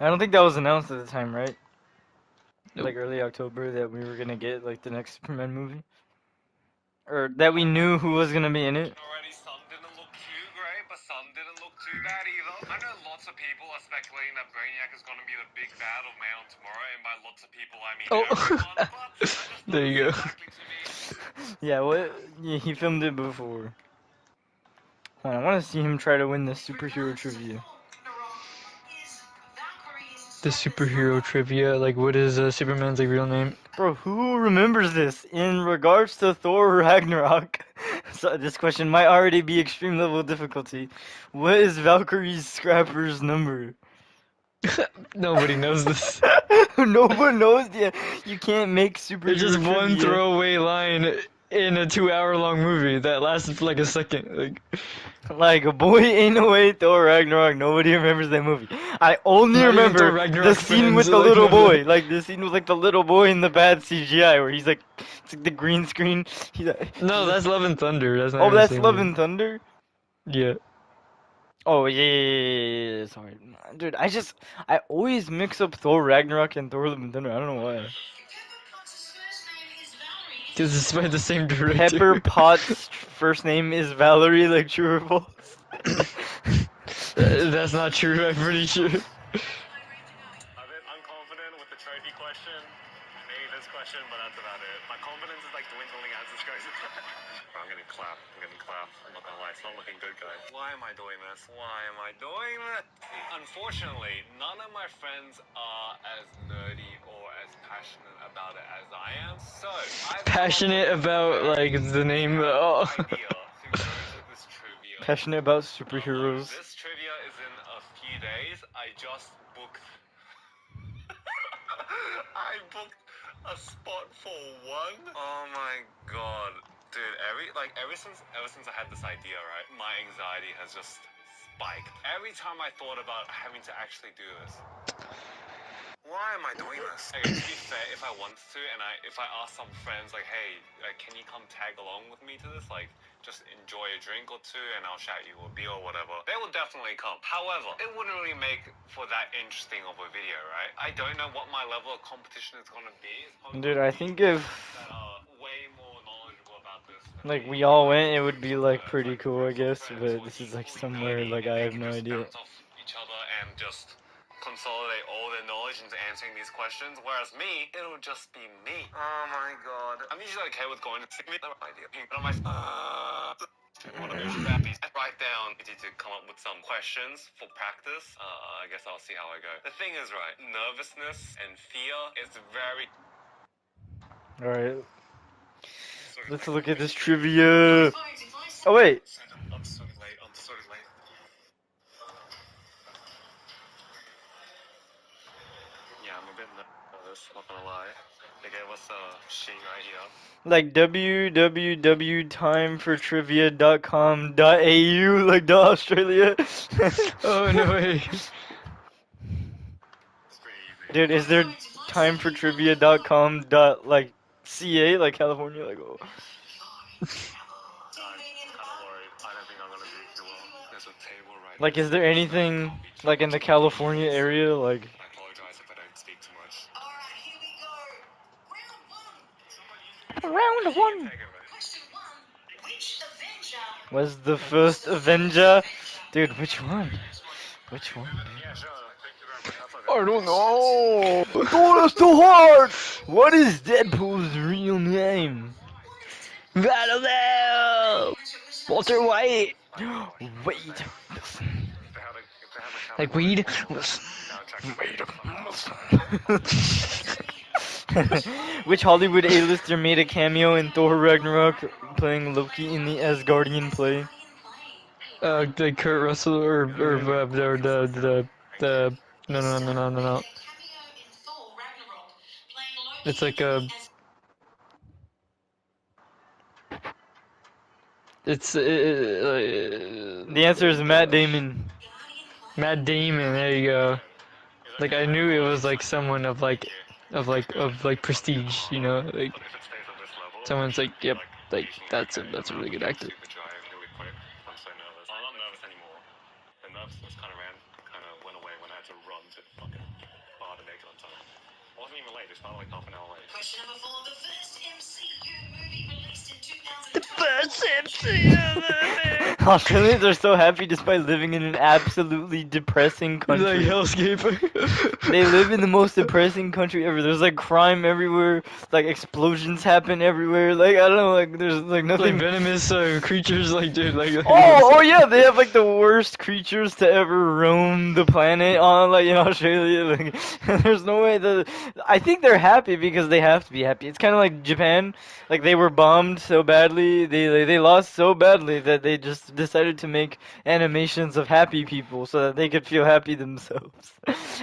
I don't think that was announced at the time, right? Nope. Like early October that we were gonna get like the next Superman movie, or that we knew who was gonna be in it. Already, some didn't look too great, but some didn't look too bad either. I know lots of people are speculating that Brainiac is going to be the big bad of Man on Tomorrow, and by lots of people I mean Oh. everyone, but I just There don't you see go. it likely to be. Yeah, what? Yeah, he filmed it before. Hold on, I want to see him try to win the superhero trivia. The superhero trivia. Like, what is Superman's like real name? Bro, who remembers this? In regards to Thor Ragnarok, so this question might already be extreme level difficulty. What is Valkyrie's scrapper's number? Nobody knows this. No one knows the. You can't make It's superhero just one trivia. throwaway line in a 2-hour-long movie that lasted for like a second. Like, a boy ain't no way Thor Ragnarok. Nobody remembers that movie. I only Not even Thor remember the Ragnarok scene with fans, the like, little know boy. that. Like, the scene with like the little boy in the bad CGI where he's like, it's like the green screen. No, that's Love and Thunder. That's not Oh, even the that's same Love movie. and Thunder. Yeah. Oh yeah. Sorry, dude. I always mix up Thor Ragnarok and Thor Love and Thunder. I don't know why. Because it's by the same Pepper director. Potts' first name is Valerie. Like, true or false? That's not true, I'm pretty sure. A bit unconfident with the trophy question. Maybe this question, but that's about it. My confidence is like dwindling as this goes. I'm getting clapped. I'm not gonna lie, it's not looking good, guys. Why am I doing this? Unfortunately, none of my friends are as nerdy or as passionate about it as I am. So I've Passionate about, like, the name. Oh. idea to go to this trivia. Passionate about superheroes. This trivia is in a few days. I just booked. I booked a spot for one. Oh my god, dude! Ever since I had this idea, right? My anxiety has just spiked. Every time I thought about having to actually do this. Why am I doing this? Okay, to be fair, if I wanted to, and if I asked some friends, like, hey, can you come tag along with me to this? Like, just enjoy a drink or two, and I'll shout you a beer or whatever. They will definitely come. However, it wouldn't really make for that interesting of a video, right? I don't know what my level of competition is gonna be. Dude, I think if That are way more knowledgeable about this. like we all went, it would be like pretty cool, I guess. But this is like somewhere like I have no idea. Bounce off each other and just consolidate all their knowledge into answering these questions, whereas me, it'll just be me. Oh my god. I'm usually okay with going to see no idea. But on my write down to come up with some questions for practice. I guess I'll see how I go. The thing is, right, nervousness and fear is very All right, let's look at this trivia. Oh wait, I'm so late. Yeah, I'm a bit nervous, not gonna lie. They gave us a sheet right here. like www.timefortrivia.com.au, like the Australia. Oh, no way. It's pretty easy. Dude, is there timefortrivia.com dot like ca like California like? Oh. I'm kind of worried. I don't think I'm gonna do too well. There's a table right Like, is there anything like in the California area like? I apologize if I don't speak too much. Alright, here we go. Round one. Question 1. Which Avenger Was the first Avenger? Dude, which one? Which one? Yeah, sure. Thank you very much. That's okay. I don't know. Oh, that's too hard! What is Deadpool's real name? Battle Walter White. Wait. Like weed. Made of muscle. Which Hollywood A-lister made a cameo in Thor Ragnarok playing Loki in the Asgardian play? Like Kurt Russell the no. It's like it's The answer is Matt Damon. Matt Damon. There you go. Like I knew it was like someone of like prestige, you know, like someone's like, yep, like that's a really good actor. I'm not nervous anymore. The nervousness kind of went away when I had to run to the fucking bar to make it on time. I wasn't even late. It started like half an hour late. Question number 4. The first MCU movie released in 2012. The first MCU. Australians are so happy despite living in an absolutely depressing Like country. hellscape. They live in the most depressing country ever. There's like crime everywhere, like explosions happen everywhere. Like I don't know, like there's like nothing. Like venomous creatures, like dude, like. Oh yeah, they have like the worst creatures to ever roam the planet on, like in Australia. Like, there's no way that. I think they're happy because they have to be happy. It's kind of like Japan, like they were bombed so badly, they lost so badly that they just decided to make animations of happy people so that they could feel happy themselves.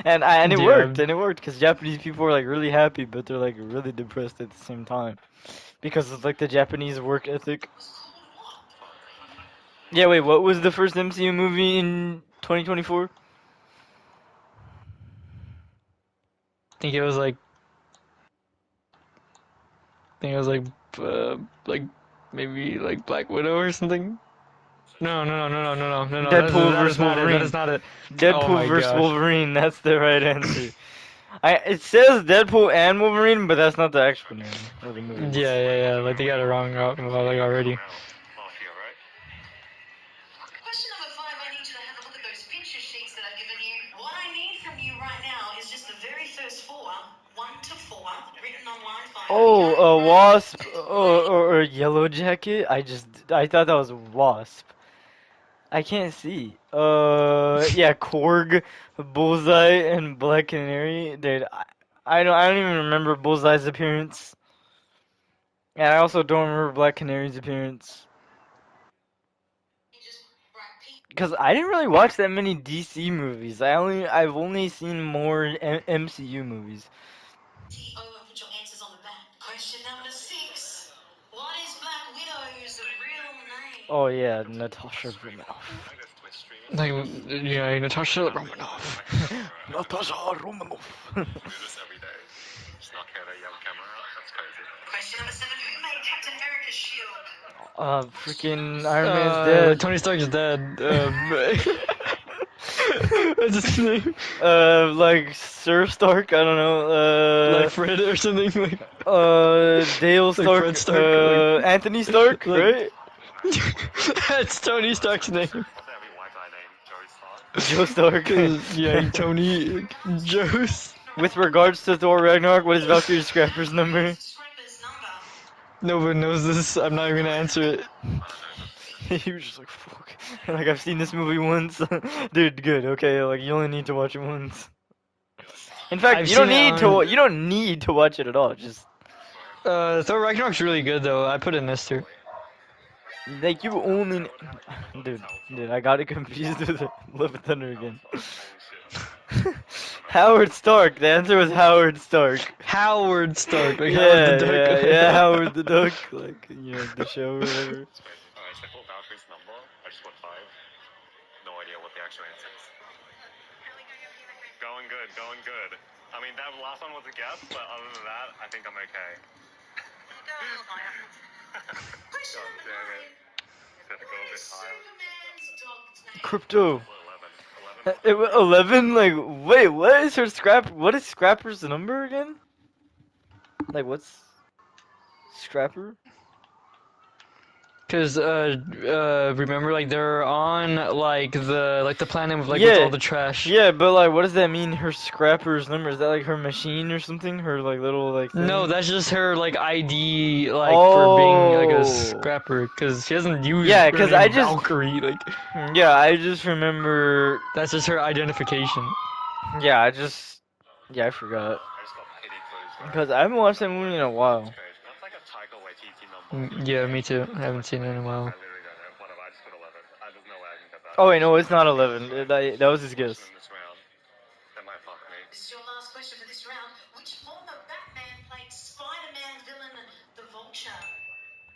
And it Yeah. worked, because Japanese people are like really happy, but they're like really depressed at the same time because of like the Japanese work ethic. Yeah, wait, what was the first MCU movie in 2024? I think it was like. Like maybe like Black Widow or something. No. Deadpool That is vs. not it. That Wolverine. is not it. Oh Deadpool my vs. gosh. Wolverine, that's the right answer. It says Deadpool and Wolverine, but that's not the actual name of the movie. Yeah. Like they got it wrong like already. Last year, right? Question number 5. I need you to have a look at those picture sheets that I've given you. What I need from you right now is just the very first 4, 1 to 4, written on line 5. Oh, a wasp or a yellow jacket? I thought that was wasp. I can't see. Yeah, Korg, Bullseye, and Black Canary. Dude, I don't even remember Bullseye's appearance. And I also don't remember Black Canary's appearance. Because I didn't really watch that many DC movies. I've only seen more MCU movies. Put your answers on the back. Question number 6. What is Black Widow's real name? Oh yeah, Natasha Romanoff. Like yeah, Natasha Romanoff. Natasha Romanoff. Do this every day. Just not care that you have a camera out. That's crazy. Question number 7. Who made Captain America's shield? Freaking Iron Man's dead. Tony Stark's dead. What's his name? Like Sir Stark, I don't know. Like Fred or something like. Dale Stark. Fred Stark, Anthony Stark, like- right? That's Tony Stark's name. What's every white guy named? Joey Stark? Joe Stark. 'Cause, yeah, Tony Joe's. With regards to Thor Ragnarok, what is Valkyrie Scrapper's number? Scrapper's number. No one knows this. I'm not even gonna answer it. He was just like, fuck. Like, I've seen this movie once. Dude, good, okay, like, you only need to watch it once. In fact, I've you don't seen it need to. on- You don't need to watch it at all. Just Thor Ragnarok's really good though. I put it in S tier. like you only. Dude, I got it confused with Love and Thunder again. Howard Stark. The answer was Howard Stark. Howard Stark. Like Yeah, Howard the Duck. yeah, Howard the Duck. Like, you know, the show or whatever. Alright, so I put Valkyrie's number. I just put 5. No idea what the actual answer is. Going good. I mean, that last one was a guess, but other than that, I think I'm okay. Question God number damn 9. it. Just have to go a bit higher. Superman's dog's name? Crypto. What, 11? 11? Like, wait, what is her scrap? What is Scrapper's number again? Like, what's Scrapper? Cause remember like they're on like the planet with with all the trash. Yeah, but like, what does that mean? Her Scrapper's number, is that like her machine or something? Her like little like thing? No, that's just her like ID like for being like a Oh. scrapper. Cause she doesn't use Yeah, her 'cause name I just- Valkyrie. Like Yeah, I just remember. that's just her identification. Yeah, I forgot. I just got pity for his Because I haven't watched that movie in a while. That's like a Taika Waititi number. Yeah, me too. I haven't seen it in a while. I literally don't know. Whatever, I just put 11. There's no way I can get that. Oh wait, no, it's not 11. That was his guess. In this round, that might fuck me. This is your last question for this round. Which former Batman played Spider-Man villain the Vulture?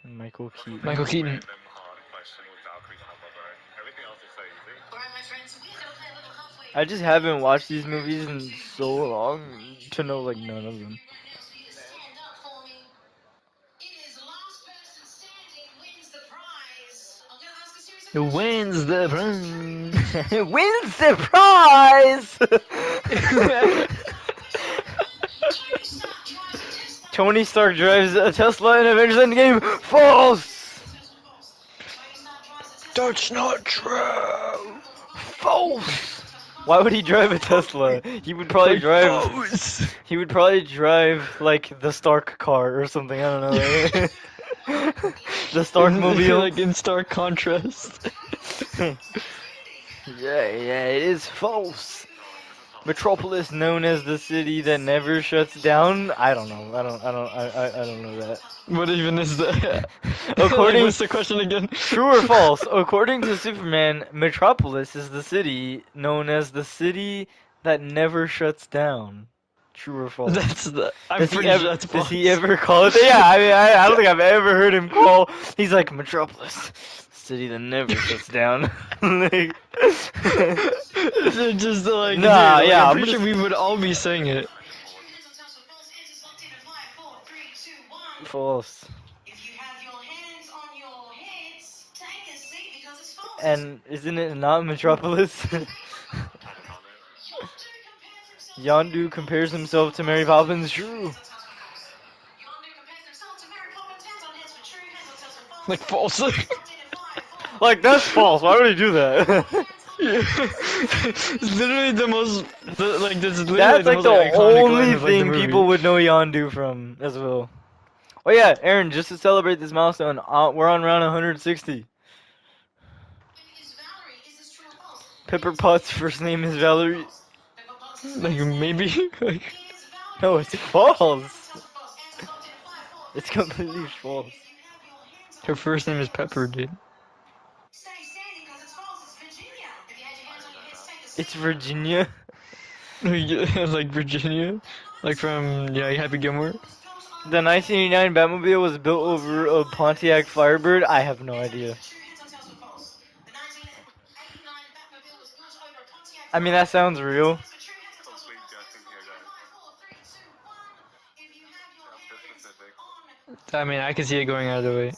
Michael Keaton. Michael Keaton. Random hard question with Valkyrie's number, bro. Everything else is so easy. All right, my friends, we're gonna play a little halfway. I just haven't watched these movies in so long to know like none of them. Right now, so you to stand up for me. It is last person standing wins the prize. I'm gonna ask a series of Who questions. wins the prize? Wins the prize! Tony Stark drives a Tesla. Tony Stark drives a Tesla in Avengers Endgame. False! Tony Stark drives a Tesla. That's not true. False! Why would he drive a Tesla? He would probably drive. False. He would probably drive like the Stark car or something. I don't know. The Stark mobile. Like in stark contrast. Yeah, it is false. Metropolis, known as the city that never shuts down. I don't know. I don't know that. What even is that? According- What's the question again? True or false? According to Superman, Metropolis is the city known as the city that never shuts down. True or false? That's the. I'm Does he pretty ever? sure that's false. Does he ever call it? Yeah, I mean, I don't think I've ever heard him call. He's like Metropolis, city that never shuts down. Like, Just like Nah, dude, yeah, I'm I'm pretty sure just- we would all be saying it. false. If you have your hands on your heads, take a seat because it's false. And isn't it not Metropolis? Yondu compares himself to Mary Poppins. True. Yondu compares himself to Mary Poppins. Hands on heads for true. Hands on tails for false. Like false. Locked in at 5, 4, Like that's false. Why would he do that? It's literally the most. Like this is literally That's like most, the iconic line only of, like, the thing movie. people would know Yondu from as well. Oh yeah, Aaron, just to celebrate this milestone, we're on round 160. Is Valerie, is this true or false? Pepper Potts' first name is Valerie. Pepper Potts' Like first name maybe. Like, is Valerie. No, it's false. Hands on tails for false. Hands are locked in at 5, 4, It's 3, 2, completely 1. false. If you have your hands on her first name is Pepper, dude. stay standing because it's false. It's Virginia. If you had your hands on your heads, take a seat. It's Virginia. Like Virginia, like from Happy Gilmore. The 1989 Batmobile was built over a Pontiac Firebird. I have no idea. I mean, that sounds real. I mean, I can see it going either way.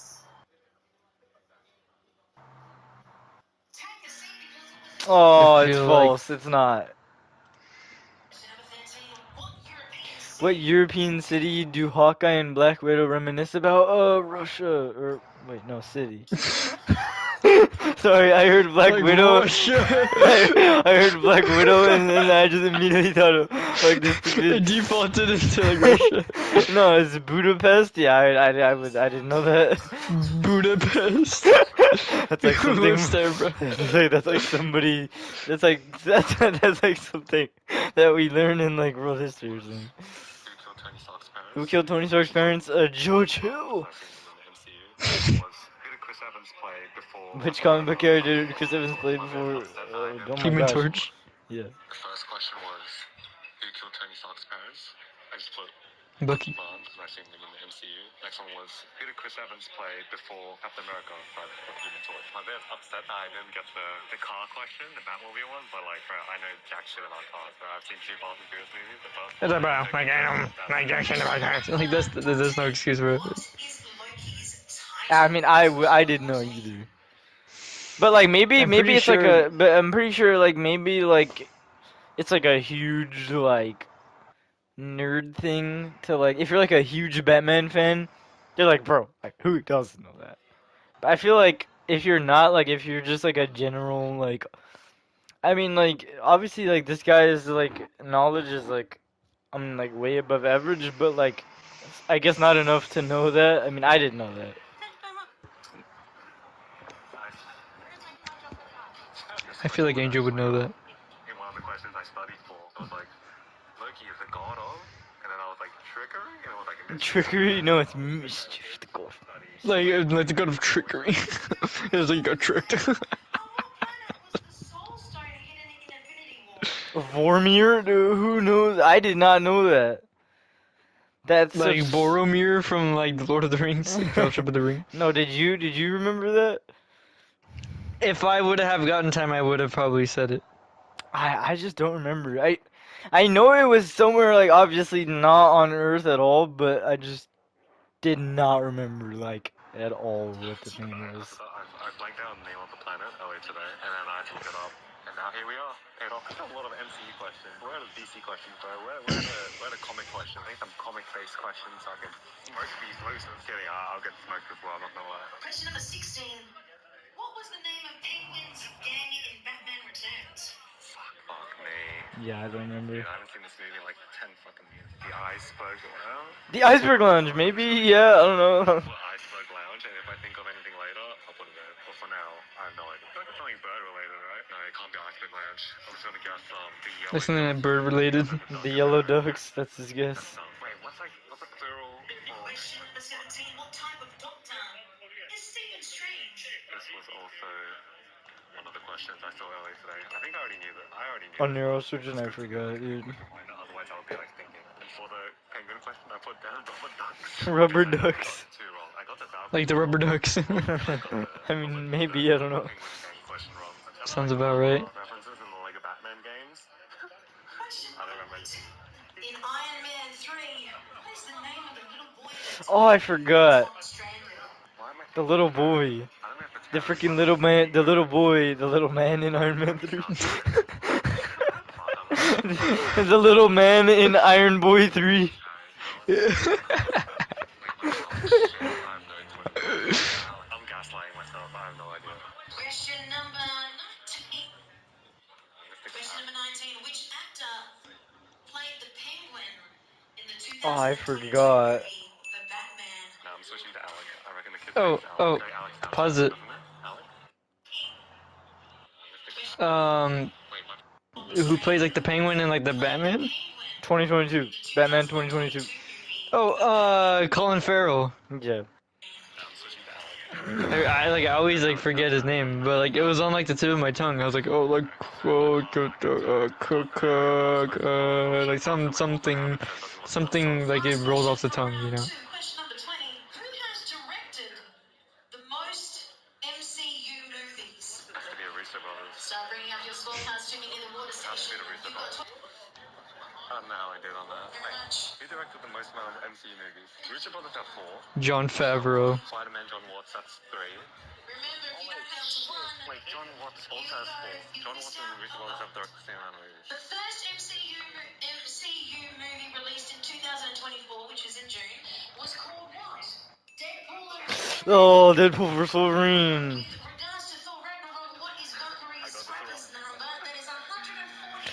Oh, I it's feel false. It's not. What What European city do Hawkeye and Black Widow reminisce about? Russia. Or, wait, no, city. Sorry, I heard Black Like Widow. Russia. I heard Black Widow and then I just immediately thought of, like, this It stupid... defaulted into like Russia. No, it's Budapest. Yeah, I didn't know that. Budapest. That's like Who something. lives there, bro? That's like somebody. That's like something that we learn in like world history or something. Who killed Tony Stark's parents? George Hill. Which comic book character did Chris Evans play before? Oh my Human gosh. Torch. Yeah. The first question was, who killed Tony Stark's parents? I just put Bucky. Barnes, because I've seen him in the MCU. Next one was, who did Chris Evans play before Captain America? But Human Torch. I'm a bit upset that I didn't get the car question, the Batmobile one, but like, bro, I know jack shit about cars, bro. I've seen 2 Fast and Furious movies. The first It's like, bro, like I don't like Jackson about that. Like there's no excuse for it. I mean, I didn't know either. But like maybe I'm maybe pretty it's like sure- a. But I'm pretty sure like maybe like it's like a huge like nerd thing to like if you're like a huge Batman fan, you're like, bro, like who doesn't know that? But I feel like if you're not like if you're just like a general like I mean like obviously like this guy's like knowledge is like I mean like way above average, but like I guess not enough to know that. I mean I didn't know that. I feel like Angel would know that. in one of the questions I studied for, there was Loki is the god of, and then I was like, trickery? And it was like, Trickery? No, it's mischief. The god. Like the god of trickery. It was like you got tricked. On what planet was the Soul Stone hidden in Infinity War? Vormir? Dude, who knows? I did not know that. That's Like such... Boromir from like the Lord of the Rings, Fellowship of the Ring. No, did you remember that? If I would have gotten time, I would have probably said it. I just don't remember. I know it was somewhere like obviously not on Earth at all, but I just did not remember like at all what the thing was. I blanked out the name of the planet earlier today, and then I had to look it up, and now here we are. Paid off a lot of MCU questions. Where are the DC questions, bro? Where are the comic questions? I need some comic-based questions so I can smoke these looses. Kidding, I'll get smoked as well, I'm not gonna lie. Question number 16. What was the name of Penguin's gang in Batman Returns? Fuck me. Yeah, I don't remember. Dude, I haven't seen this movie in like 10 fucking years. The Iceberg Lounge? The Iceberg Lounge, maybe? Yeah, I don't know. Well, Iceberg Lounge, and if I think of anything later, I'll put it there. But for now, I have no idea. I feel like it's something bird related, right? No, it can't be Iceberg Lounge. I was gonna guess the yellow. There's something bird related. The Yellow Ducks, that's his guess. Wait, what's a plural? Question number 17. What type of doctor is Stephen Strange? This was also one of the questions I saw earlier today. I think I already knew that. I already knew. On neurosurgeon, I forgot, dude. Otherwise, I would be like thinking. And for the penguin question, I put down rubber ducks. Rubber ducks. Two wrong. I got the Valkyrie Like the rubber ducks. I mean, maybe, I don't know. penguin gang question wrong. Sounds about right. References in the Lego Batman games. Question I don't remember. in Iron Man 3. What is the name of the little boy that's Oh, I forgot. stranded? Why am I? The little boy. I don't know if it's The freaking little man, the little boy, the little man in Iron Man 3. The little man in Iron Boy 3. I'm gaslighting myself. I have no idea. Question number 19. Question number 19. Which actor played the Penguin in the 2022 Oh, I forgot. movie The Batman? Now I'm switching to Alec. I reckon the kid's Oh, name's Alec. oh, Okay, Alex sounds pause good, it. doesn't it? Alec? Who plays like the Penguin and like the Batman? 2022. Batman 2022. Oh, Colin Farrell. Yeah. I always like forget his name, but like it was on like the tip of my tongue. I was like, oh, like like something like it rolls off the tongue, you know. Question number 20. Who has directed the most MCU movies? Has to be a Russo brothers. Start bringing up your scorecards to me near the water Has to be station. the Russo You've got brothers. I don't know how I did on that. very much. Who directed the most amount of MCU movies? Russo brothers have 4. John Favreau. Spider-Man, John Watts, that's 3. Remember, if you don't count to one, Wait, John Watts also has 4. John Watts and Russo brothers have directed the same amount of movies. the first MCU movie released in 2024, which is in June, was called what? Deadpool and Oh, Deadpool vs Wolverine. With regards to Thor Ragnarok, what is Valkyrie's scrappers number? That is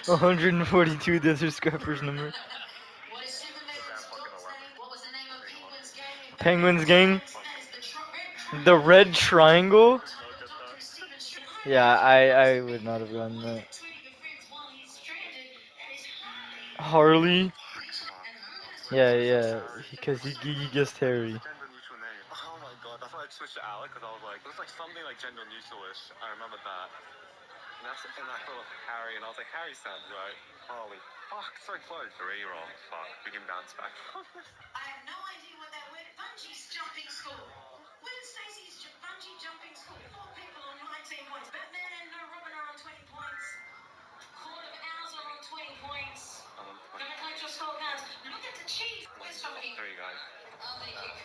142, 142. that's her scrapper's number. What is Superman's dog's name? What was the name of Penguin's gang? Penguin's gang. That is the The Red Triangle. Doctor Stephen Strange. Yeah, I would not have gotten that. Two of your friends while he's stranded. That is Harley. Harley. Yeah, because he guessed Harry. Gender neutral name. Oh my god, that's why I switched to Alec, because I was like, it looks like something like gender neutral-ish. I remember that. And I thought of Harry, and I was like, Harry sounds right. Harley. Fuck, so close. 3 wrong. Fuck, we can bounce back from this. I have no idea what that word. Bungee jumping school. When Stacey's bungee jumping school, 4 people on 19 points. Batman and No Robin are on 20 points. Court of Owls are on 20 points. Gonna collect your scorecards. Look at the chief. Where's Tommy? 3 guys. I'll make it.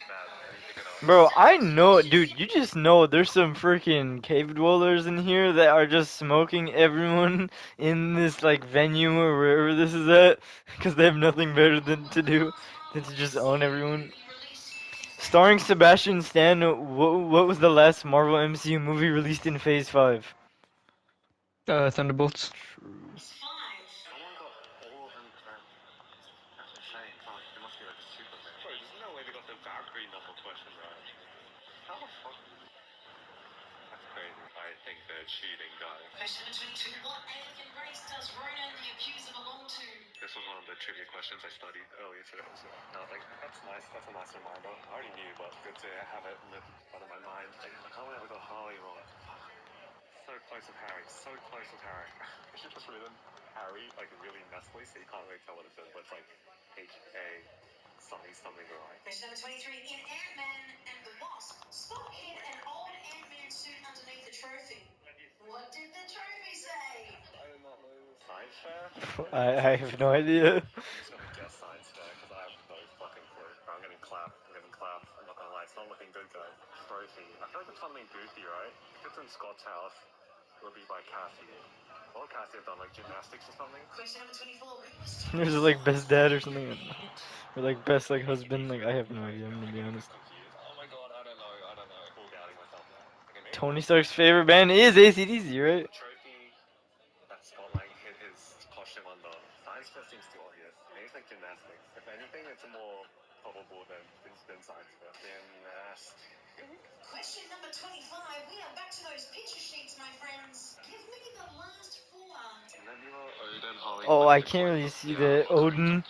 Bad. I need to pick it up. Bro, I know, dude, you just know there's some freaking cave dwellers in here that are just smoking everyone in this, like, venue or wherever this is at, because they have nothing better than to do than to just own everyone. Starring Sebastian Stan, what was the last Marvel MCU movie released in Phase 5? Thunderbolts. True. Someone got all of them correct. That's insane. Fuck, there must be like a super thing. Bro, there's no way they got the Valkyrie number question right. How the fuck? That's crazy. I think they're cheating, guys. Question 22. What alien race does Ronan the Accuser belong to? This was one of the trivia questions I studied earlier today. So I was like, that's nice. That's a nice reminder. I already knew, but good to have it in the front of my mind. I can't wait to go Hollywood. So close with Harry. So close with Harry. I should just written Harry like really messily, so you can't really tell what it says. But it's like H-A something something right. Question number 23. In Ant-Man and the Wasp, Spock hid an old Ant-Man suit underneath the trophy. What did the trophy say? I did not know this. Science fair? I have no idea. I'm just gonna guess science fair because I have no fucking clue. I'm getting clapped. I'm getting clapped. I'm not gonna lie. It's not looking good, guys. Trophy. I feel like it's something goofy, right? If it's in Scott's house, it'll be by Cassie. What would Cassie have done? Like gymnastics or something? Question number 24. Who was There's Tony's like son's best dad or favorite something, movie? or like best like husband. Like I have no idea. I'm gonna be honest. Confused. Oh my god, I don't know. I don't know. Full doubting myself now. Okay, maybe Tony Stark's favorite band is AC/DC, right? the trophy that Spotlight hit his costume under. Science fair seems too obvious. Maybe it's like gymnastics. If anything, it's more probable than science fair. Gymnastics. Question number 25. We are back to those picture sheets, my friends. Give me the last four. Nebula, Odin, Holly, Oh, I Quinn, can't Quinn. really see Yeah, the fuck. Odin,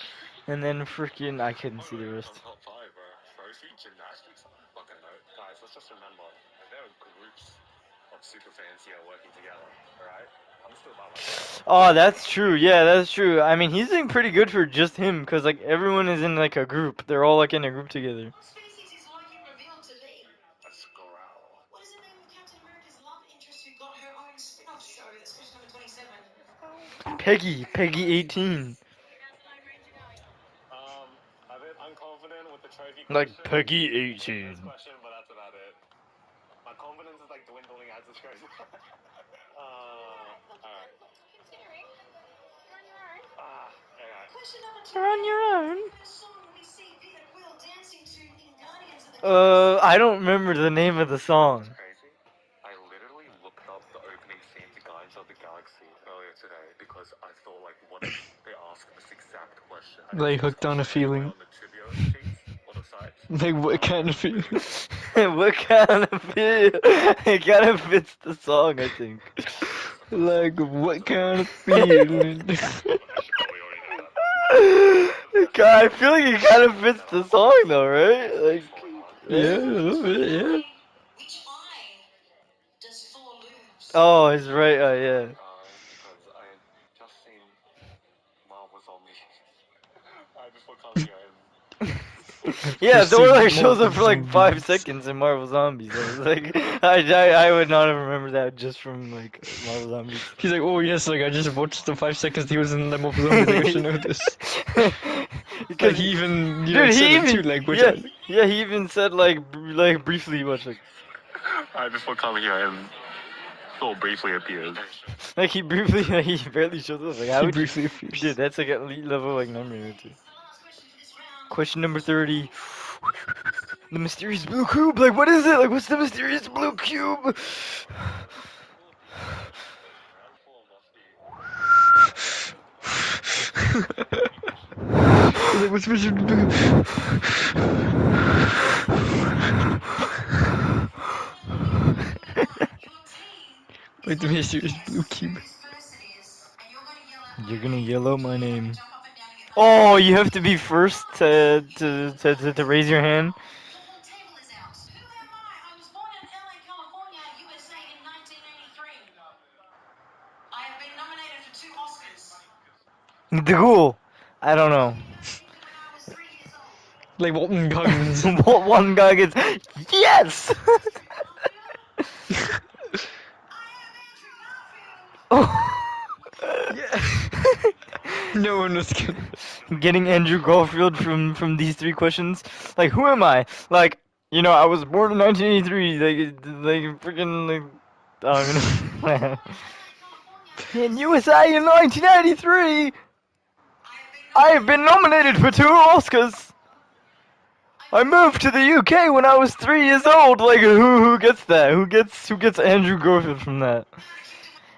and then freaking I couldn't see the Odin rest. from top 5, bro. Trophy, gymnastics. I don't fucking know. Guys, let's just remember that there are groups of super fans here working together, alright? I'm still by myself. Oh, that's true. Yeah, that's true. I mean, he's doing pretty good for just him, cause like everyone is in like a group. They're all like in a group together. What species is Loki revealed to be? A growl. What is the name of Captain America's love interest who got her own spin-off show? That's question number 27. Peggy 18. A bit unconfident with the trophy Like question. Peggy First 18. question, but that's about it. My confidence is like dwindling as this goes. Alright. Alright. Question number You're on 28. your own. What song we see Peter Quill dancing to in Guardians of the Galaxy? I don't remember the name of the song. Crazy. I literally looked up the opening theme to Guardians of the Galaxy earlier today because I thought, like, what if they ask this exact question? I didn't Like see this hooked on a question anywhere feeling. on the trivia sheets or the sites. Like what kind of feeling? What kind of feel? It kind of fits the song, I think. Like what kind of feeling? I should probably already know that. God, I feel like it kind of fits the song, though, right? Like, Yeah, a right? little bit, yeah. Which eye does Thor lose? Oh, he's right. Yeah. Because I had just seen Marvel Zombie right before coming here and Yeah, Just Thor see like shows Marvel up for like 5 Zombies. seconds in Marvel Zombies. I was like, I would not have remembered that just from like Marvel Zombies. He's like, oh yes, like I just watched the 5 seconds he was in the Marvel Zombies, like I should know this. Like he even, you know, dude, said he it too, even, like which yeah, yeah, he even said like, like briefly much like, right before coming here and Thor briefly appears. like he briefly, like, he barely shows up. Like, how he would you, briefly appears. dude? That's like elite level like memory right there. It's the last question for this round. Question number 30. The mysterious blue cube. Like, what is it? Like, what's the mysterious blue cube? He's like, what's Mr. Your team Like the mysterious blue cube. who this person is, and you're going to yell out You're my gonna name. yell out my You name. jump up and down and get Oh, you have to be first to raise your hand. The whole table is out. Who am I? I was born in LA, California, USA in 1983. I have been nominated for 2 Oscars. The ghoul. I don't know. You heard of me when I was 3 years old. Like Walton Goggins. What one guy gets? Yes. I am Andrew Garfield. Oh. Yeah. No one was kidding. Getting Andrew Garfield from these 3 questions. Like, who am I? Like, you know, I was born in 1983. Like freaking like. I don't even know. Born in LA, California. In USA in 1983, I have been nominated for 2 Oscars. I moved to the UK when I was 3 years old. Like, who gets that? Who gets Andrew Garfield from that?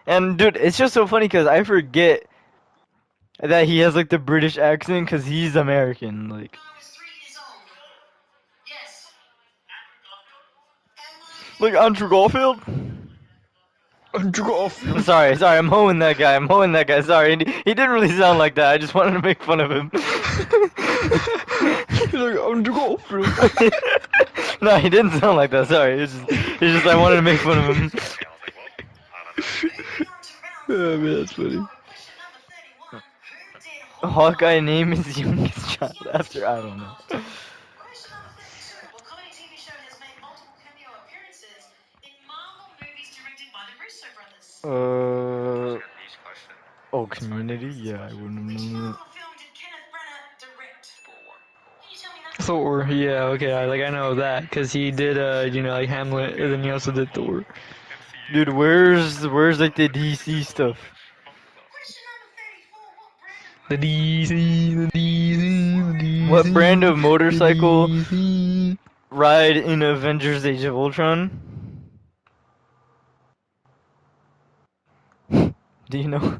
And dude, it's just so funny because I forget that he has like the British accent because he's American. Like, I was 3 years old. Yes. Am I like Andrew Garfield. Andrew I'm Garfield. sorry, I'm hoeing that guy. Sorry, he didn't really sound like that. I just wanted to make fun of him. He's like Andrew Garfield. No, he didn't sound like that. Sorry, it's just I wanted to make fun of him. Moving on to round Oh man, three. that's funny. Question number 31. Who did Hawkeye name his youngest child after I don't know. Question number 32. What comedy TV show has made multiple cameo appearances in Marvel movies directed by the Russo brothers? Community? Yeah, I wouldn't have Which known Marvel film did Kenneth Branagh direct? Can you tell me that? Thor, yeah, okay, I know that, cause he did, like Hamlet, and then he also did Thor. that. Dude, where's like the DC stuff? Question number 34. What brand of The motorcycle? DC. What brand of motorcycle DC. ride in Avengers Age of Ultron? Do you know?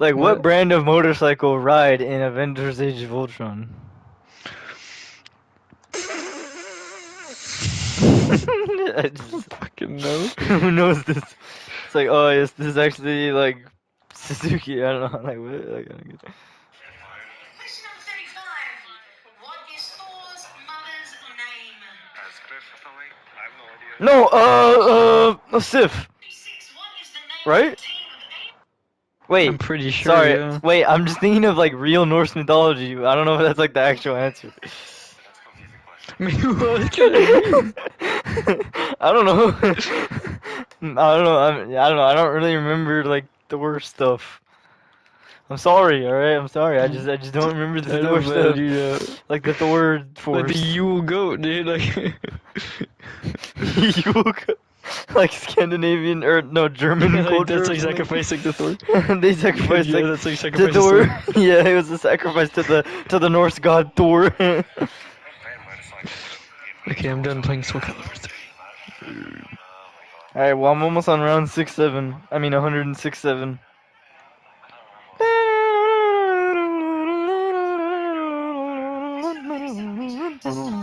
Like, what What? brand of motorcycle ride in Avengers Age of Ultron? I just, Fucking no. who knows this? It's like, oh, yes, this is actually like Suzuki. I don't know, like what? Like, I don't get it. Question number 35. What is Thor's mother's name? No, a Sif, 36. What is the name right? of the team of eight? I'm Wait, pretty sure, sorry. yeah. Wait, I'm just thinking of like real Norse mythology. I don't know if that's like the actual answer. I mean, what could it mean? I don't know. I don't know. I don't know. I don't really remember like Thor stuff. I'm sorry. All right. I'm sorry. I just don't remember the I Thor know, man, stuff. you know. Like the Thor Like force. the Yule goat, dude, like... Yule, like Scandinavian or no German like, culture that's or like something. sacrificing the Thor. They sacrificed Yeah, like that's like to sacrificing Thor. Thor. Yeah, it was a sacrifice to the Norse god Thor. Okay, I'm done playing Soul Calibur 3. All right, well I'm almost on round 6-7. I mean 106-7.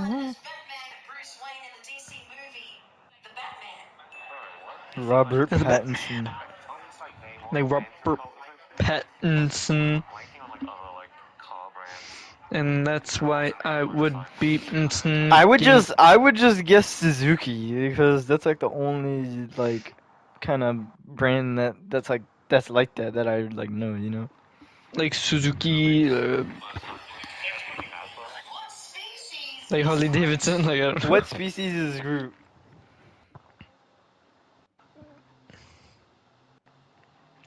Bruce Wayne in the DC movie, The Batman? Robert That's bad. Pattinson. Like Robert Pattinson. And that's why I would be I would just guess Suzuki because that's like the only like kind of brand that's like that I like know, you know. like Suzuki, What species like is Harley Davidson. Like I don't know. What species is Groot?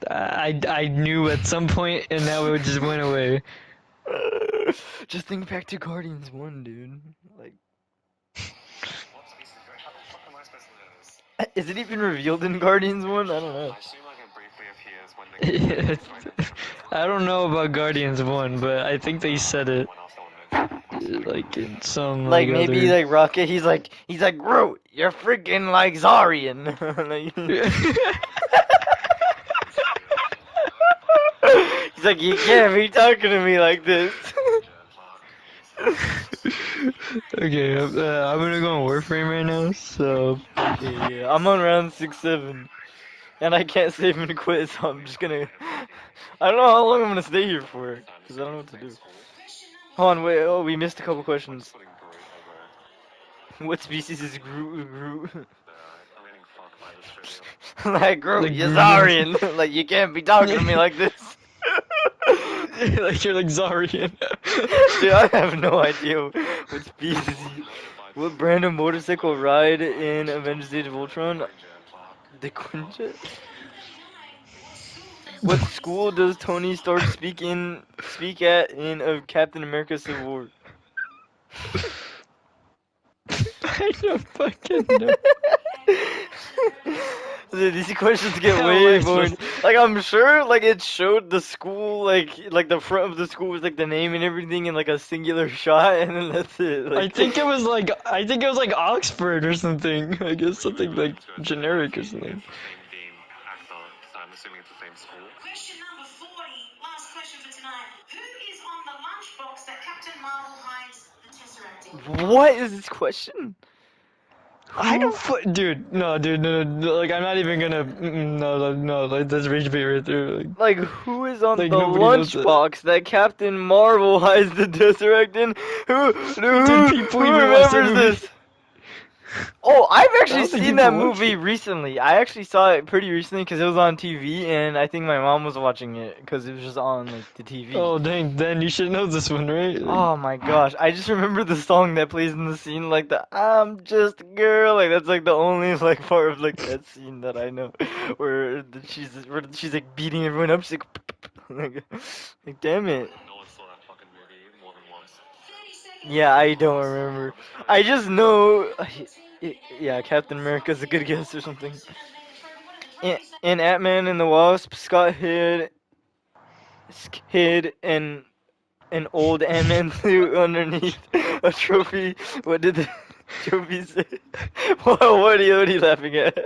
I knew at some point, and now it just went away. Just think back to Guardians 1, dude. Like, is it even revealed in Guardians 1? I don't know. I don't know about Guardians 1, but I think they said it. Like in some Like like maybe other. like Rocket, he's like Groot, you're freaking like Zarian. He's like, you can't be talking to me like this. Okay, I'm gonna go on Warframe right now, so. Okay, yeah, I'm on round 6-7, and I can't save and quit, so I'm just gonna. I don't know how long I'm gonna stay here for, cause I don't know what to do. Hold on, wait. Oh, we missed a couple questions. What species is Groot? Like Groot, Like you're Greetings. Zarian. Like you can't be talking to me like this. Like you're like Zarian. Dude, I have no idea what species. What brand of motorcycle ride in Avengers: Age of Ultron? The Quinjet. What school does Tony Stark speak at in of Captain America: Civil War? I don't fucking know. Dude, these questions get How am way I boring. supposed Like I'm sure, like it showed the school, like the front of the school with like the name and everything in like a singular shot, and then that's it. I Like, think it was like Oxford or something. I guess something like generic or something. Question number 40, last question for tonight. Who is on the lunchbox that Captain Marvel hides the Tesseract in? what is this question? I don't dude, no, like I'm not even gonna, no, like that's rage bait right there, Like, who is on like the nobody knows that. lunchbox that Captain Marvel hides the Tesseract in? Did people Who even watch that remembers movie? this? Oh, I've I actually don't think seen that people watch movie it. recently. I actually saw it pretty recently because it was on TV, and I think my mom was watching it because it was just on like the TV. Oh dang, then you should know this one, right? Like, Oh my gosh, I just remember the song that plays in the scene, like the "I'm just a girl," like that's like the only like part of like that scene that I know, where she's like beating everyone up. She's like damn it. No one saw that fucking movie more than once. Yeah, I don't remember. I just know, yeah, Captain America's a good guess or something. In Ant-Man and the Wasp, Scott hid an old Ant-Man suit underneath a trophy. What did the trophy say? What are you laughing at?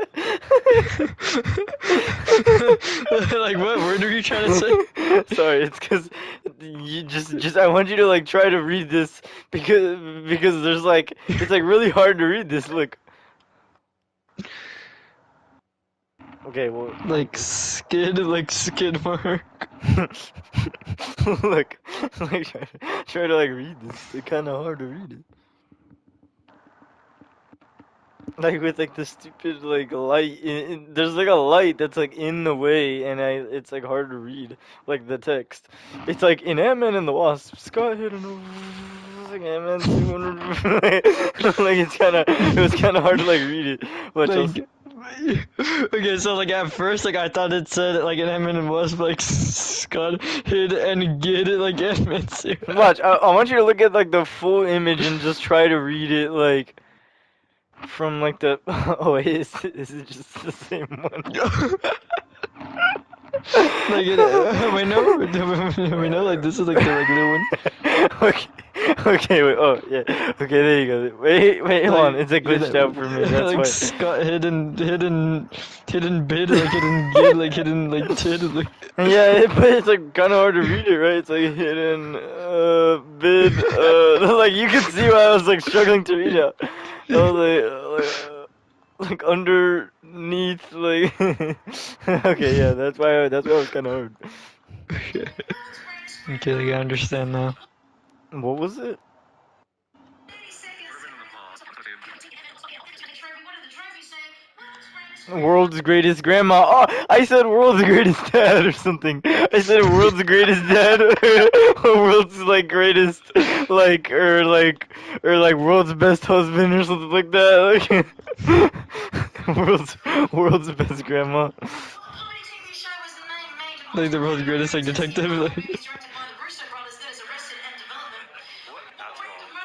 like what word are you trying to say? Sorry, it's because you just I want you to like try to read this because there's like it's like really hard to read this. Look. Okay, well, Like skid mark. look, like try to like read this. It's kind of hard to read it. Like with like the stupid like light, there's like a light that's like in the way, and it's like hard to read like the text. It's like in Ant-Man and the Wasp, Scott hit an like Ant-Man 200. Like it was kind of hard to like read it. Watch else. Like okay, so like at first like I thought it said like an Ant-Man was like Scott hid and get it like Ant-Man suit. Watch. I want you to look at like the full image and just try to read it like. From like the oh wait, is it just the same one? Like we know like this is like the regular one. Okay, okay, wait, oh yeah, okay, there you go. Wait, hold on, it's like yeah, glitched out for me. That's like why. Scott hidden bid like hidden get like hidden like tid like Yeah, but it's like kind of hard to read it, right? It's like hidden bid like you can see why I was like struggling to read it. I was like underneath like okay, yeah, that's why it was kind of hard. okay, like I understand now. What was it? World's greatest grandma. Oh, I said world's greatest dad or something. I said world's greatest dad or world's like greatest like world's best husband or something like that. Like world's best grandma. Like the world's greatest like detective like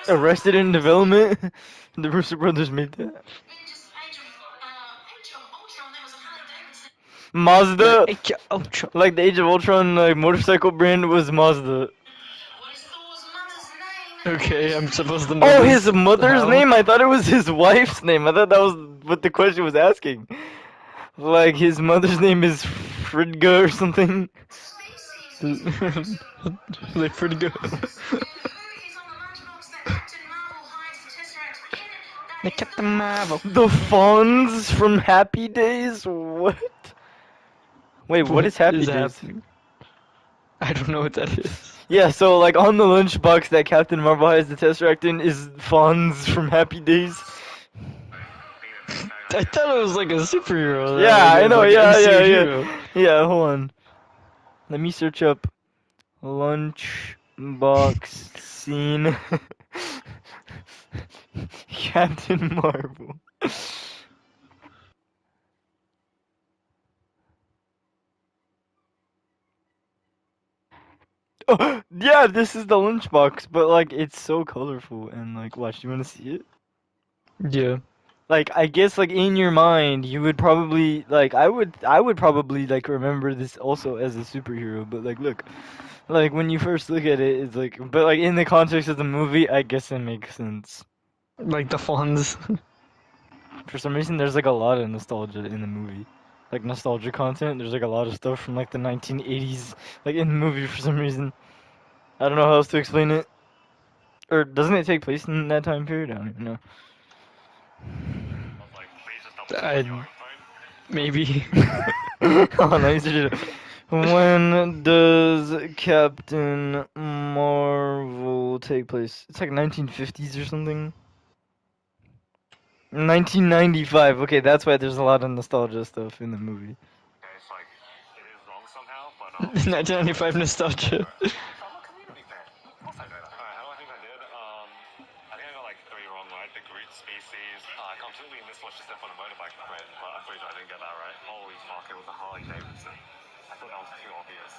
Arrested in Development. The Russo brothers made that. Mazda, like Ultra. like the Age of Ultron, like motorcycle brand was Mazda. Okay, I'm supposed to know Oh, this. his mother's How? name? I thought it was his wife's name. I thought that was what the question was asking. Like his mother's name is Fridga or something. Like pretty good. Like Captain Marvel. The Fonz from Happy Days? What? Wait, what is Happy Days? happening? I don't know what that is. Yeah, so like on the lunchbox that Captain Marvel has the Tesseract in is Fonz from Happy Days. I thought it was like a superhero. Yeah, like, I know. like Yeah, MCU yeah, hero. yeah. Yeah, hold on. Let me search up lunchbox scene Captain Marvel. Oh, yeah, this is the lunchbox, but like it's so colorful and like watch, you wanna see it? Yeah. Like I guess like in your mind you would probably like I would probably like remember this also as a superhero, but like look. Like when you first look at it, it's like but like in the context of the movie, I guess it makes sense. Like the Fonz. For some reason there's like a lot of nostalgia in the movie. Like nostalgia content, there's like a lot of stuff from like the 1980s like in the movie for some reason. I don't know how else to explain it. Or doesn't it take place in that time period? I don't even know. I maybe. Oh, nice. When does Captain Marvel take place? It's like 1950s or something. 1995. Okay, that's why there's a lot of nostalgia stuff in the movie. Okay, it's like it is wrong somehow, but 1995 nostalgia. I'm a community fan. Of course I know that. Alright, how do I think I did? I think I got like 3 wrong, right? The Groot species. I completely miswatched the step on a motorbike crit, but I'm pretty sure I didn't get that right. Holy fuck, it was a Harley Davidson. I thought that was too obvious.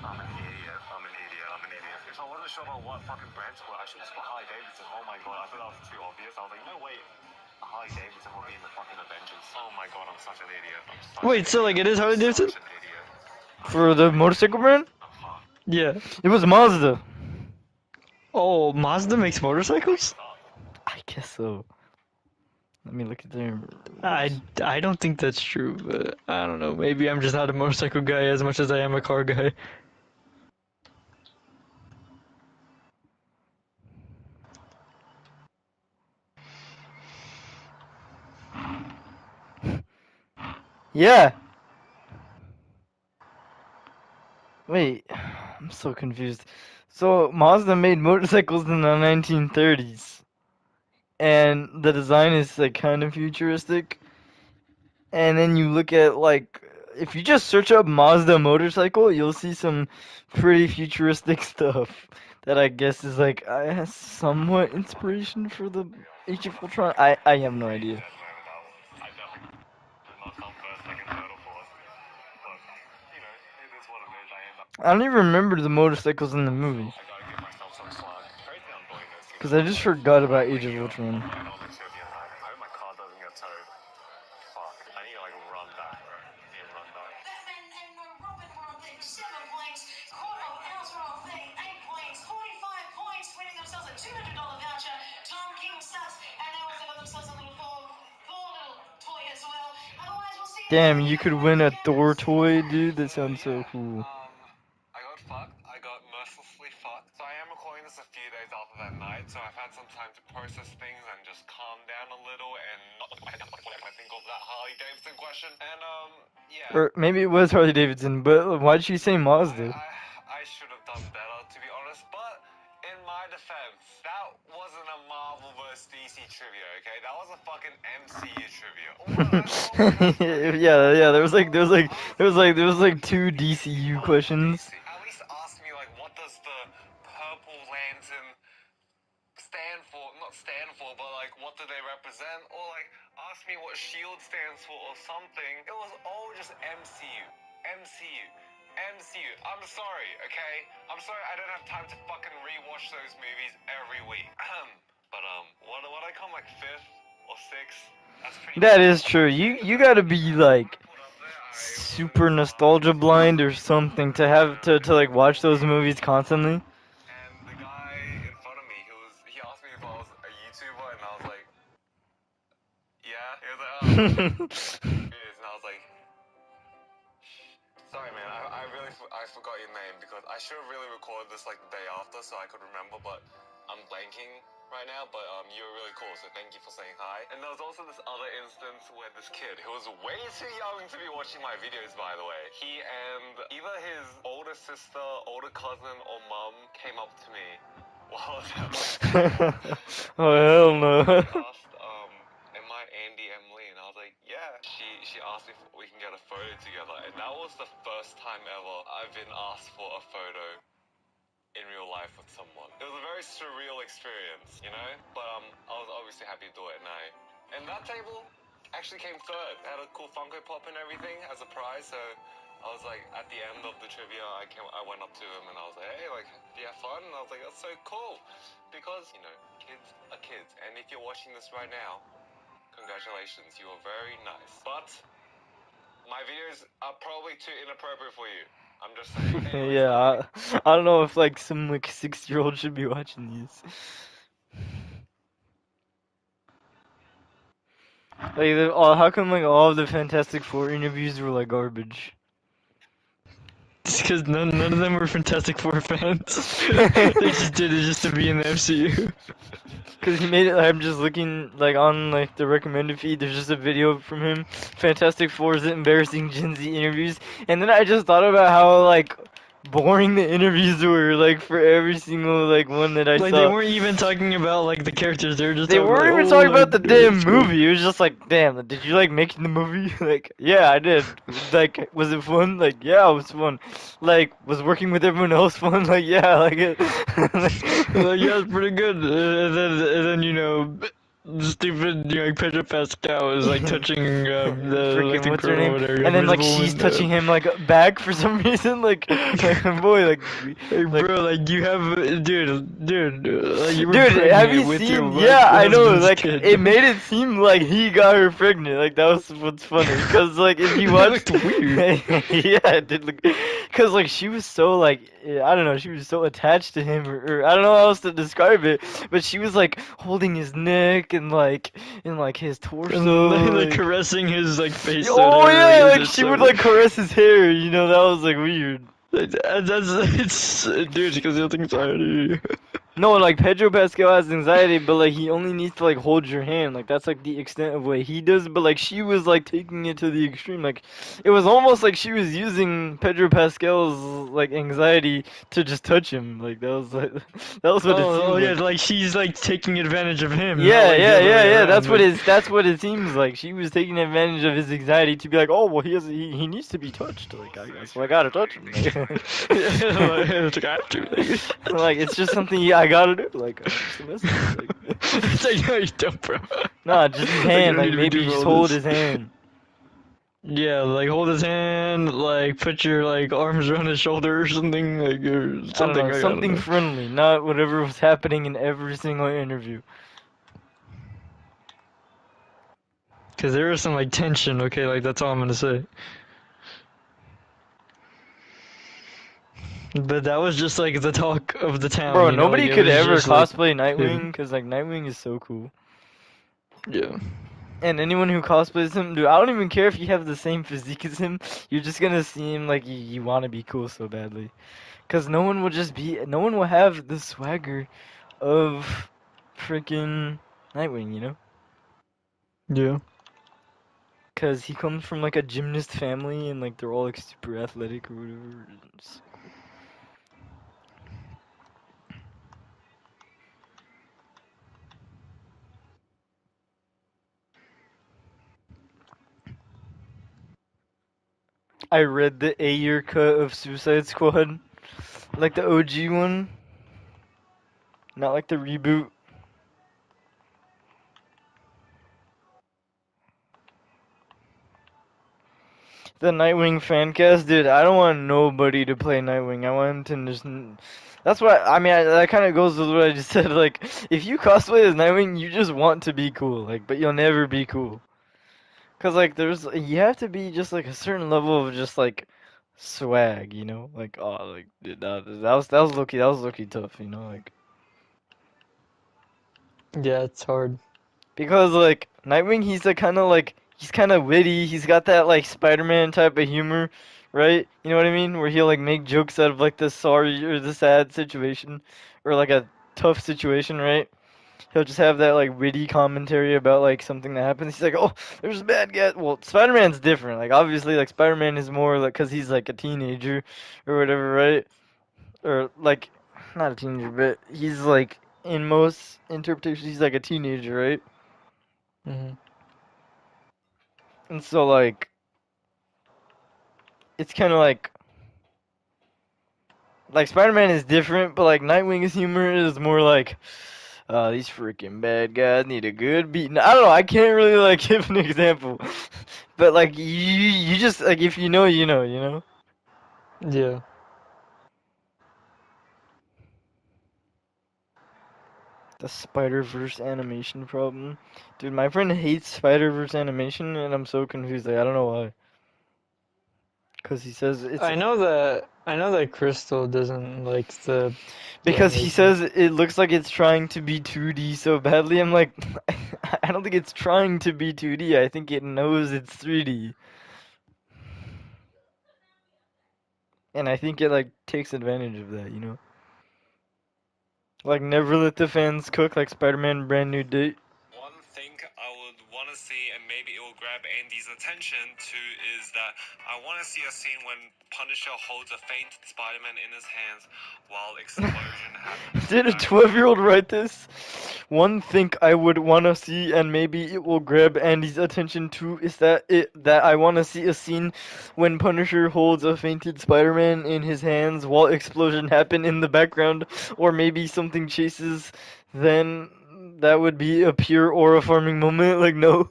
I'm an idiot. I'm an idiot. I'm an idiot. If I wasn't sure about what fucking brand to put, I should just put Harley Davidson. Oh my god, I thought that was too obvious. I was like, no wait. Harley Davidson will be in the fucking Avengers. Oh my god, I'm such an idiot. I'm such Wait, so like it is Harley Davidson? such an idiot. For the motorcycle brand? I'm fucked. Yeah. It was Mazda. Oh, Mazda makes motorcycles? I guess so. Let me look at their. I don't think that's true, but I don't know. Maybe I'm just not a motorcycle guy as much as I am a car guy. Yeah. Wait, I'm so confused. So Mazda made motorcycles in the 1930s, and the design is like kind of futuristic. And then you look at like, if you just search up Mazda motorcycle, you'll see some pretty futuristic stuff that I guess is like somewhat inspiration for the Age of Ultron. I have no idea. I definitely did not come first, second, third, or fourth. But, you know, it is what it is. I end up. I don't even remember the motorcycles in the movie, I gotta give myself some slack. Crazy I'm doing this. because I just forgot about Age of Ultron. I hope my car doesn't get towed. Fuck. I need to like run back, bro. I need to run back. Batman and Robin were on 37 points. Cordo and Els were on 38 points. 45 points, winning themselves a $200 voucher. Tom King sucks, and they also got themselves a little Thor little toy as well. Otherwise, we'll see you Damn, next you week could for win a weekends. Thor toy, dude. That sounds so cool. I got fucked. I got mercilessly fucked. So I am recording this a few days after that night, so I've had some time to process things and just calm down a little and not look at my head down before I think of that Harley Davidson question. And yeah. Or maybe it was Harley Davidson, but why'd she say Mazda? I should have done better, to be honest, but in my defense, that wasn't a Marvel vs. DC trivia, okay? That was a fucking MCU trivia. Yeah. There was like two DCU questions. At least ask me like, what does the Purple Lantern stand for? Not stand for, but like, what do they represent? Or like, ask me what SHIELD stands for or something. It was all just MCU. I'm sorry, okay? I'm sorry I don't have time to fucking rewatch those movies every week. But what I come like 5th or 6th? That's pretty. That is true. You gotta be like super nostalgia blind or something to have to like watch those movies constantly. And the guy in front of me, he asked me if I was a YouTuber, and I was like, yeah. He was like, oh. And I was like, sorry, man. I forgot your name because I should have really recorded this like the day after so I could remember, but I'm blanking right now. But you were really cool, so thank you for saying hi. And there was also this other instance where this kid, who was way too young to be watching my videos, by the way, he and either his older sister, older cousin, or mum came up to me while I was Oh hell no. asked, am I Andy Emily? And I was like, yeah. She asked if we can get a photo together, and that was the first time ever I've been asked for a photo in real life with someone. It was a very surreal experience, you know? But I was obviously happy to do it, and that table actually came third. It had a cool Funko Pop and everything as a prize, so I was like, at the end of the trivia, I went up to him and I was like, hey, like, do you have fun? And I was like, that's so cool. Because, you know, kids are kids. And if you're watching this right now, congratulations, you are very nice. But my videos are probably too inappropriate for you. I'm just saying. Anyways, Yeah, I don't know if like some like 6-year-old should be watching these. Like, how come like all of the Fantastic Four interviews were like garbage? It's because none of them were Fantastic Four fans. They just did it just to be in the MCU. Cause he made it. I'm just looking like on like the recommended feed. There's just a video from him. Fantastic Four's embarrassing Gen Z interviews, and then I just thought about how like boring the interviews were. Like for every single like one that I Like they saw. weren't even talking about like the characters. They were just They talking weren't like, even oh, talking about like the damn it's cool. movie. It was just like, damn, did you like making the movie? Like, yeah, I did. Like, was it fun? Like, yeah, it was fun. Like, was working with everyone else fun? Like, yeah, like it. Like, yeah, it's pretty good. And then the stupid like Pedro Pascal is like touching Freaking the what's her girl name? over there, And then like Invisible she's Woman. touching him like back for some reason. Like boy, Hey, like bro, like you have, dude, like you were dude, have pregnant you with your seen? Yeah, I know. husband's Like kid. it made it seem like he got her pregnant. Like that was what's funny. Cause like if you It watch, looked weird. yeah, it did look. Cause like she was so like I don't know, she was so attached to him, or I don't know how else to describe it. But she was like holding his neck and like his And torso, like like. caressing his like face or Oh whatever. Like yeah, like it's she so would weird. like caress his hair. You know that was like weird. Like, that's it's dude because you have anxiety. No, like Pedro Pascal has anxiety, but like he only needs to like hold your hand. Like that's like the extent of what he does. But like she was like taking it to the extreme. Like it was almost like she was using Pedro Pascal's like anxiety to just touch him. Like that was like that was what it Oh seemed yeah, like. like she's like taking advantage of him, not Yeah, like the yeah, other yeah, way yeah. around. Like, That's what it seems like. She was taking advantage of his anxiety to be like, oh well, he needs to be touched. Like so I gotta touch him. Like, like, it's like I have to. Like, like it's just something I gotta do. Like I'm just a messenger. Like it's like no, you don't, bro. nah, just his Like you hand. don't Like need to be maybe doing just all hold this. his hand. Yeah, like hold his hand, like put your like arms around his shoulder or something, like or I don't something. know, Like, I don't something know. friendly, not whatever was happening in every single interview. Cause there is some like tension. Okay, like that's all I'm gonna say. But that was just like the talk of the town, Bro, like nobody it could was ever just like cosplay him. Nightwing, cause like Nightwing is so cool. Yeah. And anyone who cosplays him, dude, I don't even care if you have the same physique as him. You're just gonna seem like you want to be cool so badly. Cause no one will have the swagger of freaking Nightwing, you know? Yeah. Cause he comes from like a gymnast family and like they're all like super athletic or whatever. It's so cool. I read the A-year cut of Suicide Squad, like the OG one, not like the reboot. The Nightwing fan cast, dude. I don't want nobody to play Nightwing. I want him to just. That's what I mean. That kind of goes with what I just said. Like, if you cosplay as Nightwing, you just want to be cool. Like, but you'll never be cool. Cause like, you have to be just like a certain level of just like swag, you know? Like, oh, like dude, that was low-key tough, you know? Like, Yeah, it's hard. because like Nightwing, he's kind of witty. He's got that like Spider-Man type of humor, right? You know what I mean? Where he'll like make jokes out of like the sorry or the sad situation, or like a tough situation, right? He'll just have that like witty commentary about like something that happens. He's like, "Oh, there's a bad guy." Well, Spider-Man's different. Like obviously, like Spider-Man is more like because he's like a teenager or whatever, right? Or like not a teenager, but he's like in most interpretations he's like a teenager, right? Hmm. And so like it's kind of like Spider-Man is different, but like Nightwing's humor is more like these freaking bad guys need a good beating. I don't know. I can't really like give an example, but like you just like if you know, you know, you know. Yeah. The Spider-Verse animation problem, dude. My friend hates Spider-Verse animation, and I'm so confused. Like, I don't know why. Cause he says it's I know that Crystal doesn't like the because he animation. says it looks like it's trying to be 2D so badly. I'm like, I don't think it's trying to be 2D. I think it knows it's 3D. And I think it like takes advantage of that, you know. Like never let the fans cook, like Spider-Man Brand New Day. One thing I would want to see, and maybe it will grab Andy's attention too, is that I want to see a scene when Punisher holds a fainted Spider-Man in his hands while explosion happens. Did a 12-year-old write this? One thing I would want to see, and maybe it will grab Andy's attention too, is that I want to see a scene when Punisher holds a fainted Spider-Man in his hands while explosion happen in the background, or maybe something chases. Then that would be a pure aura farming moment. Like no.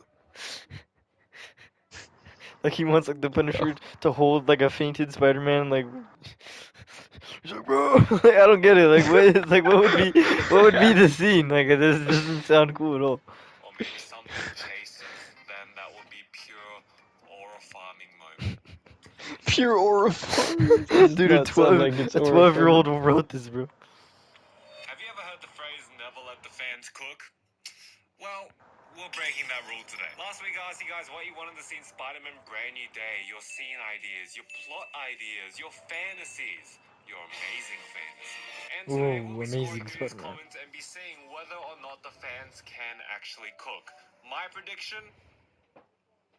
Like he wants like the Punisher to hold like a fainted Spider-Man, like he's like, bro, like, I don't get it. Like what would be the scene? Like this doesn't sound cool at all. Or maybe something chases, then that would be pure aura farming moment. Pure aura farming. Does Dude, not sound like it's a aura 12-year-old farming. wrote this, bro. Have you ever heard the phrase, never let the fans cook? Well, we're breaking that rule today. Last week I asked you guys what you wanted to see in Spider-Man Brand New Day. Your scene ideas, your plot ideas, your fantasies, your amazing fantasy. And today Ooh, we'll be amazing scrolling through these Spider-Man. comments and be seeing whether or not the fans can actually cook. My prediction?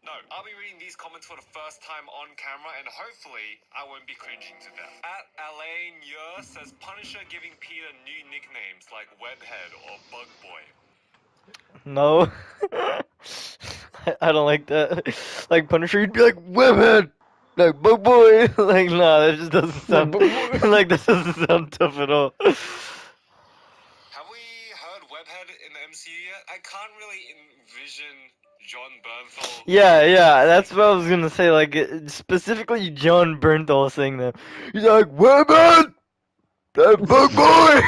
No, I'll be reading these comments for the first time on camera, and hopefully I won't be cringing to death. At Alain Yer says Punisher giving Peter new nicknames like Webhead or Bug Boy. No. I don't like that. Like Punisher, you'd be like, Webhead! Like, Bug Boy! Like, nah, that just doesn't sound, like, that doesn't sound tough at all. Have we heard Webhead in the MCU yet? I can't really envision John Bernthal. Yeah, that's what I was gonna say, like, specifically John Bernthal saying that. He's like, Webhead! That Bug Boy!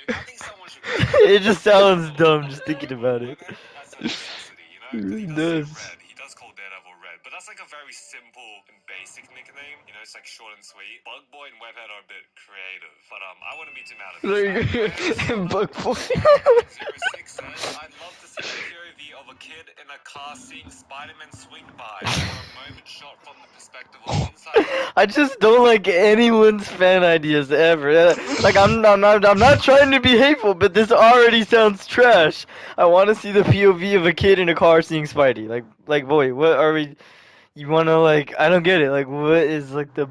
I think someone should. It just sounds dumb just thinking about it. Webhead, that's a necessity, you know? It really He does does. say Red. He does call Daredevil Red, but that's like a very simple and basic nickname. You know, it's like short and sweet. Bug Boy and Webhead are a bit creative, but I wouldn't be too mad at this. Bug boy. 06 says, I'd love to see a POV of a kid in a car seeing Spider-Man swing by, or a moment shot from the perspective of inside. I just don't like anyone's fan ideas ever. Like I'm not trying to be hateful, but this already sounds trash. I want to see the POV of a kid in a car seeing Spidey. Like boy, what are we? You want to like? I don't get it. Like what is like the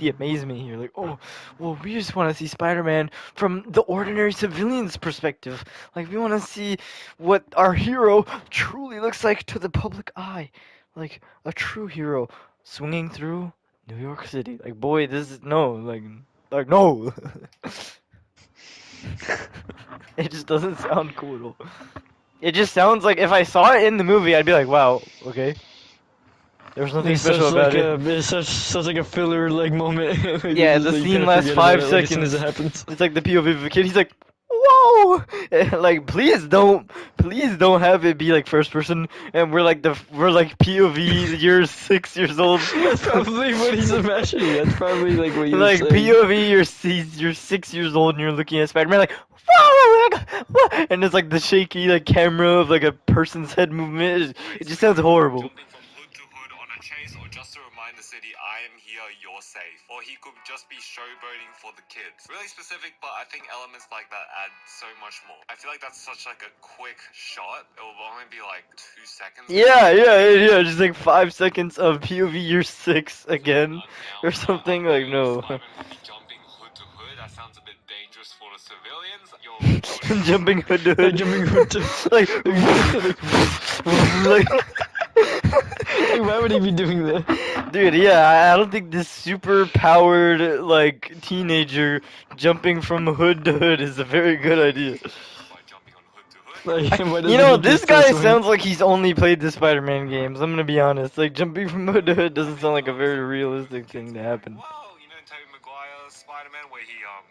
amazement here? Like oh, well we just want to see Spider-Man from the ordinary civilian's perspective. Like we want to see what our hero truly looks like to the public eye, like a true hero swinging through New York City. Like, boy, this is no, like no. It just doesn't sound cool at all. It just sounds like if I saw it in the movie, I'd be like, wow, okay. There's nothing It's special such about like it. it's such like a filler like moment. Yeah, the You scene kinda lasts forget about 5 it, like, as soon as seconds. it happens. It's like the POV of a kid. He's like, whoa! Like, please don't have it be like first person, and we're like POV. You're 6 years old. That's probably what he's imagining. That's probably like what you're Like saying. POV, you're 6 years old and you're looking at Spider-Man like, whoa, like, what? And it's like the shaky like camera of like a person's head movement. It just sounds horrible. Jumping from hood to hood on a chase, or just to remind the city, I am here, you're safe. Or he could just be showboating for the kids. Really specific, but I think elements like that add so much more. I feel like that's such like a quick shot. It will only be like 2 seconds. Yeah. Just like 5 seconds of POV. You're 6 again, or something. Like no. Spider-Man would be jumping hood to hood. That sounds a bit dangerous for the civilians. You're Jumping hood to hood. Like jumping hood to like, like, like, why would he be doing that? dude, yeah, I don't think this super powered like teenager jumping from hood to hood is a very good idea. by jumping on hood to hood. Like, why You doesn't know, he this just guy swing? sounds like he's only played the Spider-Man games. I'm gonna be honest. Like jumping from hood to hood doesn't sound like a very realistic thing to happen. Well, you know, Tobey Maguire's Spider-Man, where he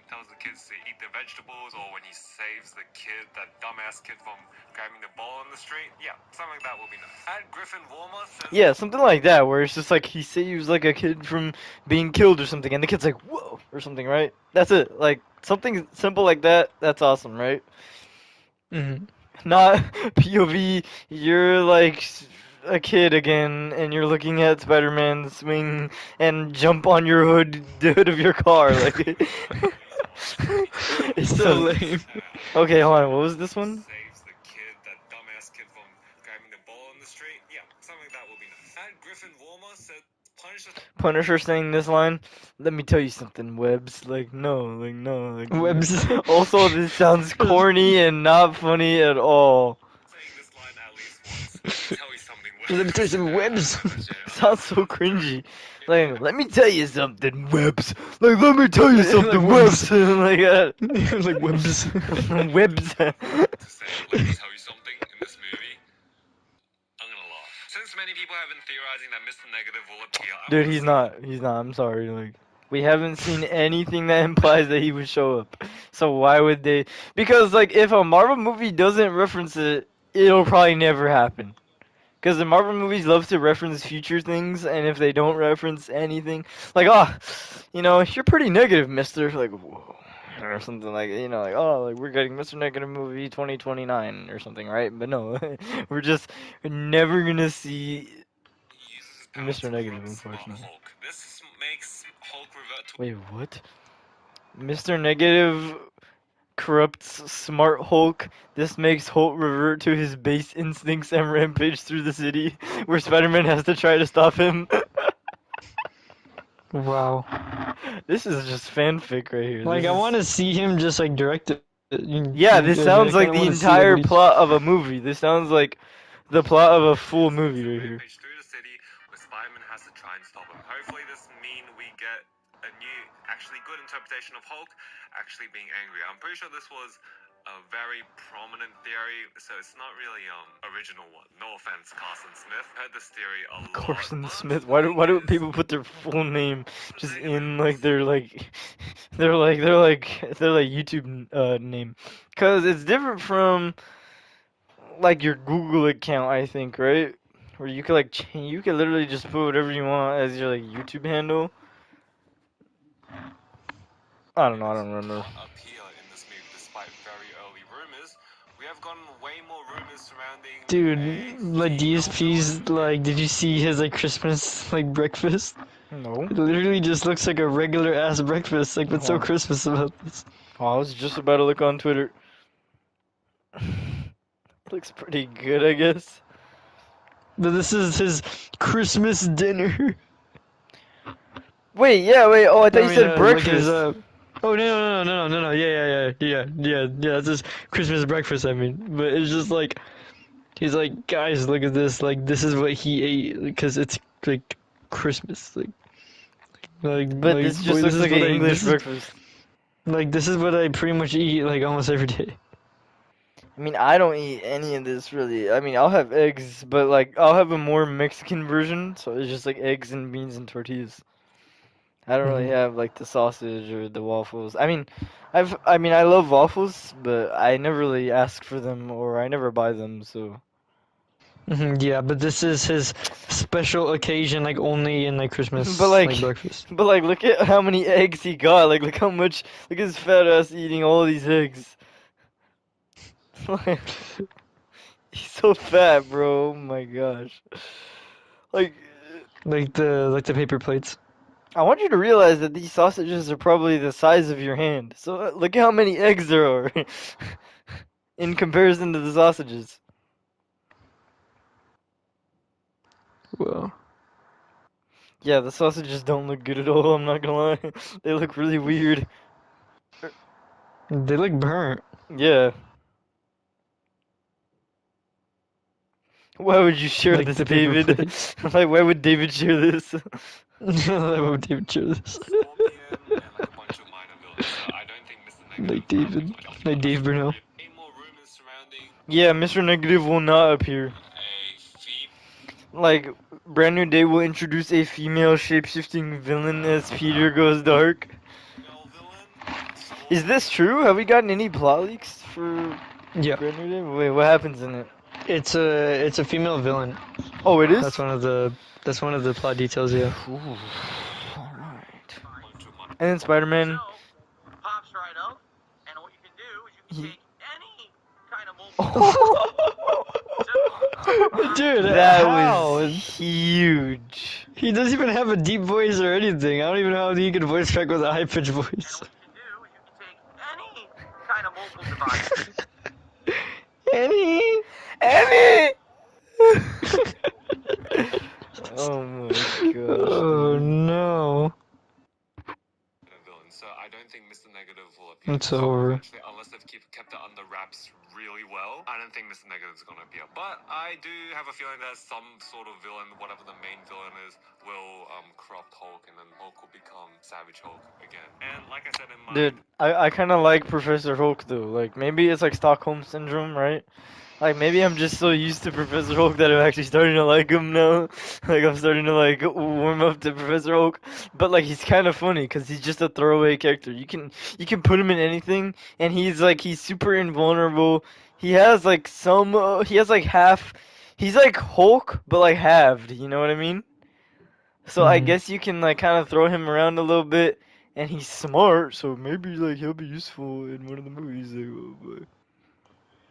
tells the kids to eat their vegetables, or when he saves the kid, that dumbass kid from grabbing the ball on the street. Yeah, something like that will be nice. And Griffin Warmer says, Yeah, something like that, where it's just like he saves like a kid from being killed or something, and the kid's like, "Whoa," or something, right? That's it. Like something simple like that. That's awesome, right? Mm-hmm. Not POV. You're like a kid again, and you're looking at Spider-Man swing and jump on your hood, the hood of your car, like. It's So so. lame. Okay, hold on. What was this one? Saves the kid, that dumbass kid, from grabbing the ball in the street. Yeah, something like that will be nice. And Griffin Warmer said Punisher. Punisher saying this line. Let me tell you something, Webs. Like no, like. Webs. Also, this sounds corny and not funny at all. Saying this line at least once. Let me tell you something. Let me tell you some webs. Sounds so cringy. Like, let me tell you something, Webs. Like, let me tell you something, Like Webs. Webs. Like that. Like webs. Webs. To say, let me tell you something in this movie. I'm gonna laugh. Since many people have been theorizing that Mr. Negative will appear, I Dude, wanna he's see not. He's not. I'm sorry. Like, we haven't seen anything that implies that he would show up. So why would they? Because like, if a Marvel movie doesn't reference it, it'll probably never happen. Because the Marvel movies love to reference future things, and if they don't reference anything, like, oh, you're pretty negative, Mister. Like, whoa. Or something like, like, oh, like, we're getting Mr. Negative movie 2029 or something, right? But no, we're never gonna see he uses his power Mr. to Negative, corrupt Smart unfortunately. Hulk. This makes Hulk revert to Wait, what? Mr. Negative corrupts Smart Hulk. This makes Hulk revert to his base instincts and rampage through the city, where Spider-Man has to try to stop him. Wow. This is just fanfic right here. Like This I want is to see him just like direct it. yeah. This I sounds kind like of the want to see like entire what he's. plot of a movie. This sounds like the plot of a full movie right here. rampage through the city, where Spider-Man has to try and stop him. Hopefully, this mean we get a new, actually good interpretation of Hulk actually being angry. I'm pretty sure this was a very prominent theory, so it's not really original one. No offense, Carson Smith. Heard this theory a lot. Carson What I'm Smith. Why do thinking is people put their full name the just negative in was like their like they're like YouTube name? Cause it's different from like your Google account, I think, right? Where you could like you could literally just put whatever you want as your like YouTube handle. I don't know. I don't remember. not appear in this movie despite very early rumors. We have gotten way more rumors surrounding Dude, a like female DSP's villain. like, did you see his like Christmas like breakfast? No. It literally just looks like a regular ass breakfast. Like, what's so Hold on. Christmas about this? Oh, I was just about to look on Twitter. Looks pretty good, I guess. But this is his Christmas dinner. Wait, yeah, wait. Oh, I thought I you mean, said like his breakfast. Oh no! Yeah. That's his Christmas breakfast. I mean, but it's just like he's like, guys, look at this. Like, this is what he ate because it's like Christmas. But this just boy, looks like an English this is breakfast. like this is what I pretty much eat like almost every day. I mean, I don't eat any of this really. I mean, I'll have eggs, but like I'll have a more Mexican version, so it's just like eggs and beans and tortillas. I don't really Mhm. have like the sausage or the waffles. I love waffles, but I never really ask for them or I never buy them, so. Yeah, but this is his special occasion, like only in like But Christmas, like like, breakfast. but like, look at how many eggs he got. Like, look how much. Look at his fat ass eating all these eggs. He's so fat, bro. Oh my gosh. Like, Like the paper plates. I want you to realize that these sausages are probably the size of your hand. So look at how many eggs there are in comparison to the sausages. Well, Yeah, the sausages don't look good at all. I'm not gonna lie. They look really weird. they look burnt. Yeah. Why would you share Like this, the paper David? plates. Like, why would David share this? I would David share this. Scorpion and like a bunch of minor villains. So I don't think Mr. Negative Like David. Like Dave Burnell. Eight more rumors surrounding Yeah, Mr. Negative will not appear. a Like, Brand New Day will introduce a female shapeshifting villain as Peter goes dark. female villain. Is this true? Have we gotten any plot leaks for Yeah. Brand New Day? Wait, what happens in it? It's a female villain. Oh, it is? That's one of the plot details, yeah. Ooh, alright. And then Spider-Man. Pops right up, and what you can do is you can He- take any kind of multi. Dude, That how? was huge. He doesn't even have a deep voice or anything. I don't even know how he can voice track with a high pitched voice. What you do is you can take any kind of mobile device. Annie. Annie! Oh my gosh, Oh dude. no. Villain, so I don't think Mr. Negative will appear It's over. eventually, unless they've kept it under wraps really well. I don't think Mr. Negative is going to appear, but I do have a feeling that some sort of villain, whatever the main villain is, will corrupt Hulk, and then Hulk will become Savage Hulk again. And like I said in my Dude, I kind of like Professor Hulk though. Like maybe it's like Stockholm syndrome, right? Like maybe I'm just so used to Professor Hulk that I'm actually starting to like him now. Like I'm starting to like warm up to Professor Hulk. But like he's kind of funny because he's just a throwaway character. You can put him in anything, and he's super invulnerable. He has like he has like half. He's like Hulk, but like halved. You know what I mean? So I Mhm. guess you can like kind of throw him around a little bit, and he's smart. So maybe like he'll be useful in one of the movies. Like, oh boy.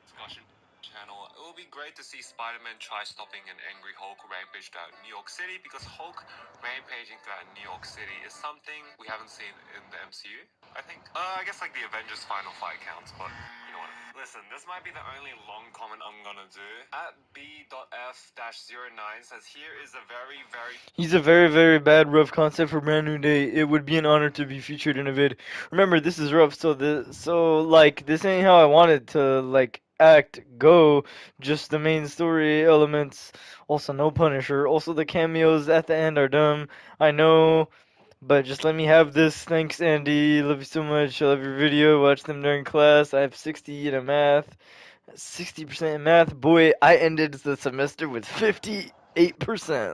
discussion channel, it will be great to see Spider-Man try stopping an angry Hulk rampage throughout New York City, because Hulk rampaging throughout New York City is something we haven't seen in the MCU, I think. I guess like the Avengers final fight counts, but you know what? Listen, this might be the only long comment I'm gonna do. At B.F-09 says, here is a very, very... He's a very, very bad, rough concept for Brand New Day. It would be an honor to be featured in a vid. Remember, this is rough, so like this ain't how I wanted to like act go. Just the main story elements. Also, no Punisher. Also, the cameos at the end are dumb. I know, but just let me have this. Thanks, Andy. Love you so much. I love your video. Watch them during class. I have 60 in a math. 60% in math. Boy, I ended the semester with 58%.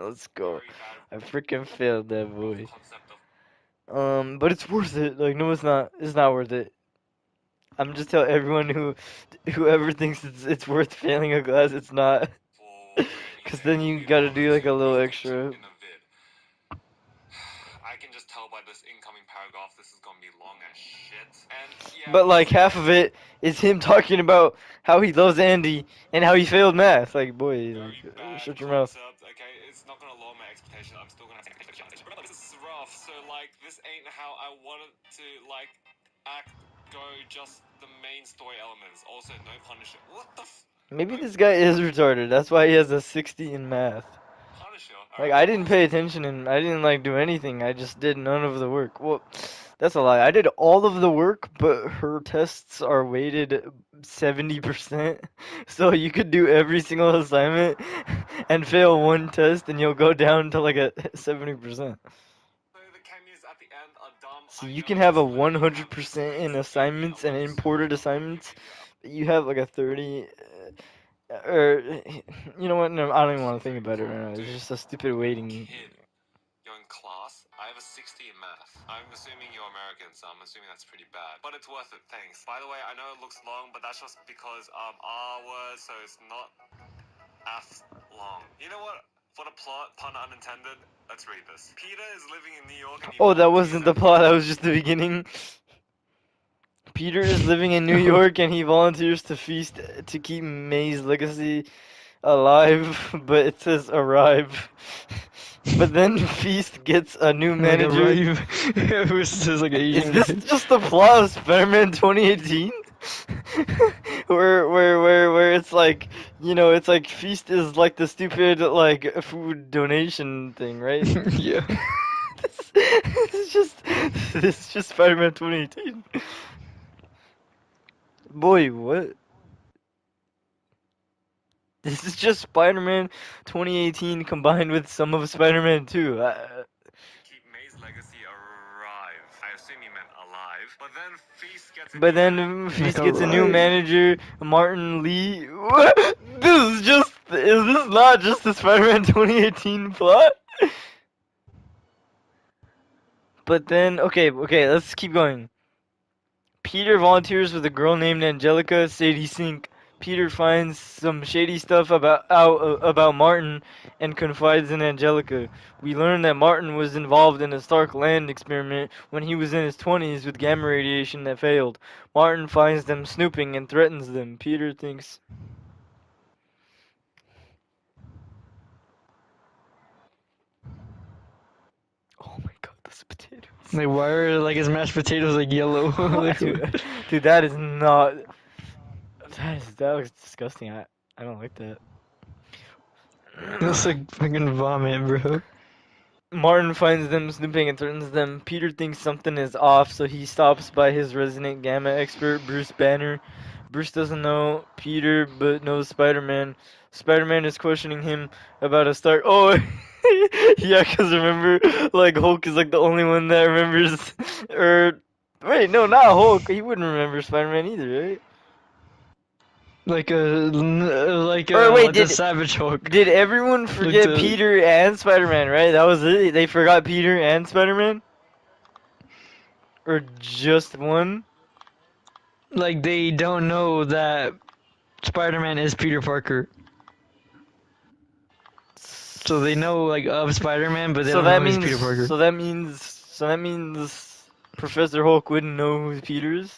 Let's go. very bad I freaking failed that rough boy. concept of But it's worth it. Like, no, it's not. It's not worth it. I'm just telling everyone whoever thinks it's worth failing a class, it's not. for Brand New Cause Day. then It will you be an gotta honor do like to a little be extra. featured in a vid. I can just tell by this incoming paragraph this is gonna be long as shit. And yeah, But like once half of again, it is him talking about how he loves Andy and how he failed math. Like, boy, very like, bad shut your mouth. concept. Okay, it's not gonna lower my expectation. I'm still gonna have expectations. Remember, this is rough. So like, this ain't how I wanted to like act. Go just the main story elements. Also, no Punisher. What the? Maybe No this guy is retarded. That's why he has a 60 in math. Punisher. Like Alright, I but didn't also pay attention and I didn't like do anything. I just did none of the work. Well, that's a lie. I did all of the work, but her tests are weighted 70%. So you could do every single assignment and fail one test and you'll go down to like a 70%. the cameos at the end are dumb. So I you know can have a it's when you have this 100% in crazy theory. assignments I and love you so much. imported I'm gonna love your assignments. video. But you have like a 30 or you know what? No, I don't even want to think Okay, about it cool. right now. It's Dude, just a stupid you're a waiting. kid. You're in class. I have a 60 in math. I'm assuming you're American, so I'm assuming that's pretty bad. But it's worth it, thanks. By the way, I know it looks long, but that's just because R words, so it's not as long. You know what? For the plot, pun unintended, let's read this. Peter is living in New York and he Oh, that volunteers wasn't the at plot. That was just the beginning. Peter is living in New York and he volunteers to feast to keep May's legacy alive, but it says arrive. But then Feast gets a new Like a manager. rhyme. Who says like Is Asian this guy. just the plot of Spider-Man 2018? where it's like, it's like Feast is like the stupid like food donation thing, right? Yeah. this is just Spider-Man 2018. Boy, what? This is just Spider-Man 2018 combined with some of Spider-Man 2. keep May's legacy alive. I assume he meant alive. But then Feast gets a But new manager. then Like Feast a gets a new rhyme. manager, Martin Lee. What? Is this not just the Spider-Man 2018 plot? But then, okay, let's keep going. Peter volunteers with a girl named Angelica Sadie Sink. Peter finds some shady stuff about Martin and confides in Angelica. We learn that Martin was involved in a Stark land experiment when he was in his 20s with gamma radiation that failed. Martin finds them snooping and threatens them. Peter thinks Mashed potatoes. Like, why are like his mashed potatoes like yellow? Like, Dude, that is not. That looks disgusting. I don't like that. it's like fucking vomit, bro. Martin finds them snooping and threatens them. Peter thinks something is off, so he stops by his resident gamma expert, Bruce Banner. Bruce doesn't know Peter, but knows Spider-Man. Spider-Man is questioning him about a start. Oh, yeah, because remember, like, Hulk is, like, the only one that remembers, or, wait, no, not Hulk. He wouldn't remember Spider-Man either, right? Like Or wait, the Savage Hulk. did everyone forget Peter and Spider-Man, right? That was it? They forgot Peter and Spider-Man? Or just one? Like they don't know that Spider-Man is Peter Parker. So they know like of Spider-Man, but they don't know he's Peter Parker. So that means Professor Hulk wouldn't know who Peter is?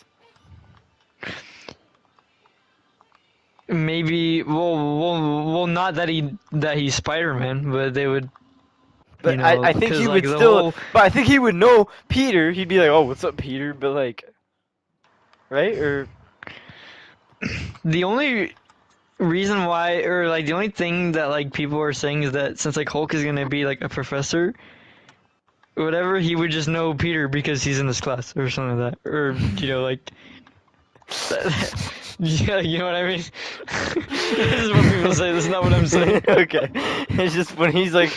Maybe not that he's Spider-Man, but they would. But I think he would still. But I think he would know Peter. He'd be like, "Oh, what's up, Peter?" But like, right? Or the only reason why, or like the only thing that like people are saying is that since like Hulk is gonna be like a professor, whatever, he would just know Peter because he's in this class or something like that, or you know like. Yeah, you know what I mean? This is what people say, this is not what I'm saying. Okay. It's just when he's like,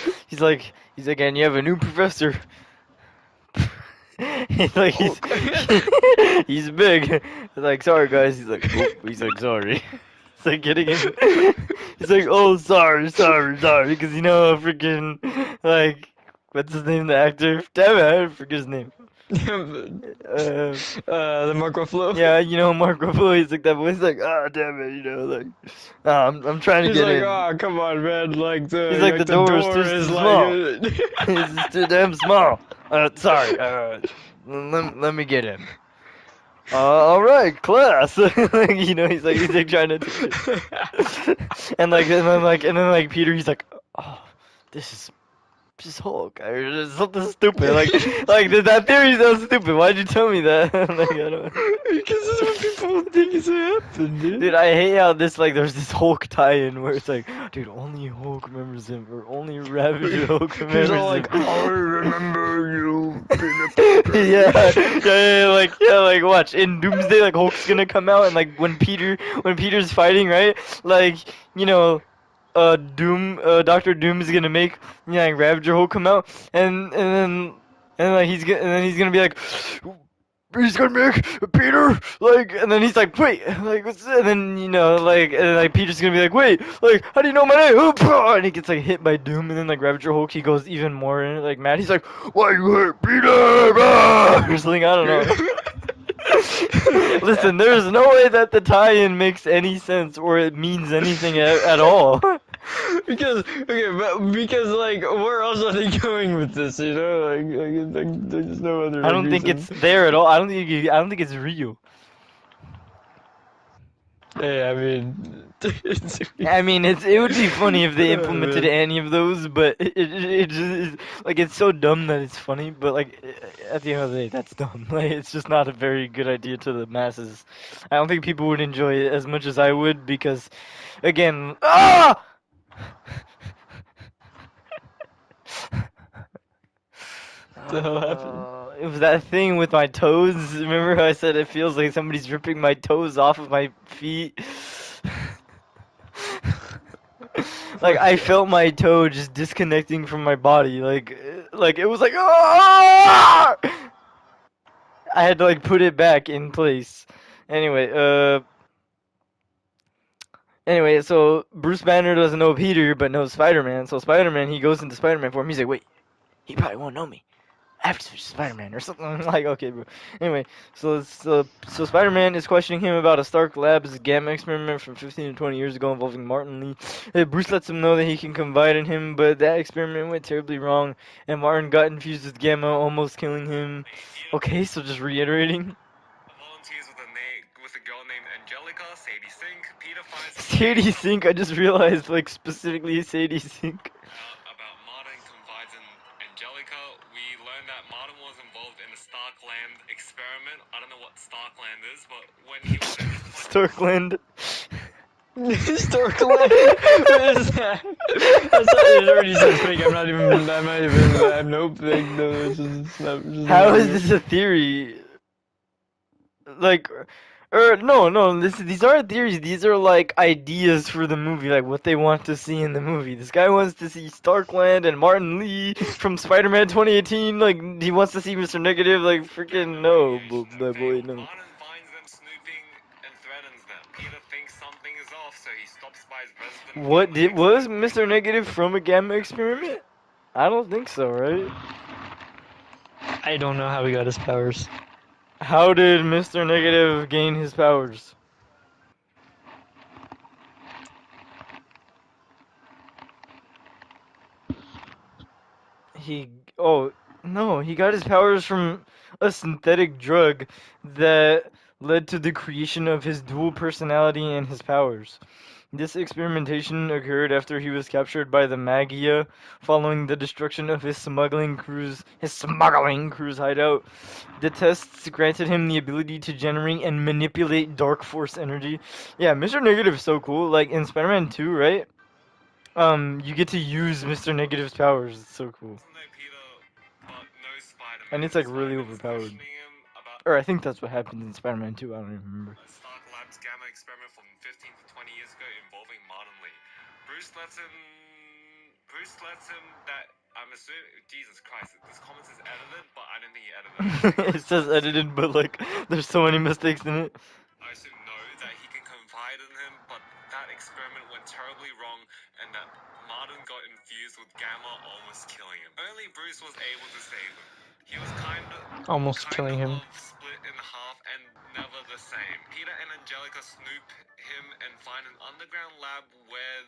and you have a new professor. He's like, he's big. He's like, sorry guys. He's like, sorry. It's like getting him. He's like, oh, sorry, because you know, freaking, like, what's his name, the actor? Damn it, I forget his name. The Mark Ruffalo. Yeah, you know Mark Ruffalo. He's like that voice, he's like, ah, damn it, you know, like, I'm trying to he's get like, in. Oh, come on, man, like the he's like the door is too small. It's too damn small. Sorry. Let me get in. All right, class. You know, he's like trying to teach it. and then Peter, he's like, oh, this is Hulk. Or something stupid. Like that theory sounds stupid. Why'd you tell me that? Like, I don't. Because this is what people think is happening, dude. Dude, I hate how there's this Hulk tie-in where it's like, dude, only Hulk remembers him, or only Ravager Hulk remembers He's all him. like, I remember you. Like watch in Doomsday, like Hulk's gonna come out, and like when Peter's fighting, right? Like, you know, Doctor Doom is gonna make, you know, like Ravager Hulk come out, and then he's gonna be like, he's gonna make Peter, like, and then he's like, wait, like, what's that? And then, you know, like, and like Peter's gonna be like, wait, like, how do you know my name? And he gets like hit by Doom, and then like Ravager Hulk, he goes even more in it, like mad. He's like, why you hurt Peter? Or something, I don't know. Listen, there's no way that the tie-in makes any sense or it means anything at all. because like where else are they going with this? You know, like there's no other. I don't think it's there at all. I don't think it's real. Yeah, I mean, it would be funny if they implemented any of those, but it just is, like, it's so dumb that it's funny. But like at the end of the day, that's dumb. Like, it's just not a very good idea to the masses. I don't think people would enjoy it as much as I would because, again, What the hell happened? It was that thing with my toes. Remember how I said it feels like somebody's ripping my toes off of my feet? Like I felt my toe just disconnecting from my body. Like it was like, ah! I had to like put it back in place. Anyway, so Bruce Banner doesn't know Peter, but knows Spider-Man. So Spider-Man, he goes into Spider-Man form. He's like, wait, he probably won't know me. I have to switch to Spider-Man or something. I'm like, okay, bro. Anyway, so Spider-Man is questioning him about a Stark Labs gamma experiment from 15 to 20 years ago involving Martin Lee. Bruce lets him know that he can confide in him, but that experiment went terribly wrong, and Martin got infused with gamma, almost killing him. Okay, so just reiterating. Volunteers with a girl named Angelica, Sadie Sink. Peter finds Sadie Sink, I just realized, like, specifically Sadie Sink. about Martin confides in Angelica. We learn that Martin experiment. I don't know what Starkland is, but when he was at this point, Starkland. Historical land. What is that? It already says fake. I'm nope, fake. No, it's not How is real. this a theory? Like, or no, these aren't theories. These are like ideas for the movie, like what they want to see in the movie. This guy wants to see Starkland and Martin Lee from Spider-Man 2018. Like, he wants to see Mr. Negative. Like, freaking no, my boy, no. Martin finds them snooping and threatens them. Peter thinks something is off, so he stops by his resident gamma Was experiment. Mr. Negative from a gamma experiment? I don't think so, right? I don't know how he got his powers. How did Mr. Negative gain his powers? He oh no, he got his powers from a synthetic drug that led to the creation of his dual personality and his powers. This experimentation occurred after he was captured by the Magia following the destruction of his smuggling crew's hideout. The tests granted him the ability to generate and manipulate dark force energy. Yeah, Mr. Negative is so cool. Like in Spider-Man 2, right? You get to use Mr. Negative's powers. It's so cool. And it's like really overpowered. Or I think that's what happened in Spider-Man 2, I don't even remember. Stark Labs gamma experiment from 15 to 20 years ago involving Martin Lee. Bruce lets him that I'm assuming Jesus Christ, this comment is edited, but I don't think he edited it. It says edited, but like there's so many mistakes in it. I assume no, that he can confide in him, but that experiment went terribly wrong, and that Martin got infused with gamma, almost killing him. Only Bruce was able to save him. He was Almost killing him. split in half and never the same. Peter and Angelica snoop him and find an underground lab where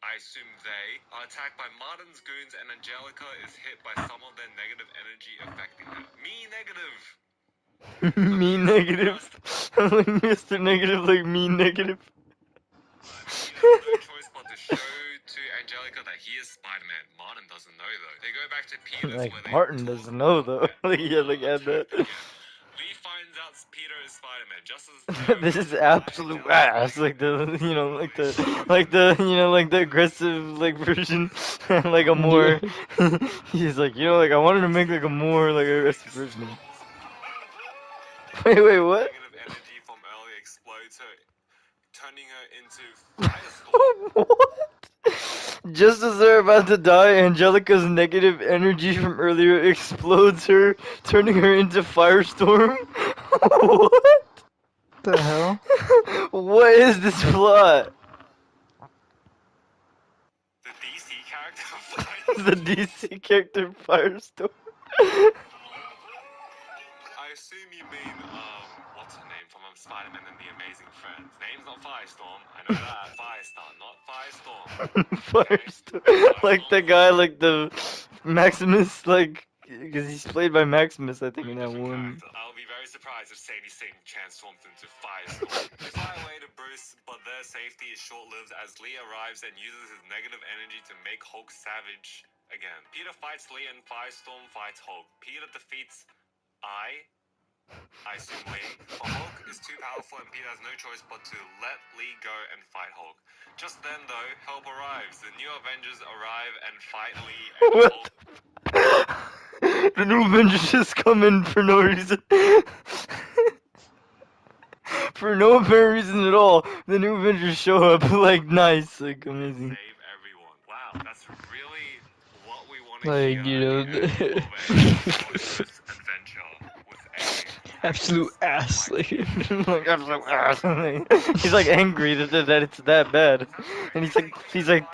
I assume they are attacked by Martin's goons, and Angelica is hit by some of their negative energy affecting her. Me negative! Me negative. Like Mr. Negative, like me negative. Peter has no choice but to show to Angelica that he is Spider-Man. Martin doesn't know though. They go back to Peter's Like where they Martin doesn't know though. Like yeah, like add that. Lee finds out Peter is Spider-Man just as This is absolute ass. Like the like the aggressive like version, like a more. He's like like I wanted to make like a more like aggressive version. Wait, what? Negative energy from earlier explodes her, turning her into Firestorm. What? Just as they're about to die, Angelica's negative energy from earlier explodes her, turning her into Firestorm. What? The hell? What is this plot? The DC character The DC character Firestorm. I assume you mean, what's her name from Spider-Man and the Amazing Friends? Name's not Firestorm, I know that. Firestar, not Firestorm. Firestorm. Like the guy, like the Maximus, like, because he's played by Maximus, I think, in that one. I'll be very surprised if Sadie Sink transforms into Firestorm. They fly away to Bruce, but their safety is short-lived as Lee arrives and uses his negative energy to make Hulk savage again. Peter fights Lee and Firestorm fights Hulk. Peter defeats I assume Lee, but Hulk is too powerful and Peter has no choice but to let Lee go and fight Hulk. Just then, though, help arrives. The new Avengers arrive and fight Lee and Hulk. The new Avengers just come in for no reason. For no apparent reason at all. The new Avengers show up, like, nice, like, amazing. Save everyone. Wow, that's really what we want to Like, hear. Adventure with a absolute ass. Like absolute ass. He's like angry that it's that bad, and he's like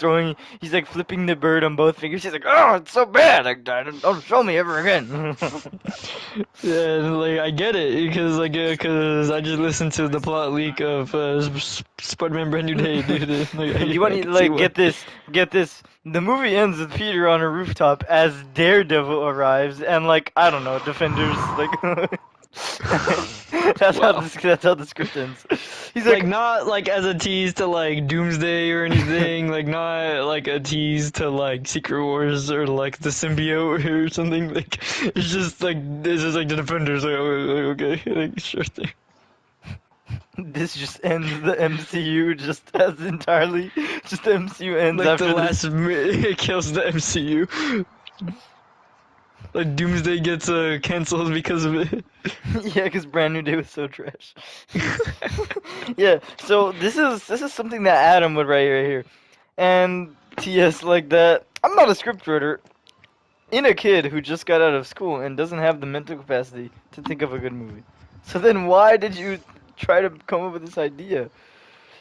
flipping the bird on both fingers. He's like, oh, it's so bad. Like, don't show me ever again. Yeah, like I get it because I just listened to the plot leak of Spider-Man Brand New Day, dude. Like, You want to like get this? The movie ends with Peter on a rooftop as Daredevil arrives, and like I don't know, Defenders like. Wow. That's how the script ends. He's Like, like, not like as a tease to like Doomsday or anything, like not like a tease to like Secret Wars or like the symbiote or something. Like it's just like the Defenders. Like, okay, like sure thing. this just ends the MCU just as entirely. Just the MCU ends Like the after this. last it kills the MCU. Like Doomsday gets canceled because of it. Yeah, because Brand New Day was so trash. Yeah, so this is something that Adam would write right here, and TS like that. I'm not a scriptwriter. In a kid who just got out of school and doesn't have the mental capacity to think of a good movie. So then why did you try to come up with this idea?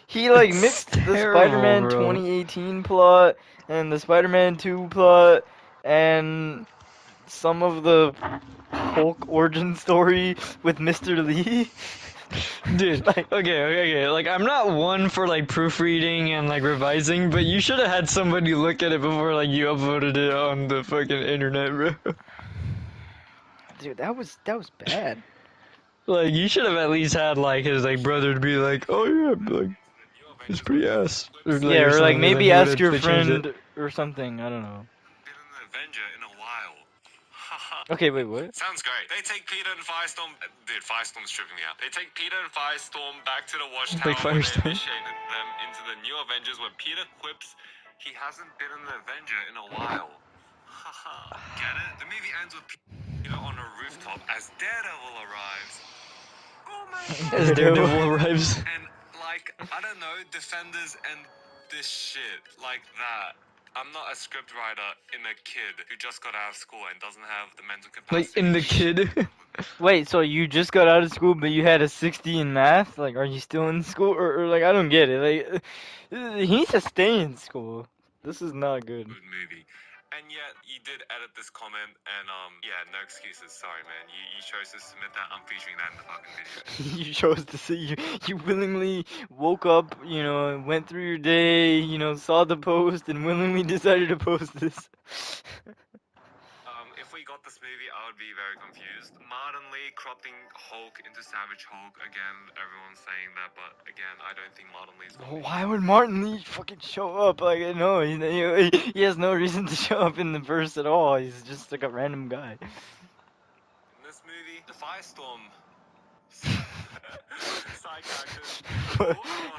He like It's mixed the terrible, Spider-Man bro. 2018 plot and the Spider-Man 2 plot and some of the Hulk origin story with Mr. Lee. Dude, Like, okay. Like, I'm not one for like proofreading and like revising, but you should have had somebody look at it before like you uploaded it on the fucking internet, bro. dude, that was bad. Like, you should have at least had like his like brother to be like, oh yeah, like it's pretty ass, or like Yeah, or or like something, and then maybe he would ask have your they changed it. friend or something. I don't know. Been an Avenger in a while. Okay, wait, what? Sounds great. They take Peter and Firestorm. Dude, Firestorm's tripping me out. They take Peter and Firestorm back to the Watchtower Like where they Firestorm. initiated them into the new Avengers where Peter quips he hasn't been an Avenger in a while. Haha. Get it? The movie ends with Peter on a rooftop as Daredevil arrives. Oh my god. As Daredevil arrives. And like, I don't know, Defenders and this shit like that. I'm not a scriptwriter in a kid who just got out of school and doesn't have the mental Like capacity. in the kid. Wait, so you just got out of school, but you had a 60 in math? Like, are you still in school, or like, I don't get it. Like, he needs to stay in school. This is not good. Good movie. And yet, you did edit this comment, and yeah, no excuses. Sorry, man. You chose to submit that. I'm featuring that in the fucking video. You chose to see you willingly woke up, went through your day, saw the post and willingly decided to post this. If we got this movie, I would be very confused. Martin Lee cropping Hulk into Savage Hulk. Again, everyone's saying that, but again, I don't think Martin Lee's gonna be. Why would Martin Lee fucking show up? Like, no, he has no reason to show up in the verse at all. He's just like a random guy. In this movie, the Firestorm side characters.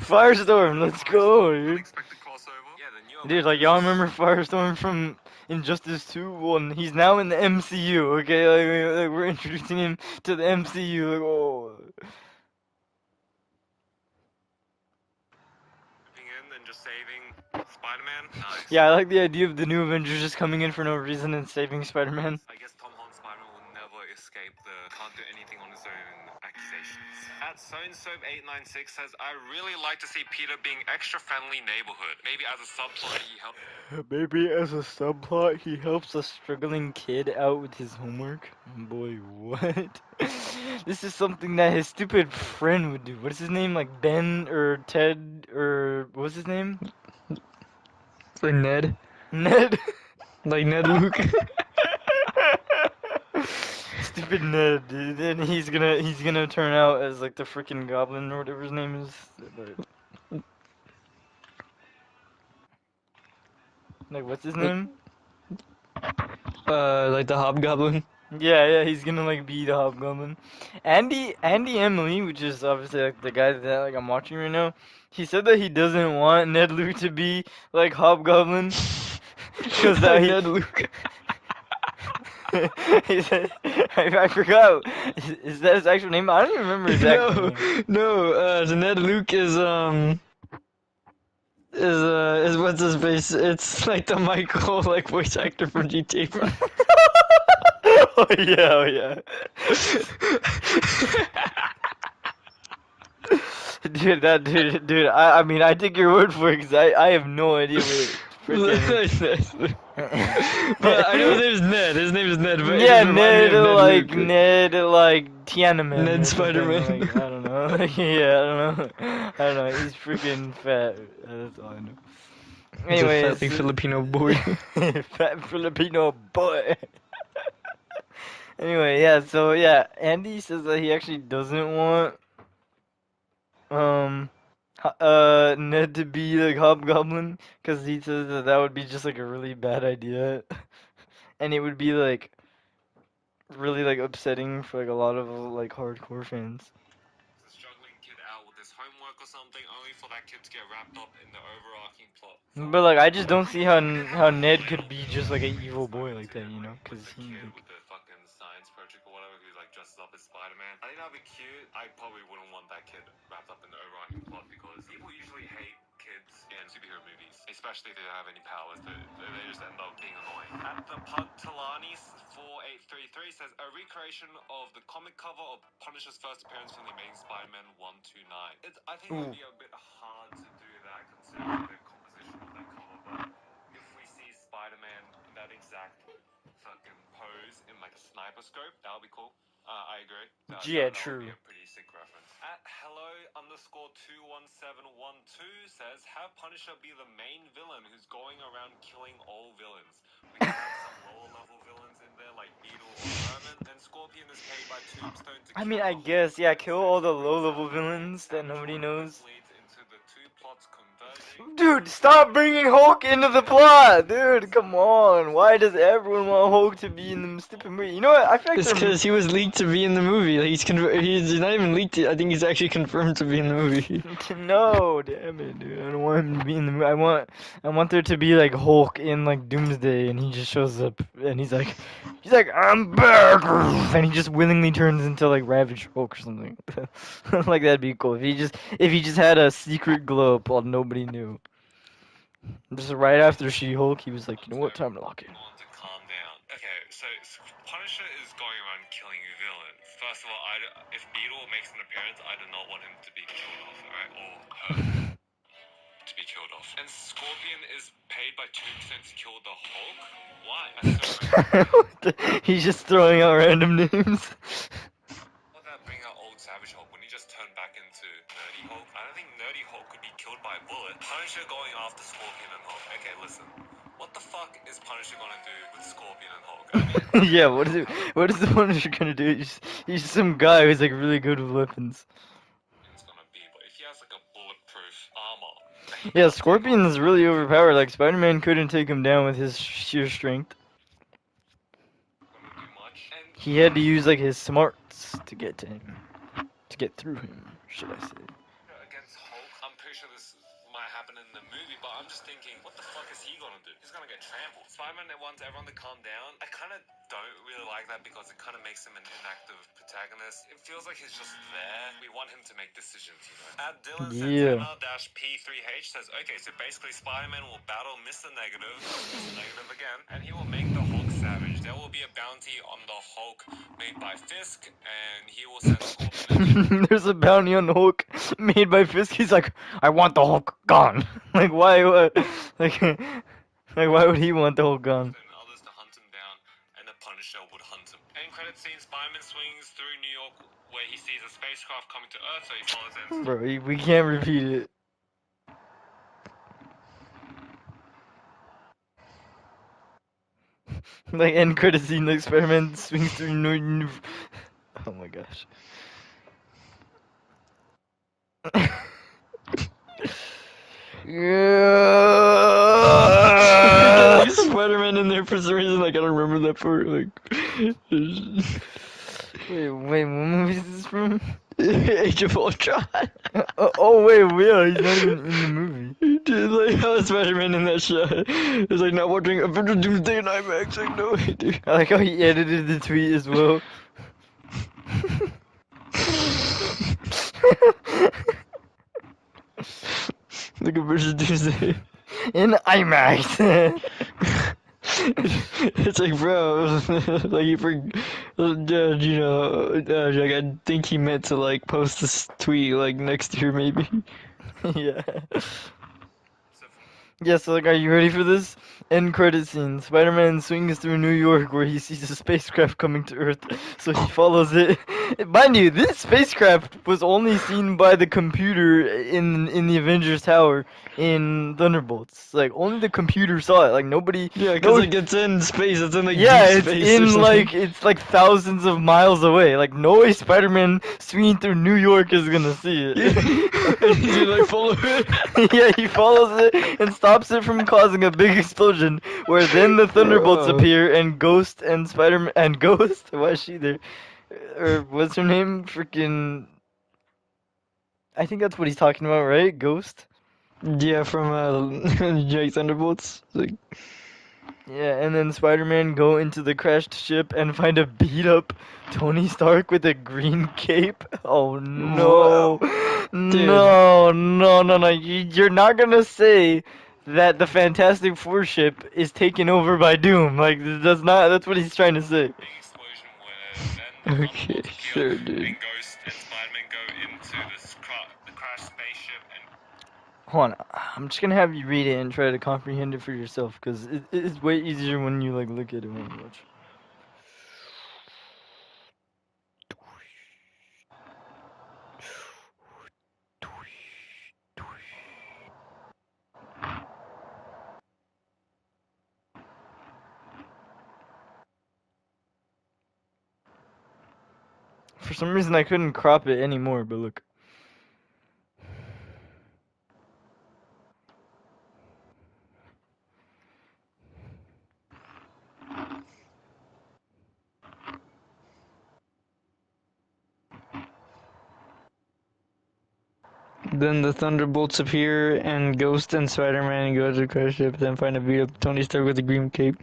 Firestorm, let's go, dude. Unexpected crossover. Yeah, the new Dude, like, y'all remember Firestorm from Injustice 2? Well, he's now in the MCU, okay? Like we're introducing him to the MCU, like, oh. in and just saving Spider-Man. Nice. Yeah, I like the idea of the new Avengers just coming in for no reason and saving Spider-Man. I guess Tom Holland's Spider-Man will never escape the can't do anything on his own accusations. At SoNSoap896 says, I really like to see Peter being extra friendly neighborhood. Maybe as a subplot he helps. Maybe as a subplot, he helps a struggling kid out with his homework. Boy, what? This is something that his stupid friend would do. What is his name? Like Ben or Ted or what's his name? Like Ned. Ned. Like Ned Luke. Stupid Ned, dude. Then he's gonna turn out as like the freaking goblin or whatever his name is. Like what's his name? Like the Hobgoblin. Yeah, he's gonna like be the Hobgoblin. Andy Emily, which is obviously like the guy that like I'm watching right now, he said that he doesn't want Ned Luke to be like Hobgoblin because Like Ned Luke. he said, I forgot. Is that his actual name? I don't even remember his actual name. No. The Ned Luke is what's his face? It's like the Michael like voice actor from GTA 5. Oh yeah. Dude, I mean, I take your word for it because I have no idea what freaking. But I know his name is Ned. His name is Ned. But Yeah, it just reminded me of Ned like Tianaman. Ned or something, Spider-Man. like, I don't know. Yeah, I don't know. He's freaking fat. That's all I know. Anyways, He's a fat Filipino boy. fat Filipino boy. Anyway, yeah. So yeah, Andy says that he actually doesn't want um Ned to be like Hobgoblin because he says that that would be just like a really bad idea, and it would be like really like upsetting for like a lot of like hardcore fans. A struggling kid out with his homework or something, only for that kid to get wrapped up in the overarching plot. But like, I just don't see how Ned could be just like an evil boy like that, you know? Because With the he kid like. with the fucking science project or whatever who's like dresses up as Spider-Man. I think that'd be cute. I probably wouldn't want that kid wrapped up in the overarching plot because people usually hate kids in superhero movies, especially if they don't have any powers. They just end up being annoying. At the Pug Talani 4833 says a recreation of the comic cover of Punisher's first appearance from the Amazing Spider-Man 129. I think it would be a bit hard to do that considering the composition of that cover, but if we see Spider-Man in that exact fucking pose in like a sniper scope, that would be cool. I agree. Yeah, That true. would be a pretty sick reference. At hello underscore 21712 says, have Punisher be the main villain who's going around killing all villains. We can have some lower level villains in there like Beetle or Vermin, and Scorpion is paid by Tombstone to I kill mean, I the guess, Hulk. yeah, kill all the low-level villains that nobody knows. This leads into the two plots converging. Dude, stop bringing Hulk into the plot! Dude, come on. Why does everyone want Hulk to be in the stupid movie? You know what? I feel like It's because he was leaked to be in the movie. Like, he's not even leaked. I think he's actually confirmed to be in the movie. No, damn it, dude. I don't want him to be in the movie. I want there to be like Hulk in like Doomsday, and he just shows up, and he's like, I'm back, and he just willingly turns into like Ravage Hulk or something. Like that'd be cool if he just had a secret glow up while nobody knew. Just right after She-Hulk, he was like, you know what, time to lock in. To calm down. Okay, so Punisher is going around killing villains. First of all, if Beetle makes an appearance, I do not want him to be killed off, alright? Or her to be killed off. And Scorpion is paid by Tombstone to kill the Hulk? Why? That's so random. He's just throwing out random names. What about bring out old Savage Hulk when he just turned back into Nerdy Hulk? I don't think Nerdy Hulk could be killed by a bullet. Punisher going after Scorpion and Hulk. Okay, listen. What the fuck is Punisher gonna do with Scorpion and Hulk? I mean, Yeah, what is the Punisher gonna do? He's some guy who's like really good with weapons. It's gonna be, but if he has like a bulletproof armor. Yeah, Scorpion is really overpowered. Like Spider-Man couldn't take him down with his sheer strength. He had to use like his smarts to get to him, to get through him, should I say? Against Hulk, I'm pretty sure this might happen in the movie, but I'm just thinking, what the fuck is he gonna do? He's gonna get trampled. Spider-Man wants everyone to calm down. I kind of don't really like that because it kind of makes him an inactive protagonist. It feels like he's just there. We want him to make decisions, you know. At Dylan Santana-P3H says, okay, so basically Spider-Man will battle Mr. Negative, Mr. Negative again, and he will make the Hulk savage. There will be a bounty on the Hulk made by Fisk, and he will send Scorpion. There's a bounty on the Hulk made by Fisk. He's like, I want the Hulk gone. Like why? What? Like why would he want the Hulk gone? Others to hunt him down, and the Punisher would hunt him. End credit scene: Spider-Man swings through New York, where he sees a spacecraft coming to Earth, so he follows it. Bro, we can't repeat it. Like end credit scene, like Spider-Man swings through New. Oh my gosh. Like Yeah. Spider-Man in there for some reason. Like I don't remember that part. Like. Wait, what movie is this from? Age of Ultron. Oh wait, yeah, he's not even in the movie. Dude, like how Spider-Man in that shot. It's like not watching Avengers Doomsday in IMAX. Like no way, dude. I like how he edited the tweet as well. Like Avengers Doomsday in IMAX. It's like, bro, like you you know, like I think he meant to like post this tweet like next year maybe. Yeah. Yeah, so like, are you ready for this? End credit scene. Spider-Man swings through New York where he sees a spacecraft coming to Earth, so he follows it. Mind you, this spacecraft was only seen by the computer in the Avengers Tower in Thunderbolts. Like, only the computer saw it. Like, nobody... Yeah, because No, like it's in space. It's in like yeah, deep it's space or in something. like it's like thousands of miles away. Like no way Spider-Man swinging through New York is gonna see And he's gonna like it. follow it. Yeah, he follows it and stops it from causing a big explosion. Where then the Thunderbolts Bro. appear and Ghost and Spider-Man and Ghost. Why is she there? Or what's her name? Freaking. I think that's what he's talking about, right? Ghost. Yeah, from Jake Thunderbolts. Like, Yeah, and then Spider-Man go into the crashed ship and find a beat-up Tony Stark with a green cape. Oh no, what? Dude. no! You're not gonna say that the Fantastic Four ship is taken over by Doom. Like that's not. That's what he's trying to say. Big explosion where then the Okay, Thunderbolts appear, sure, dude. and Ghost and Spider-Man go into the crashed spaceship and Hold on, I'm just gonna have you read it and try to comprehend it for yourself, because it's way easier when you like look at it when you watch. For some reason, I couldn't crop it anymore, but look. Then the Thunderbolts appear, and Ghost and Spider-Man go to the crash ship, then find a beat up Tony Stark with a green cape.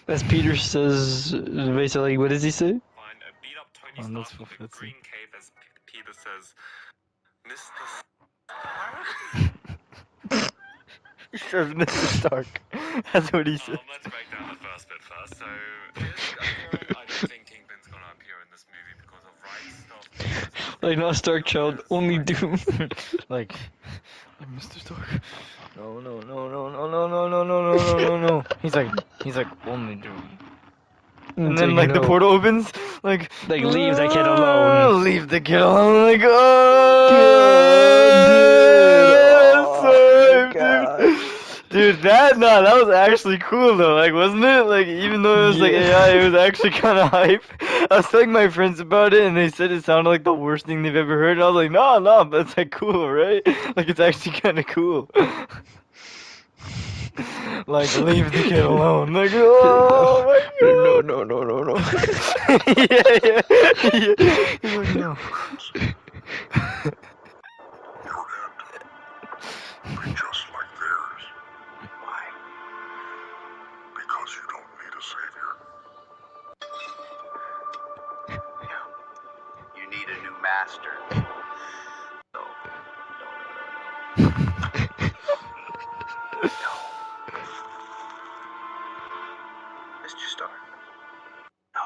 As Peter says, basically, what does he say? find a beat up Tony Oh, that's Stark with a fancy. green cape as Peter says, Mr. He says Mr. Stark. That's what he says. Let's break down the first bit first. So, here's appearing. I don't think Kingpin's gonna appear in this movie because of rights stuff. Like, not Stark Child, only Doom. like Mr. Stark. No. He's like only Doom. And then like the portal opens, like leave the kid alone. Leave the kid alone. Like Oh, dude, that was actually cool though. Like, wasn't it? Like, even though it was like AI, it was actually kind of hype. I was telling my friends about it, and they said it sounded like the worst thing they've ever heard. And I was like, no, but it's like cool, right? Like, it's actually kind of cool. Like, leave the kid alone. Like, oh my god. No. yeah. He's like, no. Be just like theirs. Why? Because you don't need a savior. You need a new master. No. Mr. Stark. No.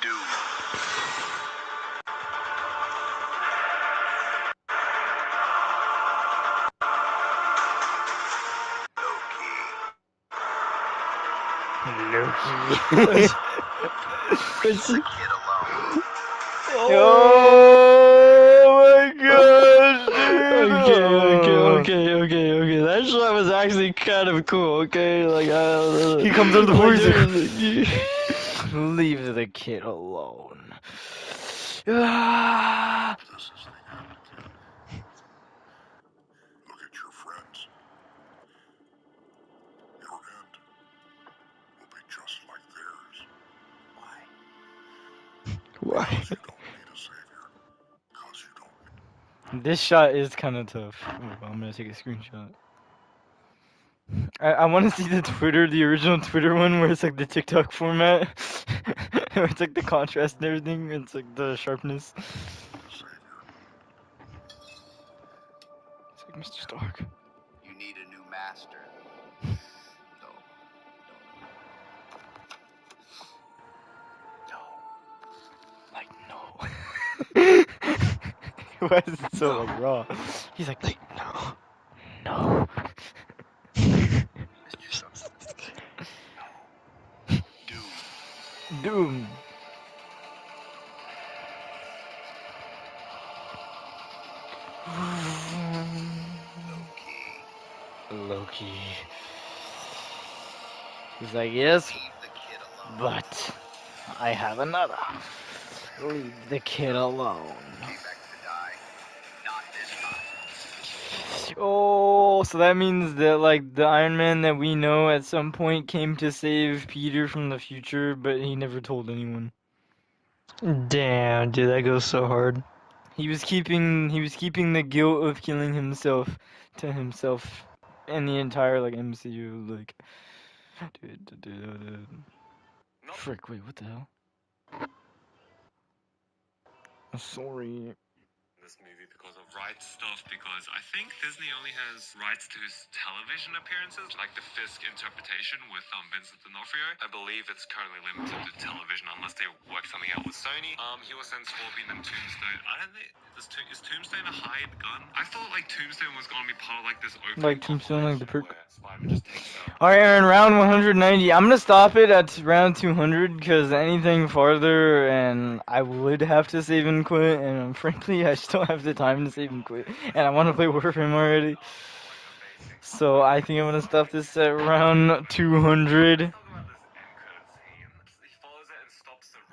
Doom. Loki. It's, Kid alone. Oh my gosh, dude. okay. That shot was actually kind of cool, okay? Like, He comes out of the forest. Like, Leave the kid alone. Ah. This is the end, kid. Look at your friends. Your end will be just like theirs. why? Because you don't need a savior. Because you don't need... This shot is kind of tough. Ooh, I'm gonna take a screenshot. I want to see the original Twitter one where it's like the TikTok format, where it's like the contrast and everything. It's like the sharpness. It's like Mr. Stark. You need a new master. Like no. Why is it so like raw? He's like no. Loki. He's like, yes, Leave the kid alone. but I have another. Leave the kid alone. Came back to die. Not this time. Oh, so that means that like the Iron Man that we know at some point came to save Peter from the future, but he never told anyone. Damn, dude, that goes so hard. He was keeping the guilt of killing himself to himself and the entire like MCU like dude. Frick, wait, what the hell? Sorry. This movie because of rights stuff, because I think Disney only has rights to his television appearances, like the Fisk interpretation with Vincent D'Onofrio. I believe it's currently limited to television unless they work something out with Sony. He was in Scorpion and Tombstone. I don't think is Tombstone a hired gun? I thought like Tombstone was gonna be part of like this opening Like Tombstone, like the perk. where Spider-Man just takes Alright, Aaron, round 190. I'm gonna stop it at round 200 because anything farther, and I would have to save and quit, and frankly, I just don't have the time to save and quit, and I want to play Warframe already. So I think I'm gonna stop this at round 200.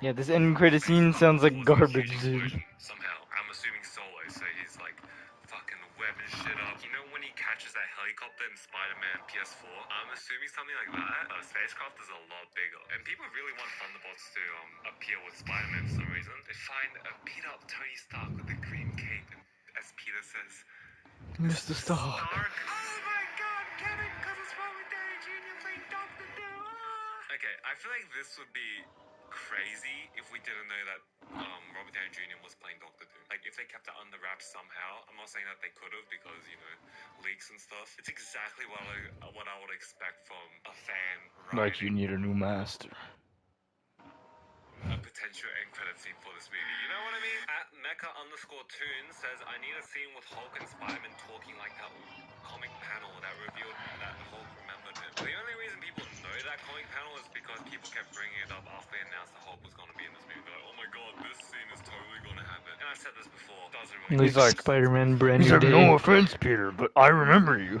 Yeah, this end credit scene sounds like garbage, dude. Somehow, I'm assuming solo, so he's like fucking webbing shit up. You know when he catches that helicopter in Spider-Man PS4? I'm assuming something like that. Spacecraft is a lot bigger, and people really want Thunderbolts to appear with Spider-Man for some reason. They find a beat-up Tony Stark with a green cape, and as Peter says, Mr. Stark. Oh my god, get it? Because it's Robert Downey Jr. playing Doctor Doom. Okay, I feel like this would be crazy if we didn't know that Robert Downey Jr. was playing Doctor Doom. Like, if they kept that under wraps somehow. I'm not saying that they could have because, you know, leaks and stuff. It's exactly what I would expect from a fan Like you writing need a new master. a potential end credit scene for this movie. You know what I mean? At Mecha_Toon says, I need a scene with Hulk and Spider-Man talking like that comic panel that revealed that Hulk remembered him. The only reason people know that comic panel is because people kept bringing it up after they announced that Hulk was going to be in this movie. They're like, oh my god, this scene is totally going to happen. And I've said this before, doesn't really He's like, Spider-Man, brand he's new like, day. no offense, Peter, but I remember you.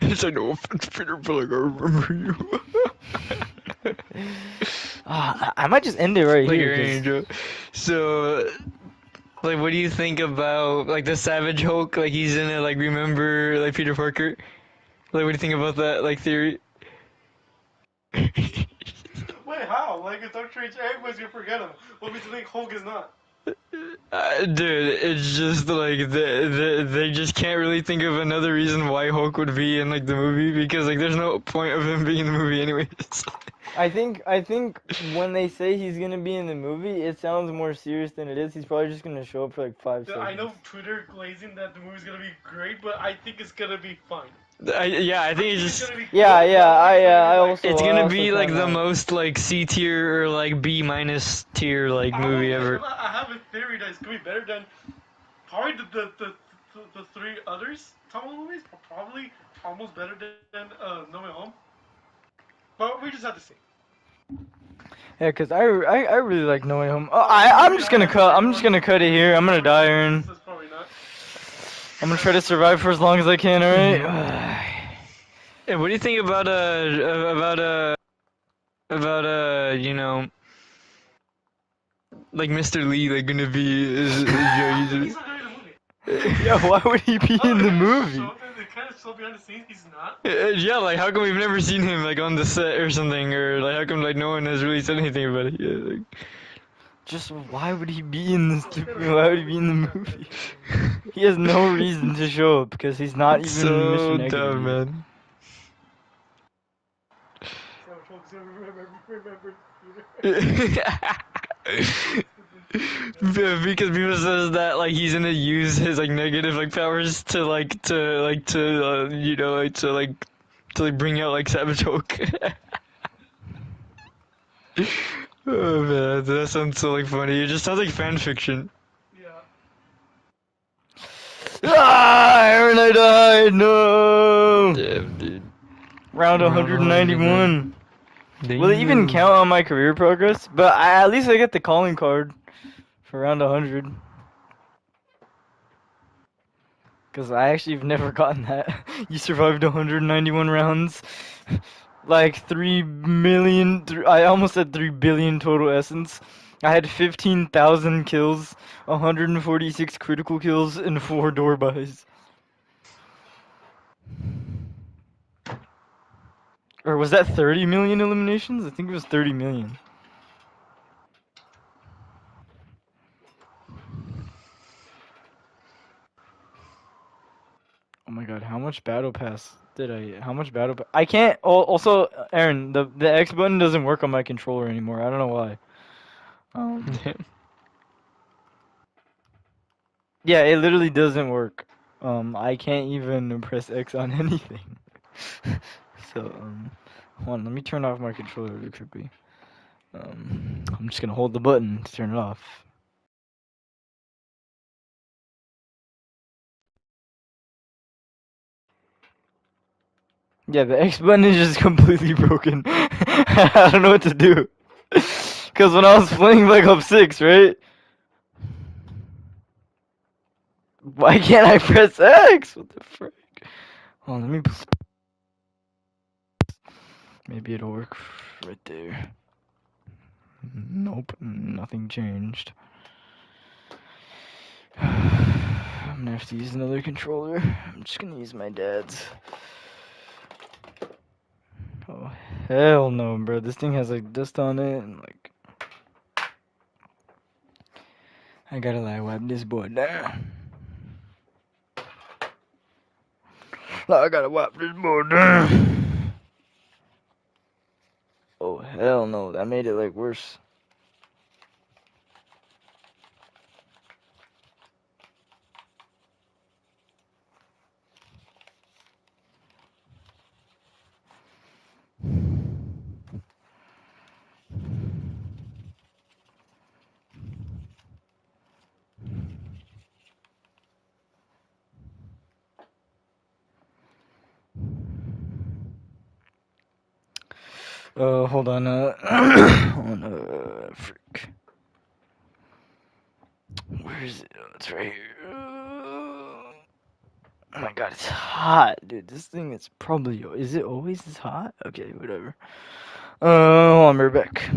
It's like, no offense, Peter, but like, I remember you. I might just end it right Like here. your 'Cause angel. So, like, what do you think about like the Savage Hulk? Like he's in it. Like remember like Peter Parker. Like what do you think about that? Like theory. Wait, how? Like, if Doctor Strange, everybody's gonna forget him. What makes you think Hulk is not? Dude, it's just like they just can't really think of another reason why Hulk would be in like the movie because like there's no point of him being in the movie anyways. I think when they say he's gonna be in the movie, it sounds more serious than it is. He's probably just gonna show up for like 5 seconds. I know Twitter glazing that the movie's gonna be great, but I think it's gonna be fine. I think it's just I also. it's I gonna also be like the kinda- most like C tier or like B minus tier like movie ever. I have a theory that it's gonna be better than probably the three others Tom movies. Probably almost better than No Way Home. But we just have to see. Yeah, cause I really like No Way Home. Oh, I'm just gonna cut it here. I'm gonna die, Aaron. That's probably not. I'm gonna try to survive for as long as I can. All right. Hey, what do you think about you know, like Mr. Lee like gonna be He's not gonna be in the movie. Yeah, why would he be in the movie? They kind of show behind the scenes. He's not. Yeah, like how come we've never seen him like on the set or something, or like how come like no one has really said anything about it? Yeah, like... Just why would he be in the stupid? Why would he be in the movie? He has no reason to show up because he's not even so mission negative. dumb, man. Because people says that like he's gonna use his like negative like powers to you know like to bring out like Savage Hulk. Oh man, that sounds so like funny. It just sounds like fan fiction. Yeah. Aaron, I died. No. Damn, dude. Round 191. Damn. Will it even count on my career progress? But at least I get the calling card for round 100. Because I actually have never gotten that. You survived 191 rounds. Like 3 million. I almost said 3 billion total essence. I had 15,000 kills, 146 critical kills, and 4 door buys. Or was that 30 million eliminations? I think it was 30 million. Oh my god, how much battle pass did I? How much battle pass? I can't. Also, Aaron, the X button doesn't work on my controller anymore. I don't know why. Yeah, it literally doesn't work. I can't even press X on anything. So, hold on, let me turn off my controller really quickly. I'm just gonna hold the button to turn it off. Yeah, the X button is just completely broken. I don't know what to do. Cause when I was playing Black Ops 6, right? Why can't I press X? What the frick? Hold on, let me. Maybe it'll work right there. Nope, nothing changed. I'm gonna have to use another controller. I'm just gonna use my dad's. Oh, hell no, bro. This thing has like dust on it and like. I gotta like wipe this board down. I gotta wipe this board down. Oh, hell no. That made it like worse. Hold on, frick. Where is it? Oh, it's right here. Oh my god, it's hot, dude. This thing is probably. Is it always this hot? Okay, whatever. Hold on, we're back.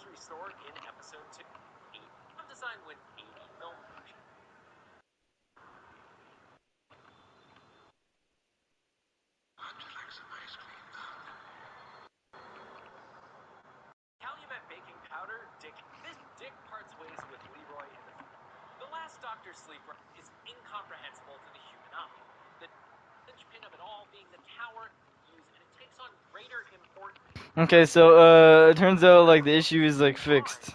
Restored in episode 2. Design with 80 film. Calumet baking powder, Dick parts ways with Leroy in the last Doctor Sleeper is incomprehensible to the human eye. The linchpin of it all being the tower used, and it takes on greater importance. Okay, so it turns out like the issue is like fixed.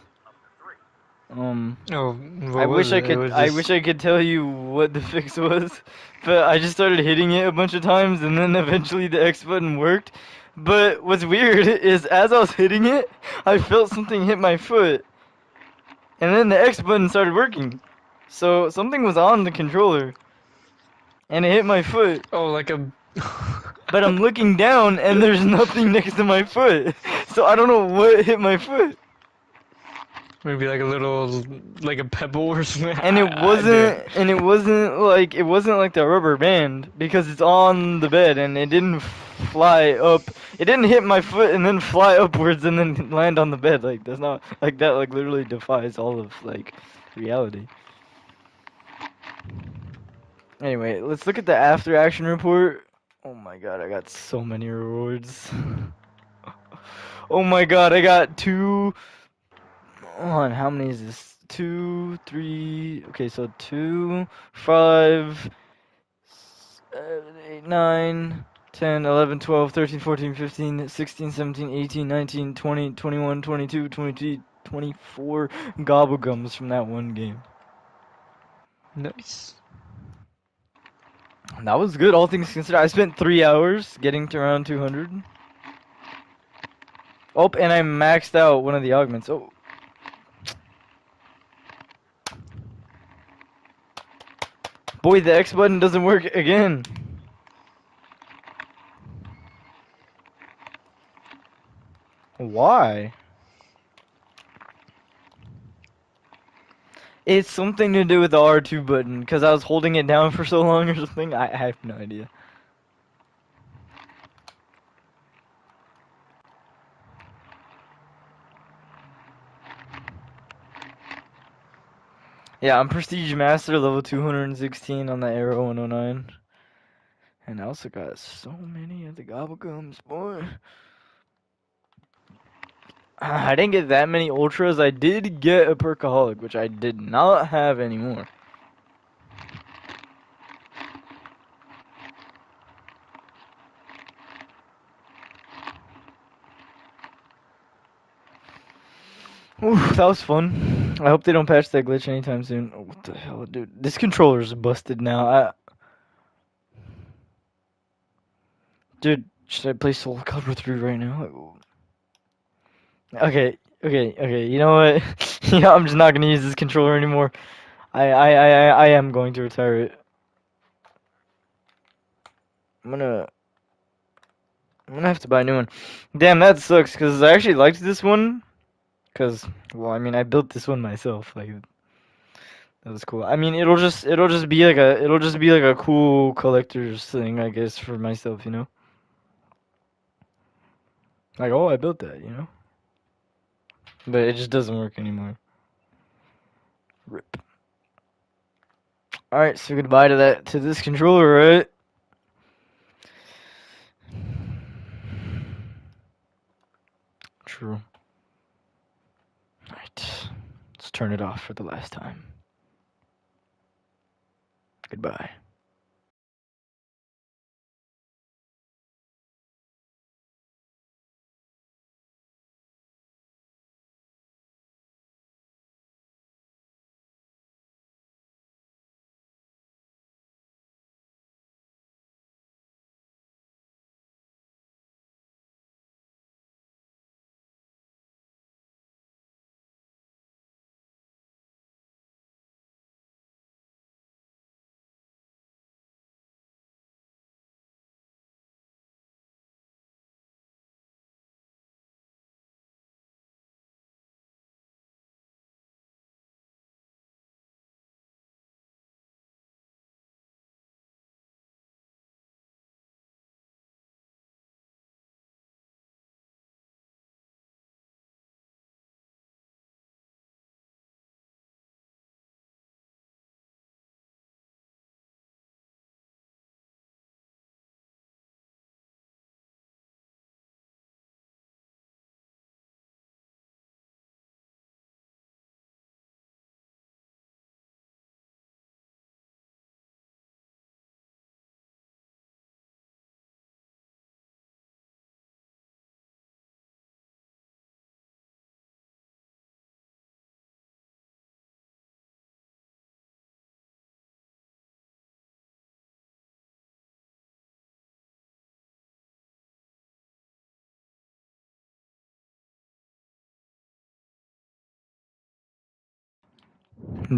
Oh, what was it? It was I just. wish I could tell you what the fix was, but I just started hitting it a bunch of times and then eventually the X button worked. But what's weird is as I was hitting it, I felt something hit my foot. And then the X button started working. So something was on the controller. And it hit my foot. Oh, like a. but I'm looking down and there's nothing next to my foot. So I don't know what hit my foot. Maybe like a little, like a pebble or something. And Dude. it wasn't like the rubber band because it's on the bed and it didn't fly up. It didn't hit my foot and then fly upwards and then land on the bed. Like that's not like that. Like literally defies all of like reality. Anyway, let's look at the after action report. Oh my god, I got so many rewards. Oh my god, I got two. Hold on, how many is this? 2, 3. Okay, so 2, 5, 7, 8, 9, 10, 11, 12, 13, 14, 15, 16, 17, 18, 19, 20, 21, 22, 23, 24 gobblegums from that one game. Nice. That was good, all things considered. I spent 3 hours getting to around 200. Oh, and I maxed out one of the augments. Oh. Boy, the X button doesn't work again. Why? It's something to do with the R2 button, because I was holding it down for so long or something. I have no idea. Yeah, I'm Prestige Master, level 216 on the Arrow 109. And I also got so many of the Gobblegums, boy. I didn't get that many Ultras. I did get a Perkaholic, which I did not have anymore. Ooh, that was fun. I hope they don't patch that glitch anytime soon. Oh, what the hell, dude? This controller's busted now. Dude, should I play Soul Calibur 3 right now? Okay. You know what? Yeah, I'm just not gonna use this controller anymore. I am going to retire it. I'm gonna have to buy a new one. Damn, that sucks. Cause I actually liked this one. Cause, well, I mean, I built this one myself. Like, that was cool. I mean, it'll just be like a cool collector's thing, I guess, for myself. You know. Like, oh, I built that. You know. But it just doesn't work anymore. Rip. Alright, so goodbye to this controller, right? True. Alright. Let's turn it off for the last time. Goodbye.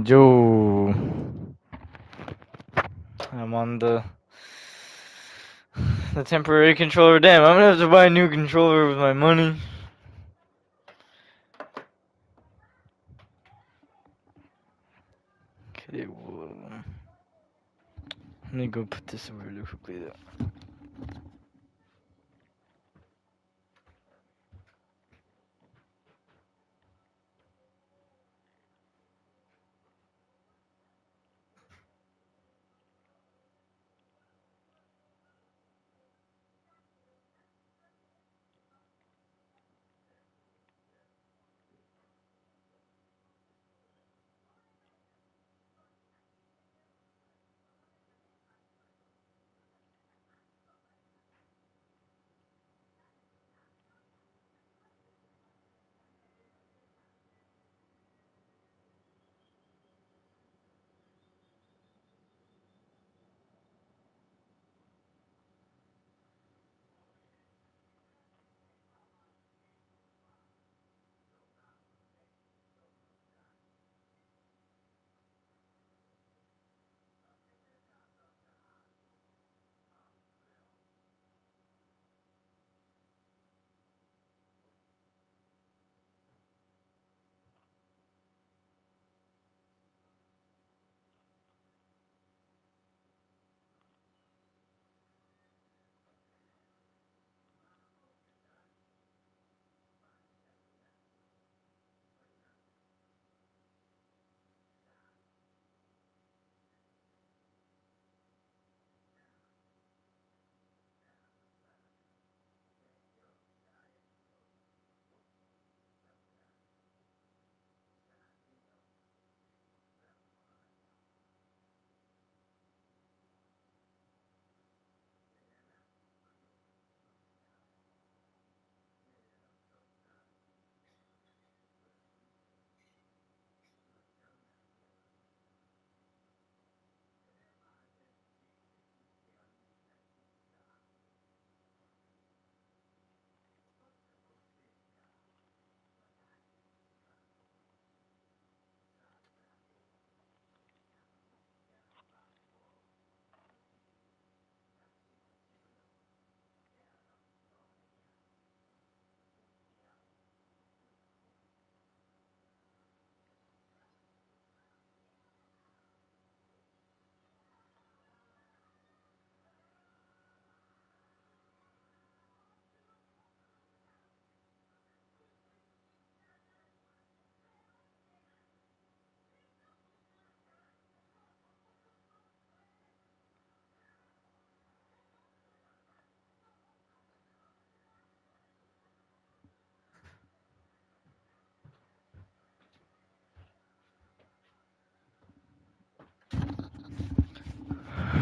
Joe. I'm on the The temporary controller. Damn, I'm gonna have to buy a new controller with my money. Okay, well, let me go put this away really quickly though.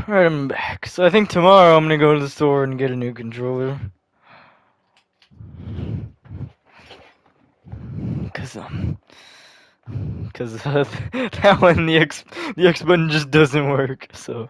Alright, I'm back. So I think tomorrow I'm gonna go to the store and get a new controller. Cause that one the X button just doesn't work. So